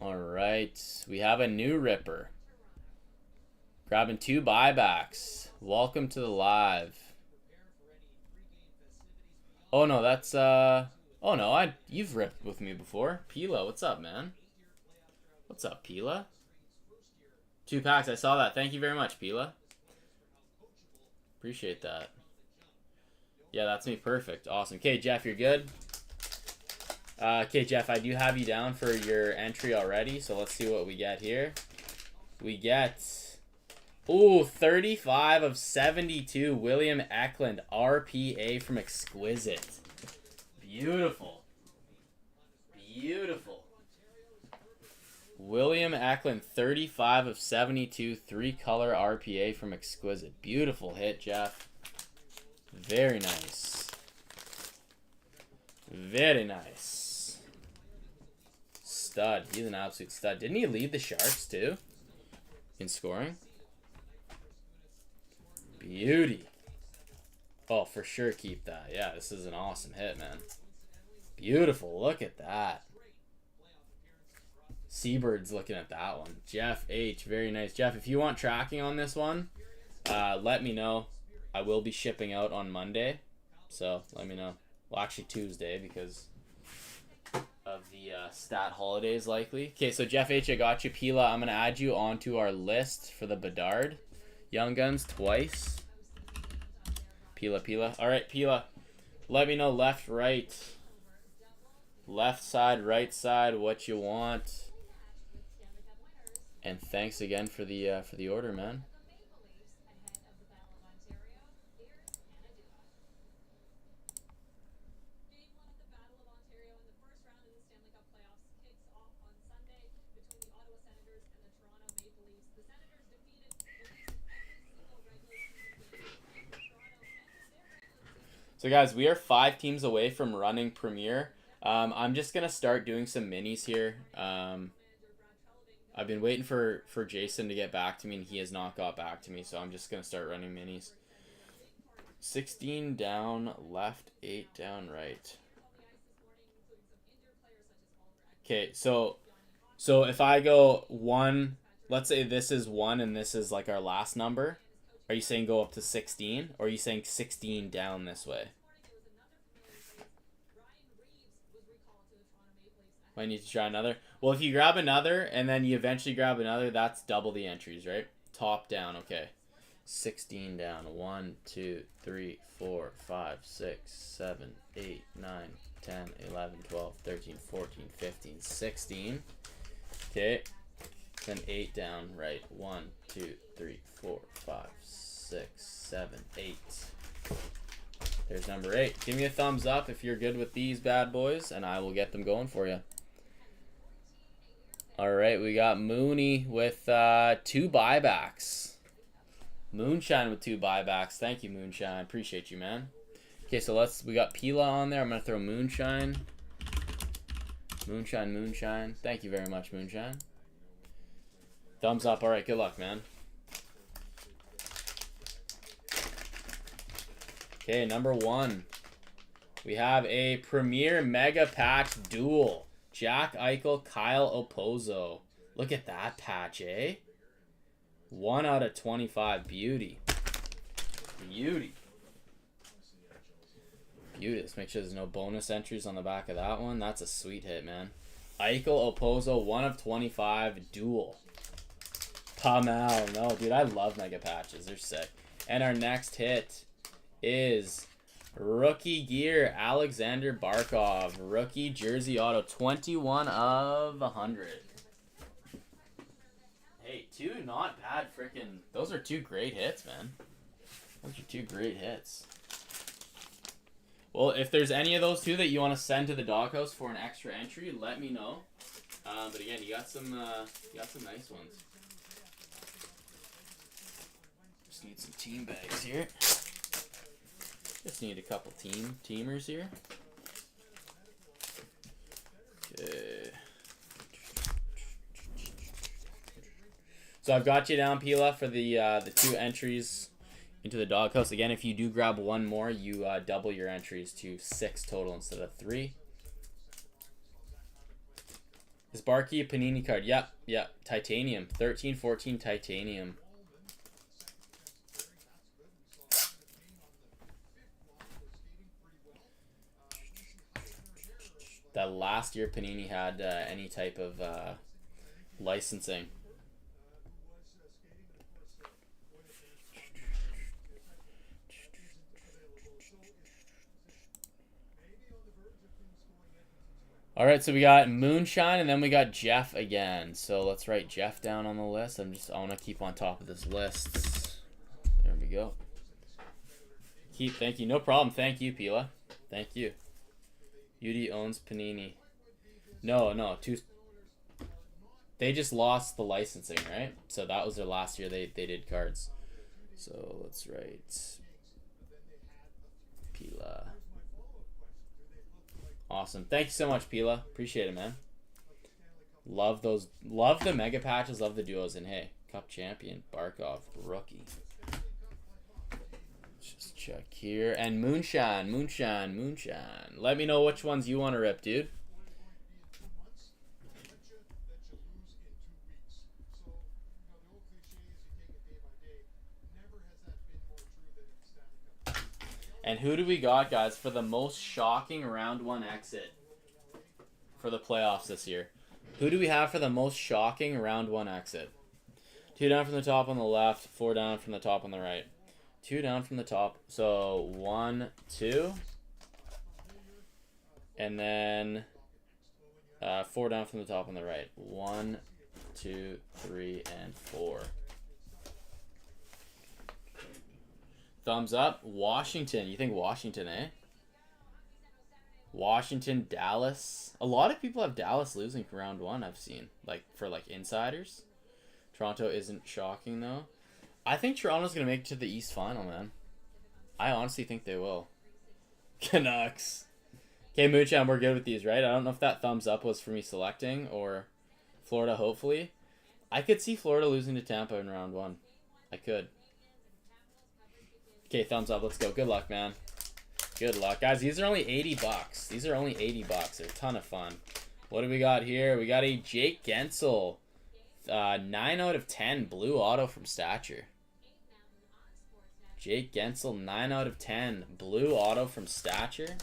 Alright, we have a new Ripper. Grabbing 2 buybacks. Welcome to the live. Oh no, that's oh no, you've ripped with me before. Pila, what's up, man? What's up, Pila? 2 packs, I saw that. Thank you very much, Pila. Appreciate that. Yeah, that's me. Perfect. Awesome. Okay, Jeff, you're good? Okay, Jeff, I do have you down for your entry already, so let's see what we get here. We get... Ooh, 35 of 72. William Eklund, RPA from Exquisite. Beautiful. Beautiful. William Eklund, 35 of 72. 3-color RPA from Exquisite. Beautiful hit, Jeff. Very nice. Very nice. Stud. He's an absolute stud. Didn't he lead the Sharks too in scoring? Beauty. Oh, for sure keep that. Yeah, this is an awesome hit, man. Beautiful. Look at that. Seabird's looking at that one. Jeff H. Very nice. Jeff, if you want tracking on this one, let me know. I will be shipping out on Monday. So let me know. Well, actually Tuesday because of the stat holidays likely. Okay, so Jeff H, I got you. Pila, I'm going to add you onto our list for the Bedard Young Guns twice. Pila. All right, Pila. Let me know left, right. Left side, right side, what you want. And thanks again for the order, man. So guys, we are 5 teams away from running Premier. I'm just gonna start doing some minis here. I've been waiting for Jason to get back to me, and he has not got back to me, so I'm just gonna start running minis. 16 down left, 8 down right. Okay, so if I go 1, let's say this is 1 and this is like our last number. Are you saying go up to 16, or are you saying 16 down this way? Might need to try another. Well, if you grab another and then you eventually grab another, that's double the entries, right? Top down, okay. 16 down. 1, 2, 3, 4, 5, 6, 7, 8, 9, 10, 11, 12, 13, 14, 15, 16. Okay. Then 8 down, right. 1, 2, 3, 4, 5, 6, 7, 8. There's number 8. Give me a thumbs up if you're good with these bad boys, and I will get them going for you. All right, we got Mooney with 2 buybacks. Moonshine with 2 buybacks. Thank you, Moonshine. Appreciate you, man. Okay, so we got Pila on there. I'm going to throw Moonshine. Moonshine. Thank you very much, Moonshine. Thumbs up. All right, good luck, man. Okay, number 1. We have a Premier Mega Patch Duel. Jack Eichel, Kyle Opozo. Look at that patch, eh? 1 out of 25. Beauty. Let's make sure there's no bonus entries on the back of that one. That's a sweet hit, man. Eichel, Opozo, 1 of 25. Duel. Pamel. No, dude, I love mega patches. They're sick. And our next hit is rookie gear, Alexander Barkov. Rookie jersey auto, 21 of 100. Hey, 2 not bad freaking... Those are 2 great hits, man. Those are 2 great hits. Well, if there's any of those 2 that you want to send to the doghouse for an extra entry, let me know. But again, you got some nice ones. Just need some team bags here. Just need a couple teamers here. Okay. So I've got you down, Pila, for the 2 entries into the doghouse. Again, if you do grab 1 more, you double your entries to 6 total instead of 3. Is Barkey a Panini card? Yep. Titanium. 13-14 Titanium. That last year Panini had any type of licensing. All right, so we got Moonshine, and then we got Jeff again. So let's write Jeff down on the list. I want to keep on top of this list. There we go. Thank you. No problem. Thank you, Pila. Thank you. Beauty owns Panini. No. They just lost the licensing, right? So that was their last year they did cards. So let's write Pila Awesome. Thank you so much, Pila. Appreciate it, man. Love those. Love the mega patches. Love the duos. And hey, Cup champion Barkov rookie. Just check here. And Moonshine. Let me know which ones you want to rip, dude. And who do we got, guys, for the most shocking round 1 exit for the playoffs this year? Who do we have for the most shocking round 1 exit? 2 down from the top on the left, 4 down from the top on the right. 2 down from the top. So 1, 2. And then 4 down from the top on the right. 1, 2, 3, and 4. Thumbs up. Washington. You think Washington, eh? Washington, Dallas. A lot of people have Dallas losing for round 1, I've seen. For insiders. Toronto isn't shocking, though. I think Toronto's going to make it to the East Final, man. I honestly think they will. Canucks. Okay, Moonshine, we're good with these, right? I don't know if that thumbs up was for me selecting or Florida, hopefully. I could see Florida losing to Tampa in round 1. I could. Okay, thumbs up. Let's go. Good luck, man. Good luck. Guys, these are only $80. These are only $80. They're a ton of fun. What do we got here? We got a Jake Gensel. 9 out of 10 blue auto from Stature. Jake Gensel, 9 out of 10 blue auto from Stature.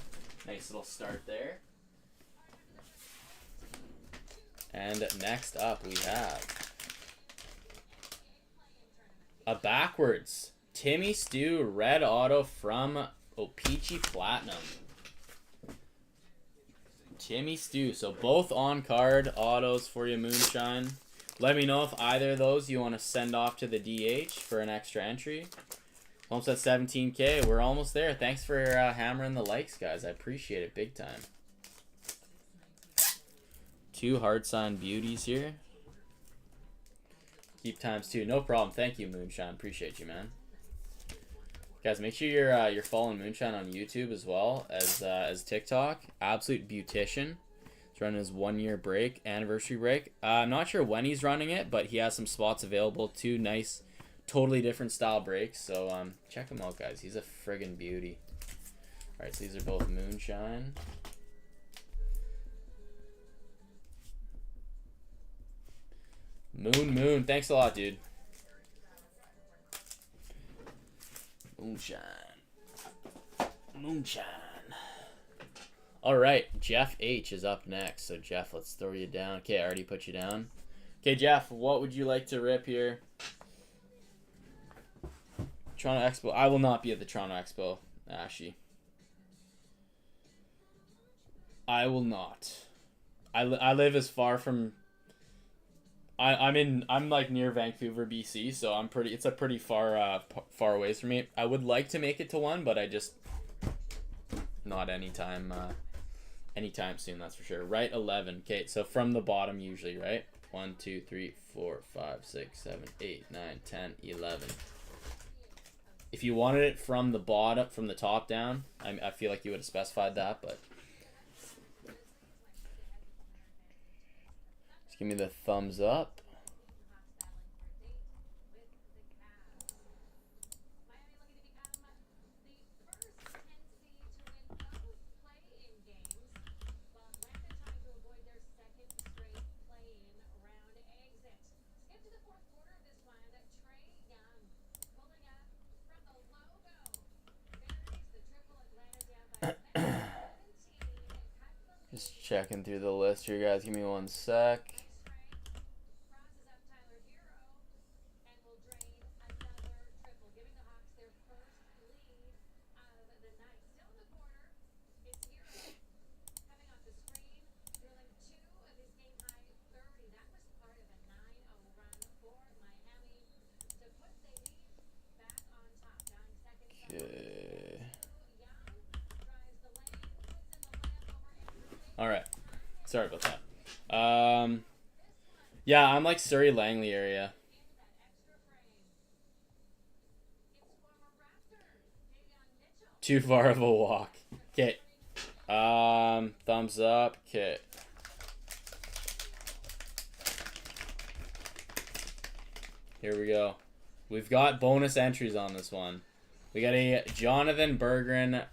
Nice little start there. And next up we have a backwards Timmy Stu red auto from O-Pee-Chee Platinum. Timmy Stu. So both on card autos for you, Moonshine. Let me know if either of those you want to send off to the DH for an extra entry. Almost at 17K. We're almost there. Thanks for hammering the likes, guys. I appreciate it big time. 2 hard sign beauties here. Keep times 2. No problem. Thank you, Moonshine. Appreciate you, man. Guys, make sure you're following Moonshine on YouTube as well as TikTok. Absolute Beautician. He's running his 1-year break, anniversary break. I'm not sure when he's running it, but he has some spots available. 2 nice, totally different style breaks. So check him out, guys. He's a friggin' beauty. All right, so these are both Moonshine. Moon. Thanks a lot, dude. Moonshine. All right, Jeff H is up next. So Jeff, let's throw you down. Okay, I already put you down. Okay, Jeff, what would you like to rip here? Toronto Expo. I will not be at the Toronto Expo, Ashy. I will not. I live as far from. I'm like near Vancouver, BC, so it's a pretty far ways from me. I would like to make it to one, but I just not anytime soon, that's for sure. Right, 11. Okay, so from the bottom usually, right? 1, 2, 3, 4, 5, 6, 7, 8, 9, 10, 11. If you wanted it from the bottom, from the top down, I feel like you would have specified that, but just give me the thumbs up. Just checking through the list here, guys. Give me 1 sec. Alright. Sorry about that. Yeah, I'm like Surrey Langley area. Too far of a walk. Okay. Thumbs up. Okay. Here we go. We've got bonus entries on this one. We got a Jonathan Berggren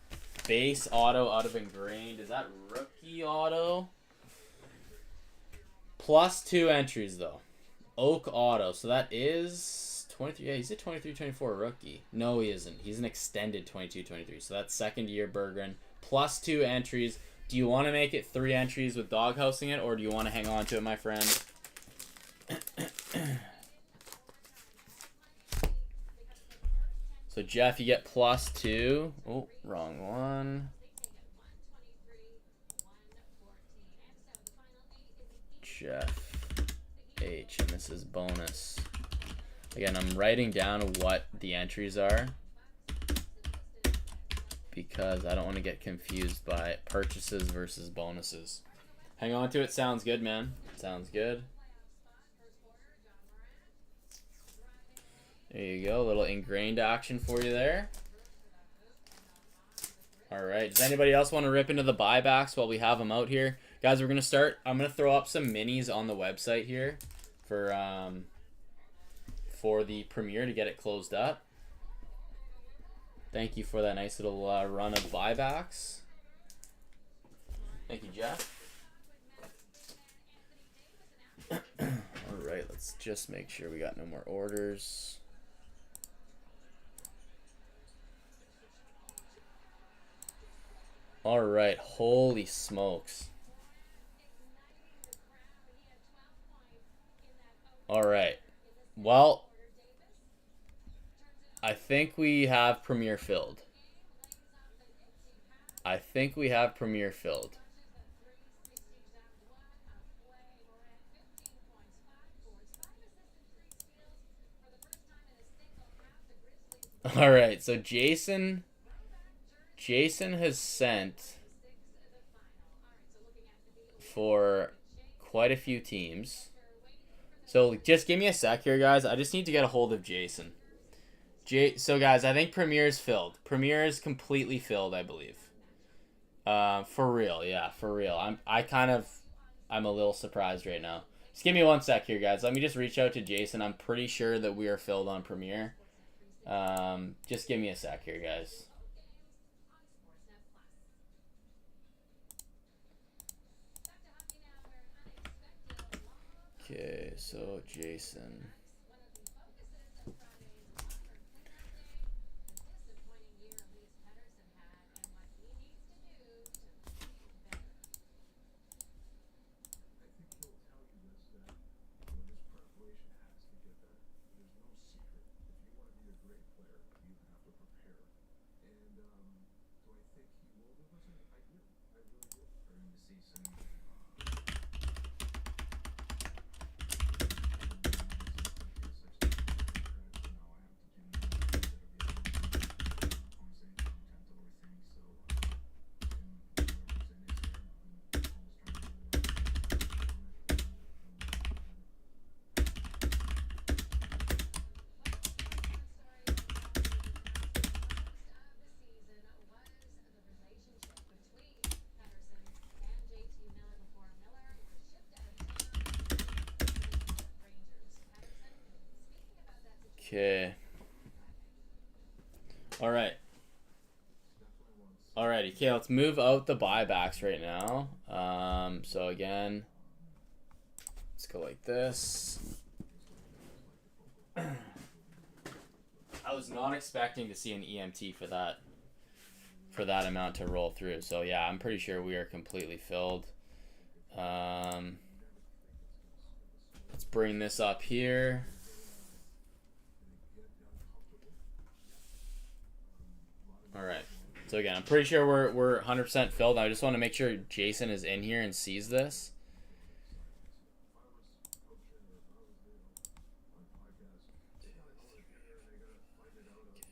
base auto out of Ingrained. Is that rookie auto? +2 entries, though. Oak auto. So that is 23. Yeah, he's a 23-24 rookie. No, he isn't. He's an extended 22-23. So that's second year Berggren. +2 entries. Do you want to make it 3 entries with doghousing it, or do you want to hang on to it, my friend? So Jeff, you get +2. Oh, wrong one. Jeff H, and this is bonus. Again, I'm writing down what the entries are because I don't want to get confused by purchases versus bonuses. Hang on to it. Sounds good, man. Sounds good. There you go. A little Ingrained action for you there. All right. Does anybody else want to rip into the buybacks while we have them out here? Guys, we're going to start. I'm going to throw up some minis on the website here for the premiere to get it closed up. Thank you for that nice little run of buybacks. Thank you, Jeff. All right, let's just make sure we got no more orders. All right, holy smokes. All right, well, I think we have Premier filled. I think we have Premier filled. All right, so Jason has sent for quite a few teams. So just give me a sec here, guys. I just need to get a hold of Jason. So guys, I think Premier is filled. Premier is completely filled, I believe. For real, yeah, for real. I'm a little surprised right now. Just give me one sec here, guys. Let me just reach out to Jason. I'm pretty sure that we are filled on Premier. Just give me a sec here, guys. Okay, so Jason. Okay. All right. Alrighty. Okay, let's move out the buybacks right now. So again, let's go like this. I was not expecting to see an EMT for that amount to roll through. So yeah, I'm pretty sure we are completely filled. Let's bring this up here. All right. So again, I'm pretty sure we're 100% filled. I just want to make sure Jason is in here and sees this.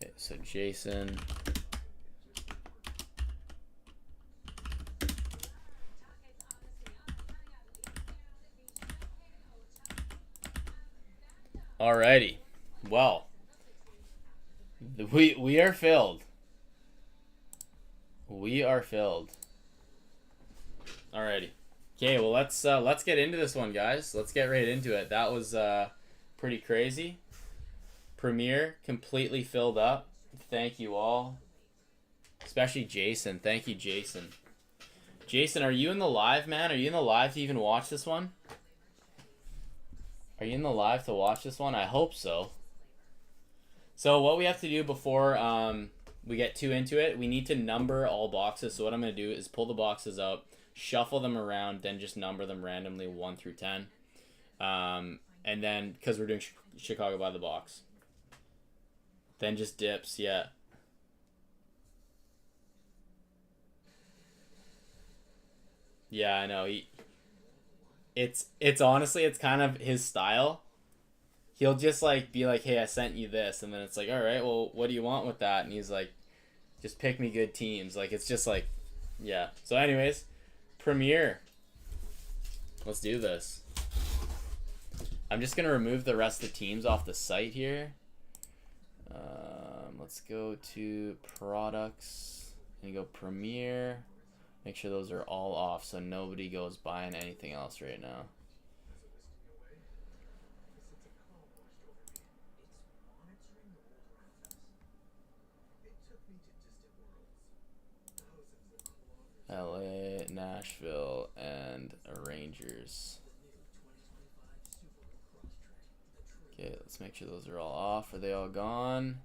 Okay, so Jason. Alrighty. Well, we are filled. We are filled. Alrighty. Okay, well let's get into this one, guys. Let's get right into it. That was pretty crazy. Premier completely filled up. Thank you all. Especially Jason. Thank you, Jason. Jason, are you in the live, man? Are you in the live to even watch this one? Are you in the live to watch this one? I hope so. So what we have to do before we get too into it, we need to number all boxes. So what I'm going to do is pull the boxes out, shuffle them around, then just number them randomly 1 through 10. And then, because we're doing Chicago by the box. Then just dips, yeah. Yeah, I know. It's honestly, it's kind of his style. He'll just like be like, "Hey, I sent you this," and then it's like, "All right, well, what do you want with that?" And he's like, "Just pick me good teams." Like it's just like, yeah. So, anyways, Premier. Let's do this. I'm just gonna remove the rest of the teams off the site here. Let's go to products and go Premier. Make sure those are all off so nobody goes buying anything else right now. LA, Nashville, and Rangers. Okay, let's make sure those are all off. Are they all gone?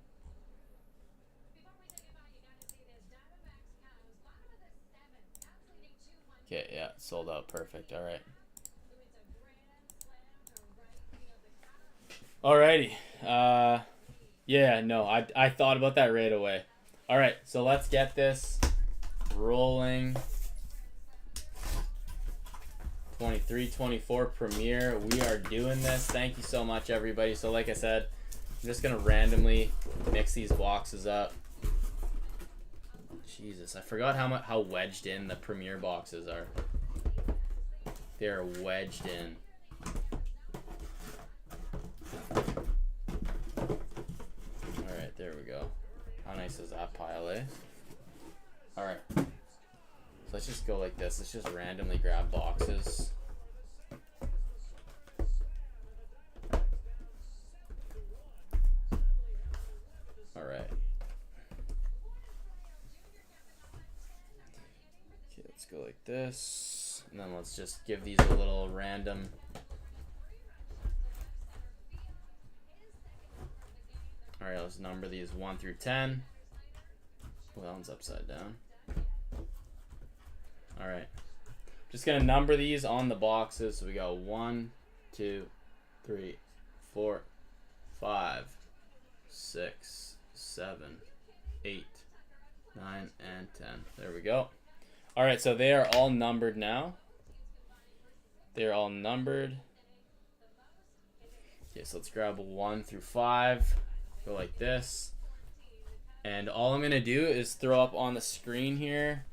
Okay, yeah, sold out. Perfect. All right. Alrighty. Yeah, no, I thought about that right away. All right, so let's get this rolling. 23-24 Premier. We are doing this. Thank you so much, everybody. So like I said, I'm just going to randomly mix these boxes up. Jesus, I forgot how wedged in the Premier boxes are. They're wedged in. Alright, there we go. How nice is that pile, eh? Alright. So let's just go like this. Let's just randomly grab boxes. Alright. Okay, let's go like this. And then let's just give these a little random. Alright, let's number these 1 through 10. Oh, that one's upside down. Alright. Just gonna number these on the boxes. So we got 1, 2, 3, 4, 5, 6, 7, 8, 9, and 10. There we go. Alright, so they are all numbered now. They're all numbered. Okay, so let's grab 1 through 5. Go like this. And all I'm going to do is throw up on the screen here.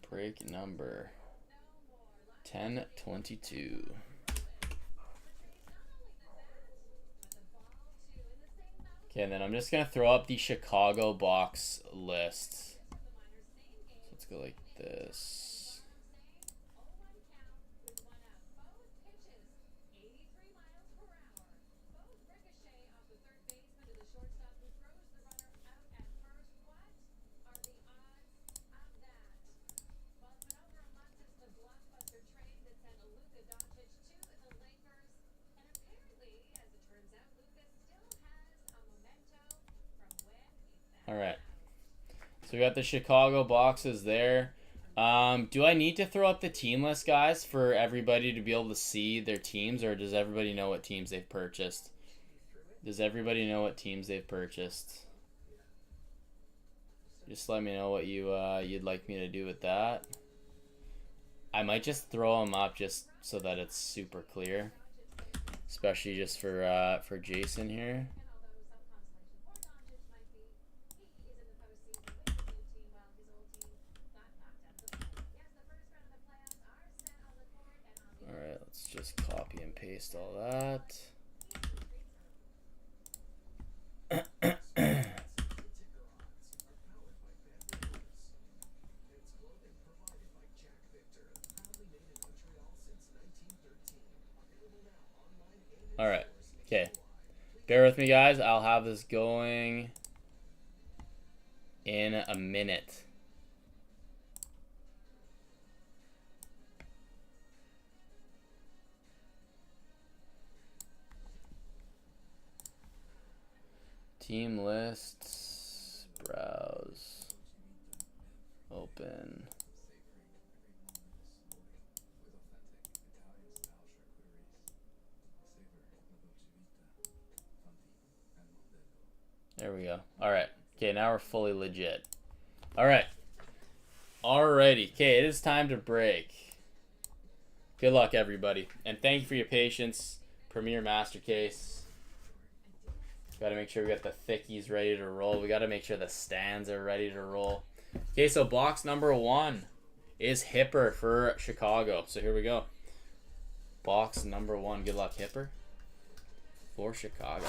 Break number 1022. Okay, and then I'm just going to throw up the Chicago box list. So let's go like this. Alright. So we got the Chicago boxes there. Do I need to throw up the team list, guys, for everybody to be able to see their teams, or does everybody know what teams they've purchased? Does everybody know what teams they've purchased? Just let me know what you'd like me to do with that. I might just throw them up just so that it's super clear, especially just for Jason here. Alright, let's just copy and paste all that. Bear with me, guys. I'll have this going in a minute. Team lists, browse, open. There we go. All right. Okay, now we're fully legit. All right. Alrighty. Okay, it is time to break. Good luck, everybody. And thank you for your patience. Premier Master Case. Got to make sure we got the thickies ready to roll. We got to make sure the stands are ready to roll. Okay, so box number 1 is Hipper for Chicago. So here we go. Box number 1. Good luck, Hipper, for Chicago.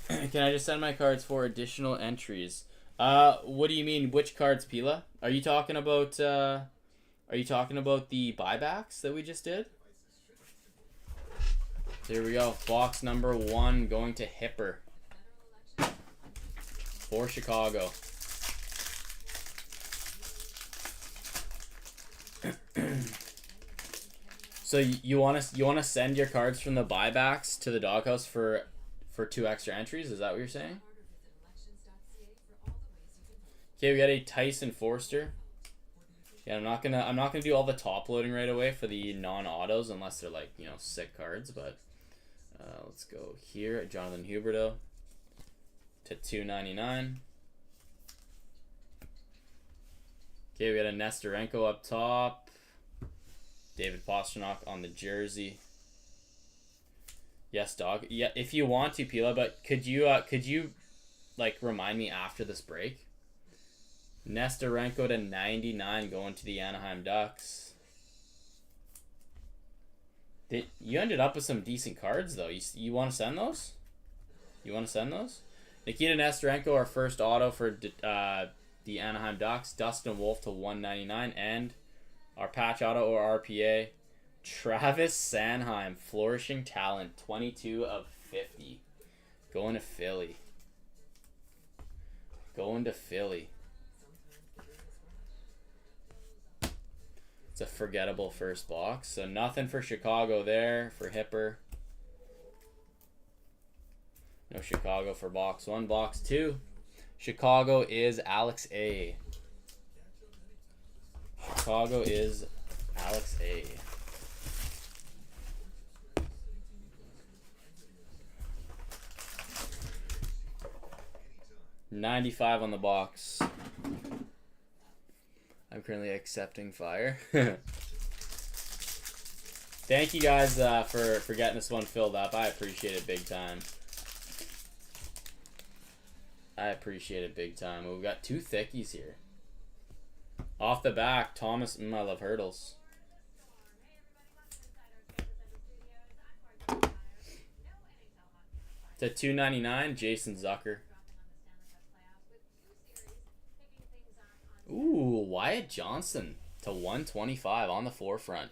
Can I just send my cards for additional entries? What do you mean? Which cards, Pila? Are you talking about the buybacks that we just did? So here we go. Box number 1 going to Hipper for Chicago. So you want to send your cards from the buybacks to the doghouse for 2 extra entries? Is that what you're saying? Okay, we got a Tyson Forster. Yeah, I'm not gonna do all the top loading right away for the non-autos unless they're like, you know, sick cards. But let's go here. Jonathan Huberdeau to $2.99. Okay, we got a Nestorenko up top. David Pastrnak on the jersey. Yes, dog. Yeah, if you want to, Pila, but could you like remind me after this break? Nestorenko to 99 going to the Anaheim Ducks. You ended up with some decent cards though. You want to send those? You want to send those? Nikita Nestorenko, our first auto for the Anaheim Ducks. Dustin Wolf to 199, and our patch auto or RPA. Travis Sanheim, flourishing talent, 22 of 50. Going to Philly. Going to Philly. It's a forgettable first box. So nothing for Chicago there for Hipper. No Chicago for box 1. Box 2. Chicago is Alex A. Chicago is Alex A. $95 on the box. I'm currently accepting fire. Thank you guys for getting this one filled up. I appreciate it big time. I appreciate it big time. We've got 2 thickies here. Off the back, Thomas. I love hurdles. To $2.99, Jason Zucker. Ooh, Wyatt Johnson to 125 on the forefront.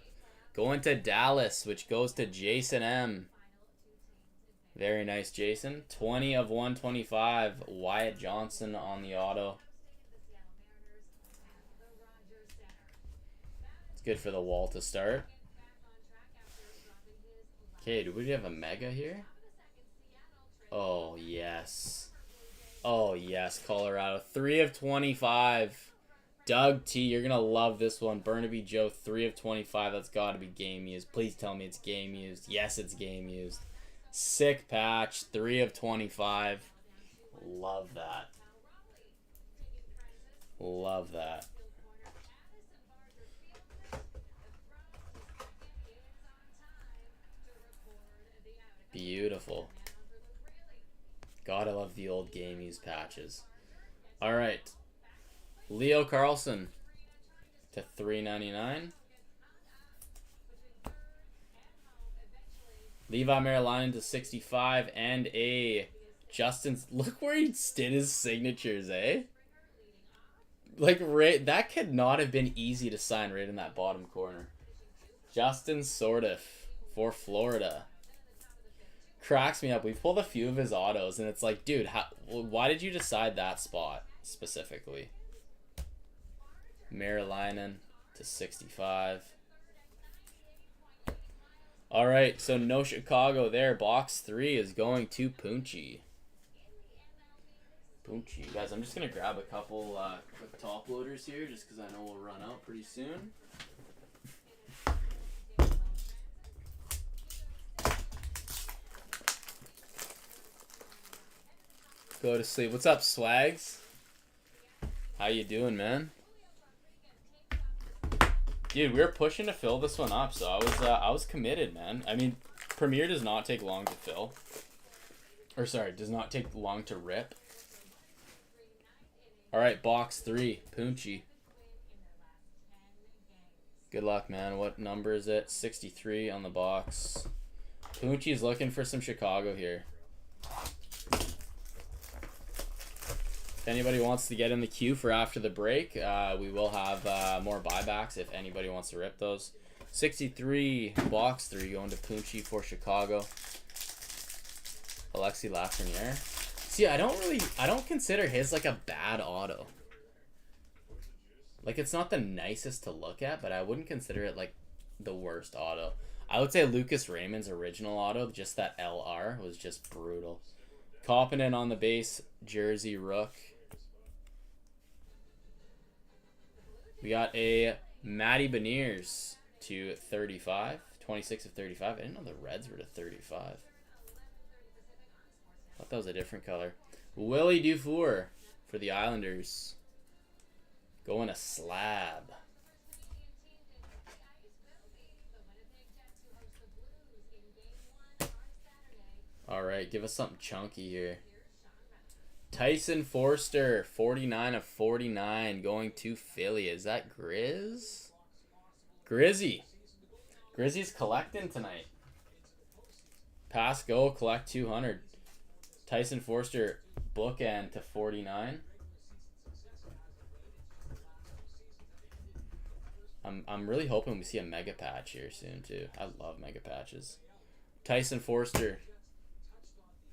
Going to Dallas, which goes to Jason M. Very nice, Jason. 20 of 125. Wyatt Johnson on the auto. It's good for the wall to start. Okay, do we have a mega here? Oh, yes. Oh, yes, Colorado. 3 of 25. Doug T, you're going to love this one. Burnaby Joe, 3 of 25. That's got to be game used. Please tell me it's game used. Yes, it's game used. Sick patch, 3 of 25. Love that. Love that. Beautiful. God, I love the old game used patches. All right. Leo Carlson to $3.99. Levi Marilyn to 65, and a Justin. Look where he did his signatures, eh? Like, right, that could not have been easy to sign right in that bottom corner. Justin Sordiff for Florida. cracks me up. We've pulled a few of his autos, and it's like, dude, why did you decide that spot specifically? Marilinen to 65. All right, so no Chicago there. Box 3 is going to Punchy. Punchy. Guys, I'm just going to grab a couple quick top loaders here just because I know we'll run out pretty soon. Go to sleep. What's up, Swags? How you doing, man? Dude, we were pushing to fill this one up, so I was committed, man. I mean, Premier does not take long to fill. Or sorry, does not take long to rip. All right, box 3, Punchy. Good luck, man. What number is it? 63 on the box. Punchy's looking for some Chicago here. If anybody wants to get in the queue for after the break, we will have more buybacks if anybody wants to rip those. 63, box 3 going to Punchy for Chicago. Alexis Lafreniere. See, I don't consider his like a bad auto. Like, it's not the nicest to look at, but I wouldn't consider it like the worst auto. I would say Lucas Raymond's original auto, just that LR, was just brutal. Koppinen on the base, jersey Rook. We got a Matty Beniers to 35. 26 of 35. I didn't know the Reds were to 35. Thought that was a different color. Willie Dufour for the Islanders. Going a slab. Alright, give us something chunky here. Tyson Forster, 49 of 49, going to Philly. Is that Grizz? Grizzy. Grizzy's collecting tonight. Pass, go, collect 200. Tyson Forster, bookend to 49. I'm really hoping we see a mega patch here soon, too. I love mega patches. Tyson Forster.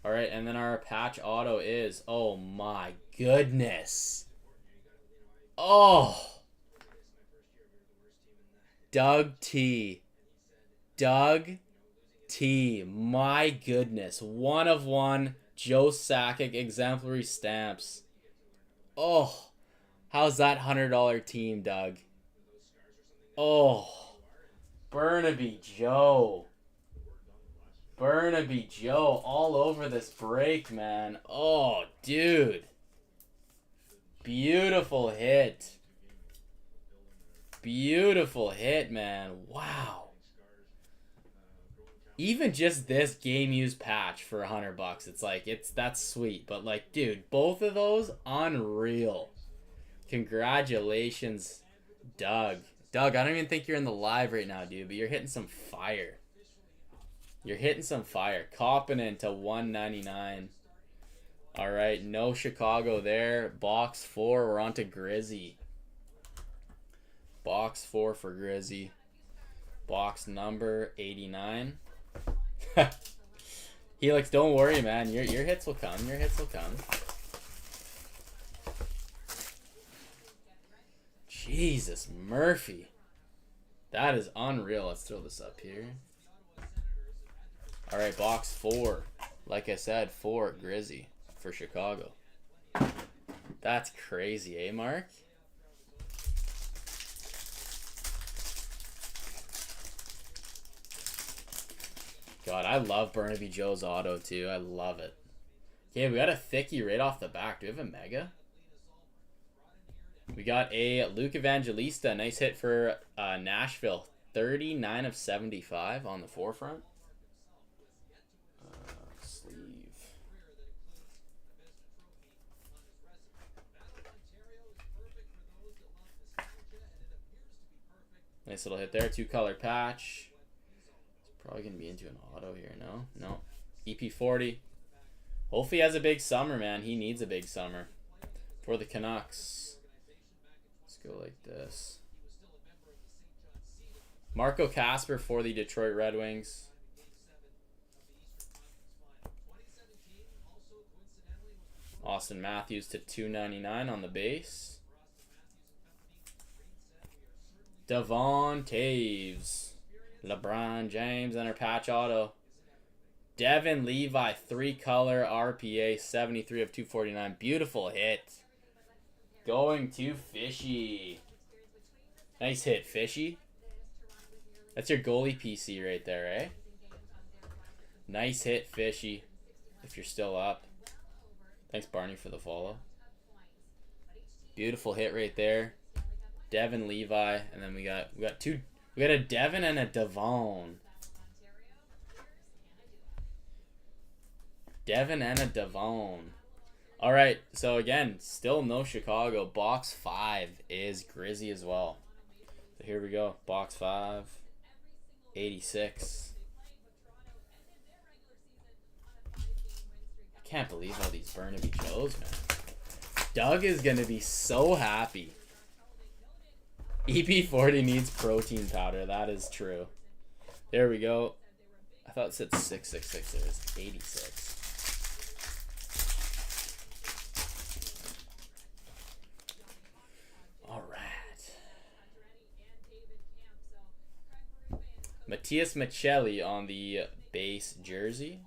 All right, and then our patch auto is, oh my goodness. Oh. Doug T. Doug T. My goodness. 1 of 1. Joe Sakic exemplary stamps. Oh. How's that $100 team, Doug? Oh. Burnaby Joe. Burnaby Joe all over this break, man. Oh, dude. Beautiful hit. Beautiful hit, man. Wow. Even just this game used patch for $100, it's like, that's sweet. But like, dude, both of those, unreal. Congratulations, Doug. Doug, I don't even think you're in the live right now, dude, but you're hitting some fire. You're hitting some fire. Koppinen to 199. All right, no Chicago there. Box 4, we're on to Grizzy. Box 4 for Grizzy. Box number 89. Helix, don't worry, man. Your hits will come. Your hits will come. Jesus, Murphy. That is unreal. Let's throw this up here. All right, box 4. Like I said, 4 Grizzy for Chicago. That's crazy, eh, Mark? God, I love Burnaby Joe's auto, too. I love it. Okay, we got a thickie right off the back. Do we have a mega? We got a Luke Evangelista. Nice hit for Nashville. 39 of 75 on the forefront. Sleeve. Nice little hit there. 2-color patch. It's probably going to be into an auto here. No. EP40. Hopefully he has a big summer, man. He needs a big summer. For the Canucks. Let's go like this. Marco Casper for the Detroit Red Wings. Austin Matthews to 299 on the base. Devon Taves. LeBron James and our patch auto. Devin Levi, 3-color RPA, 73 of 249. Beautiful hit. Going to Fishy. Nice hit, Fishy. That's your goalie PC right there, eh? Nice hit, Fishy. If you're still up. Thanks, Barney, for the follow. Beautiful hit right there. Devin Levi, and then we got a Devin and a Devon. Devin and a Devon. All right, so again, still no Chicago. Box 5 is Grizzy as well. So here we go. Box 5, 86. I can't believe all these Burnaby Joes, man. Doug is going to be so happy. EP40 needs protein powder. That is true. There we go. I thought it said 666. It was 86. All right. Matias Michelli on the base jersey.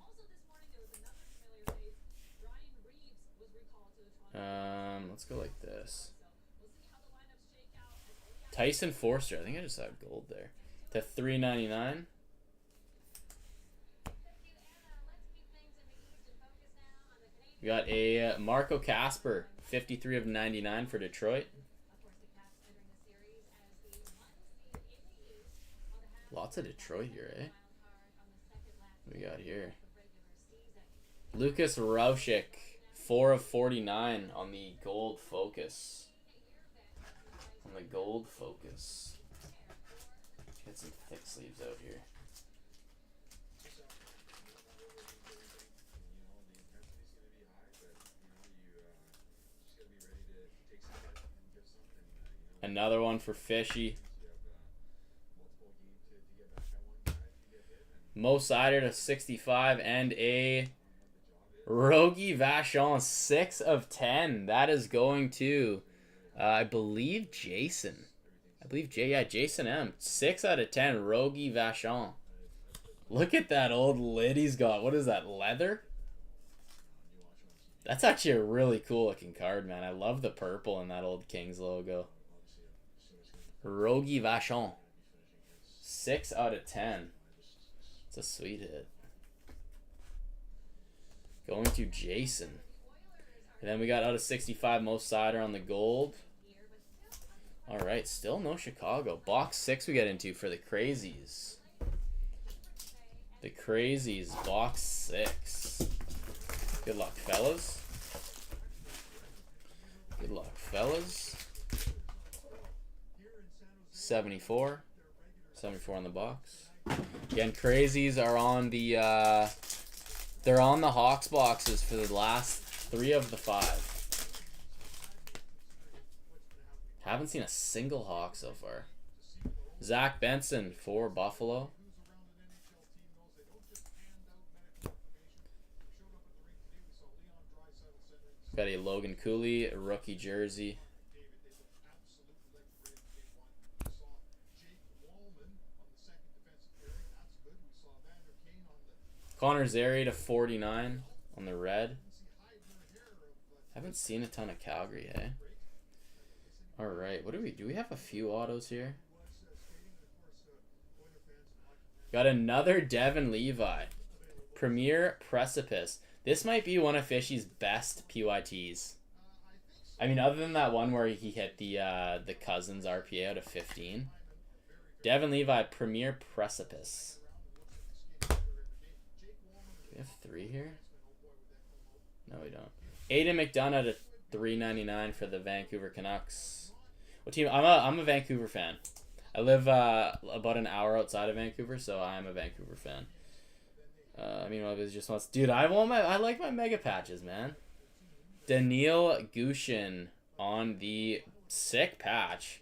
Let's go like this. Tyson Forster. I think I just had gold there. To 399. We got a Marco Casper, 53 of 99 for Detroit. Lots of Detroit here, eh? What we got here? Lucas Rauschik, 4 of 49 on the gold focus. On the gold focus. Get some thick sleeves out here. Another one for Fishy. Mo Sider to 65 and a Rogie Vachon, 6 of 10. That is going to, I believe, Jason. Jason M. 6 out of 10, Rogie Vachon. Look at that old lid he's got. What is that, leather? That's actually a really cool looking card, man. I love the purple in that old Kings logo. Rogie Vachon. 6 out of 10. It's a sweet hit. Going to Jason. And then we got out of 65 Mo Sider on the gold. Alright, still no Chicago. Box 6 we get into for the Crazies. The Crazies, box 6. Good luck, fellas. Good luck, fellas. 74. 74 on the box. Again, Crazies are on the they're on the Hawks boxes for the last 3 of the 5. Haven't seen a single Hawk so far. Zach Benson for Buffalo. Got a Logan Cooley, a rookie jersey. Connor Zary to 49 on the red. Haven't seen a ton of Calgary, eh? Alright, what do we have a few autos here? Got another Devin Levi. Premier Precipice. This might be one of Fishy's best PYTs. I mean, other than that one where he hit the Cousins RPA out of 15. Devin Levi, Premier Precipice. We have 3 here? No, we don't. Aiden McDonough to 399 for the Vancouver Canucks. What team? I'm a Vancouver fan. I live about an hour outside of Vancouver, so I'm a Vancouver fan. I mean, it just wants, dude. I like my mega patches, man. Daniil Gushin on the sick patch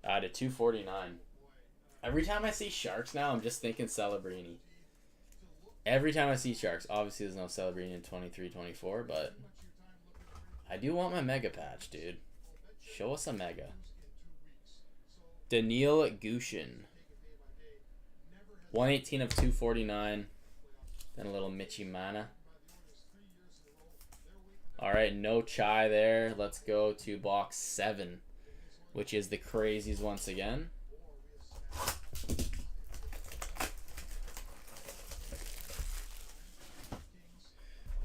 to 249. Every time I see Sharks now, I'm just thinking Celebrini. Every time I see Sharks, obviously there's no Celebrini in 23-24, but I do want my mega patch, dude. Show us a mega. Daniil Gushin. 118 of 249. Then a little Michi Mana. Alright, no chai there. Let's go to box 7, which is the crazies once again.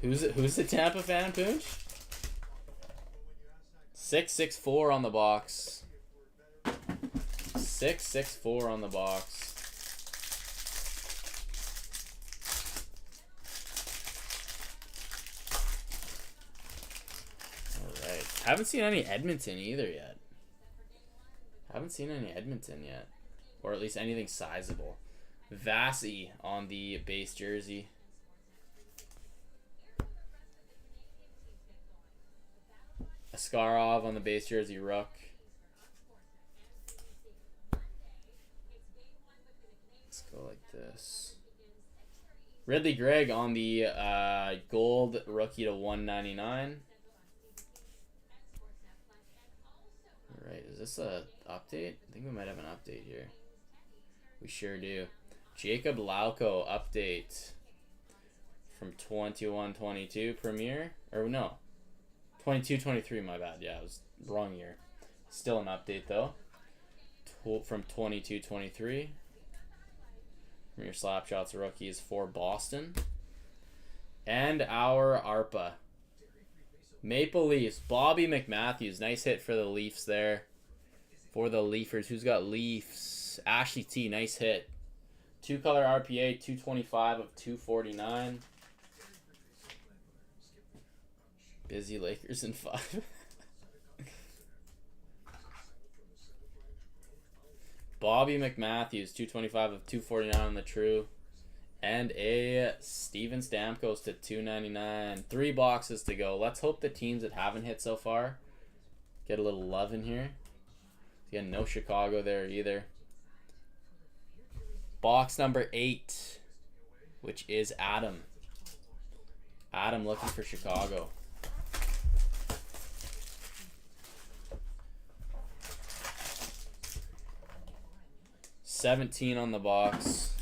Who's the Tampa fan, Pooch? 664 on the box. 664 on the box. Alright. Haven't seen any Edmonton either yet. Haven't seen any Edmonton yet. Or at least anything sizable. Vasi on the base jersey. Askarov on the base jersey, Rook. Let's go like this. Ridley Gregg on the gold rookie to 199. Alright, is this a update? I think we might have an update here. We sure do. Jacob Lauko update from 21-22 Premier. Or no. 22-23, my bad. Yeah, it was wrong year. Still an update, though. From 22-23. Premier Slapshots rookies for Boston. And our ARPA. Maple Leafs. Bobby McMatthews. Nice hit for the Leafs there. For the Leafers. Who's got Leafs? Ashley T. Nice hit. 2-color RPA. 225 of 249. Busy Lakers in 5. Bobby McMatthews, 225 of 249 on the true. And a Steven Stamkos to 299. 3 boxes to go. Let's hope the teams that haven't hit so far get a little love in here. Again, no Chicago there either. Box number 8, which is Adam. Adam looking for Chicago. $17 on the box.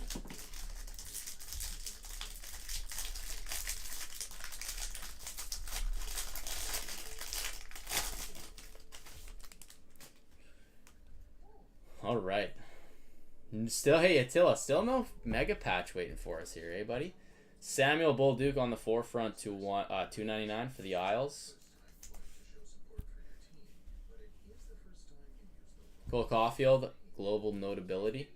All right. Still, hey Attila, still no mega patch waiting for us here, eh, buddy? Samuel Bolduc on the forefront to $299 for the Isles. Cole Caulfield, global notability.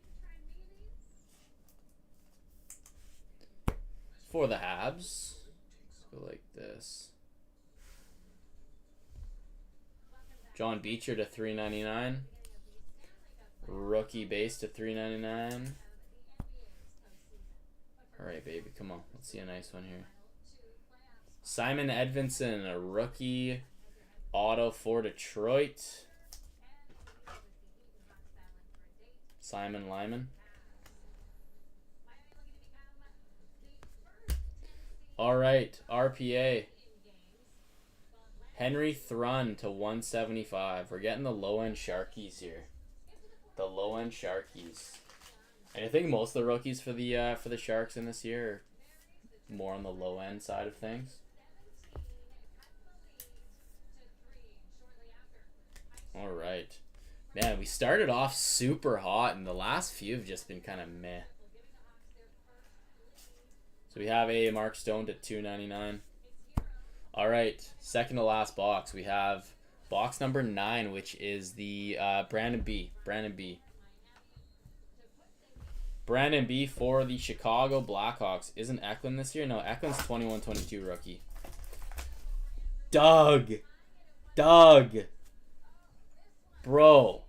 For the Habs, let's go like this. John Beecher to $399. Rookie base to $399. Alright, baby, come on. Let's see a nice one here. Simon Edvinsson, a rookie auto for Detroit. Simon Lyman. Alright, RPA. Henry Thrun to 175. We're getting the low-end Sharkies here. The low-end Sharkies. And I think most of the rookies for the Sharks in this year are more on the low-end side of things. Alright. Man, we started off super hot, and the last few have just been kind of meh. So we have a Mark Stone to $299. All right, second to last box. We have box number 9, which is the Brandon B. Brandon B for the Chicago Blackhawks. Isn't Eklund this year? No, Eklund's 21-22 rookie. Doug. Bro.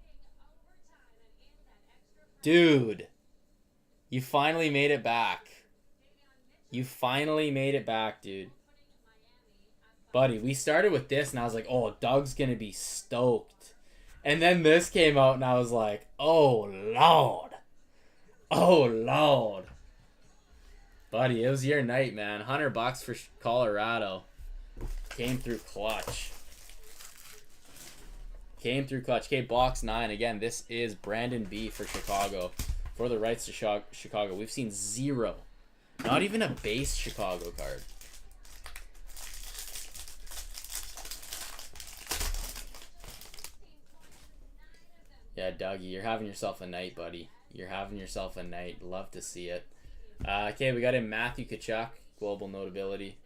Dude. You finally made it back. Dude. Buddy, we started with this, and I was like, oh, Doug's going to be stoked. And then this came out, and I was like, oh, Lord. Buddy, it was your night, man. $100 for Colorado. Came through clutch. Came through clutch. Okay, box 9. Again, this is Brandon B for Chicago. For the rights to Chicago. We've seen 0. Not even a base Chicago card. Yeah, Dougie, you're having yourself a night, buddy. You're having yourself a night. Love to see it. Okay, we got in Matthew Tkachuk, global notability.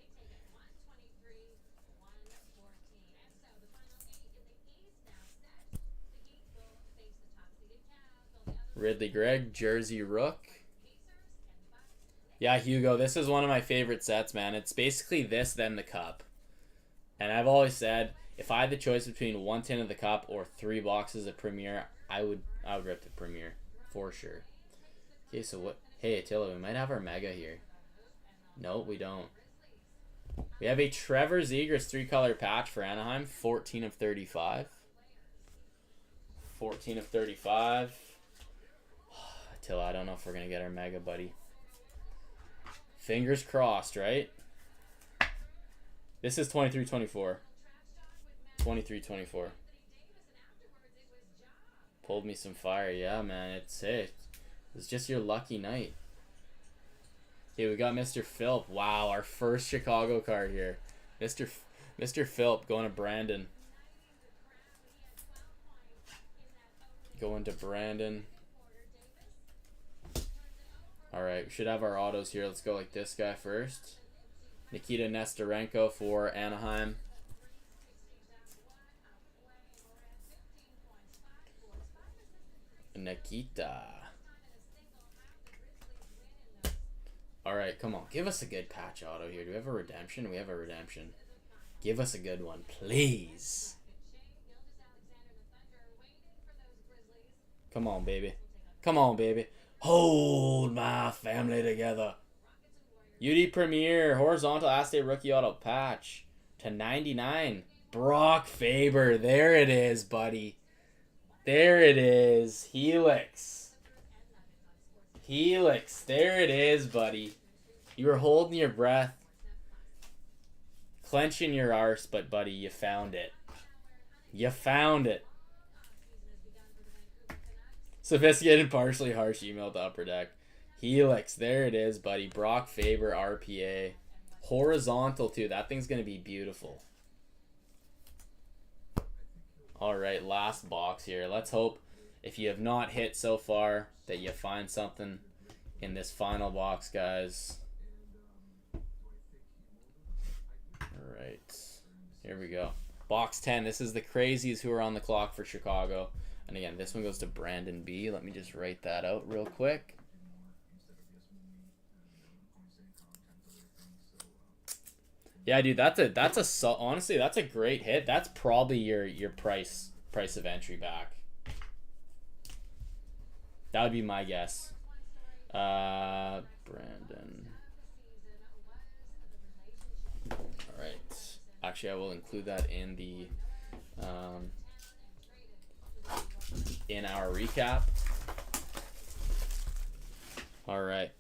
Ridley Gregg, Jersey Rook. Yeah, Hugo, this is one of my favorite sets, man. It's basically this, then the Cup. And I've always said, if I had the choice between 1 tin of the Cup or 3 boxes of Premier, I would rip the Premier, for sure. Okay, so what? Hey, Attila, we might have our Mega here. No, we don't. We have a Trevor Zegras 3-color patch for Anaheim, 14 of 35. 14 of 35. Attila, I don't know if we're going to get our Mega, buddy. Fingers crossed, right? This is 23-24. 23-24. Pulled me some fire. Yeah, man. It's just your lucky night. Okay, we got Mr. Philp. Wow, our first Chicago card here. Mr. Philp going to Brandon. Going to Brandon. Alright, we should have our autos here. Let's go like this guy first. Nikita Nesterenko for Anaheim. Nikita. Alright, come on. Give us a good patch auto here. Do we have a redemption? We have a redemption. Give us a good one, please. Come on, baby. Come on, baby. Hold my family together. UD Premier, horizontal Aste rookie auto patch to 99. Brock Faber. There it is, buddy. There it is. Helix. Helix. There it is, buddy. You were holding your breath. Clenching your arse, but buddy, you found it. You found it. Sophisticated, partially harsh email to Upper Deck. Helix, there it is, buddy. Brock Faber, RPA. Horizontal, too. That thing's going to be beautiful. Alright, last box here. Let's hope, if you have not hit so far, that you find something in this final box, guys. Alright, here we go. Box 10. This is the crazies who are on the clock for Chicago. And again, this one goes to Brandon B. Let me just write that out real quick. Yeah, dude, honestly, that's a great hit. That's probably your price of entry back. That would be my guess. Brandon. All right. Actually, I will include that in the in our recap. All right.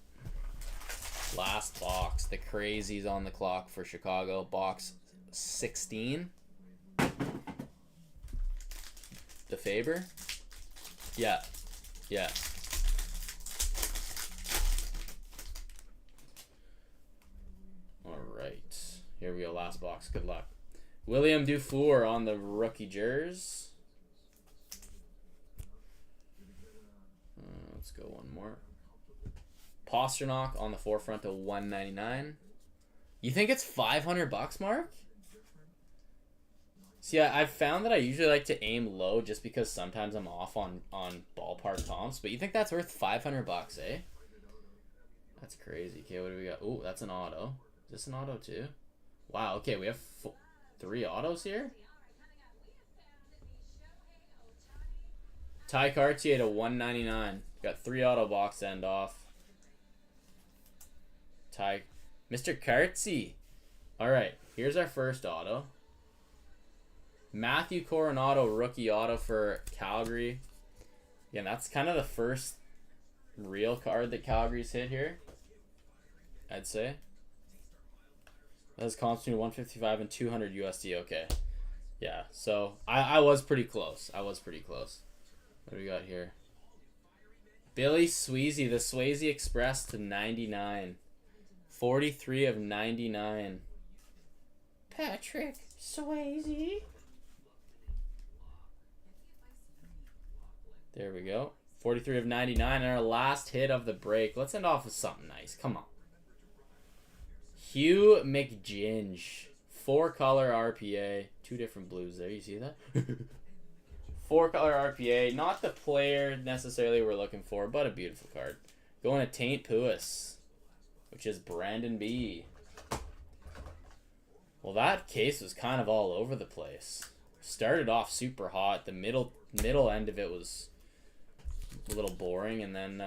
Last box. The crazies on the clock for Chicago. Box 16. The Faber. Yeah. Yeah. All right. Here we go. Last box. Good luck. William Dufour on the rookie jers. Let's go one more. Pasternak on the forefront to 199. You think it's $500, Mark? See, I've found that I usually like to aim low just because sometimes I'm off on ballpark comps. But you think that's worth $500, eh? That's crazy. Okay, what do we got? Oh, that's an auto. Is this an auto too? Wow. Okay, we have 3 autos here. Ty Cartier to 199. Got 3 auto box end off. Mr. Cartsy. Alright, here's our first auto. Matthew Coronado rookie auto for Calgary. Again, that's kind of the first real card that Calgary's hit here, I'd say. That's comps between 155 and 200 USD. Okay. Yeah, so I was pretty close. I was pretty close. What do we got here? Billy Sweezy, the Swayze Express to 99. 43 of 99. Patrick Swayze. There we go. 43 of 99. And our last hit of the break. Let's end off with something nice. Come on. Hugh McGinge. 4-color RPA. 2 different blues there. You see that? 4-color RPA. Not the player necessarily we're looking for, but a beautiful card. Going to Taint Puis, which is Brandon B. Well, that case was kind of all over the place. Started off super hot. The middle end of it was a little boring, and then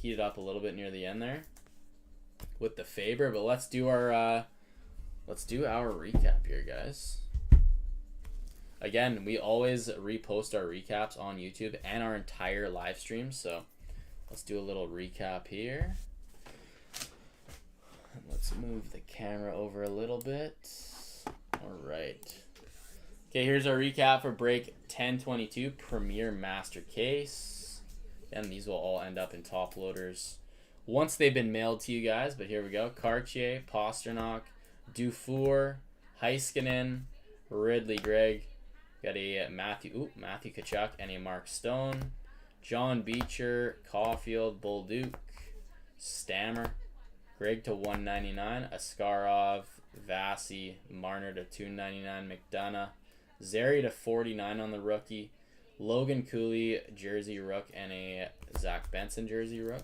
heated up a little bit near the end there with the Faber. But let's do our recap here, guys. Again, we always repost our recaps on YouTube and our entire live stream, so let's do a little recap here. Let's move the camera over a little bit. All right. Okay, here's our recap for break 1022 Premier Master Case. And these will all end up in top loaders once they've been mailed to you guys. But here we go. Cartier, Pasternak, Dufour, Heiskanen, Ridley Gregg. Got a Matthew Tkachuk and a Mark Stone. John Beecher, Caulfield, Bolduc, Stammer, Greg to 199, Askarov, Vasi, Marner to 299, McDonough, Zary to 49 on the rookie, Logan Cooley, jersey rook, and a Zach Benson jersey rook.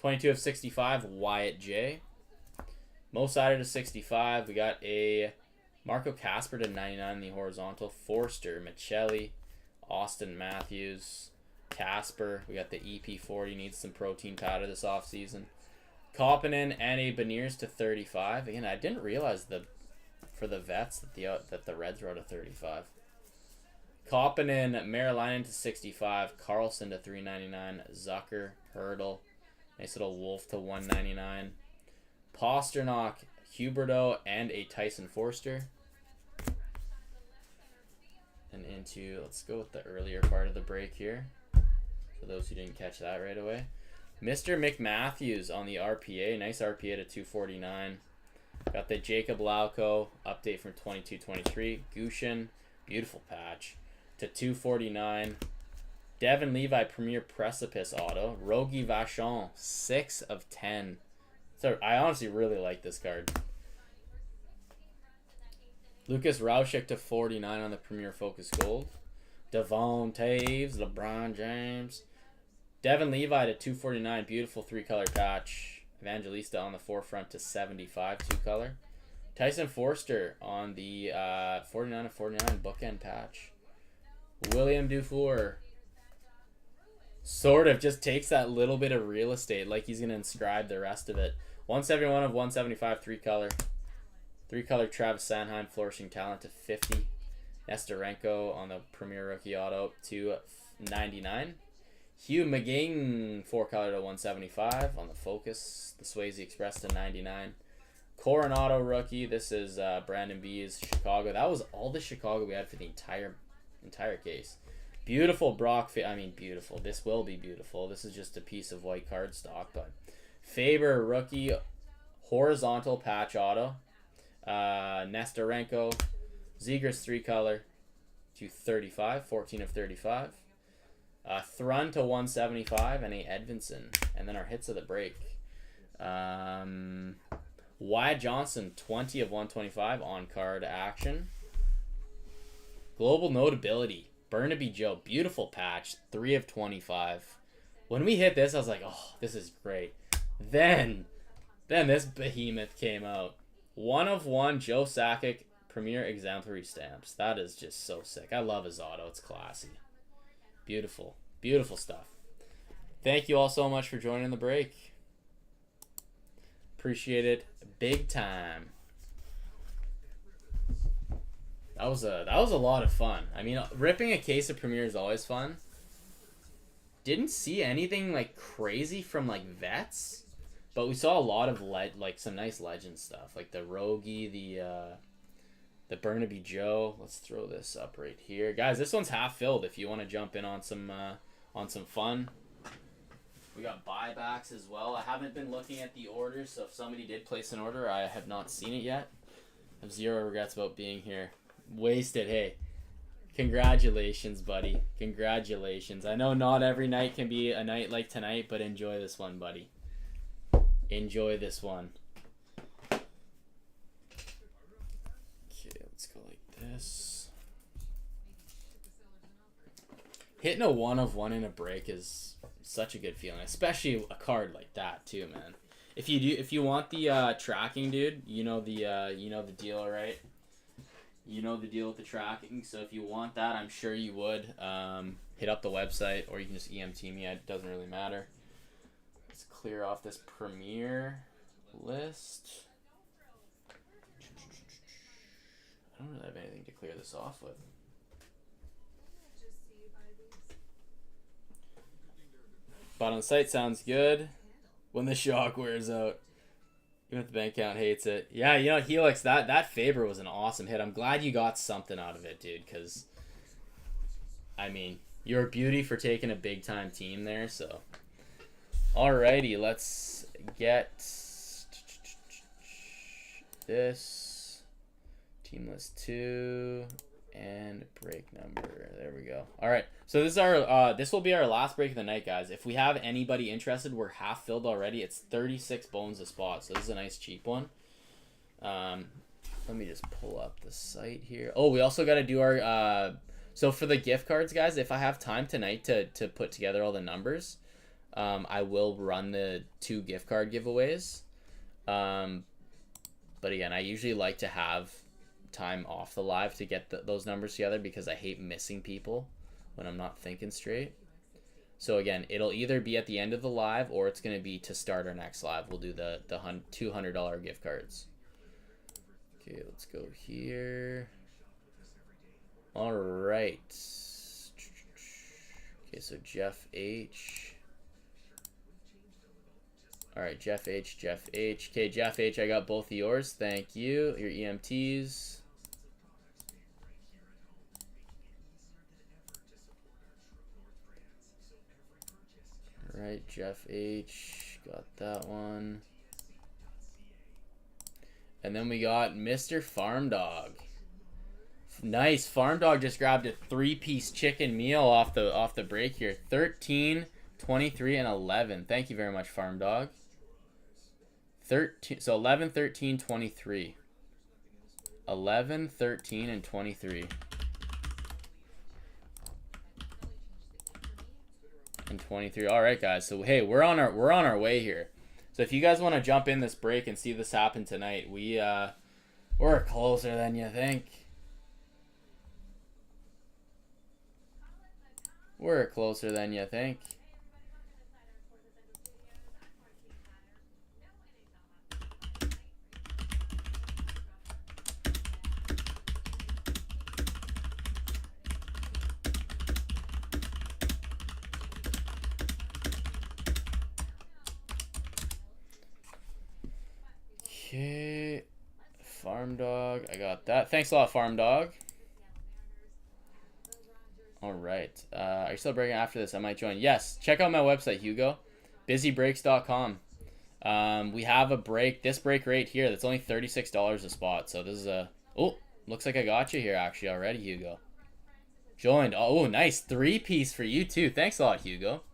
22 of 65, Wyatt J. Mo Sider to 65. We got a Marco Casper to 99 in the horizontal. Forster, Michelli, Austin Matthews, Casper. We got the EP40. Needs some protein powder this offseason. Koppinen and a Beniers to 35. Again, I didn't realize for the vets that the Reds wrote a 35. Koppinen, Marilinen to 65. Carlson to 399. Zucker, Hurdle. Nice little Wolf to 199. Pasternak, Huberdeau, and a Tyson Forster. And let's go with the earlier part of the break here, for those who didn't catch that right away. Mr. McMatthews on the RPA. Nice RPA to 249. Got the Jacob Lauko update from 22-23. Gushin, beautiful patch, to 249. Devin Levi Premier Precipice auto. Rogie Vachon, 6 of 10. So I honestly really like this card. Lucas Rauschek to 49 on the Premier Focus Gold. Devon Taves, LeBron James. Devin Levi to 249, beautiful 3-color patch. Evangelista on the forefront to 75, 2-color. Tyson Forster on the 49 of 49 bookend patch. William Dufour sort of just takes that little bit of real estate, like he's going to inscribe the rest of it. 171 of 175, 3-color. 3-color Travis Sanheim, flourishing talent to 50. Nesterenko on the Premier Rookie Auto to 99. Hugh McGing, 4-color to 175 on the Focus. The Swayze Express to 99. Coronado Rookie. This is Brandon B's Chicago. That was all the Chicago we had for the entire case. Beautiful Brock. Beautiful. This will be beautiful. This is just a piece of white cardstock, but Faber Rookie horizontal patch auto. Nesterenko, Zegras 3-color to 35, 14 of 35. Thrun to 175 and a Edvinson. And then our hits of the break. Wyatt Johnson, 20 of 125 on card action. Global Notability, Burnaby Joe, beautiful patch, 3 of 25. When we hit this, I was like, oh, this is great. Then this behemoth came out. 1 of 1 Joe Sakic Premier Exemplary Stamps. That is just so sick. I love his auto. It's classy. Beautiful. Beautiful stuff. Thank you all so much for joining the break. Appreciate it big time. That was a lot of fun. I mean, ripping a case of Premier is always fun. Didn't see anything like crazy from like vets. But we saw a lot of like some nice legend stuff, like the Rogie, the Burnaby Joe. Let's throw this up right here, guys. This one's half filled. If you want to jump in on some fun, we got buybacks as well. I haven't been looking at the orders, so if somebody did place an order, I have not seen it yet. I have zero regrets about being here. Wasted, hey. Congratulations, buddy. Congratulations. I know not every night can be a night like tonight, but enjoy this one, buddy. Enjoy this one. Okay, let's go like this. Hitting a 1 of 1 in a break is such a good feeling, especially a card like that too, man. If you want the tracking, dude, you know the deal, right? You know the deal with the tracking. So if you want that, I'm sure you would. Hit up the website, or you can just EMT me. It doesn't really matter. Let's clear off this Premier list. I don't really have anything to clear this off with. Bot on site sounds good. When the shock wears out. Even if the bank account hates it. Yeah, you know, Helix, that Faber was an awesome hit. I'm glad you got something out of it, dude, because, I mean, you're a beauty for taking a big-time team there, so. Alrighty, let's get this. Team list 2 and break number. There we go. All right, so this is our this will be our last break of the night, guys. If we have anybody interested, we're half filled already. It's 36 bones a spot, so this is a nice cheap one. Let me just pull up the site here. Oh, we also got to do our so for the gift cards, guys, if I have time tonight to put together all the numbers, I will run the 2 gift card giveaways. But again, I usually like to have time off the live to get those numbers together, because I hate missing people when I'm not thinking straight. So again, it'll either be at the end of the live, or it's going to be to start our next live. We'll do the $200 gift cards. Okay, let's go here. All right. Okay, so Jeff H. All right, Jeff H. Okay, Jeff H, I got both of yours. Thank you. Your EMTs. All right, Jeff H, got that one. And then we got Mr. Farm Dog. Nice. Farm Dog just grabbed a 3-piece chicken meal off the break here. 13, 23, and 11. Thank you very much, Farm Dog. 13, so 11, 13, 23. 11, 13, and 23. And 23. All right, guys. So hey, we're on our way here. So if you guys want to jump in this break and see this happen tonight, we're closer than you think. We're closer than you think. Okay, Farm Dog, I got that. Thanks a lot, Farm Dog. All right, are you still breaking after this? I might join. Yes, check out my website, Hugo, busybreaks.com. We have a break, this break right here, that's only $36 a spot. So this is a, oh, looks like I got you here actually already, Hugo. Joined. Oh, nice 3-piece for you too. Thanks a lot, Hugo.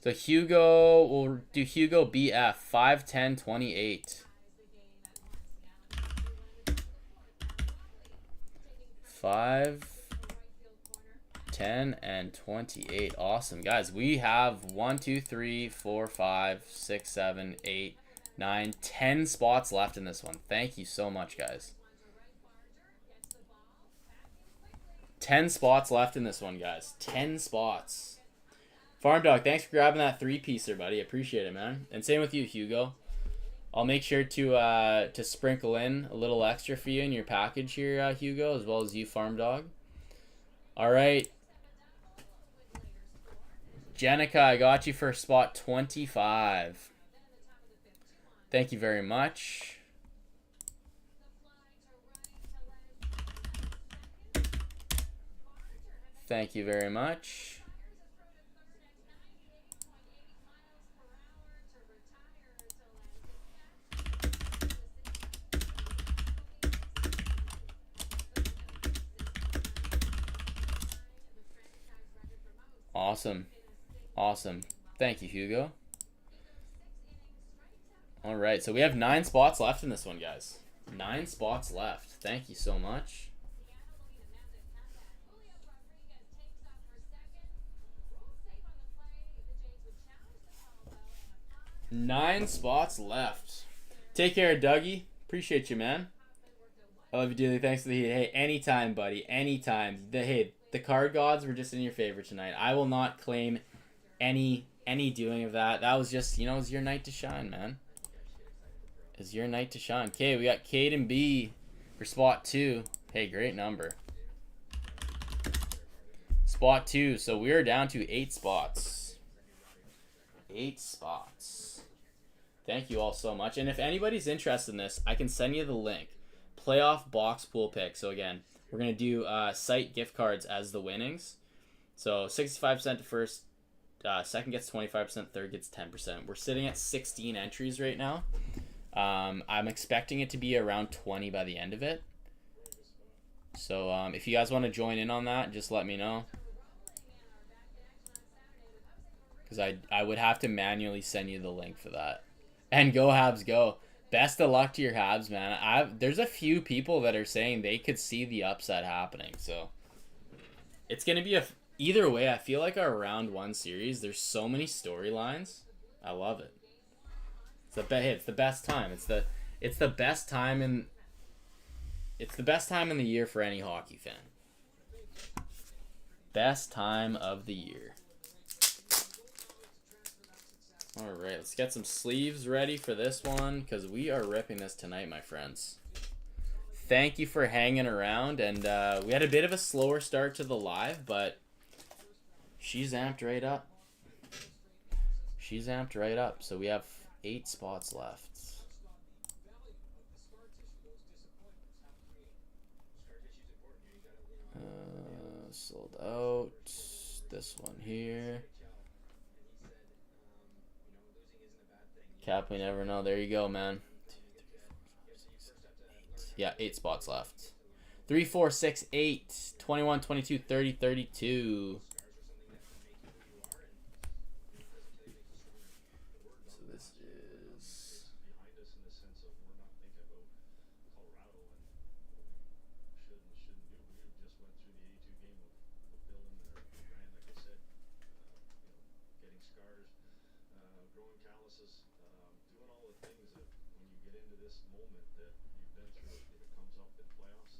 So Hugo, we'll do Hugo BF 51028. 5, 10, and 28. Awesome, guys. We have 1, 2, 3, 4, 5, 6, 7, 8, 9, 10 spots left in this one. Thank you so much, guys. 10 spots left in this one, guys. 10 spots. Farm Dog, thanks for grabbing that 3-piecer, buddy. Appreciate it, man. And same with you, Hugo. I'll make sure to sprinkle in a little extra for you in your package here, Hugo, as well as you, Farm Dog. All right. Jenica, I got you for spot 25. Thank you very much. Thank you very much. Awesome. Awesome. Thank you, Hugo. All right, so we have 9 spots left in this one, guys. 9 spots left. Thank you so much. Nine spots left. Take care, Dougie. Appreciate you, man. I love you dearly. Thanks for the heat. Hey, anytime, buddy. Anytime. The card gods were just in your favor tonight. I will not claim any doing of that. That was just, you know, it was your night to shine, man. It's your night to shine. Okay, we got Caden B for spot 2. Hey, great number. Spot 2. So we are down to 8 spots. 8 spots. Thank you all so much. And if anybody's interested in this, I can send you the link. Playoff box pool pick. So again, we're going to do site gift cards as the winnings. So 65% to first, second gets 25%, third gets 10%. We're sitting at 16 entries right now. I'm expecting it to be around 20 by the end of it. So if you guys want to join in on that, just let me know. Because I would have to manually send you the link for that. And go Habs, go. Best of luck to your Habs, man. There's a few people that are saying they could see the upset happening. So it's going to be either way, I feel like our round 1 series, there's so many storylines. I love it. It's the best time. It's the best time in the year for any hockey fan. Best time of the year. All right, let's get some sleeves ready for this one because we are ripping this tonight, my friends. Thank you for hanging around, and we had a bit of a slower start to the live, but she's amped right up. She's amped right up. So we have 8 spots left. Sold out. This one here. Cap, we never know. There you go, man. 8 spots left. 3, 4, 6, 8, 21, 22, 30, 32. So this is...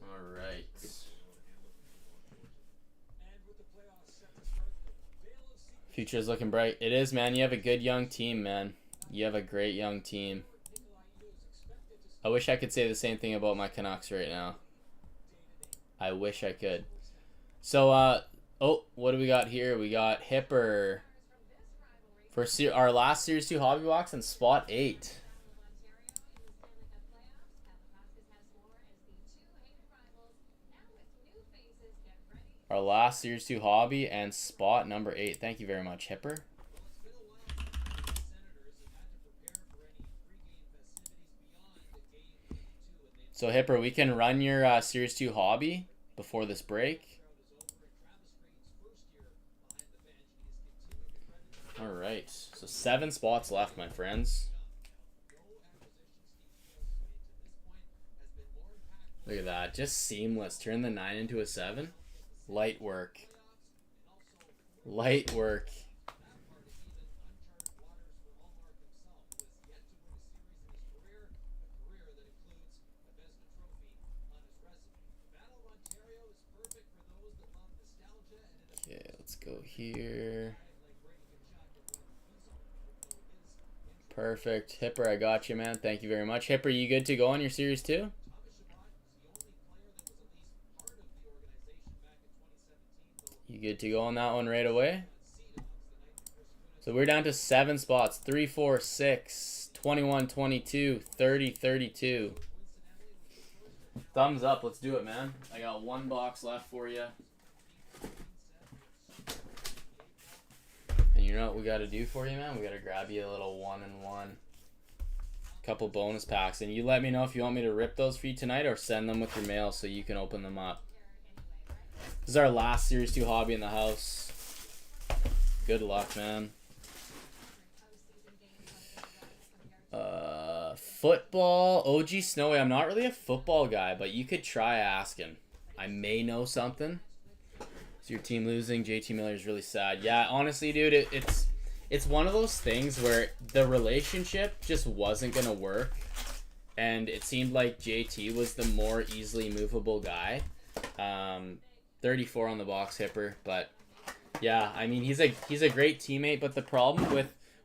All right. Future's looking bright. It is, man. You have a good young team, man. You have a great young team. I wish I could say the same thing about my Canucks right now. I wish I could. So, what do we got here? We got Hipper for our last Series 2 hobby box and spot 8. Our last Series 2 hobby and spot number 8. Thank you very much, Hipper. So, Hipper, we can run your Series 2 hobby before this break. All right. So, 7 spots left, my friends. Look at that. Just seamless. Turn the 9 into a 7. Light work. Light work. Okay, let's go here. Perfect. Hipper, I got you, man. Thank you very much. Hipper, you good to go on your Series 2? You good to go on that one right away? So we're down to 7 spots. 3, 4, 6, 21, 22, 30, 32. Thumbs up. Let's do it, man. I got one box left for you. And you know what we got to do for you, man? We got to grab you a little 1-in-1. Couple bonus packs. And you let me know if you want me to rip those for you tonight or send them with your mail so you can open them up. This is our last Series 2 hobby in the house. Good luck, man. Football. OG Snowy. I'm not really a football guy, but you could try asking. I may know something. Is your team losing? JT Miller is really sad. Yeah, honestly, dude, it's one of those things where the relationship just wasn't going to work. And it seemed like JT was the more easily movable guy. 34 on the box hipper, but yeah, I mean, he's a great teammate, but the problem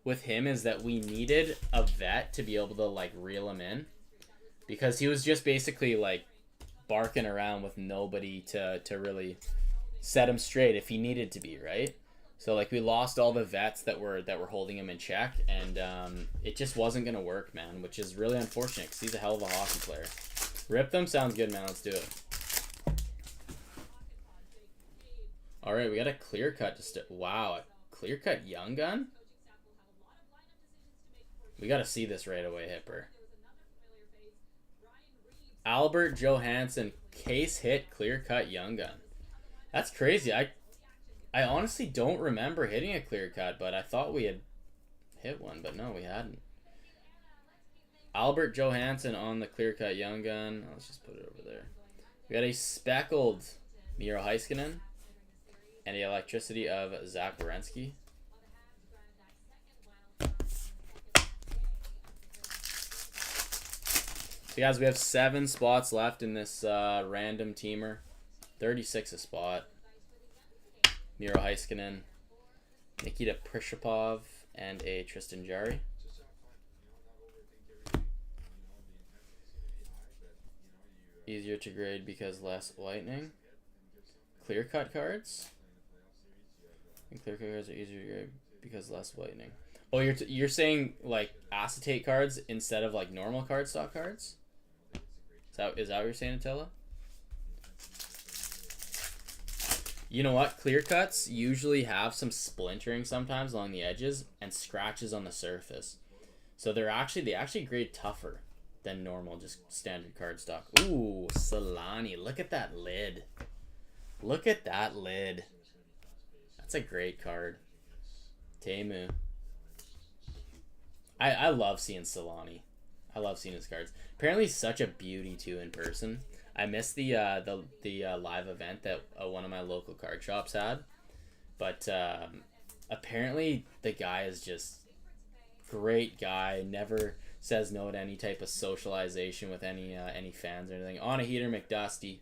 with him is that we needed a vet to be able to like reel him in, because he was just basically like barking around with nobody to really set him straight if he needed to be, right? So like we lost all the vets that were holding him in check, and it just wasn't gonna work, man, which is really unfortunate because he's a hell of a hockey player. Rip them sounds good, man. Let's do it. All right, we got a clear cut. Wow, a clear cut young gun. We got to see this right away, Hipper. Albert Johansson, case hit, clear cut young gun. That's crazy. I honestly don't remember hitting a clear cut, but I thought we had hit one, but no, we hadn't. Albert Johansson on the clear cut young gun. Let's just put it over there. We got a speckled Miro Heiskanen and the electricity of Zach Werenski. So guys, we have 7 spots left in this random teamer. 36 a spot. Miro Heiskanen, Nikita Prishapov, and a Tristan Jarry. Easier to grade because less lightning. Clear cut cards. And clear cut cards are easier to grade because less lightning. Oh, you're saying like acetate cards instead of like normal cardstock cards? Is that what you're saying, Attila? You know what? Clear cuts usually have some splintering sometimes along the edges and scratches on the surface. So they actually grade tougher than normal, just standard cardstock. Ooh, Solani. Look at that lid. Look at that lid. That's a great card. Teemu. I love seeing Solani. I love seeing his cards. Apparently he's such a beauty too in person. I missed the live event that one of my local card shops had, but apparently the guy is just great guy. Never says no to any type of socialization with any fans or anything. On a heater, McDusty.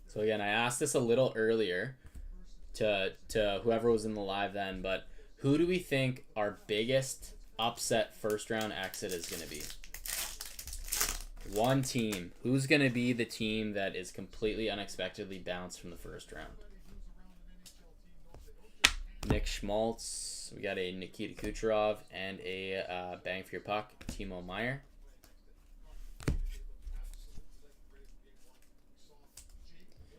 So again, I asked this a little earlier to whoever was in the live then, but who do we think our biggest upset first round exit is going to be? One team. Who's going to be the team that is completely unexpectedly bounced from the first round? Nick Schmaltz. We got a Nikita Kucherov and a bang for your puck, Timo Meier.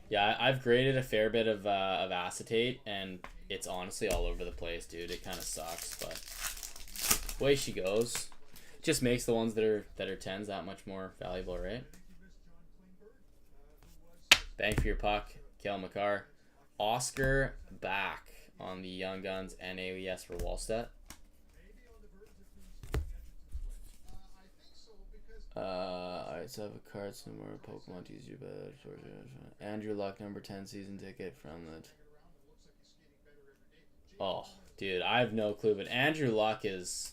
Yeah, I've graded a fair bit of acetate, and it's honestly all over the place, dude. It kind of sucks, but way she goes. Just makes the ones that are 10s that much more valuable, right? Bang for your puck, Kale McCarr. Oscar back on the Young Guns and AES for Wallstedt. Alright, so I have a card somewhere. Pokemon to use your bed. Andrew Luck, number 10 season ticket from the... Oh, dude, I have no clue, but Andrew Luck is...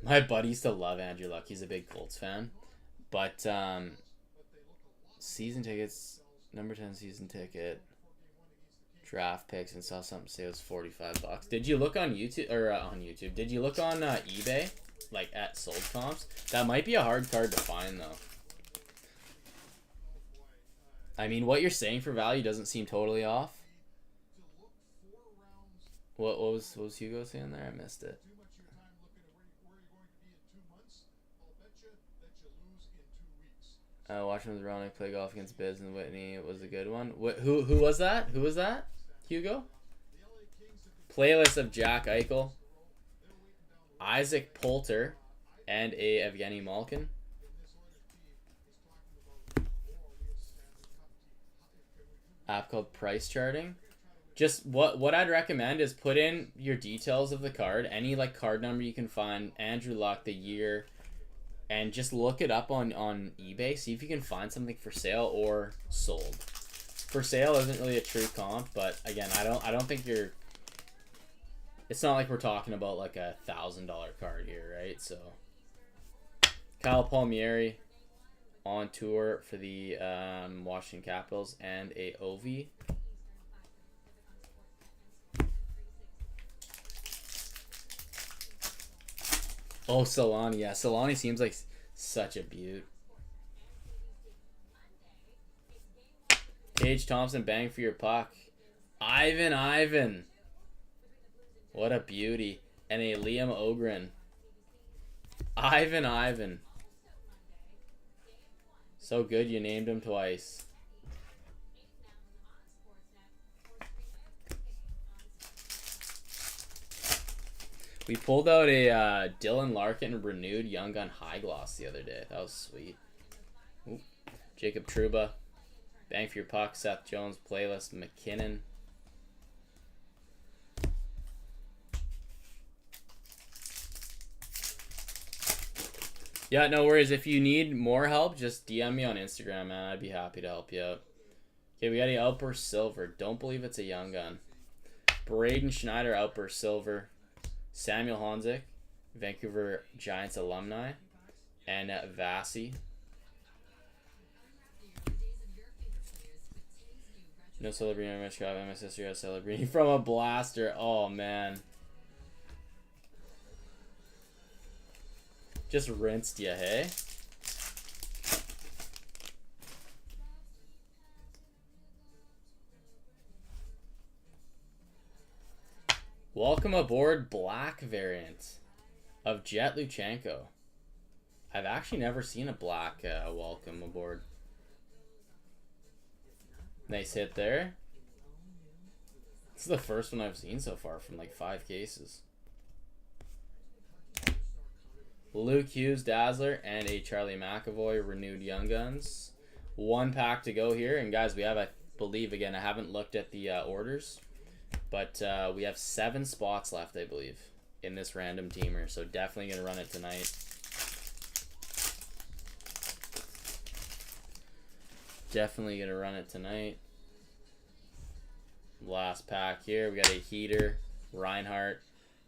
My buddy used to love Andrew Luck. He's a big Colts fan. But, season tickets, number 10 season ticket, draft picks, and saw something say it was $45. Did you look on YouTube, did you look on eBay? Like at sold comps? That might be a hard card to find though. I mean, what you're saying for value doesn't seem totally off. What was Hugo saying there? I missed it. Watching with Ronnie play golf against Biz and Whitney. It was a good one. Who was that? Who was that? Hugo? Playlist of Jack Eichel, Isaac Poulter, and a Evgeny Malkin. App called Price Charting. Just what I'd recommend is put in your details of the card, any like card number you can find, Andrew Luck, the year, and just look it up on eBay. See if you can find something for sale or sold. For sale isn't really a true comp, but again, I don't think you're. It's not like we're talking about like a $1,000 card here, right? So, Kyle Palmieri on tour for the Washington Capitals and a Ovi. Oh, Solani. Yeah, Solani seems like such a beaut. Tage Thompson, bang for your puck. Ivan. What a beauty. And a Liam Ogren. Ivan. So good you named him twice. We pulled out a Dylan Larkin renewed Young Gun High Gloss the other day. That was sweet. Ooh. Jacob Trouba. Bang for your puck. Seth Jones. Playlist. McKinnon. Yeah, no worries. If you need more help, just DM me on Instagram, man. I'd be happy to help you out. Okay, we got a Outburst Silver. Don't believe it's a Young Gun. Braden Schneider, Outburst Silver. Samuel Honzik, Vancouver Giants alumni. And Vasi. No Celebrini, my shop, and my sister got Celebrini from a blaster. Oh, man. Just rinsed ya, hey? Welcome aboard black variant of Jet Luchenko. I've actually never seen a black welcome aboard. Nice hit there. This is the first one I've seen so far from like 5 cases. Luke Hughes, Dazzler, and a Charlie McAvoy renewed Young Guns. 1 pack to go here. And guys, we have, I believe, again, I haven't looked at the orders, but we have 7 spots left, I believe, in this random teamer. So definitely going to run it tonight. Definitely going to run it tonight. Last pack here. We got a Heater, Reinhardt,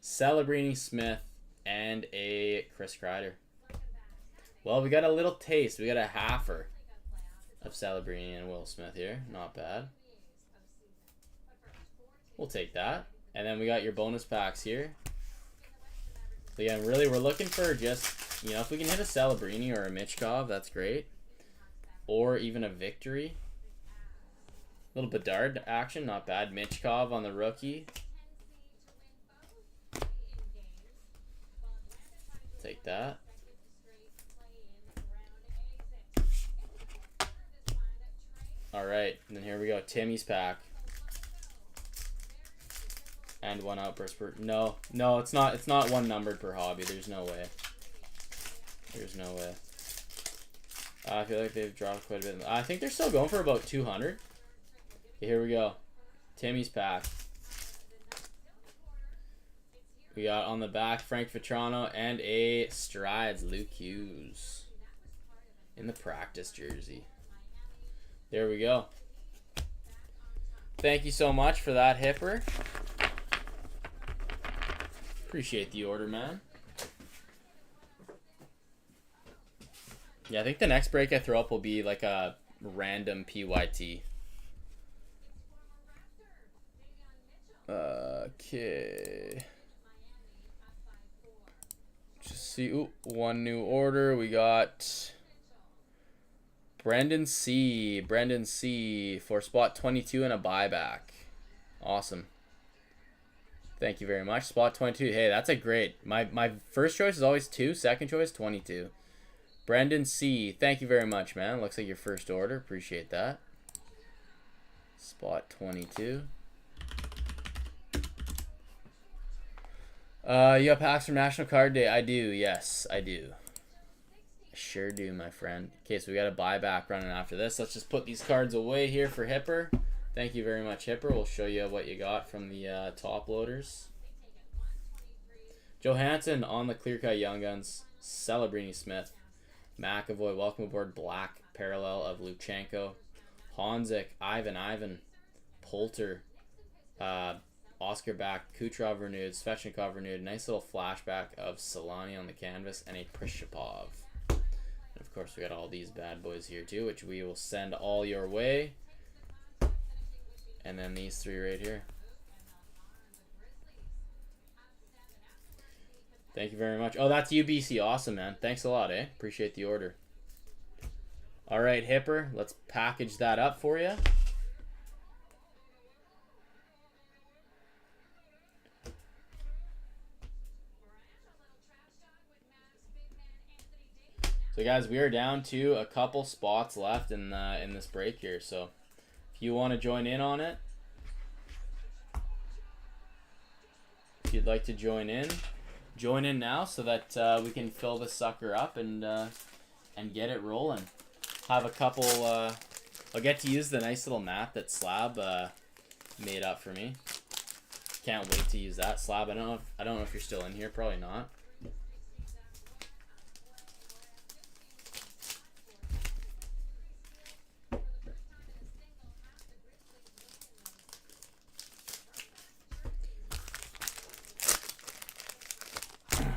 Celebrini, Smith, and a Chris Kreider. Well, we got a little taste. We got a halfer of Celebrini and Will Smith here. Not bad. We'll take that. And then we got your bonus packs here. Again, really, we're looking for just, you know, if we can hit a Celebrini or a Michkov, that's great. Or even a Victory. A little Bedard action, not bad. Michkov on the rookie. Take that. Alright, and then here we go. Timmy's pack. And 1 outburst per... No, it's not 1 numbered per hobby. There's no way. There's no way. I feel like they've dropped quite a bit. I think they're still going for about 200. Okay, here we go. Timmy's pack. We got on the back Frank Vetrano and a Strides Luke Hughes in the practice jersey. There we go. Thank you so much for that, Hipper. Appreciate the order, man. Yeah, I think the next break I throw up will be like a random PYT. Okay. Just see. Ooh, 1 new order. We got Brendan C. For spot 22 and a buyback. Awesome. Thank you very much. Spot 22. Hey, that's a great. My first choice is always 2. Second choice, 22. Brendan C. Thank you very much, man. Looks like your first order. Appreciate that. Spot 22. You have packs from National Card Day? I do. Yes, I do. Sure do, my friend. Okay, so we got a buyback running after this. Let's just put these cards away here for Hipper. Thank you very much, Hipper. We'll show you what you got from the top loaders. Johansson on the clear cut Young Guns. Celebrini Smith. McAvoy, welcome aboard. Black parallel of Luchenko. Honzik, Ivan. Poulter. Oscar back. Kucherov renewed. Svechnikov renewed. Nice little flashback of Solani on the canvas. And a Prishapov. And of course, we got all these bad boys here too, which we will send all your way. And then these 3 right here. Thank you very much. Oh, that's UBC. Awesome, man. Thanks a lot, eh? Appreciate the order. All right, Hipper. Let's package that up for you. So, guys, we are down to a couple spots left in this break here. So, if you want to join in on it, if you'd like to join in now so that we can fill this sucker up and get it rolling. Have a couple. I'll get to use the nice little map that Slab made up for me. Can't wait to use that. Slab. I don't know if you're still in here. Probably not.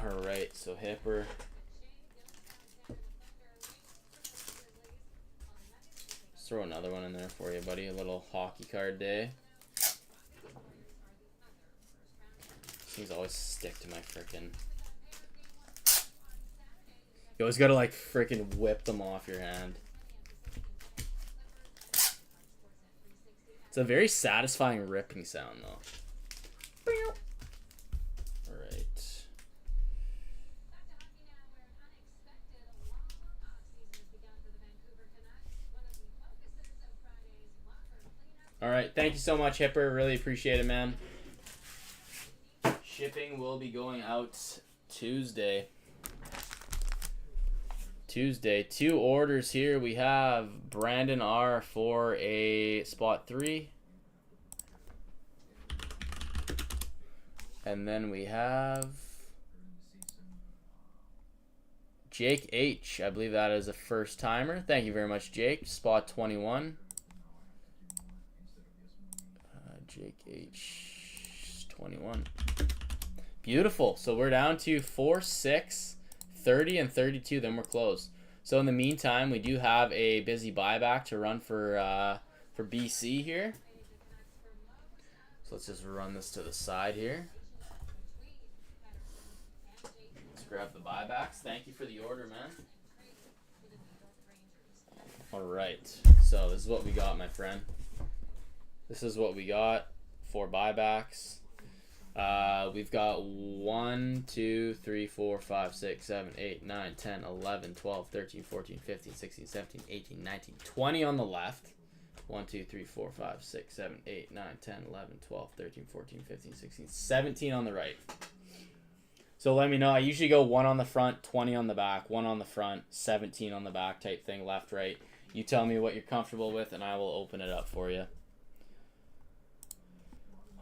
Alright, so Hipper. Let's throw another one in there for you, buddy. A little hockey card day. These always stick to my frickin'. You always gotta like frickin' whip them off your hand. It's a very satisfying ripping sound though. Alright. Alright, thank you so much, Hipper. Really appreciate it, man. Shipping will be going out Tuesday. 2 orders here. We have Brandon R for a spot 3. And then we have Jake H. I believe that is a first timer. Thank you very much, Jake. Spot 21. Jake H. 21. Beautiful. So we're down to 4, 6, 30, and 32. Then we're closed. So in the meantime, we do have a busy buyback to run for BC here. So let's just run this to the side here. Let's grab the buybacks. Thank you for the order, man. All right. So this is what we got, my friend. This is what we got for buybacks. We've got 1, 2, 3, 4, 5, 6, 7, 8, 9, 10, 11, 12, 13, 14, 15, 16, 17, 18, 19, 20 on the left. 1, 2, 3, 4, 5, 6, 7, 8, 9, 10, 11, 12, 13, 14, 15, 16, 17 on the right. So let me know. I usually go 1 on the front, 20 on the back, 1 on the front, 17 on the back type thing, left, right. You tell me what you're comfortable with, and I will open it up for you.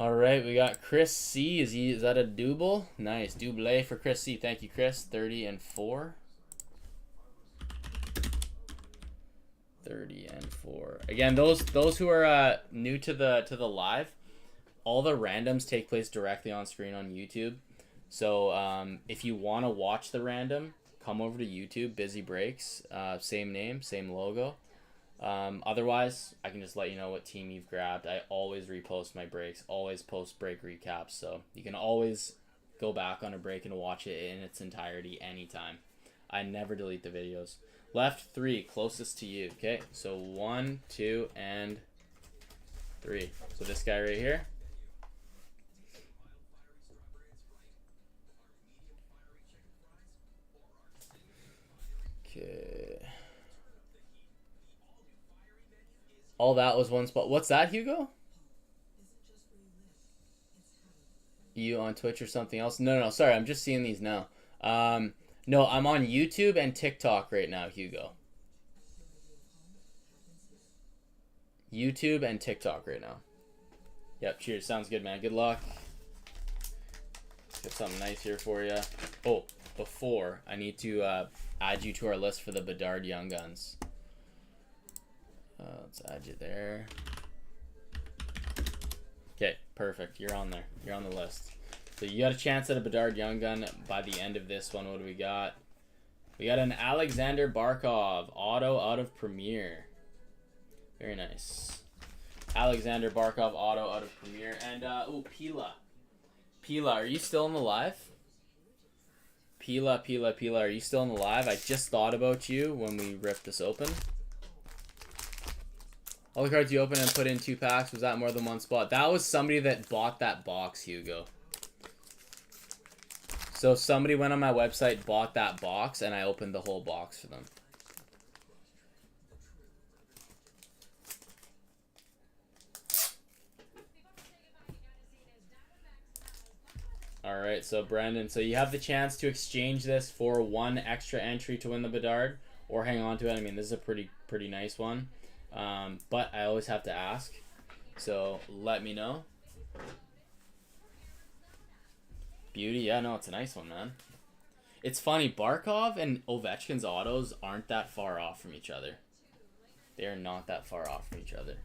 All right, we got Chris C. Is that a double? Nice. Double for Chris C. Thank you, Chris. 30 and 4. 30 and 4. Again, those who are new to the live, all the randoms take place directly on screen on YouTube. So if you want to watch the random, come over to YouTube, Busy Breaks, same name, same logo. Otherwise, I can just let you know what team you've grabbed. I always repost my breaks, always post break recaps, so you can always go back on a break and watch it in its entirety anytime. I never delete the videos. Left 3, closest to you. Okay, so 1, 2, and 3. So this guy right here. Okay. All that was one spot. What's that, Hugo? You on Twitch or something else? No. Sorry, I'm just seeing these now. No, I'm on YouTube and TikTok right now, Hugo. YouTube and TikTok right now. Yep, cheers. Sounds good, man. Good luck. Let's get something nice here for you. Oh, before, I need to add you to our list for the Bedard Young Guns. Let's add you there. Okay, perfect. You're on there. You're on the list. So you got a chance at a Bedard Young Gun by the end of this one. What do we got? We got an Alexander Barkov auto out of Premier. Very nice. Alexander Barkov auto out of Premier. And, ooh, Pila. Pila, are you still in the live? Pila, are you still in the live? I just thought about you when we ripped this open. All the cards you opened and put in 2 packs, was that more than one spot? That was somebody that bought that box, Hugo. So somebody went on my website, bought that box, and I opened the whole box for them. Alright, so Brandon, so you have the chance to exchange this for 1 extra entry to win the Bedard, or hang on to it. I mean, this is a pretty nice one. But I always have to ask, so let me know. Beauty, yeah, no, it's a nice one, man. It's funny, Barkov and Ovechkin's autos aren't that far off from each other. They are not that far off from each other.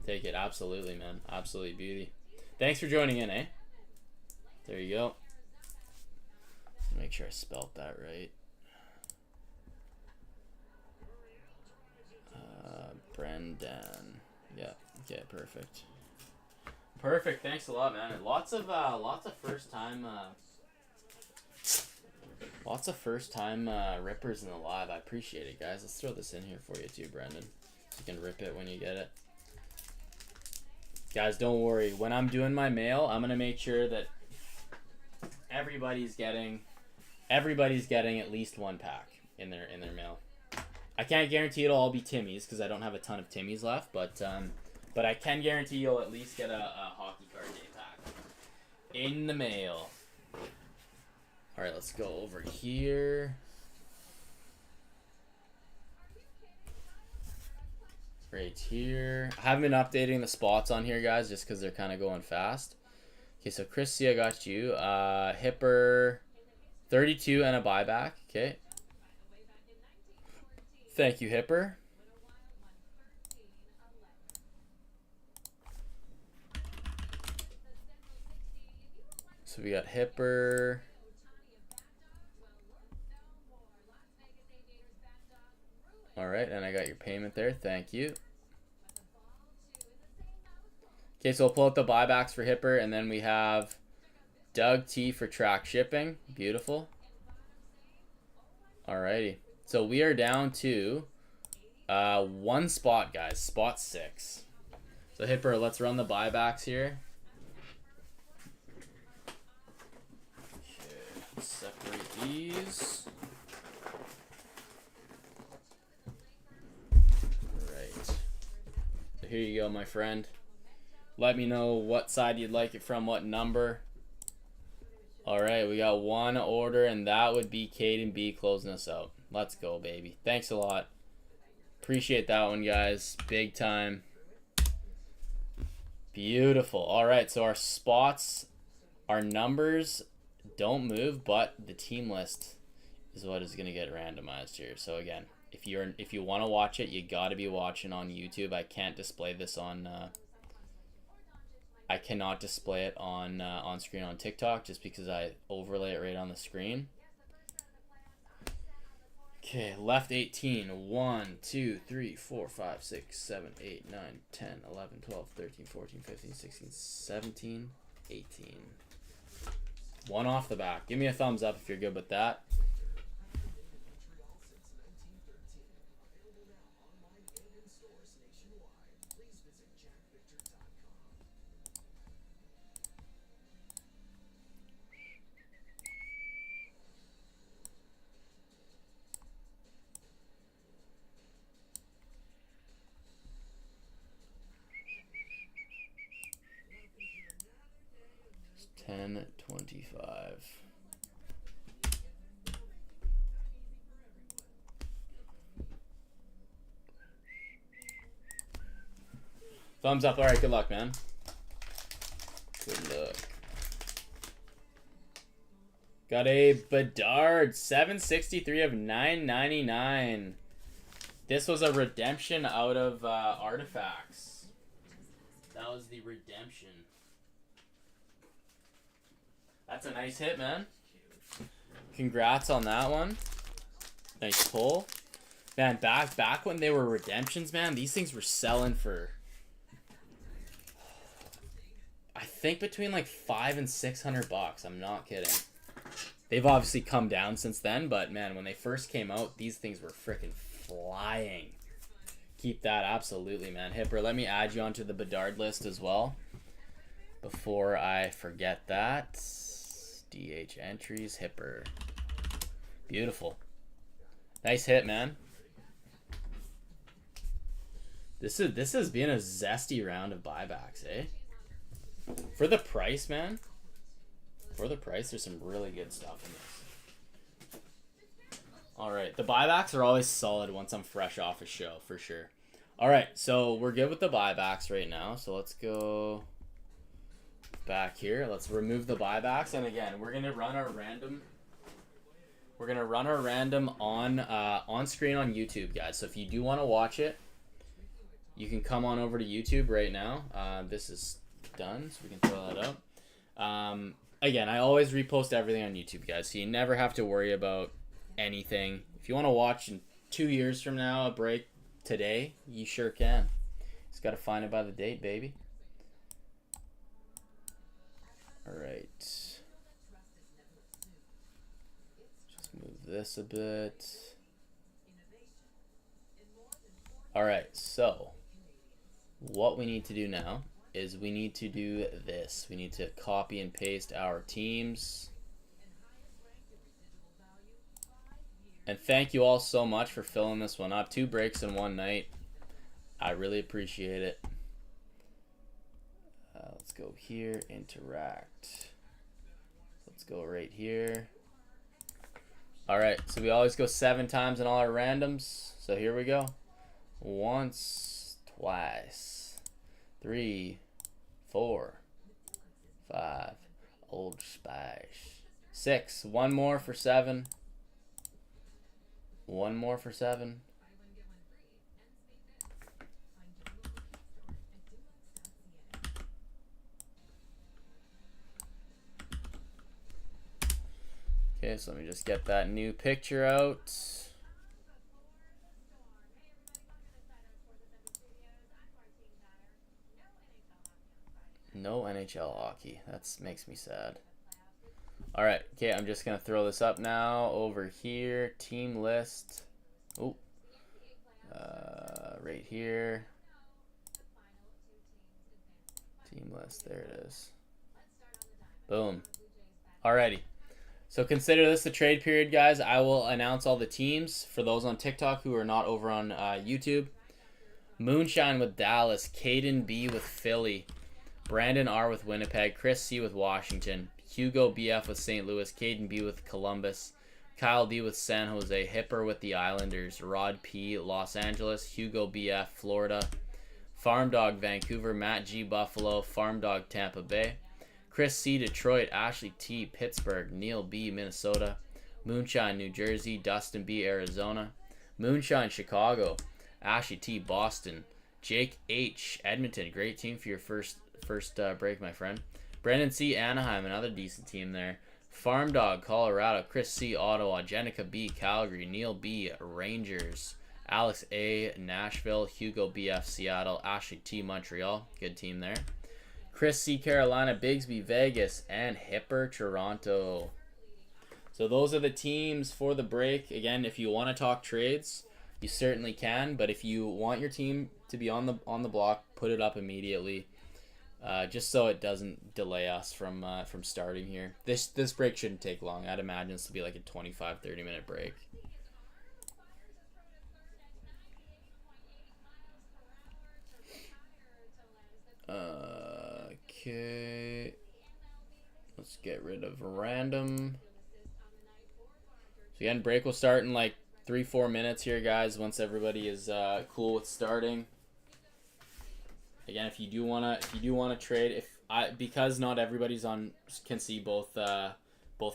Take it, absolutely, man. Absolutely beauty. Thanks for joining in, eh? There you go. Make sure I spelled that right. Brendan. Yeah. Okay. Perfect. Perfect. Thanks a lot, man. Lots of first time. Lots of first time rippers in the live. I appreciate it, guys. Let's throw this in here for you too, Brendan. So you can rip it when you get it. Guys, don't worry. When I'm doing my mail, I'm gonna make sure that everybody's getting at least 1 pack in their mail. I can't guarantee it'll all be Timmy's because I don't have a ton of Timmy's left, but I can guarantee you'll at least get a hockey card day pack in the mail. All right, let's go over here. Right here. I haven't been updating the spots on here, guys, just because they're kind of going fast. Okay, so Chris C, I got you. Hipper, 32 and a buyback. Okay. Thank you, Hipper. So we got Hipper. All right, and I got your payment there. Thank you. Okay, so we'll pull out the buybacks for Hipper, and then we have Doug T for track shipping. Beautiful. Alrighty. So we are down to 1 spot, guys. Spot 6. So Hipper, let's run the buybacks here. Okay, let's separate these. Right. So here you go, my friend. Let me know what side you'd like it from, what number. Alright, we got 1 order, and that would be Caden B closing us out. Let's go, baby. Thanks a lot. Appreciate that one, guys. Big time. Beautiful. Alright, so our spots, our numbers don't move, but the team list is what is going to get randomized here. So again, if you want to watch it, you got to be watching on YouTube. I can't display this on I cannot display it on screen on TikTok just because I overlay it right on the screen. Okay, left 18. 1, 2, 3, 4, 5, 6, 7, 8, 9, 10, 11, 12, 13, 14, 15, 16, 17, 18. 1 off the back. Give me a thumbs up if you're good with that. 10.25. Thumbs up. All right, good luck, man. Good luck. Got a Bedard, 763 of 999. This was a redemption out of Artifacts. That was the redemption. That's a nice hit, man. Congrats on that one. Nice pull. Man, back when they were redemptions, man, these things were selling for, I think, between like $500 and $600. I'm not kidding. They've obviously come down since then, but man, when they first came out, these things were freaking flying. Keep that, absolutely, man. Hipper, let me add you onto the Bedard list as well before I forget that. DH entries, Hipper. Beautiful. Nice hit, man. This has been a zesty round of buybacks, eh? For the price, man. For the price, there's some really good stuff in this. Alright, the buybacks are always solid once I'm fresh off a show, for sure. Alright, so we're good with the buybacks right now. So let's go back here. Let's remove the buybacks. And again, we're going to run our random... We're going to run our random on screen on YouTube, guys. So if you do want to watch it, you can come on over to YouTube right now. This is done, so we can throw that up. Again, I always repost everything on YouTube, guys, so you never have to worry about anything. If you want to watch in 2 years from now, a break today, you sure can. Just got to find it by the date, baby. All right. Just move this a bit. All right, so what we need to do now is we need to do this. We need to copy and paste our teams. And thank you all so much for filling this one up. 2 breaks in one night. I really appreciate it. Let's go here, interact. Let's go right here. All right, so we always go 7 times in all our randoms. So here we go. Once, twice, 3, 4, 5, Old Spice, 6, 1 more for 7, 1 more for 7, okay, so let me just get that new picture out. No NHL hockey. That makes me sad. All right. Okay, I'm just going to throw this up now over here. Team list. Oh. Right here. Team list. There it is. Boom. Alrighty. So consider this the trade period, guys. I will announce all the teams for those on TikTok who are not over on YouTube. Moonshine with Dallas. Caden B with Philly. Brandon R with Winnipeg, Chris C with Washington, Hugo BF with St. Louis, Caden B with Columbus, Kyle D with San Jose, Hipper with the Islanders, Rod P Los Angeles, Hugo BF Florida, Farm Dog Vancouver, Matt G Buffalo, Farm Dog Tampa Bay, Chris C Detroit, Ashley T Pittsburgh, Neil B Minnesota, Moonshine New Jersey, Dustin B Arizona, Moonshine Chicago, Ashley T Boston, Jake H Edmonton, great team for your first break, my friend. Brendan C Anaheim, another decent team there. Farm Dog Colorado, Chris C Ottawa, Jenica B Calgary, Neil B Rangers, Alex A Nashville, Hugo BF Seattle, Ashley T Montreal, good team there. Chris C Carolina, Bigsby Vegas, and Hipper Toronto. So those are the teams for the break. Again, if you want to talk trades, you certainly can, but if you want your team to be on the block, put it up immediately. Just so it doesn't delay us from starting here. This break shouldn't take long. I'd imagine this will be like a 25-30 minute break. Okay. get rid of random. So again, break will start in like 3-4 minutes here, guys. Once everybody is cool with starting. Again, if you do wanna trade, because not everybody's can see both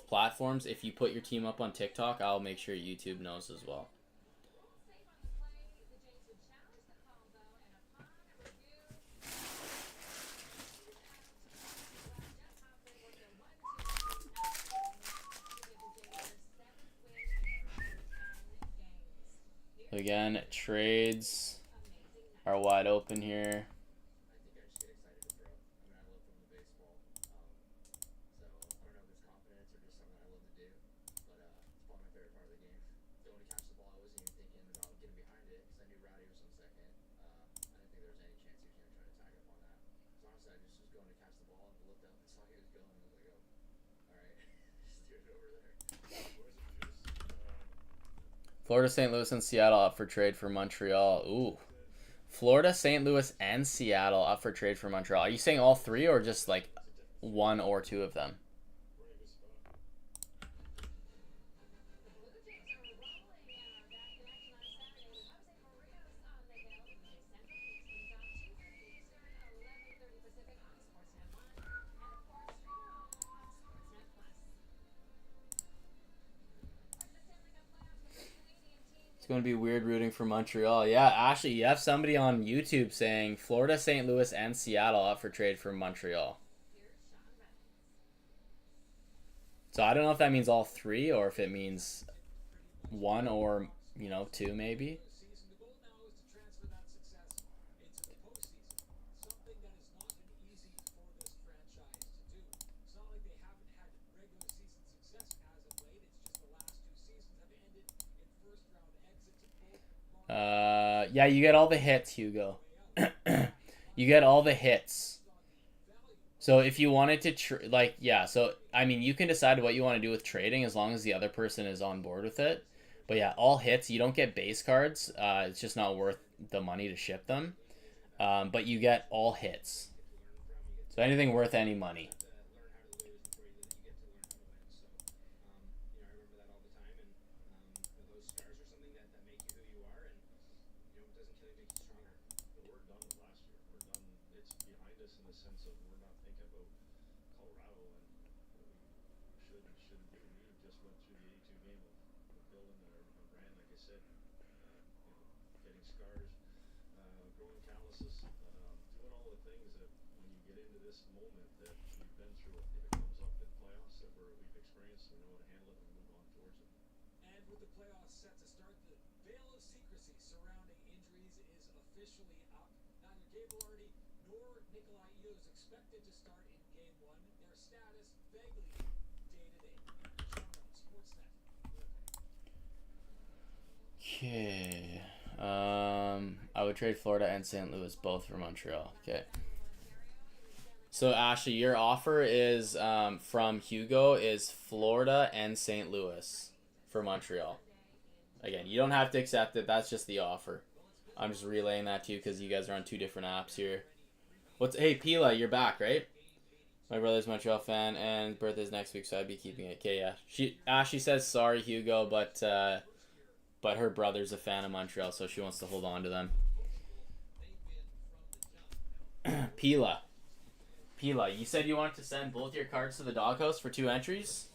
platforms. If you put your team up on TikTok, I'll make sure YouTube knows as well. Again, trades are wide open here. Florida, St. Louis, and Seattle up for trade for Montreal. Ooh. Florida, St. Louis, and Seattle up for trade for Montreal. Are you saying all three or just like one or two of them? It's going to be weird rooting for Montreal. Yeah, Ashley, you have somebody on YouTube saying Florida, St. Louis, and Seattle up for trade for Montreal. So I don't know if that means all three or if it means one or, two maybe. Yeah, you get all the hits, Hugo. You get all the hits. So if you wanted to so I mean, you can decide what you want to do with trading as long as the other person is on board with it. But yeah, all hits. You don't get base cards. It's just not worth the money to ship them. But you get all hits. So anything worth any money. Okay. I would trade Florida and St. Louis both for Montreal. Okay. So Ashley, your offer is from Hugo is Florida and St. Louis for Montreal. Again, you don't have to accept it. That's just the offer. I'm just relaying that to you because you guys are on two different apps here. Hey Pila, you're back, right? My brother's a Montreal fan and birthday's next week, so I'd be keeping it. Okay, yeah. Ashley says sorry, Hugo, but her brother's a fan of Montreal, so she wants to hold on to them. Pila, you said you wanted to send both your cards to the doghouse for 2 entries?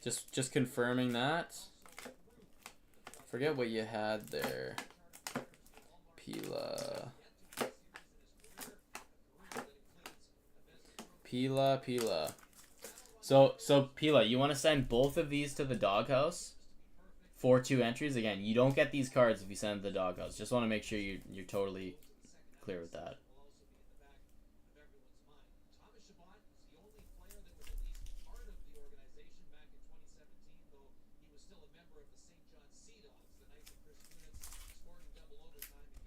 Just confirming that. Forget what you had there. Pila. So Pila, you want to send both of these to the doghouse for 2 entries? Again, you don't get these cards if you send the doghouse. Just want to make sure you're totally clear with that.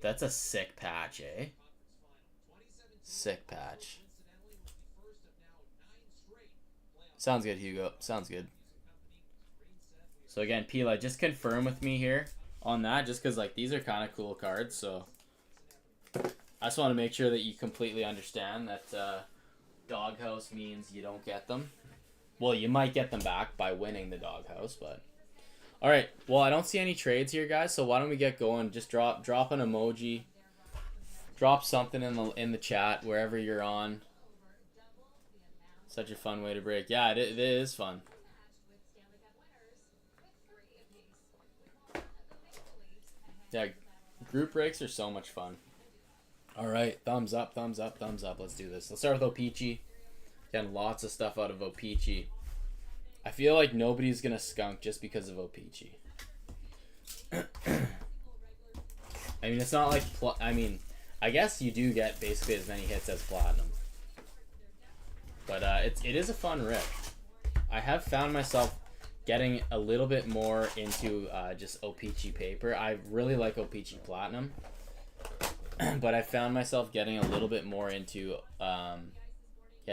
That's a sick patch, eh? Sick patch. Sounds good, Hugo. Sounds good. So again, Pila, just confirm with me here on that, just because like these are kind of cool cards. So I just want to make sure that you completely understand that Doghouse means you don't get them. Well, you might get them back by winning the Doghouse, but... Alright, well, I don't see any trades here, guys, so why don't we get going? Just drop an emoji. Drop something in the chat, wherever you're on. Such a fun way to break. Yeah, it is fun. Yeah, group breaks are so much fun. Alright, thumbs up, thumbs up, thumbs up. Let's do this. Let's start with O-Pee-Chee. Getting lots of stuff out of O-Pee-Chee. I feel like nobody's going to skunk just because of O-Pee-Chee. I mean, it's not like... I guess you do get basically as many hits as Platinum. But it is a fun rip. I have found myself getting a little bit more into just O-Pee-Chee paper. I really like O-Pee-Chee Platinum. But I found myself getting a little bit more into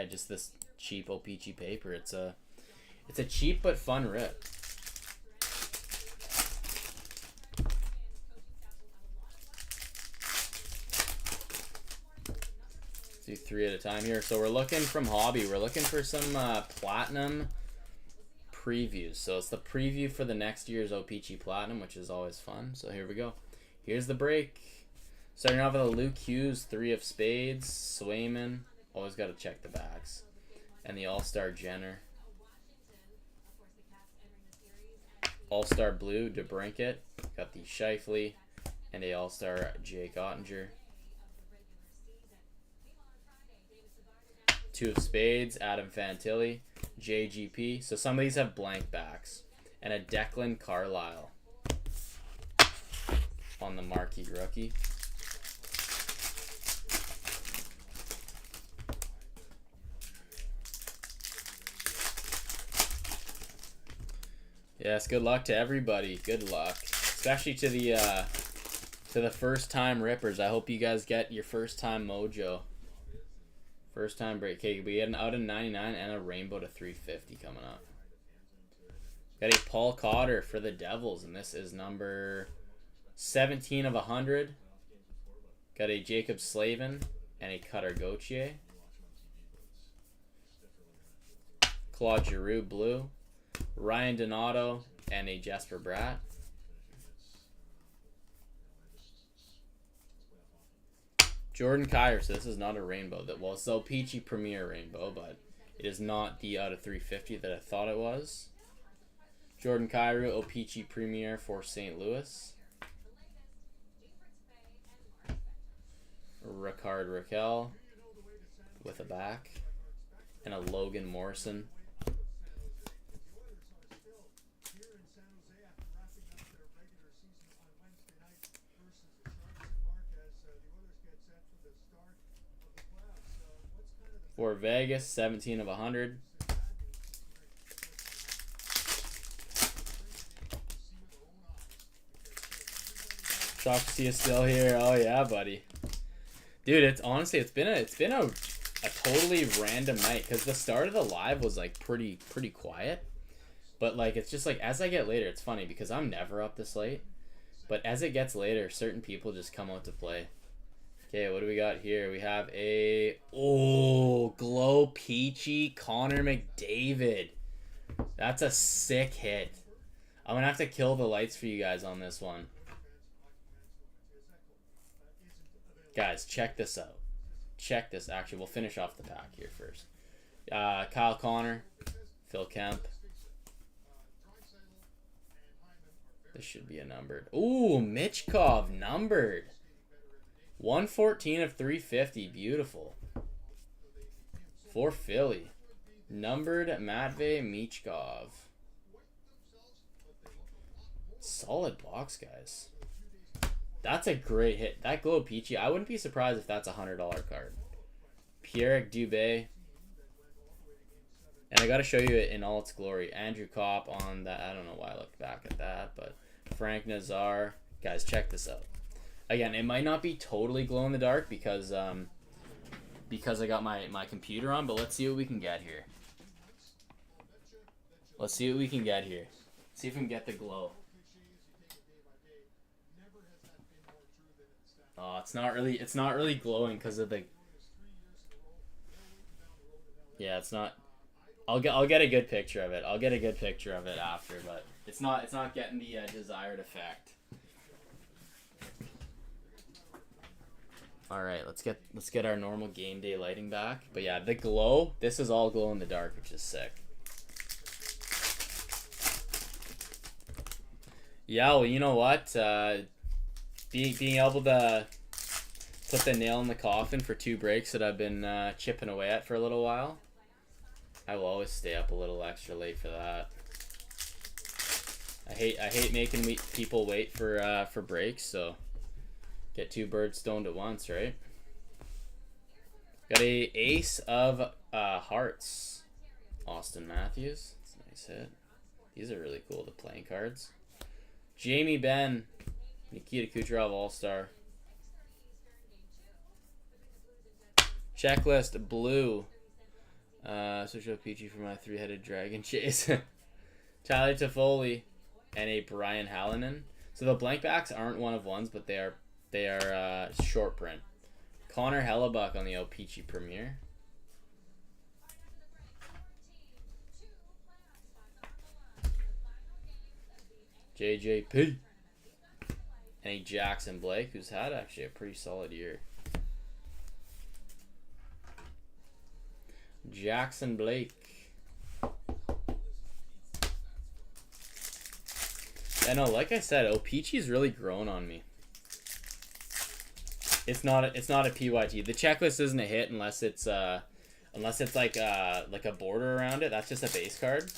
just this cheap O-Pee-Chee paper. It's a cheap but fun rip. Let's do 3 at a time here. So we're looking from Hobby. We're looking for some Platinum previews. So it's the preview for the next year's O-Pee-Chee Platinum, which is always fun. So here we go. Here's the break. Starting off with a Luke Hughes, 3 of Spades, Swayman. Always got to check the backs. And the All-Star Jenner. All-Star Blue, DeBrincat. Got the Scheifele. And a All-Star Jake Ottinger. 2 of Spades, Adam Fantilli. JGP. So some of these have blank backs. And a Declan Carlisle on the marquee rookie. Yes, good luck to everybody. Good luck, especially to the first time rippers. I hope you guys get your first time mojo. First time break. Okay, we had an out of 99 and a rainbow to 350 coming up. Got a Paul Cotter for the Devils, and this is number 17 of 100. Got a Jacob Slavin and a Cutter Gauthier. Claude Giroux blue. Ryan Donato and a Jesper Bratt. Jordan Kyrou. So this is not a rainbow. Well, it's the O-Pee-Chee Premier Rainbow, but it is not the out of 350 that I thought it was. Jordan Kyrou, O-Pee-Chee Premier for St. Louis. Ricard Raquel with a back. And a Logan Morrison. For Vegas, 17 of 100. Shocked to see you still here. Oh yeah, buddy. Dude, it's been a totally random night because the start of the live was like pretty quiet. But like it's just like as I get later, it's funny because I'm never up this late. But as it gets later, certain people just come out to play. Okay, what do we got here? We have a Glow Peachy Connor McDavid. That's a sick hit. I'm gonna have to kill the lights for you guys on this one. Guys, check this out. Check this. Actually, we'll finish off the pack here first. Kyle Connor, Phil Kemp. This should be a numbered. Ooh, Michkov numbered. 114 of 350. Beautiful. For Philly. Numbered Matvei Michkov. Solid box, guys. That's a great hit. That Glow Peachy, I wouldn't be surprised if that's a $100 card. Pierre Dubé. And I got to show you it in all its glory. Andrew Kopp on that. I don't know why I looked back at that, but Frank Nazar. Guys, check this out. Again, it might not be totally glow in the dark because I got my computer on, but let's see what we can get here. Let's see what we can get here. See if we can get the glow. Oh, it's not really glowing because of the Yeah, it's not. I'll get a good picture of it. I'll get a good picture of it after, but it's not getting the desired effect. All right, let's get our normal game day lighting back. But yeah, the glow. This is all glow in the dark, which is sick. Yeah, well, you know what? Being able to put the nail in the coffin for 2 breaks that I've been chipping away at for a little while. I will always stay up a little extra late for that. I hate making people wait for breaks, so get 2 birds stoned at once, right? Got a ace of hearts. Austin Matthews. That's a nice hit. These are really cool, the playing cards. Jamie Benn. Nikita Kucherov All-Star. Checklist blue. Switch up Peachy for my 3-headed dragon chase. Tyler Toffoli and a Brian Hallinan. So the blank backs aren't 1/1s, but they are short print. Connor Hellebuck on the O-Pee-Chee Premier. JJP. And a Jackson Blake, who's had actually a pretty solid year. Jackson Blake. I know, like I said, O-Pee-Chee's really grown on me. It's not a PYT. The checklist isn't a hit unless it's like a border around it. That's just a base card.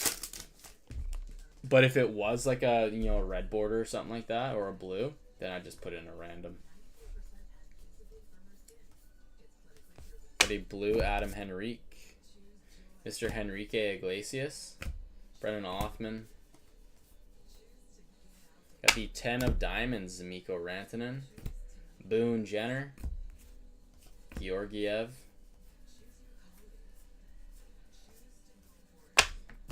But if it was like a a red border or something like that, or a blue, then I just put in a random. Got a blue Adam Henrique, Mr. Henrique Iglesias, Brennan Othman. Got the 10 of diamonds, Mikko Rantanen, Boone Jenner, Georgiev,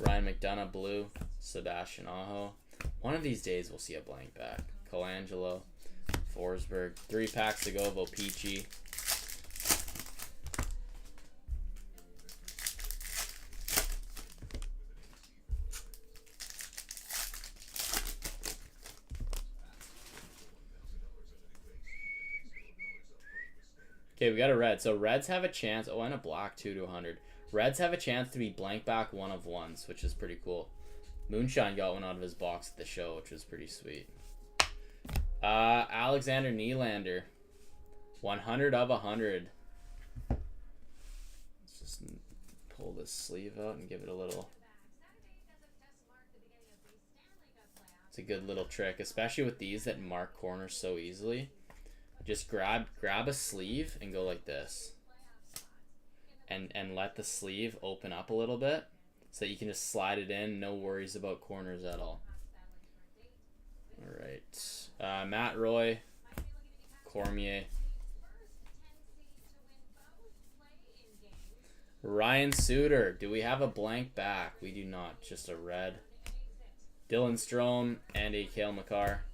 Ryan McDonough blue, Sebastian Aho. One of these days we'll see a blank back. Colangelo, Forsberg. 3 packs to go of O-Pee-Chee. Okay, we got a red. So Reds have a chance. Oh, and a black 2/100. Reds have a chance to be blank back 1/1s, which is pretty cool. Moonshine got one out of his box at the show, which was pretty sweet. Alexander Nylander, 100 of 100. Let's just pull this sleeve out and give it a little. It's a good little trick, especially with these that mark corners so easily. Just grab a sleeve and go like this. And let the sleeve open up a little bit so that you can just slide it in, no worries about corners at all. Alright. Matt Roy, Cormier. Ryan Suter. Do we have a blank back? We do not, just a red. Dylan Strome and a Cale Makar.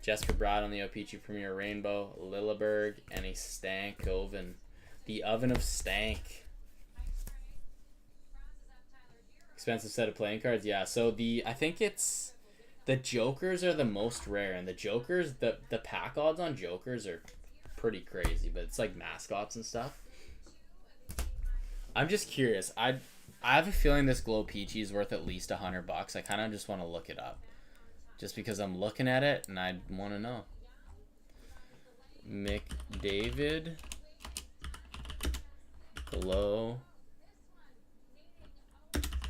Jesper Bratt on the O-Pee-Chee Premier Rainbow, Lilleberg, and a Stank Oven. The Oven of Stank. Expensive set of playing cards, yeah. So I think it's the Jokers are the most rare, and the Jokers, the pack odds on Jokers are pretty crazy, but it's like mascots and stuff. I'm just curious. I have a feeling this Glow Peachy is worth at least $100. I kind of just want to look it up. Just because I'm looking at it and I want to know. McDavid. Glow.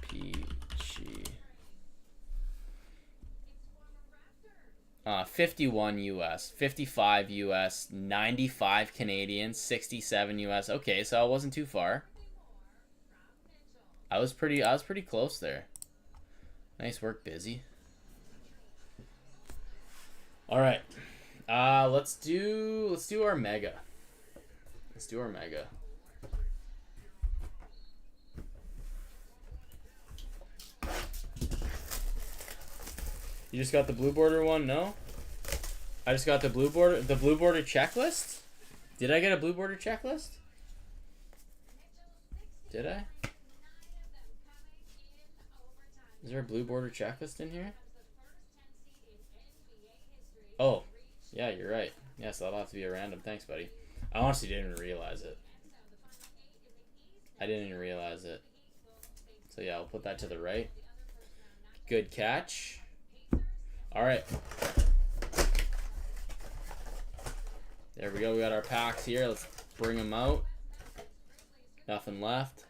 Peachy. 51 US, 55 US, 95 Canadian, 67 US. Okay, so I wasn't too far. I was pretty close there. Nice work, Busy. All right, let's do our mega. Let's do our mega. You just got the blue border one? No, I just got the blue border checklist. Did I get a blue border checklist? Did I? Is there a blue border checklist in here? Oh, yeah, you're right. Yes, that'll have to be a random. Thanks, buddy. I honestly didn't even realize it. I didn't even realize it. So yeah, I'll put that to the right. Good catch. All right. There we go. We got our packs here. Let's bring them out. Nothing left.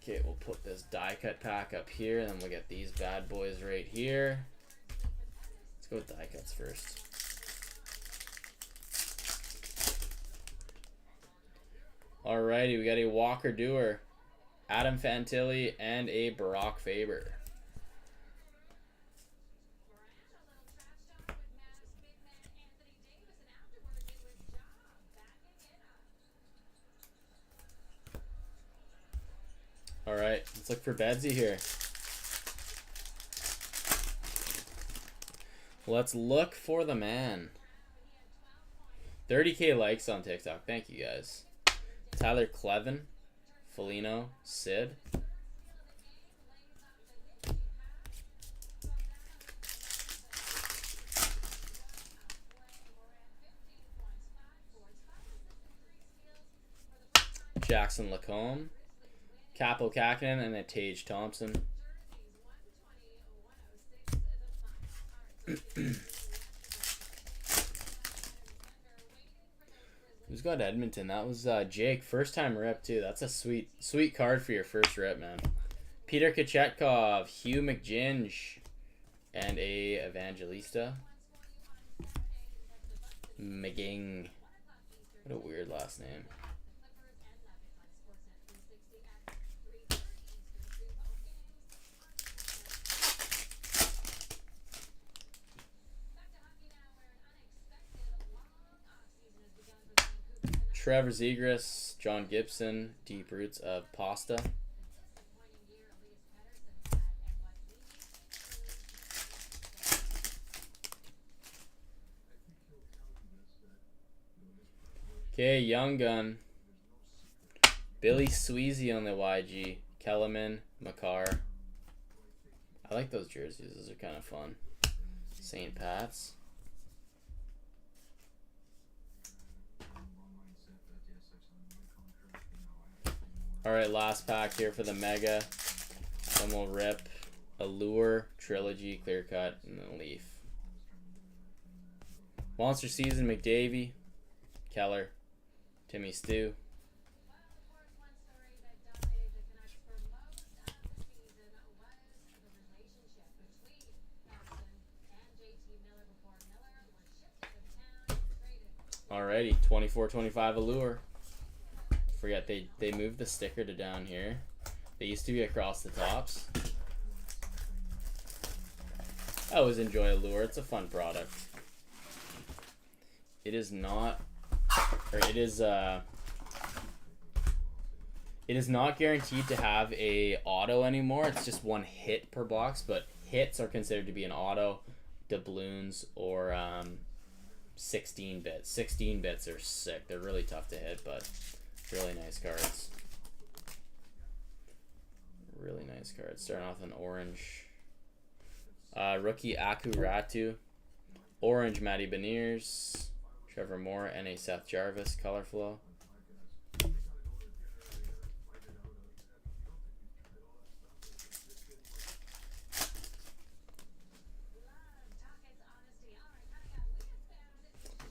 Okay, we'll put this die cut pack up here, and then we'll get these bad boys right here. Let's go with die cuts first. Alrighty, we got a Walker Dewar, Adam Fantilli, and a Barack Faber. Alright, let's look for Bedsy here. Let's look for the man. 30K likes on TikTok. Thank you guys. Tyler Clevin, Felino, Sid. Jackson Lacombe, Capo Kakinen, and then Tage Thompson. Who's got Edmonton? That was Jake. First time rip, too. That's a sweet card for your first rip, man. Peter Kachetkov, Hugh McGinge, and a Evangelista. McGing. What a weird last name. Trevor Zegras, John Gibson, Deep Roots of Pasta. Okay, Young Gun. Billy Sweezy on the YG. Kellerman, Makar. I like those jerseys. Those are kind of fun. St. Pat's. Alright, last pack here for the Mega. Then we'll rip Allure, Trilogy, Clear Cut, and then Leaf. Monster Season, McDavie, Keller, Timmy Stew. Alrighty, 24-25 Allure. Forget they moved the sticker to down here. They used to be across the tops. I always enjoy Allure. It's a fun product. It is not, or it is not guaranteed to have a auto anymore. It's just one hit per box, but hits are considered to be an auto, doubloons, or 16 bits. 16 bits are sick. They're really tough to hit, but really nice cards. Really nice cards. Starting off in orange. Rookie Aku Ratu. Orange Matty Beniers. Trevor Moore and a Seth Jarvis color flow.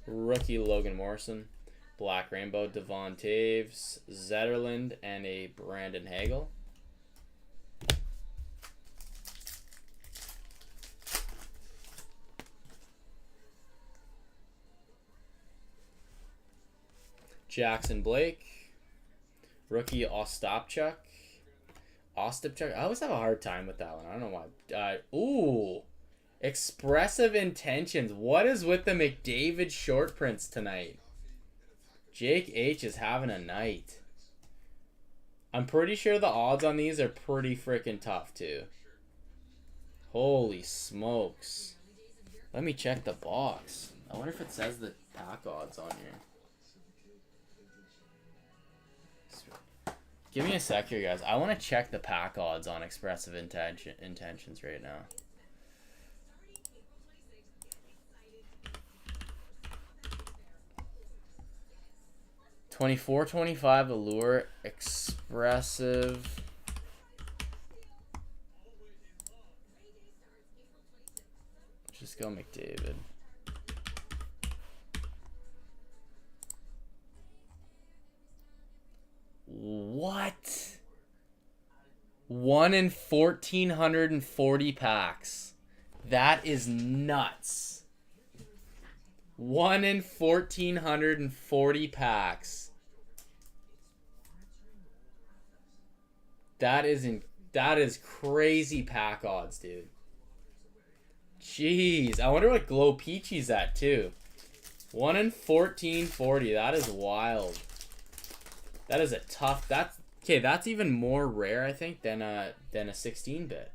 Rookie Logan Morrison. Black Rainbow, Devon Taves, Zetterland, and a Brandon Hagel. Jackson Blake. Rookie Ostapchuk. I always have a hard time with that one. I don't know why. Ooh. Expressive Intentions. What is with the McDavid short prints tonight? Jake H is having a night. I'm pretty sure the odds on these are pretty freaking tough too. Holy smokes. Let me check the box. I wonder if it says the pack odds on here. Give me a sec here, guys. I want to check the pack odds on Expressive Intentions right now. $24.25 Allure Expressive. Just go McDavid. What? 1 in 1,440 packs. That is nuts. 1 in 1,440 packs. That is crazy pack odds, dude. Jeez, I wonder what Glow Peachy's at too. 1 in 1,440. That is wild. That is a tough. That's even more rare, I think, than a 16-bit.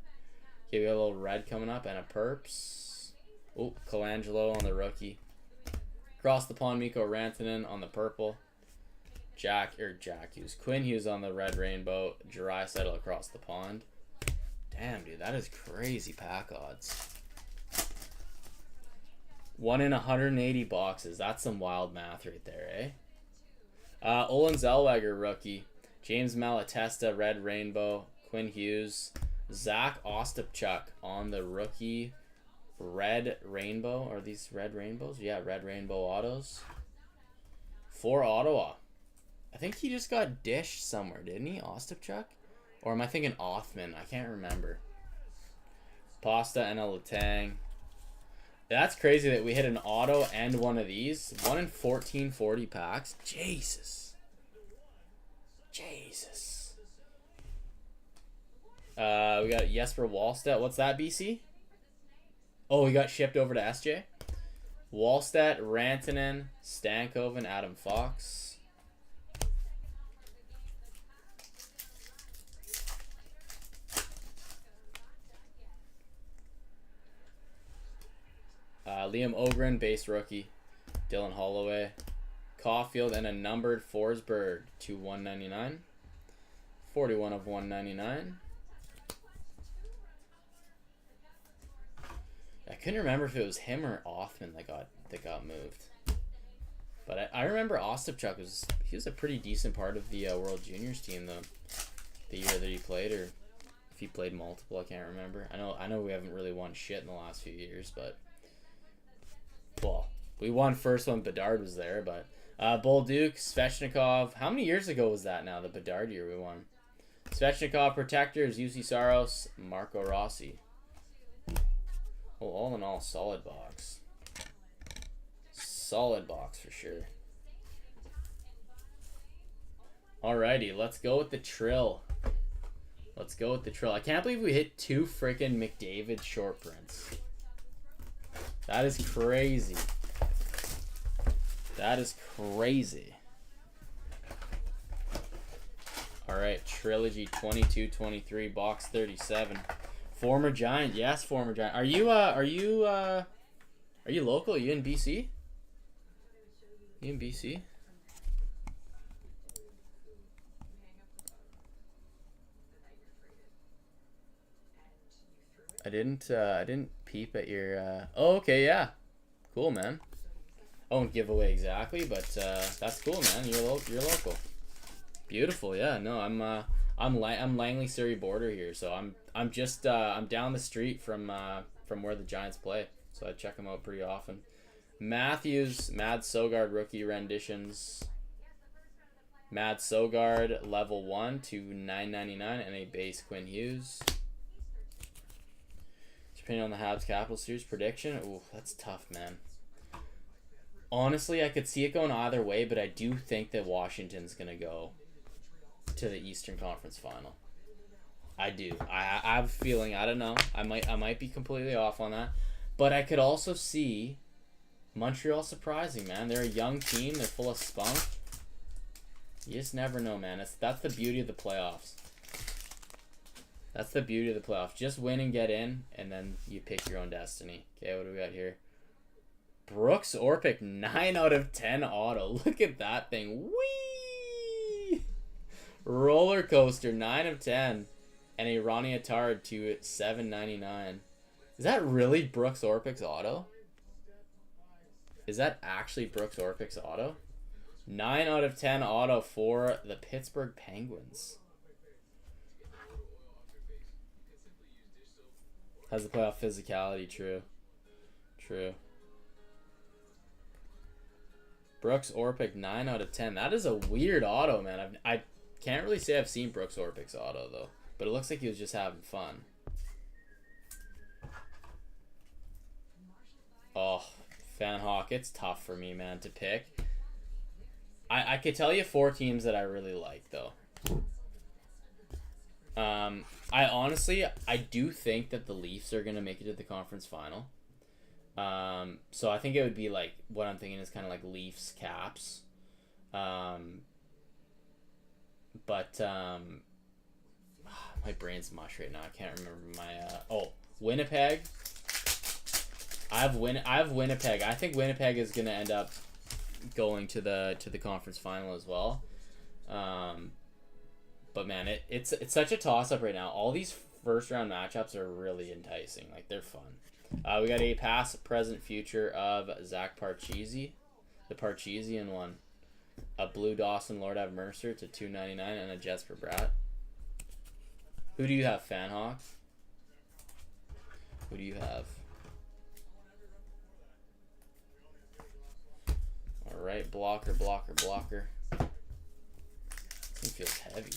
Okay, we got a little red coming up and a perps. Oh, Colangelo on the rookie. Across the pond, Mikko Rantanen on the purple. Jack Hughes. Quinn Hughes on the red rainbow. Draisaitl across the pond. Damn, dude, that is crazy pack odds. 1 in 180 boxes. That's some wild math right there, eh? Olin Zellweger, rookie. James Malatesta, red rainbow. Quinn Hughes. Zach Ostapchuk on the rookie. Red rainbow. Are these red rainbows? Yeah, red rainbow autos. For Ottawa. I think he just got dished somewhere, didn't he? Ostapchuk? Or am I thinking Othman? I can't remember. Pasta and a Letang. That's crazy that we hit an auto and one of these. 1 in 1,440 packs. Jesus. We got Jesper Wallstedt. What's that, BC? Oh, he got shipped over to SJ. Wallstedt, Rantanen, Stankoven, Adam Fox. Liam Ogren, base rookie. Dylan Holloway. Caulfield and a numbered Forsberg to 199. 41 of 199. I couldn't remember if it was him or Othman that got moved. But I remember Ostapchuk was a pretty decent part of the World Juniors team the year that he played, or if he played multiple, I can't remember. I know we haven't really won shit in the last few years, but well, we won first when Bedard was there, but Bolduc, Svechnikov. How many years ago was that now, the Bedard year we won? Svechnikov, Protectors, UC Saros, Marco Rossi. Well, all in all, solid box. Solid box for sure. Alrighty, let's go with the Trill. I can't believe we hit 2 freaking McDavid short prints. That is crazy. Alright, Trilogy 22-23, box 37. Former Giant, yes, former Giant. Are you local? Are you in BC? I didn't peep at your oh, okay, yeah. Cool, man. I won't give away exactly, but that's cool, man. You're local. Beautiful, yeah. No, I'm Langley Surrey border here, so I'm just I'm down the street from where the Giants play, so I check them out pretty often. Matthews, Mad Sogard rookie renditions. Mad Sogard level 1 to 999 and a base Quinn Hughes. Depending on the Habs Capital Series prediction, ooh, that's tough, man. Honestly, I could see it going either way, but I do think that Washington's gonna go to the Eastern Conference Final. I do. I have a feeling. I don't know. I might be completely off on that, but I could also see Montreal surprising, man. They're a young team. They're full of spunk. You just never know, man. That's the beauty of the playoffs. That's the beauty of the playoffs. Just win and get in, and then you pick your own destiny. Okay, what do we got here? Brooks Orpik, 9 out of 10 auto. Look at that thing. Whee! Roller coaster, 9 of 10. And a Ronnie Attard to $7.99. Is that really Brooks Orpik's auto? Is that actually Brooks Orpik's auto? 9 out of 10 auto for the Pittsburgh Penguins. Has the playoff physicality, true. True. Brooks Orpik, 9 out of 10. That is a weird auto, man. I can't really say I've seen Brooks Orpik's auto, though. But it looks like he was just having fun. Oh, Fan Hawk, it's tough for me, man, to pick. I could tell you 4 teams that I really like, though. I honestly do think that the Leafs are going to make it to the conference final. So I think it would be like, what I'm thinking is kind of like Leafs, Caps. My brain's mush right now. I can't remember my, Winnipeg. I have Winnipeg. I think Winnipeg is going to end up going to the conference final as well. But man, it's such a toss-up right now. All these first-round matchups are really enticing. Like, they're fun. We got a past, present, future of Zach Parcheesi. The Parcheesian one. A blue Dawson Lord have Mercer to $2.99 and a Jesper Bratt. Who do you have, Fanhawk? Who do you have? Alright, blocker. This thing feels heavy.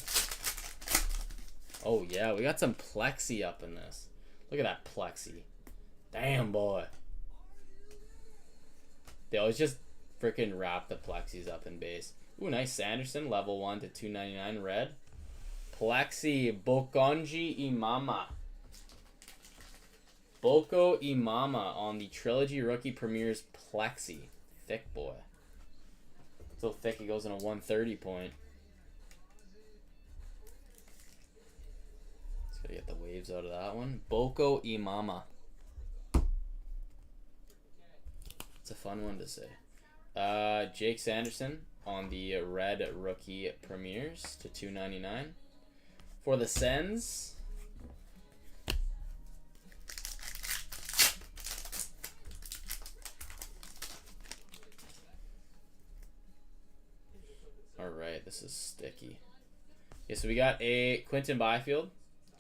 Oh yeah, we got some plexi up in this. Look at that plexi. Damn, boy. They always just freaking wrap the plexis up in base. Ooh, nice Sanderson, level 1 to $2.99 red. Plexi, Bokonji Imama. Boko Imama on the Trilogy Rookie Premier's Plexi. Thick boy. So thick it goes in a 130 point. Just gotta get the waves out of that one. Boko Imama. It's a fun one to say. Jake Sanderson on the Red Rookie Premiers to $2.99. For the Sens, alright, this is sticky. Okay, so we got a Quinton Byfield,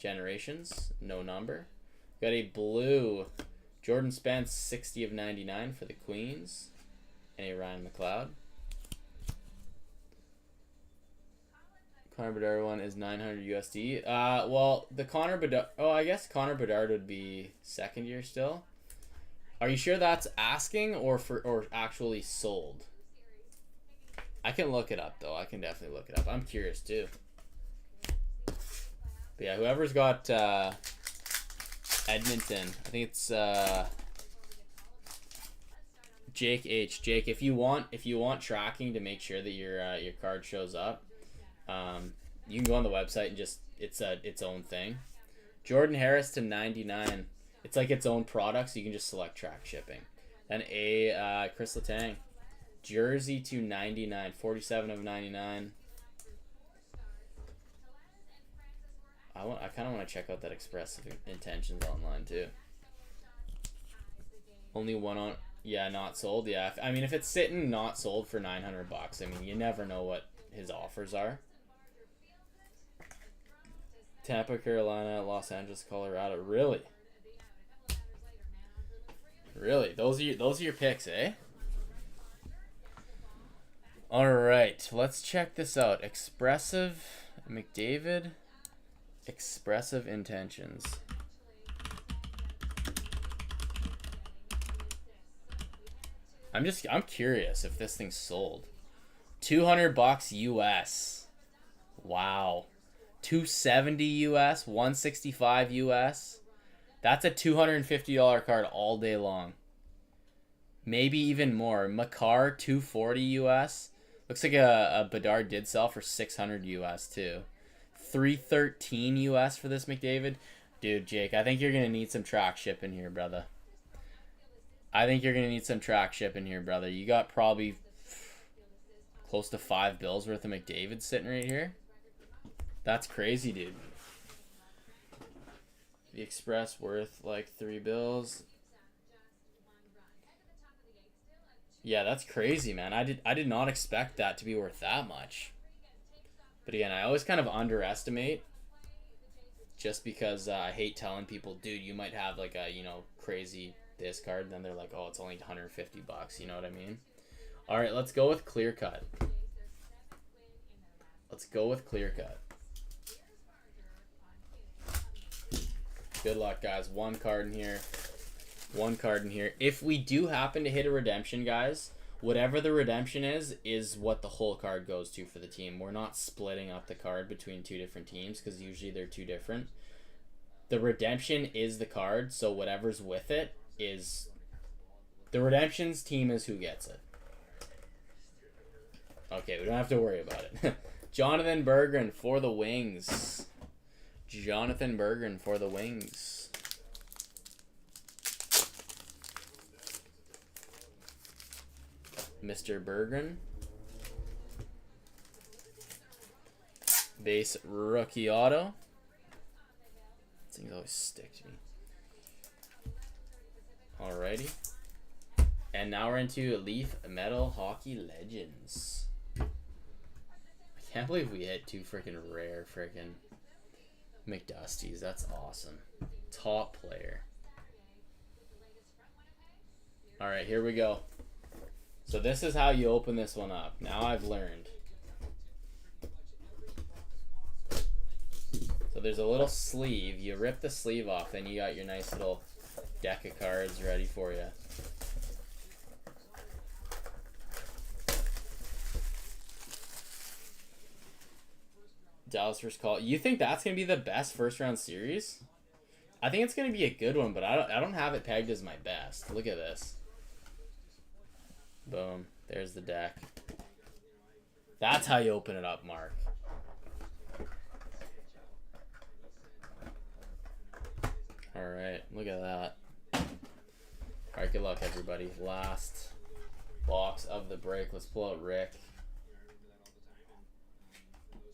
Generations, no number. We got a blue Jordan Spence, 60 of 99 for the Queens, and a Ryan McLeod. Connor Bedard one is 900 USD. Well, the Connor Bedard... Oh, I guess Connor Bedard would be second year still. Are you sure that's asking or actually sold? I can look it up, though. I can definitely look it up. I'm curious, too. But yeah, whoever's got Edmonton, I think it's Jake H. Jake, if you want tracking to make sure that your card shows up, you can go on the website and just it's own thing. Jordan Harris to 99. It's like its own product, so you can just select track shipping. Then a Chris Letang jersey to 99, 47 of 99. I kind of want to check out that Expressive Intentions online too. Only one on, yeah, not sold. Yeah, I mean if it's sitting not sold for $900, I mean you never know what his offers are. Tampa, Carolina, Los Angeles, Colorado. Really? Those are your picks, eh? All right, let's check this out. Expressive McDavid. Expressive Intentions. I'm curious if this thing's sold. $200 US. Wow. $270 US, $165 US. That's a $250 card all day long. Maybe even more. Makar, $240 US. Looks like a Bedard did sell for $600 US too. $313 US for this McDavid. Dude, Jake, I think you're going to need some track shipping here, brother. I think you're going to need some track shipping here, brother. You got probably close to 5 bills worth of McDavid sitting right here. That's crazy, dude. The Express worth like 3 bills. Yeah, that's crazy, man. I did not expect that to be worth that much. But again, I always kind of underestimate just because I hate telling people, dude, you might have like a, you know, crazy this card. And then they're like, oh, it's only 150 bucks. You know what I mean? All right, let's go with clear cut. Let's go with clear cut. Good luck, guys. One card in here. One card in here. If we do happen to hit a redemption, guys, whatever the redemption is what the whole card goes to for the team. We're not splitting up the card between two different teams because usually they're two different. The redemption is the card, so whatever's with it is... The redemption's team is who gets it. Okay, we don't have to worry about it. Jonathan Berggren for the Wings. Jonathan Berggren for the Wings. Mr. Berggren. Base rookie auto. Things always stick to me. Alrighty. And now we're into Leaf Metal Hockey Legends. I can't believe we hit 2 freaking rare freaking McDusties. That's awesome. Top player. Alright, here we go. So this is how you open this one up. Now I've learned. So there's a little sleeve. You rip the sleeve off, then you got your nice little deck of cards ready for you. Dallas first call. You think that's gonna be the best first round series? I think it's gonna be a good one, but I don't have it pegged as my best. Look at this. Boom. There's the deck. That's how you open it up, Mark. Alright, look at that. Alright, good luck, everybody. Last box of the break. Let's pull out Rick.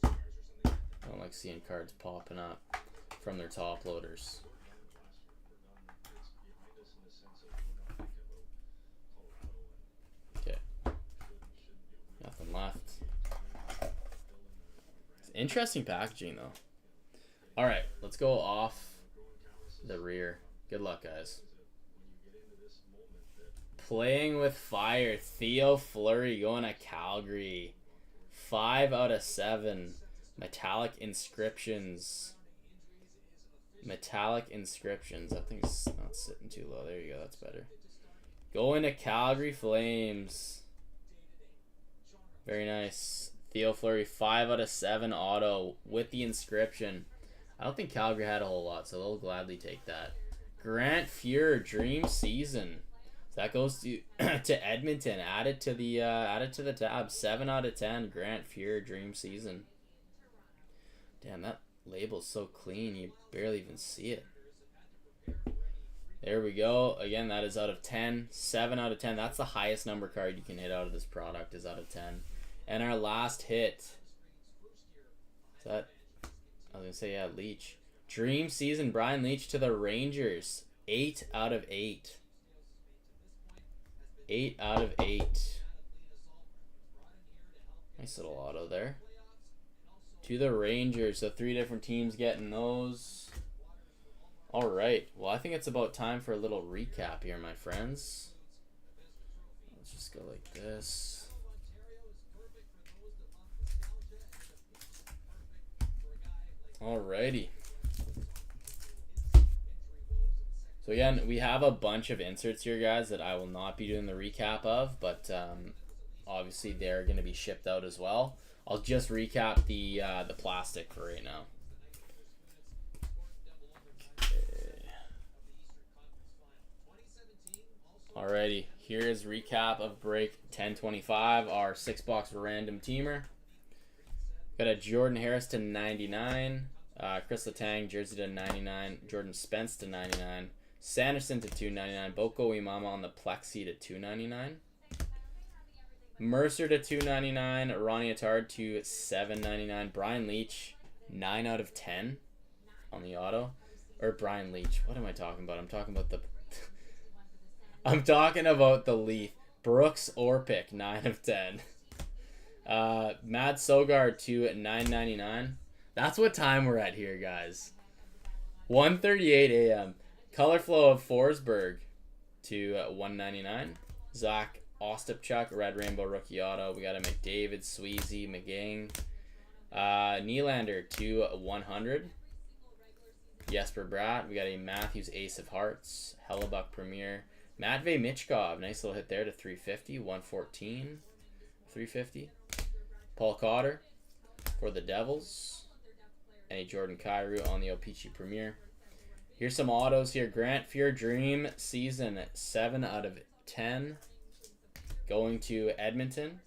I don't like seeing cards popping up from their top loaders. Okay. Nothing left. It's interesting packaging, though. Alright, let's go off the rear. Good luck, guys. Playing with fire. Theo Fleury going to Calgary. 5 out of 7. Metallic inscriptions. Metallic inscriptions. That thing's not sitting too low. There you go. That's better. Going to Calgary Flames. Very nice. Theo Fleury, 5 out of 7 auto with the inscription. I don't think Calgary had a whole lot, so they'll gladly take that. Grant Fuhr, dream season. So that goes to to Edmonton. Add it to the tab. 7 out of 10. Grant Fuhr, dream season. Damn, that label's so clean, you barely even see it. There we go. Again, that is out of 10. 7 out of 10. That's the highest number card you can hit out of this product is out of 10. And our last hit. Is that... I was going to say, yeah, Leach. Dream season, Brian Leach to the Rangers. 8 out of 8. 8 out of 8. Nice little auto there. To the Rangers. So 3 different teams getting those. Alright. Well, I think it's about time for a little recap here, my friends. Let's just go like this. Alrighty. So again, we have a bunch of inserts here, guys, that I will not be doing the recap of, but obviously they're going to be shipped out as well. I'll just recap the plastic for right now. Okay. Alrighty, here is recap of break 1025, our 6-box random teamer. Got a Jordan Harris to 99. Chris Letang, jersey to 99. Jordan Spence to 99. Sanderson to 299. Boko Imama on the Plexi to 299. Mercer to 299. Ronnie Attard to 799. Brian Leach, 9 out of 10 on the auto. Or Brian Leach. What am I talking about? I'm talking about the I'm talking about the Leaf. Brooks Orpik, 9 of 10. Matt Sogard to 999. That's what time we're at here, guys. 1:38 a.m. Color Flow of Forsberg to 199. Zach Ostapchuk, Red Rainbow Rookie Auto. We got a McDavid, Sweezy, McGing. Nylander to 100. Jesper Bratt. We got a Matthews Ace of Hearts. Hellebuck Premier. Matvey Michkov. Nice little hit there to 350. 114. 350. Paul Cotter for the Devils. And a Jordan Kyrou on the O-Pee-Chee Premier. Here's some autos here. Grant Fuhr Dream Season 7 out of 10. Going to Edmonton.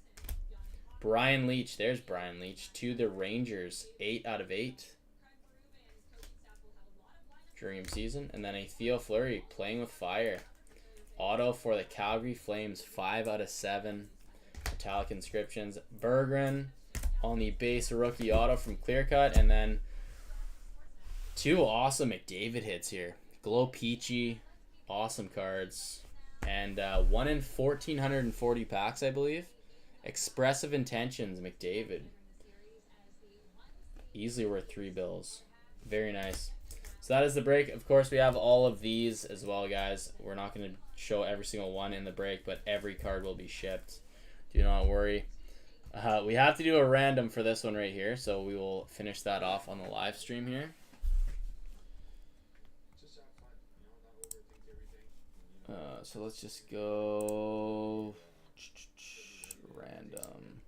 Brian Leach. There's Brian Leach. To the Rangers. 8 out of 8. Dream Season. And then a Theo Fleury playing with fire. Auto for the Calgary Flames. 5 out of 7. Metallic inscriptions. Berggren on the base rookie auto from Clearcut. And then 2 awesome McDavid hits here. Glow Peachy. Awesome cards. And 1 in 1,440 packs, I believe. Expressive Intentions, McDavid. Easily worth 3 bills. Very nice. So that is the break. Of course, we have all of these as well, guys. We're not going to show every single one in the break, but every card will be shipped. Do not worry. We have to do a random for this one right here, so we will finish that off on the live stream here. So let's just go random.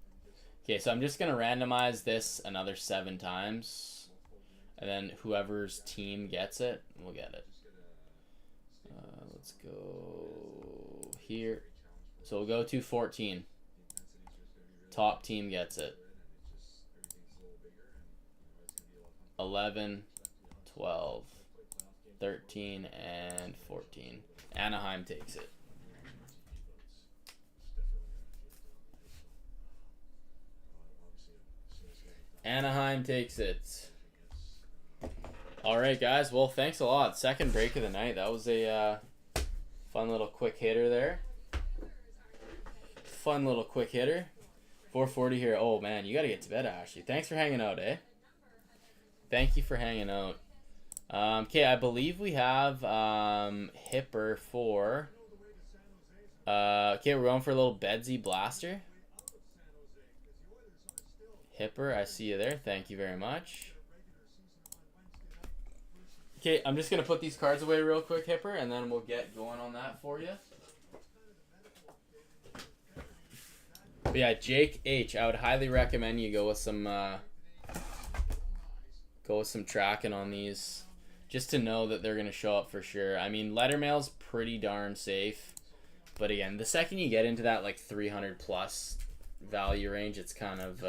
Okay, so I'm just going to randomize this another 7 times. And then whoever's team gets it, we'll get it. Let's go here. So we'll go to 14. Top team gets it. 11, 12, 13, and 14. Anaheim takes it. Anaheim takes it. All right, guys. Well, thanks a lot. Second break of the night. That was a fun little quick hitter there. Fun little quick hitter. 4:40 here. Oh, man. You got to get to bed, Ashley. Thanks for hanging out, eh? Thank you for hanging out. Okay, I believe we have Hipper for... okay, we're going for a little Bedsy Blaster. Hipper, I see you there. Thank you very much. Okay, I'm just going to put these cards away real quick, Hipper, and then we'll get going on that for you. But yeah, Jake H. I would highly recommend you go with some tracking on these, just to know that they're going to show up for sure. I mean, letter mail's pretty darn safe, but again, the second you get into that like 300 plus value range, it's kind of,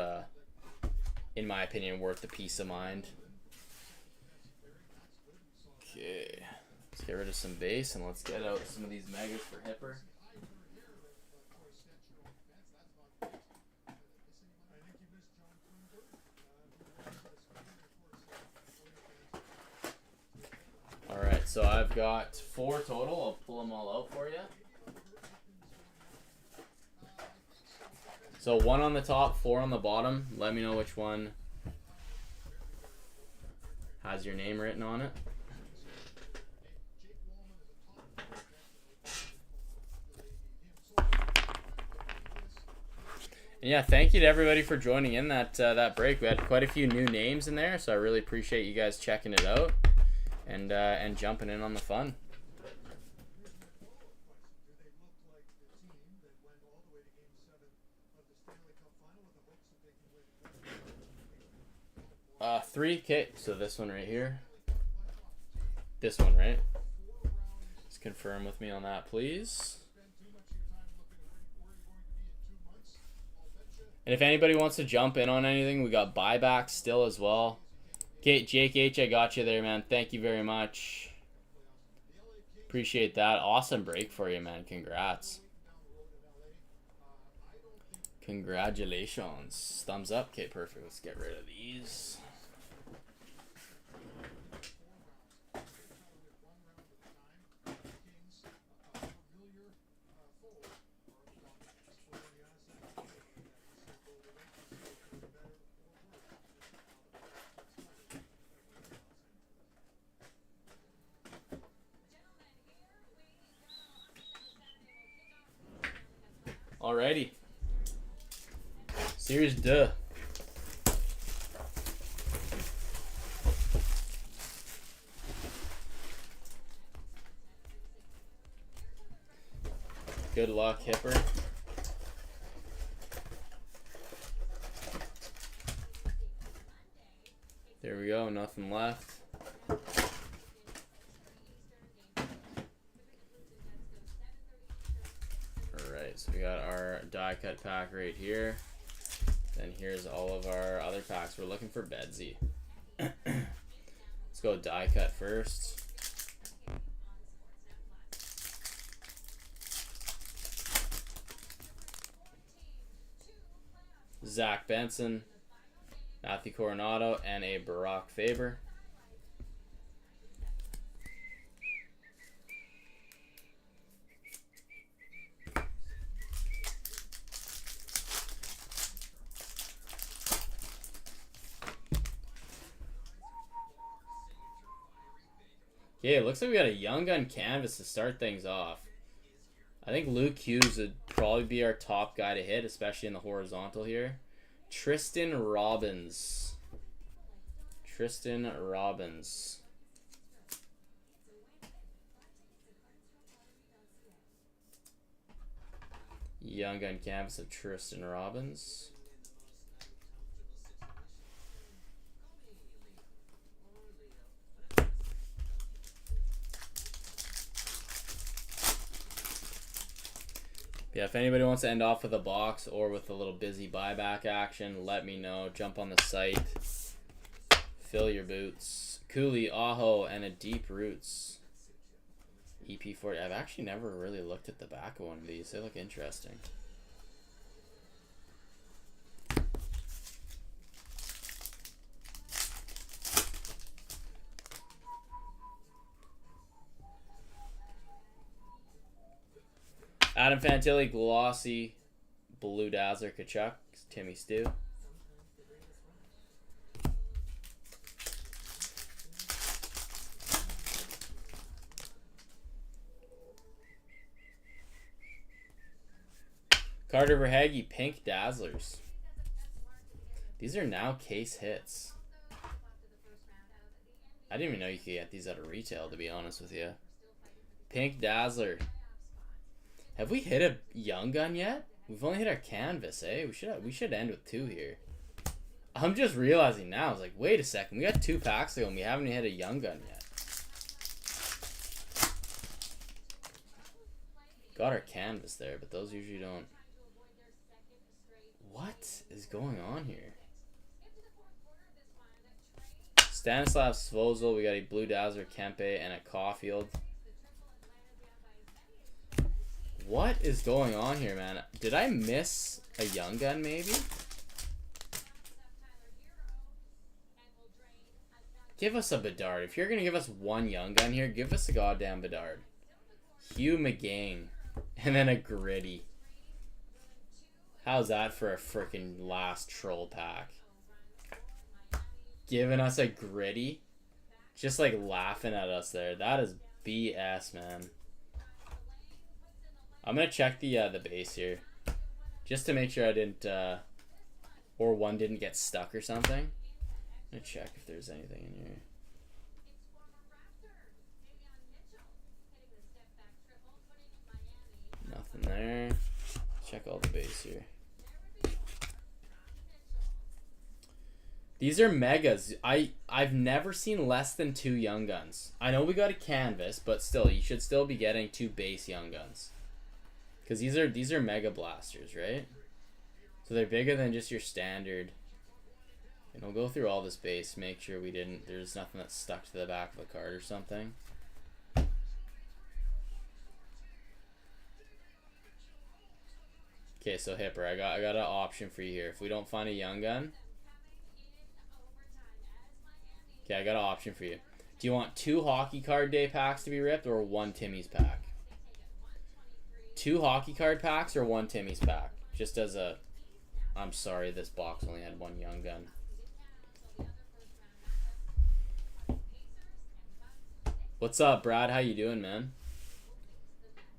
in my opinion, worth the peace of mind. Okay, let's get rid of some base and let's get out some of these megas for Hipper. Alright, so I've got 4 total. I'll pull them all out for you. So 1 on the top, 4 on the bottom. Let me know which one has your name written on it. And yeah, thank you to everybody for joining in that break. We had quite a few new names in there, so I really appreciate you guys checking it out and jumping in on the fun. $3K. So this one right here. This one, right? Just confirm with me on that, please. And if anybody wants to jump in on anything, we got buybacks still as well. Okay, Jake H, I got you there, man. Thank you very much. Appreciate that. Awesome break for you, man. Congrats. Congratulations. Thumbs up. Okay, perfect. Let's get rid of these. Alrighty. Series 2. Good luck, Hipper. There we go, nothing left. Alright, so we got our die cut pack right here. Then here's all of our other packs. We're looking for Bedsy. Let's go die cut first. Zach Benson, Matthew Coronado, and a Barack Faber. Yeah, it looks like we got a Young Gun canvas to start things off. I think Luke Hughes would probably be our top guy to hit, especially in the horizontal here. Tristan Robbins. Tristan Robbins. Young Gun canvas of Tristan Robbins. Yeah, if anybody wants to end off with a box or with a little busy buyback action, let me know. Jump on the site. Fill your boots. Cooley, Aho, and a Deep Roots. EP40. I've actually never really looked at the back of one of these. They look interesting. Adam Fantilli, Glossy, Blue Dazzler, Kachuk, Timmy Stew. Carter Verhaeghe, Pink Dazzlers. These are now case hits. I didn't even know you could get these at a retail, to be honest with you. Pink Dazzler. Have we hit a Young Gun yet? We've only hit our canvas, eh? We should end with 2 here. I'm just realizing now. I was like, wait a second. We got 2 packs ago and we haven't hit a Young Gun yet. Got our canvas there, but those usually don't. What is going on here? Stanislav Svozil. We got a Blue Dazzler, Kempe, and a Caulfield. What is going on here, man? Did I miss a Young Gun, maybe? Give us a Bedard. If you're going to give us 1 Young Gun here, give us a goddamn Bedard. Hugh McGain. And then a Gritty. How's that for a freaking last troll pack? Giving us a Gritty? Just like laughing at us there. That is BS, man. I'm gonna check the base here, just to make sure I didn't, or one didn't get stuck or something. I'm gonna check if there's anything in here. Nothing there. Check all the base here. These are megas. I've never seen less than 2 Young Guns. I know we got a canvas, but still, you should still be getting 2 base Young Guns. Because these are mega blasters, right? So they're bigger than just your standard. And we'll go through all this base, make sure there's nothing that's stuck to the back of the card or something. Okay, so Hipper, I got an option for you here. If we don't find a young gun, okay, I got an option for you. Do you want 2 hockey card day packs to be ripped or 1 Timmy's pack? 2 hockey card packs or 1 Timmy's pack? Just as a, I'm sorry, this box only had 1 young gun. What's up, Brad? How you doing, man?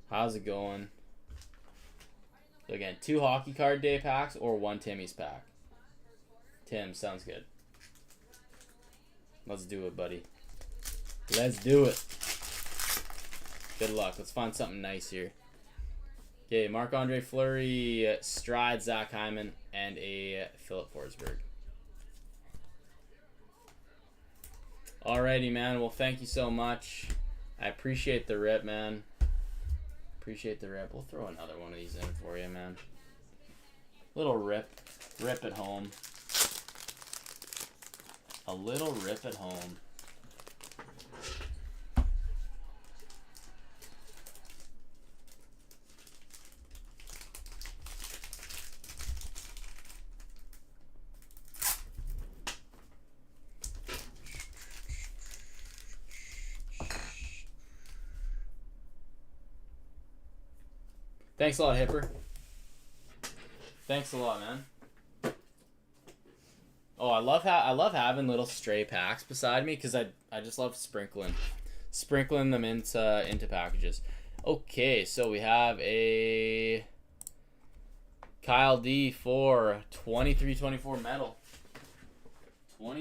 How's it going? So again, 2 hockey card day packs or 1 Timmy's pack. Tim, sounds good. Let's do it, buddy. Let's do it. Good luck. Let's find something nice here. Okay, Marc-Andre Fleury, Stride, Zach Hyman, and a Philip Forsberg. Alrighty, man. Well, thank you so much. I appreciate the rip, man. Appreciate the rip. We'll throw another one of these in for you, man. Little rip at home. A little rip at home. Thanks a lot, Hipper. Thanks a lot, man. Oh, I love having little stray packs beside me because I just love sprinkling them into packages. Okay, so we have a Kyle D for 23-24 metal. 23-24.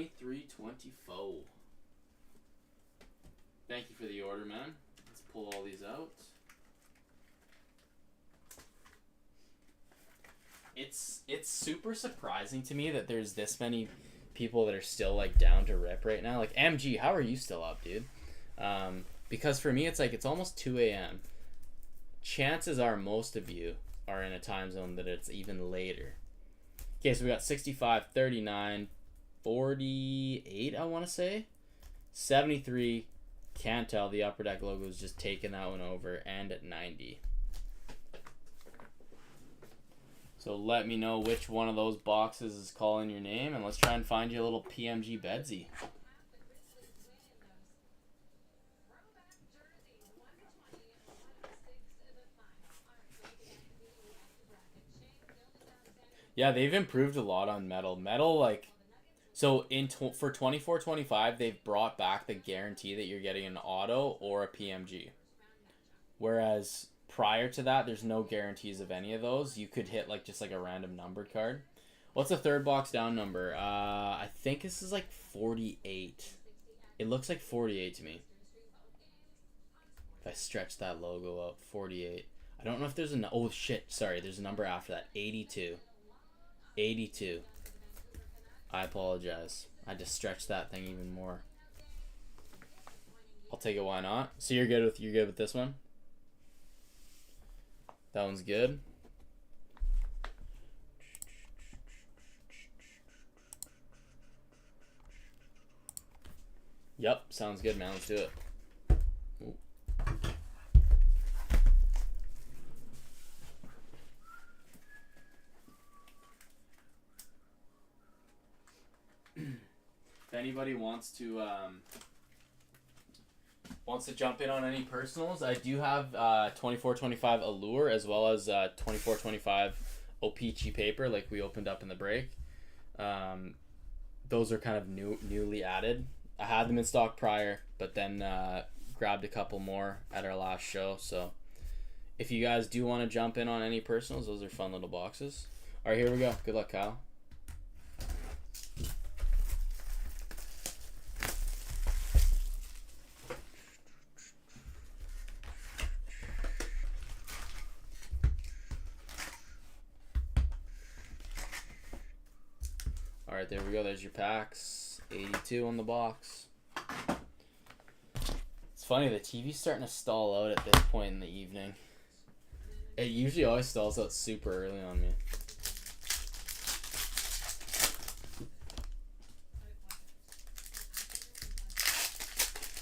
Thank you for the order, man. Let's pull all these out. It's super surprising to me that there's this many people that are still like down to rip right now. Like MG, how are you still up, dude? Because for me it's like it's almost 2 a.m. Chances are most of you are in a time zone that it's even later. Okay, so we got 65, 39, 48, I want to say. 73, can't tell. The Upper Deck logo is just taking that one over, and at 90. So let me know which one of those boxes is calling your name, and let's try and find you a little PMG Bedsy. Yeah, they've improved a lot on metal. Metal, like, so for 24-25, they've brought back the guarantee that you're getting an auto or a PMG. Whereas prior to that, there's no guarantees of any of those. You could hit like just like a random numbered card. What's the third box down number? I think this is like 48. It looks like 48 to me. If I stretch that logo out, 48. I don't know if there's a... Oh, shit. Sorry, there's a number after that. 82. 82. I apologize. I just stretched that thing even more. I'll take it. Why not? So you're good with this one? That one's good. Yep, sounds good, man. Let's do it. Ooh. If anybody wants to jump in on any personals, I do have 24-25 Allure as well as 24-25 O-Pee-Chee paper, like we opened up in the break. Those are kind of newly added. I had them in stock prior, but then grabbed a couple more at our last show. So if you guys do want to jump in on any personals, those are fun little boxes. All right, here we go. Good luck, Kyle. Alright, there we go. There's your packs. 82 on the box. It's funny, the TV's starting to stall out at this point in the evening. It usually always stalls out super early on me.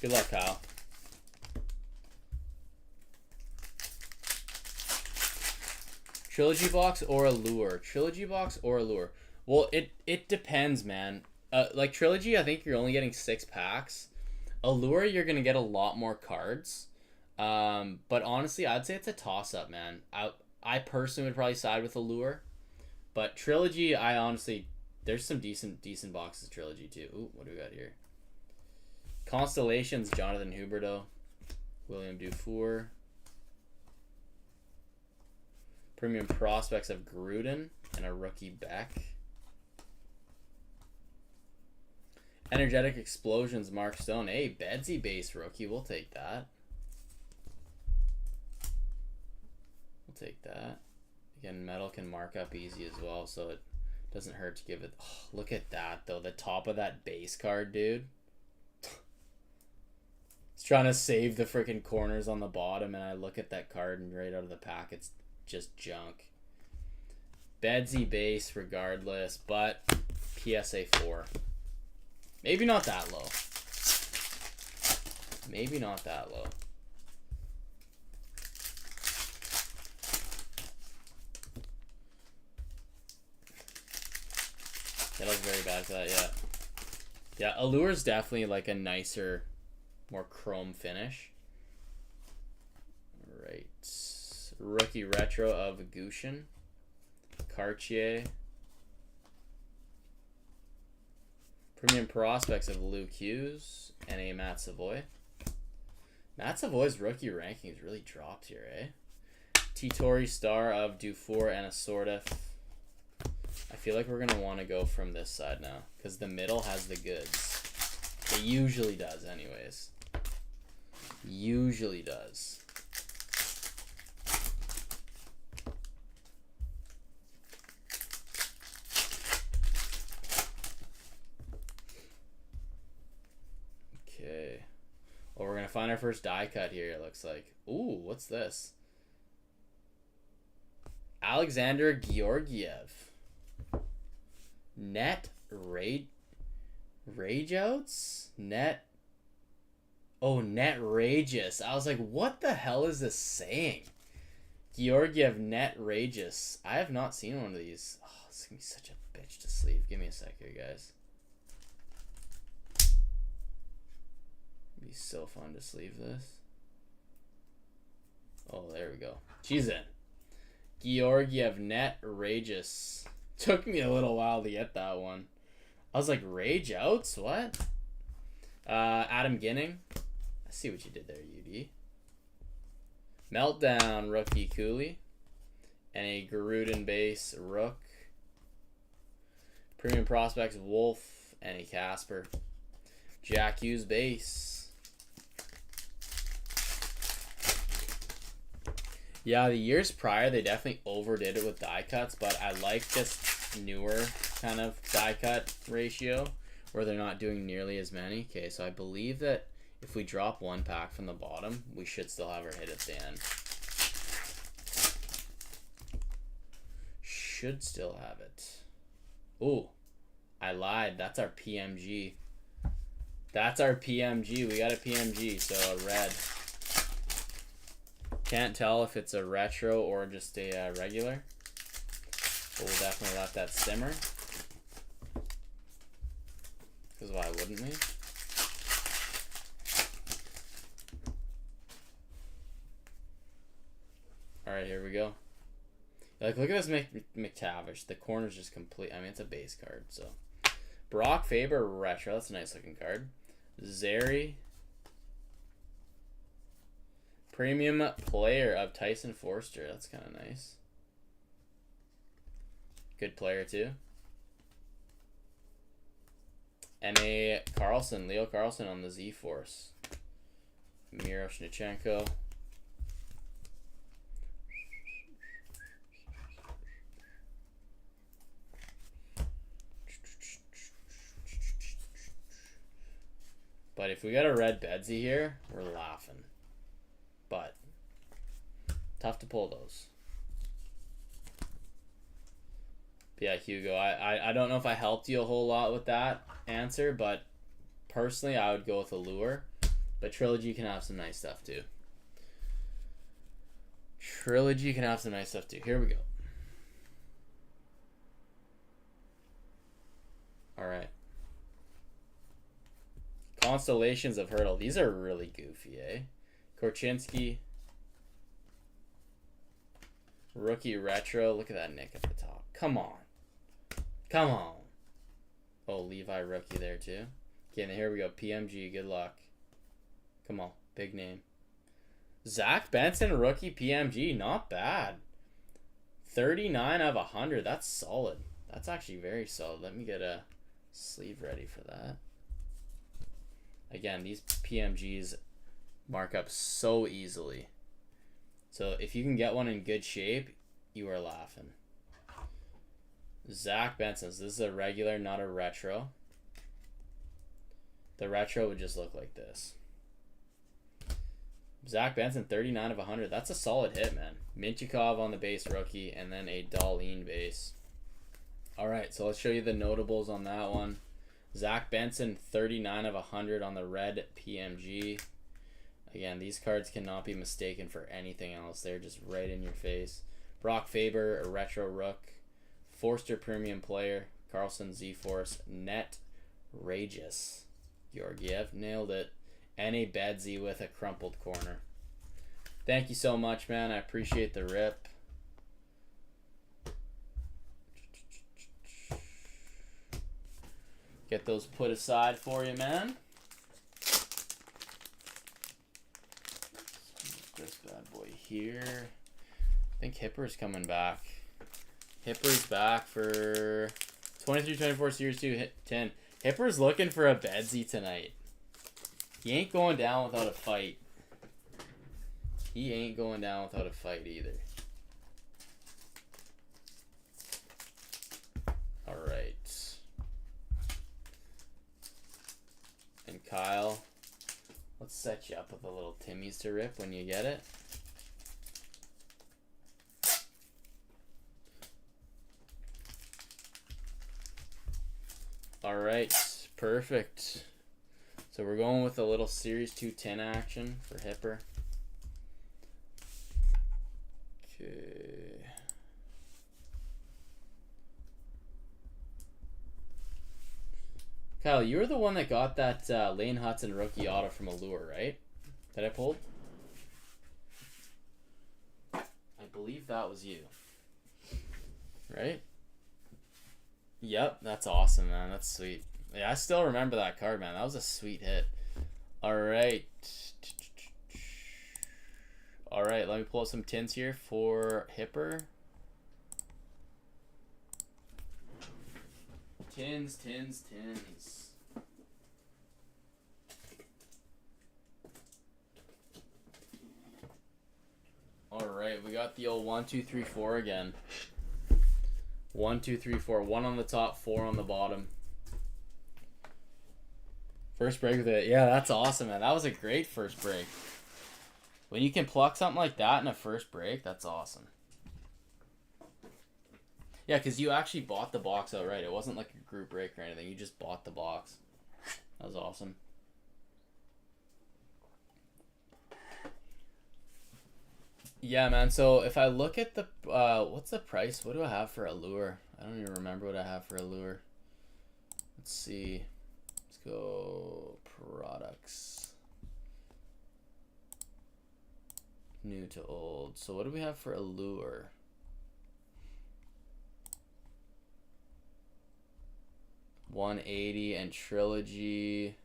Good luck, Kyle. Trilogy box or a lure? Trilogy box or a lure? Well, it depends, man. Like Trilogy, I think you're only getting 6 packs. A lure, you're gonna get a lot more cards. But honestly, I'd say it's a toss-up, man. I personally would probably side with a lure. But Trilogy, I honestly, there's some decent boxes of Trilogy too. Ooh, what do we got here? Constellations, Jonathan Huberdeau, William Dufour. Premium prospects of Gruden and a rookie Beck. Energetic explosions, Mark Stone. Hey, Bedsy base rookie. We'll take that. We'll take that. Again, metal can mark up easy as well, so it doesn't hurt to give it. Oh, look at that, though. The top of that base card, dude. It's trying to save the freaking corners on the bottom, and I look at that card, and right out of the pack, it's just junk. Bedsy base regardless, but PSA 4. Maybe not that low. Maybe not that low. That was very bad for that, yeah. Yeah, Allure's definitely like a nicer, more chrome finish. Alright. Rookie retro of Gushin. Cartier. Premium prospects of Luke Hughes and a Matt Savoy. Matt Savoy's rookie rankings really dropped here, eh? Titori Star of Dufour and a Assortif. I feel like we're going to want to go from this side now because the middle has the goods. It usually does anyways. Usually does. Okay. Well, we're going to find our first die cut here, it looks like. Ooh, what's this? Alexander Georgiev. Net Rageouts? Net. Oh, Net Rageous. I was like, what the hell is this saying? Georgiev Net Rageous. I have not seen one of these. Oh, this is going to be such a bitch to sleeve. Give me a sec here, guys. It'd be so fun to sleeve this. Oh, there we go. She's in. Georgiev Net Rageous. Took me a little while to get that one. I was like, Rage Outs? What? Adam Ginning. I see what you did there, UD. Meltdown rookie Cooley. And a Gruden base Rook. Premium prospects Wolf and a Casper. Jack Hughes base. Yeah, the years prior, they definitely overdid it with die cuts, but I like this newer kind of die cut ratio where they're not doing nearly as many. Okay, so I believe that if we drop one pack from the bottom, we should still have our hit at the end. Should still have it. Ooh, I lied. That's our PMG. That's our PMG. We got a PMG, so a red. Can't tell if it's a retro or just a regular. But we'll definitely let that simmer. Because why wouldn't we? Alright, here we go. Like, look at this McTavish. The corner's just complete. I mean, it's a base card, so. Brock Faber retro. That's a nice looking card. Zeri. Premium player of Tyson Forster. That's kind of nice. Good player, too. And a Carlson. Leo Carlson on the Z-Force. Miro Shnichenko. But if we got a red Bedsy here, we're laughing. But tough to pull those. But yeah, Hugo, I don't know if I helped you a whole lot with that answer, but personally I would go with a lure. But Trilogy can have some nice stuff too. Trilogy can have some nice stuff too. Here we go. All right. Constellations of Hurdle. These are really goofy, eh? Korchinski. Rookie retro. Look at that nick at the top. Come on. Come on. Oh, Levi rookie there too. Okay, and here we go. PMG. Good luck. Come on. Big name. Zach Benson rookie PMG. Not bad. 39 of 100. That's solid. That's actually very solid. Let me get a sleeve ready for that. Again, these PMGs mark up so easily. So if you can get one in good shape, you are laughing. Zach Benson's. This is a regular, not a retro. The retro would just look like this. Zach Benson, 39 of 100. That's a solid hit, man. Minchikov on the base rookie, and then a Dahlin base. All right, so let's show you the notables on that one. Zach Benson, 39 of 100 on the red PMG. Again, these cards cannot be mistaken for anything else. They're just right in your face. Brock Faber, a retro rook. Forster premium player. Carlson Z-Force. Net Regis. Georgiev, nailed it. And a Bedsy with a crumpled corner. Thank you so much, man. I appreciate the rip. Get those put aside for you, man. This bad boy here. I think Hipper's coming back. Hipper's back for 23-24 Series 2 hit 10. Hipper's looking for a Bedsy tonight. He ain't going down without a fight. He ain't going down without a fight either. Alright. And Kyle, let's set you up with a little Timmy's to rip when you get it. Alright, perfect. So we're going with a little Series 210 action for Hipper. Okay. Kyle, you were the one that got that Lane Hudson rookie auto from Allure, right? That I pulled? I believe that was you. Right? Yep, that's awesome, man. That's sweet. Yeah, I still remember that card, man. That was a sweet hit. Alright. Alright, let me pull up some tins here for Hipper. Tins, tins, tins. Alright, we got the old 1, 2, 3, 4 again. 1, 2, 3, 4. 1 on the top, 4 on the bottom. First break with it. Yeah, that's awesome, man. That was a great first break. When you can pluck something like that in a first break, that's awesome. Yeah, because you actually bought the box outright. It wasn't like a group break or anything. You just bought the box. That was awesome. Yeah, man. So if I look at the... what's the price? What do I have for Allure? I don't even remember what I have for Allure. Let's see. Let's go products. New to old. So what do we have for Allure? $180 and Trilogy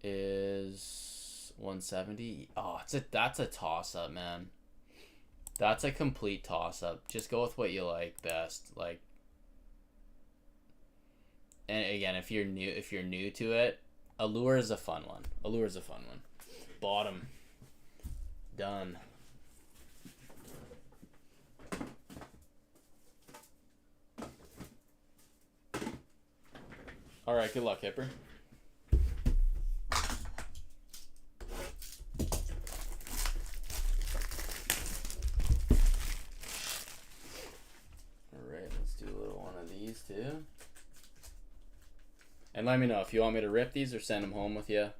is $170. Oh, that's a toss up, man. That's a complete toss up. Just go with what you like best. Like, and again, if you're new to it, Allure is a fun one. Allure is a fun one. Bottom. Done. All right, good luck, Hipper. And let me know if you want me to rip these or send them home with you.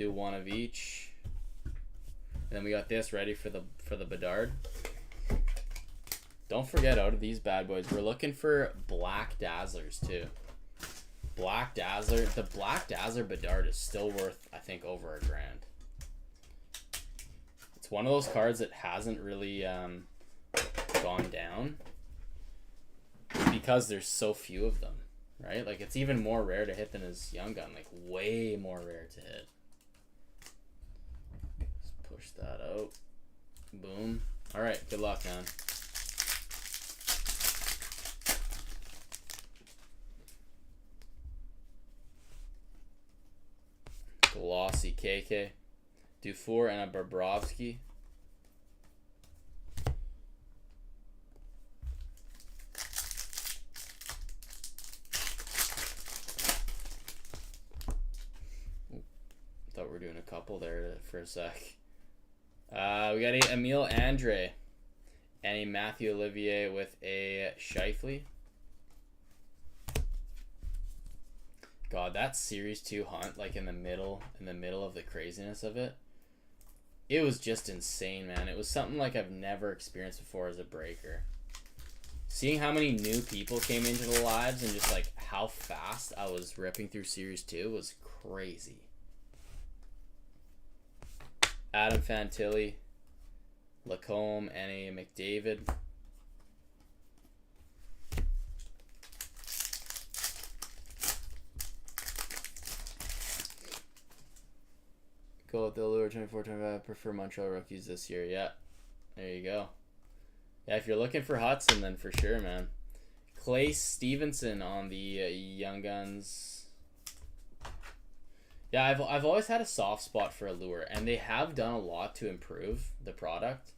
Do one of each. And then we got this ready for the Bedard. Don't forget, out of these bad boys, we're looking for Black Dazzlers too. Black Dazzler. The Black Dazzler Bedard is still worth, I think, over $1,000. It's one of those cards that hasn't really gone down because there's so few of them, right? Like, it's even more rare to hit than his Young Gun. Like, way more rare to hit. Let's push that out. Boom. All right, good luck, man. Glossy KK. Dufour and a Bobrovsky. Thought we were doing a couple there for a sec. We got a Emile Andre and a Matthew Olivier with a Scheifele. God, that Series 2 hunt, like in the middle of the craziness of it, it was just insane, man. It was something like I've never experienced before as a breaker. Seeing how many new people came into the lives and just like how fast I was ripping through Series 2 was crazy. Adam Fantilli, Lacombe, and a McDavid. Go with the Allure 24-25. I prefer Montreal rookies this year. Yeah, there you go. Yeah, if you're looking for Hudson, then for sure, man. Clay Stevenson on the Young Guns. Yeah, I've always had a soft spot for Allure, and they have done a lot to improve the product,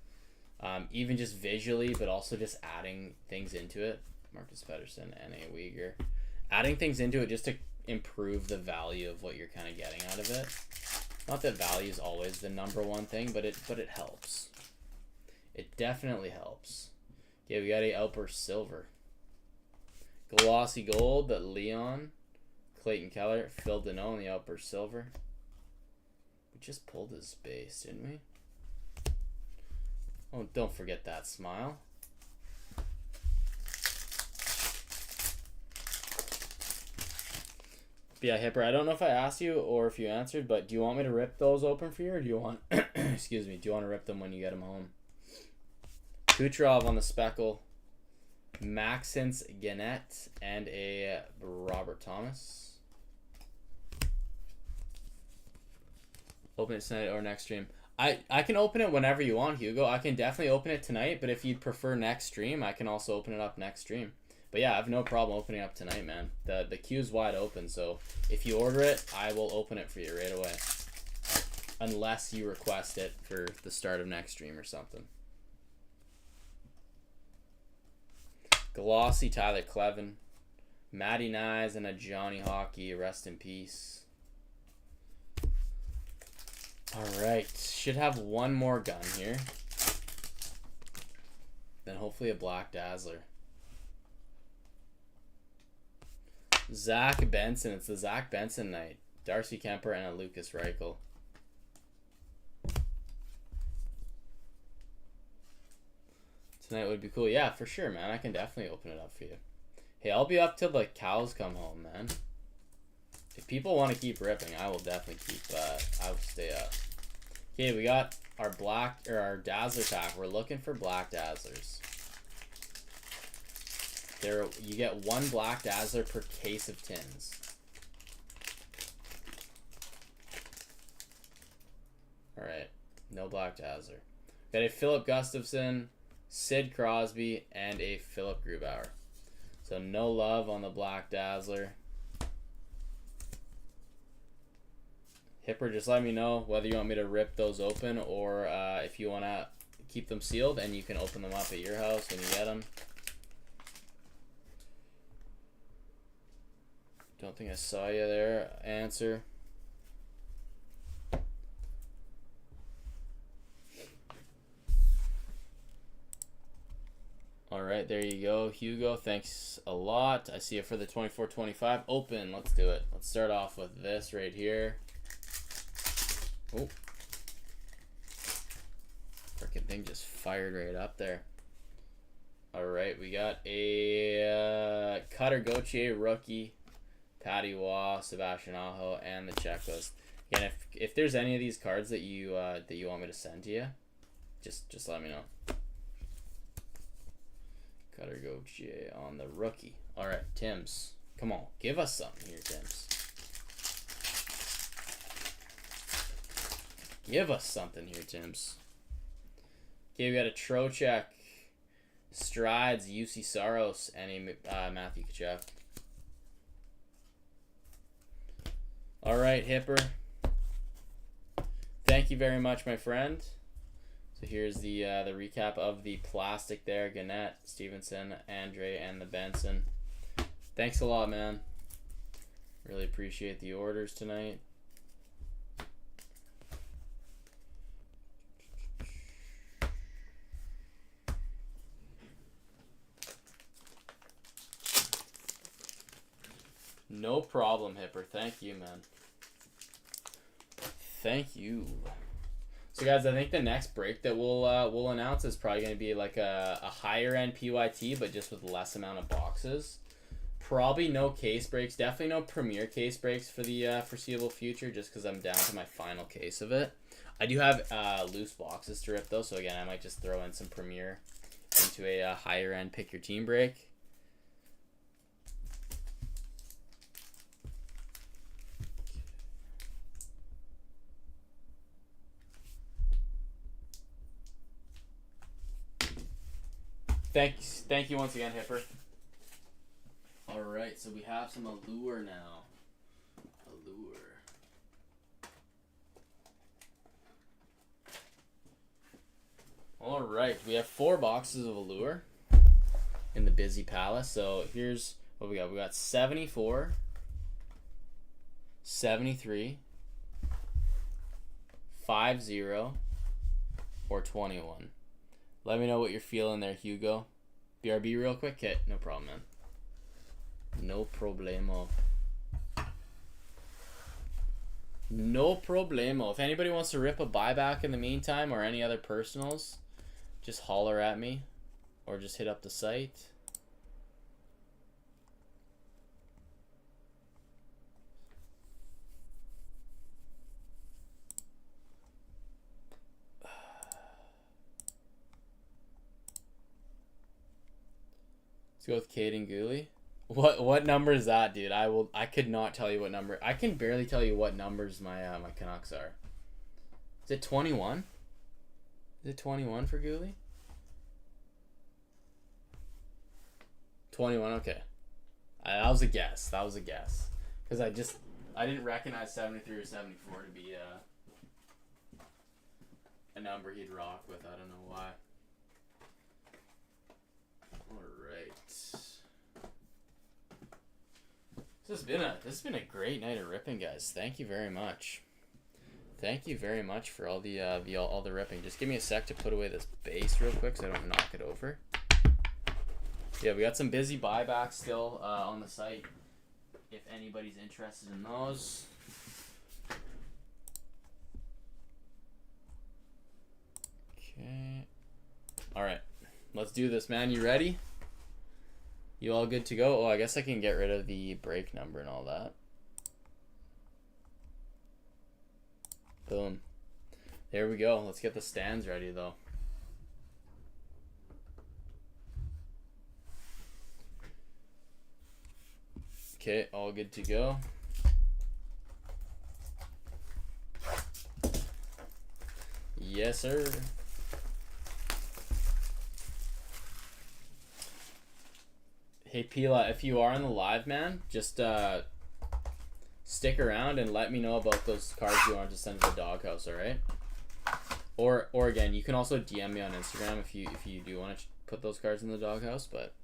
even just visually, but also just adding things into it. Marcus Pettersson and a Uyghur. Adding things into it just to improve the value of what you're kind of getting out of it. Not that value is always the number one thing, but it helps. It definitely helps. Okay, we got a Alper Silver. Glossy Gold, but Leon, Clayton Keller, Phil Deneau on the Alper Silver. We just pulled his base, didn't we? Oh, don't forget that smile. But yeah, Hipper, I don't know if I asked you or if you answered, but do you want me to rip those open for you, or do you want, excuse me, do you want to rip them when you get them home? Kucherov on the Speckle, Maxence Gannett, and a Robert Thomas. Open it tonight or next stream. I can open it whenever you want, Hugo. I can definitely open it tonight, but if you'd prefer next stream, I can also open it up next stream. But yeah, I have no problem opening up tonight, man. The queue's wide open, so if you order it, I will open it for you right away. Unless you request it for the start of next stream or something. Glossy Tyler Clevin. Matty Nyes and a Johnny Hockey. Rest in peace. Alright. Should have one more gun here. Then hopefully a Black Dazzler. Zach Benson. It's the Zach Benson night. Darcy Kemper and a Lucas Reichel. Tonight would be cool. Yeah, for sure, man. I can definitely open it up for you. Hey, I'll be up till the cows come home, man. If people want to keep ripping, I will definitely keep, I will stay up. Okay, we got our our Dazzler pack. We're looking for Black Dazzlers. You get one Black Dazzler per case of tins. Alright, no Black Dazzler. Got a Philip Gustafson, Sid Crosby, and a Philip Grubauer. So no love on the Black Dazzler. Hipper, just let me know whether you want me to rip those open or if you want to keep them sealed and you can open them up at your house when you get them. Don't think I saw you there. Answer. Alright, there you go, Hugo. Thanks a lot. I see you for the 24-25. Open. Let's do it. Let's start off with this right here. Oh. Freaking thing just fired right up there. All right, we got a Cutter Gauthier rookie, Patty Waugh, Sebastian Aho, and the checklist. Again, if there's any of these cards that you want me to send to you, just let me know. Cutter Gauthier on the rookie. All right, Tim's. Come on, give us something here, Tim's. Give us something here, Tim's. Okay, we got a Trocheck, Strides, UC Saros, and a Matthew Tkachuk. All right, Hipper. Thank you very much, my friend. So here's the recap of the plastic there. Gannett, Stevenson, Andre, and the Benson. Thanks a lot, man. Really appreciate the orders tonight. No problem, Hipper. Thank you, man. Thank you. So, guys, I think the next break that we'll announce is probably going to be like a higher end PYT, but just with less amount of boxes. Probably no case breaks. Definitely no Premier case breaks for the foreseeable future, just because I'm down to my final case of it. I do have loose boxes to rip, though, so again, I might just throw in some Premier into a higher end pick your team break. Thank you once again, Hipper. Alright, so we have some Allure now. Allure. Alright, we have 4 boxes of Allure in the Busy Palace. So here's what we got. We got 74, 73, 50, or 21. Let me know what you're feeling there, Hugo. BRB real quick, Kit. No problem, man. No problemo. No problemo. If anybody wants to rip a buyback in the meantime or any other personals, just holler at me or just hit up the site. Let's go with Caden Gooley. What number is that, dude? I could not tell you what number. I can barely tell you what numbers my my Canucks are. Is it 21? Is it 21 for Gooley? 21, okay. That was a guess. That was a guess. Because I didn't recognize 73 or 74 to be a number he'd rock with. I don't know why. Alright. This has been a great night of ripping, guys. Thank you very much. Thank you very much for all the all the ripping. Just give me a sec to put away this base real quick so I don't knock it over. Yeah, we got some busy buybacks still on the site. If anybody's interested in those. Okay. All right. Let's do this, man. You ready? You all good to go? Oh, I guess I can get rid of the break number and all that. Boom. There we go. Let's get the stands ready, though. Okay, all good to go. Yes, sir. Hey Pila, if you are on the live, man, just stick around and let me know about those cards you want to send to the doghouse, all right? Or again, you can also DM me on Instagram if you do want to put those cards in the doghouse. But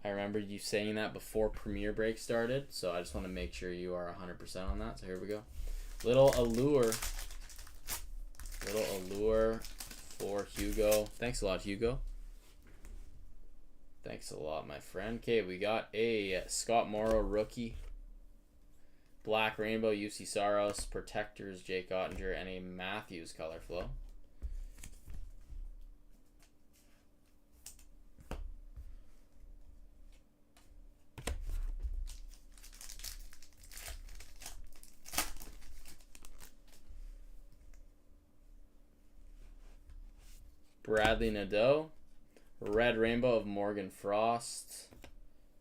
I remember you saying that before Premier Break started, so I just want to make sure you are 100% on that. So here we go. Little Allure for Hugo. Thanks a lot, Hugo. Thanks a lot, my friend. Okay, we got a Scott Morrow rookie Black Rainbow, UC Saros, Protectors, Jake Ottinger, and a Matthews color flow. Bradley Nadeau, Red Rainbow of Morgan Frost,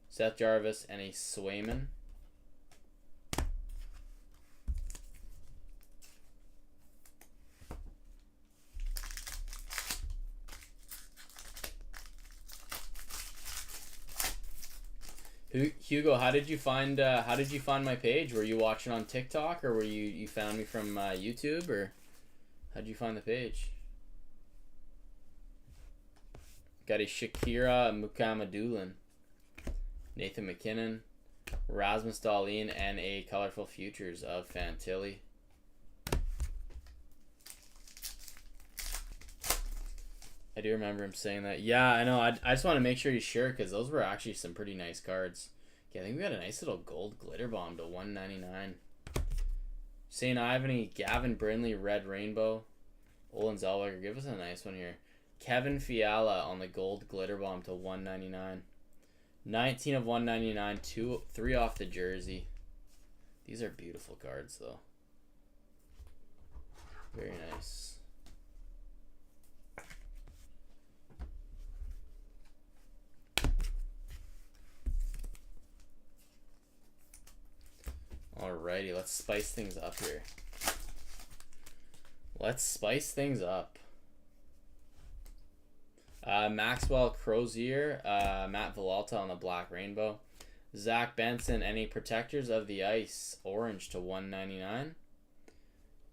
Seth Jarvis, and a Swayman. Hugo, how did you find my page? Were you watching on TikTok, or were you found me from YouTube, or how did you find the page? Got a Shakira Mukhamadullin, Nathan McKinnon, Rasmus Dahlin, and a Colorful Futures of Fantilli. I do remember him saying that. Yeah, I know. I just want to make sure he's sure, because those were actually some pretty nice cards. Yeah, I think we got a nice little gold glitter bomb to 199. St. Ivany, Gavin Brindley, Red Rainbow. Olin Zellweger, give us a nice one here. Kevin Fiala on the gold glitter bomb to 199. 19 of 199, 3 off the jersey. These are beautiful cards, though. Very nice. Alrighty, let's spice things up here. Let's spice things up. Maxwell Crozier, Matt Villalta on the Black Rainbow. Zach Benson, any Protectors of the Ice, orange to 199.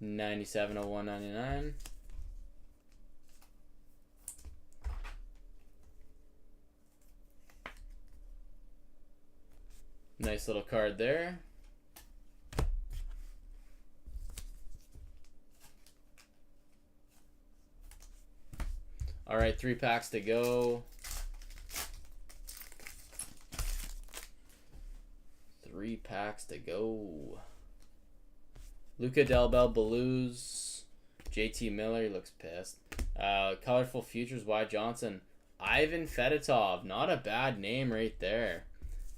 97 of 199. Nice little card there. All right, 3 packs to go. 3 packs to go. Luca Del Bel Blues. JT Miller, he looks pissed. Colorful Futures, Y. Johnson. Ivan Fedotov, not a bad name right there.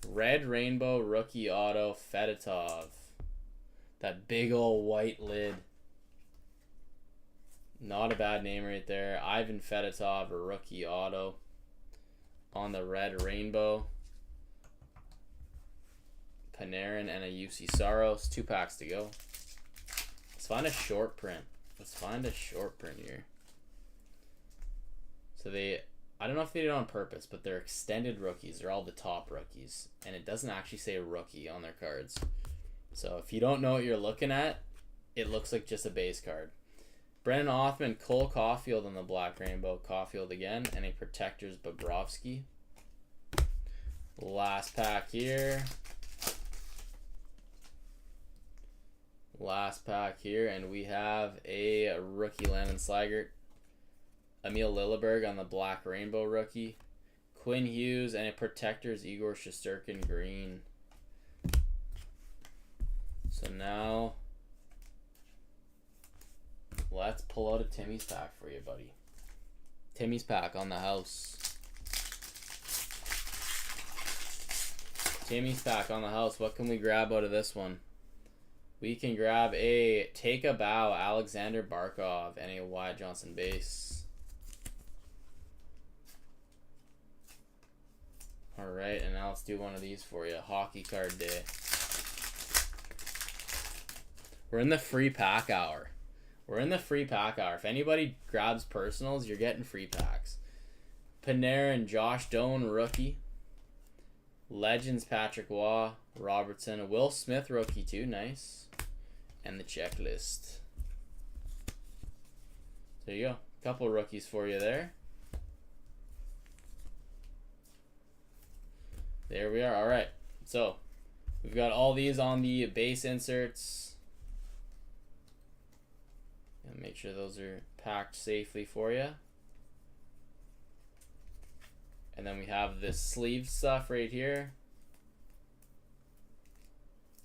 Red Rainbow Rookie Auto Fedotov. That big old white lid. Not a bad name right there. Ivan Fedotov, a rookie auto on the Red Rainbow. Panarin and a UC Saros. 2 packs to go. Let's find a short print. Let's find a short print here. So I don't know if they did it on purpose, but they're extended rookies. They're all the top rookies. And it doesn't actually say rookie on their cards. So if you don't know what you're looking at, it looks like just a base card. Brennan Othman, Cole Caulfield on the Black Rainbow. Caulfield again. And a Protectors Bobrovsky. Last pack here. Last pack here. And we have a rookie Landon Slaggert. Emil Lilleberg on the Black Rainbow rookie. Quinn Hughes and a Protectors Igor Shesterkin green. So now let's pull out a Timmy's pack for you, buddy. Timmy's pack on the house. Timmy's pack on the house. What can we grab out of this one? We can grab a Take a Bow, Alexander Barkov, and a Wyatt Johnson base. Alright, and now let's do one of these for you. Hockey card day. We're in the free pack hour. We're in the free pack hour. If anybody grabs personals, you're getting free packs. Panarin, Josh Doan, rookie. Legends, Patrick Waugh, Robertson. Will Smith, rookie too. Nice. And the checklist. There you go. Couple rookies for you there. There we are. All right. So we've got all these on the base inserts. And make sure those are packed safely for you. And then we have this sleeve stuff right here.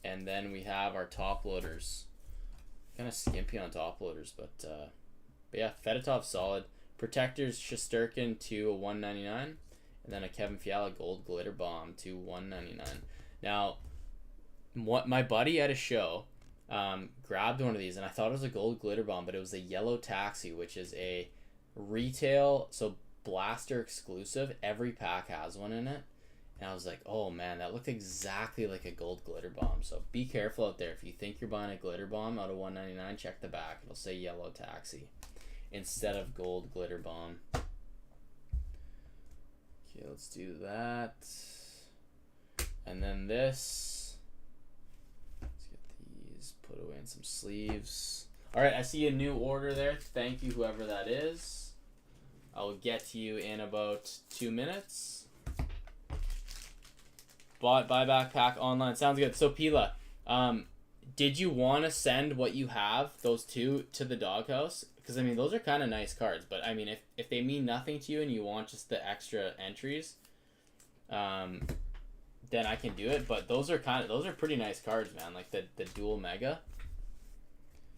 And then we have our top loaders. Kind of skimpy on top loaders, but yeah, Fedotov solid. Protectors, Shesterkin to 199, and then a Kevin Fiala gold glitter bomb to 199. Now, what my buddy at a show grabbed one of these, and I thought it was a gold glitter bomb, but it was a yellow taxi, which is a retail, so Blaster exclusive. Every pack has one in it. And I was like, oh man, that looked exactly like a gold glitter bomb. So be careful out there. If you think you're buying a glitter bomb out of $199, check the back. It'll say yellow taxi instead of gold glitter bomb. Okay, let's do that. And then this. Let's get these put away in some sleeves. All right, I see a new order there. Thank you, whoever that is. I will get to you in about 2 minutes. Bought buyback pack online. Sounds good. So Pila, did you want to send what you have, those two, to the doghouse? Because I mean, those are kind of nice cards. But I mean, if they mean nothing to you and you want just the extra entries, then I can do it. But those are pretty nice cards, man. Like the dual mega.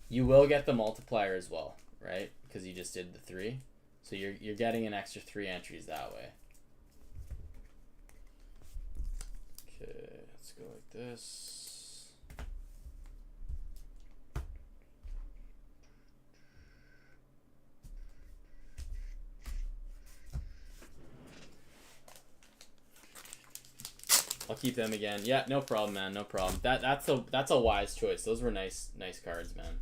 You will get the multiplier as well, right? Because you just did the 3, so you're getting an extra 3 entries that way. Okay, let's go like this. I'll keep them again. Yeah, no problem, man. No problem. That's a wise choice. Those were nice cards, man.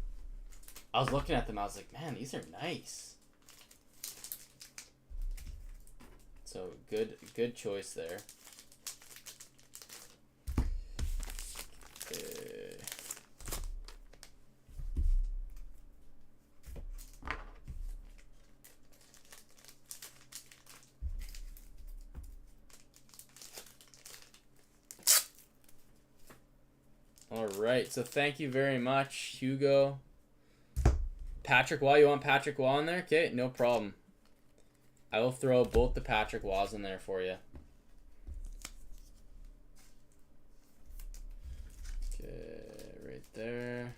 I was looking at them. I was like, man, these are nice. So good choice there. All right, so thank you very much, Hugo. Patrick Waugh, you want Patrick Waugh in there? Okay, no problem. I will throw both the Patrick Waughs in there for you. Okay, right there.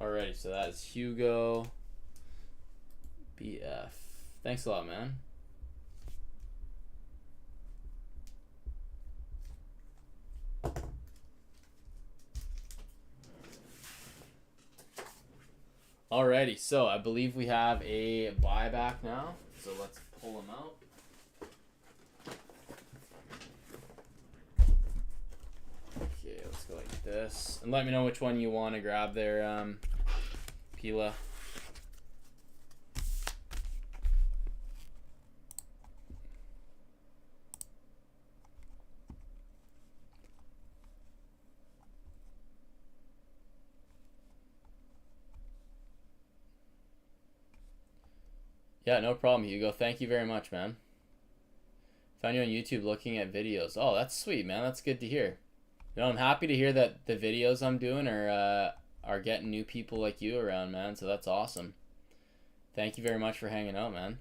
Alrighty, so that is Hugo BF. Thanks a lot, man. Alrighty, so I believe we have a buyback now. So let's pull them out. Okay, let's go like this. And let me know which one you want to grab there, Pila. Yeah, no problem, Hugo. Thank you very much, man. Found you on YouTube looking at videos. Oh, that's sweet, man. That's good to hear. You know, I'm happy to hear that the videos I'm doing are getting new people like you around, man. So that's awesome. Thank you very much for hanging out, man.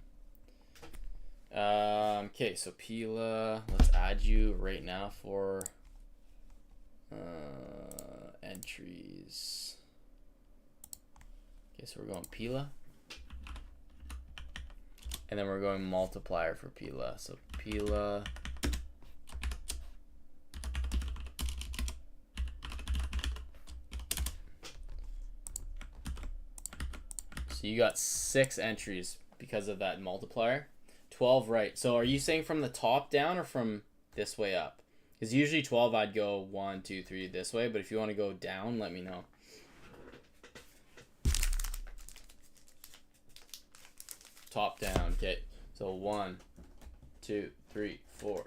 Okay, so Pila, let's add you right now for entries. Okay, so we're going Pila. And then we're going multiplier for Pila. So Pila. So you got 6 entries because of that multiplier. 12 right. So are you saying from the top down or from this way up? Because usually 12 I'd go 1, 2, 3 this way. But if you want to go down, let me know. Top down. Okay, so 1, 2, 3, 4,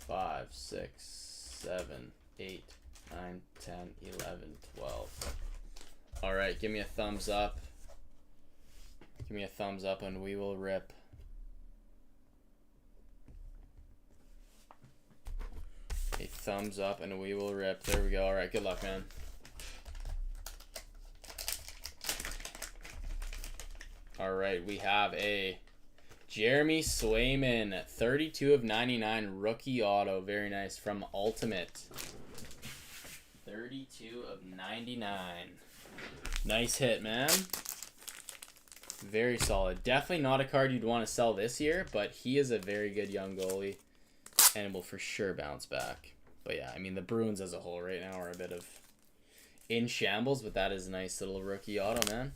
5, 6, 7, 8, 9, 10, 11, 12. All right, give me a thumbs up. Give me a thumbs up and we will rip. A thumbs up and we will rip. There we go. All right, good luck, man. All right, we have a Jeremy Swayman, 32 of 99 rookie auto. Very nice from Ultimate. 32 of 99. Nice hit, man. Very solid. Definitely not a card you'd want to sell this year, but he is a very good young goalie and will for sure bounce back. But yeah, I mean, the Bruins as a whole right now are a bit of in shambles, but that is a nice little rookie auto, man.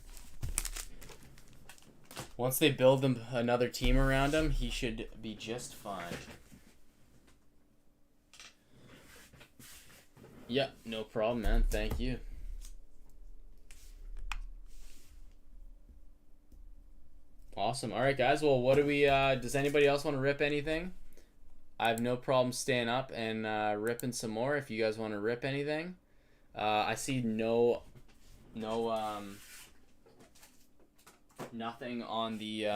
Once they build them another team around him, he should be just fine. Yeah, no problem, man. Thank you. Awesome. All right, guys. Well, what do we... does anybody else want to rip anything? I have no problem staying up and ripping some more if you guys want to rip anything. I see nothing on the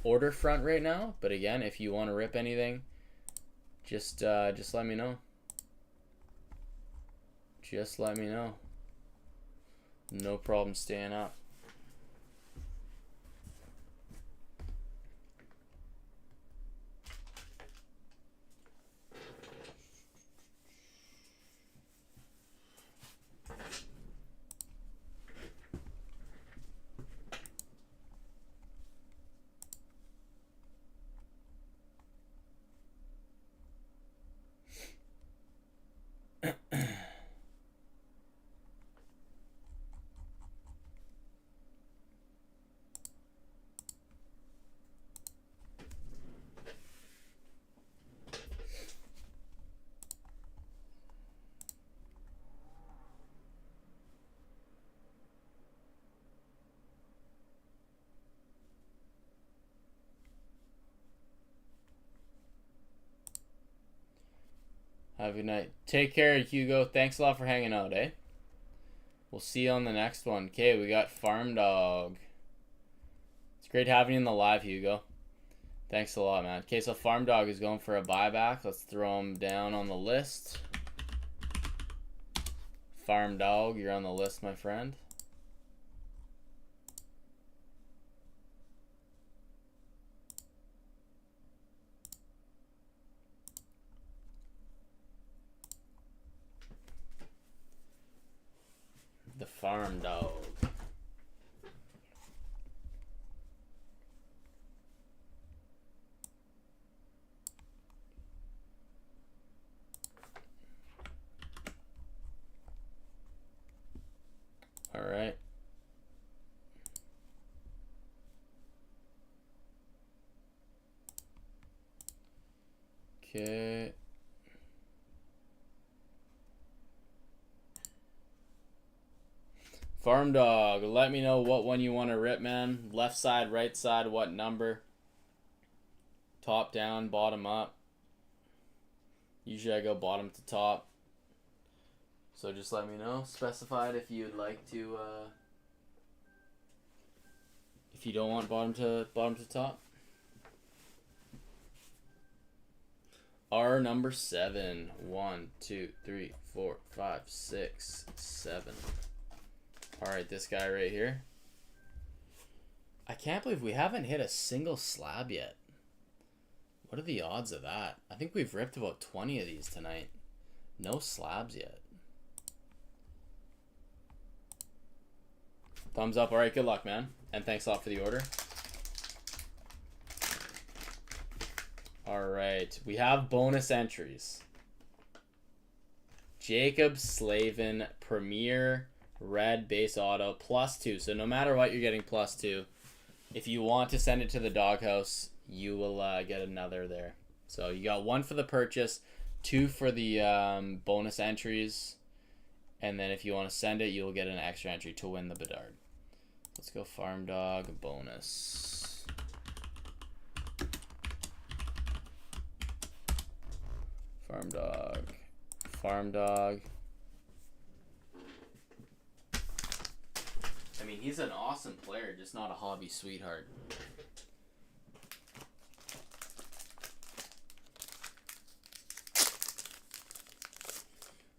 order front right now, but again, if you want to rip anything, just let me know. Just let me know. No problem staying up. Have a good night. Take care, Hugo. Thanks a lot for hanging out, eh? We'll see you on the next one. Okay, we got Farm Dog. It's great having you in the live, Hugo. Thanks a lot, man. Okay, so Farm Dog is going for a buyback. Let's throw him down on the list. Farm Dog, you're on the list, my friend. The Farm Dog. All right. Okay. Farm Dog, let me know what one you want to rip, man. Left side, right side, what number? Top down, bottom up. Usually I go bottom to top. So just let me know. Specify it if you'd like to, if you don't want bottom to top. R number 7. 1, 2, 3, 4, 5, 6, 7. Alright, this guy right here. I can't believe we haven't hit a single slab yet. What are the odds of that? I think we've ripped about 20 of these tonight. No slabs yet. Thumbs up. Alright, good luck, man. And thanks a lot for the order. Alright, we have bonus entries. Jacob Slavin, Premier... Red base auto +2. So no matter what, you're getting +2. If you want to send it to the doghouse, you will get another there. So you got 1 for the purchase, 2 for the bonus entries, and then if you want to send it, you'll get an extra entry to win the Bedard. Let's go Farm Dog bonus. Farm Dog. Farm Dog. I mean, he's an awesome player, just not a hobby sweetheart.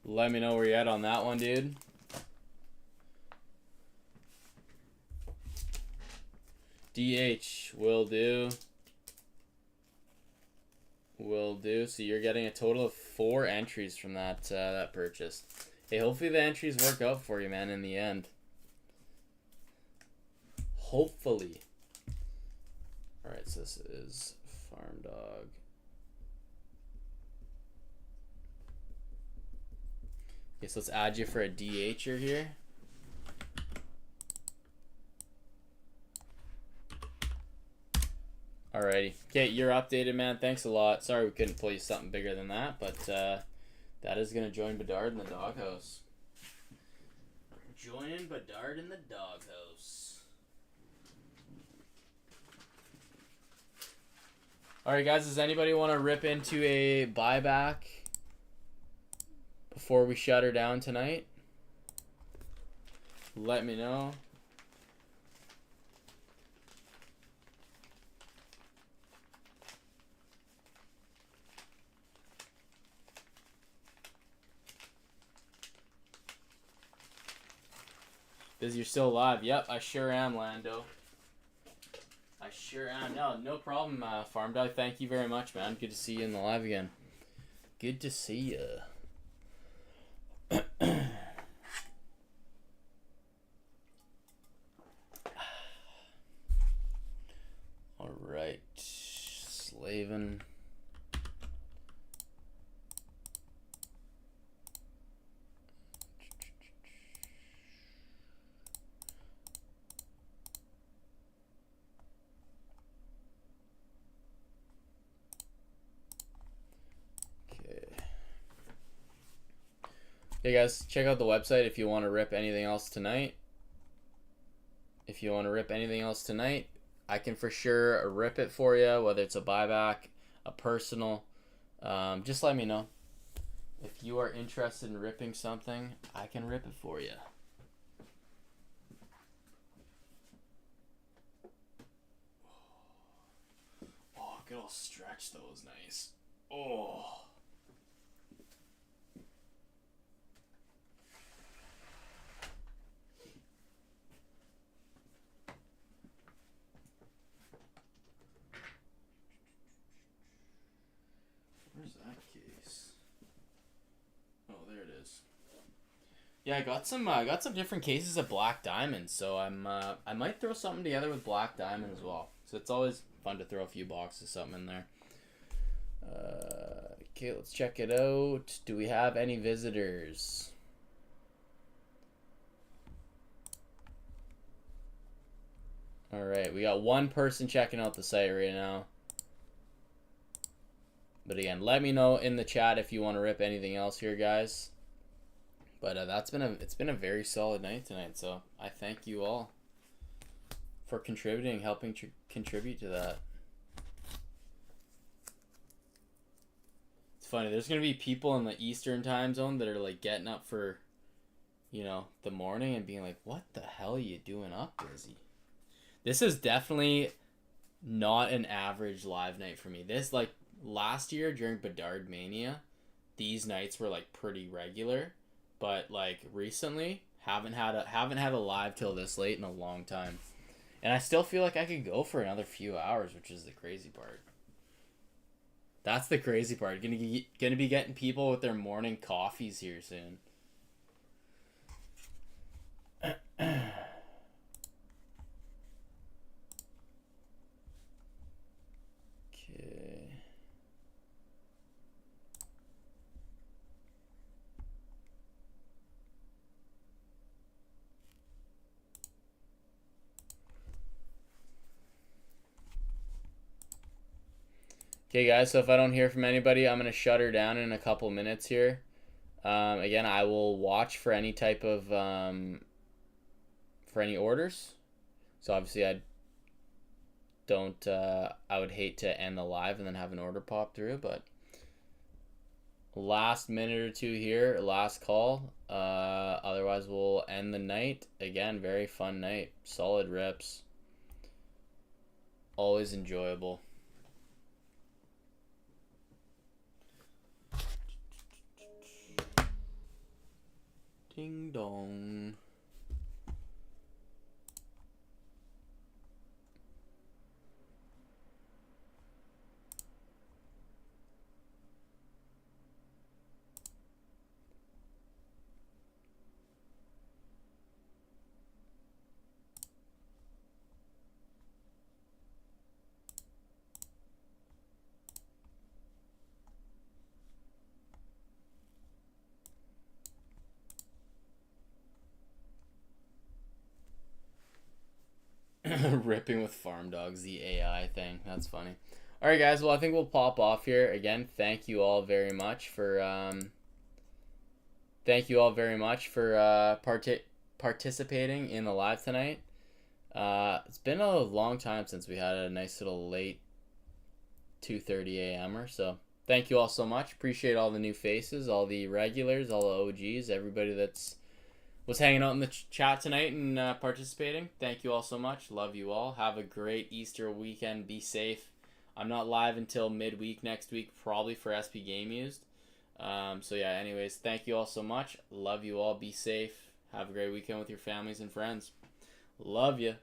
Let me know where you're at on that one, dude. DH will do. Will do. So you're getting a total of 4 entries from that purchase. Hey, hopefully the entries work out for you, man, in the end. Hopefully. Alright, so this is Farm Dog. Okay, so let's add you for a DHer here. Alrighty. Okay, you're updated, man. Thanks a lot. Sorry we couldn't pull you something bigger than that, but that is going to join Bedard in the doghouse. Joining Bedard in the doghouse. Alright, guys, does anybody want to rip into a buyback before we shut her down tonight? Let me know. Biz, you're still alive. Yep, I sure am, Lando. I sure am. No problem, Farm Dog. Thank you very much, man. Good to see you in the live again. Good to see you. All right, Slavin. Hey guys, check out the website if you want to rip anything else tonight. If you want to rip anything else tonight, I can for sure rip it for you, whether it's a buyback, a personal. Just let me know. If you are interested in ripping something, I can rip it for you. Oh, good old stretch, that was nice. Oh. Where's that case? Oh, there it is. Yeah, I got some different cases of Black Diamond, so I might throw something together with Black Diamond as well. So it's always fun to throw a few boxes of something in there. Okay, let's check it out. Do we have any visitors? All right, we got one person checking out the site right now. But again, let me know in the chat if you want to rip anything else here, guys. But it's been a very solid night tonight, so I thank you all for contributing, helping contribute to that. It's funny. There's gonna be people in the Eastern time zone that are like getting up for, you know, the morning and being like, "What the hell are you doing up, Busy?" This is definitely not an average live night for me. This, like, last year during Bedard Mania, these nights were like pretty regular, but like recently haven't had a live till this late in a long time, and I still feel like I could go for another few hours, which is the crazy part. That's the crazy part. Gonna be getting people with their morning coffees here soon. Okay, guys, so if I don't hear from anybody, I'm going to shut her down in a couple minutes here. Again, I will watch for any type of, for any orders. So obviously I would hate to end the live and then have an order pop through, but last minute or two here, last call. Otherwise we'll end the night. Again, very fun night. Solid rips. Always enjoyable. Ding dong. Ripping with farm dogs, the AI thing. That's funny. All right, guys. Well, I think we'll pop off here again. Thank you all very much for participating in the live tonight. It's been a long time since we had a nice little late 2:30 a.m.er. So thank you all so much. Appreciate all the new faces, all the regulars, all the OGs, everybody that's was hanging out in the chat tonight and participating. Thank you all so much. Love you all. Have a great Easter weekend. Be safe. I'm not live until midweek next week, probably for SP Game Used. So yeah, anyways, thank you all so much. Love you all. Be safe. Have a great weekend with your families and friends. Love you.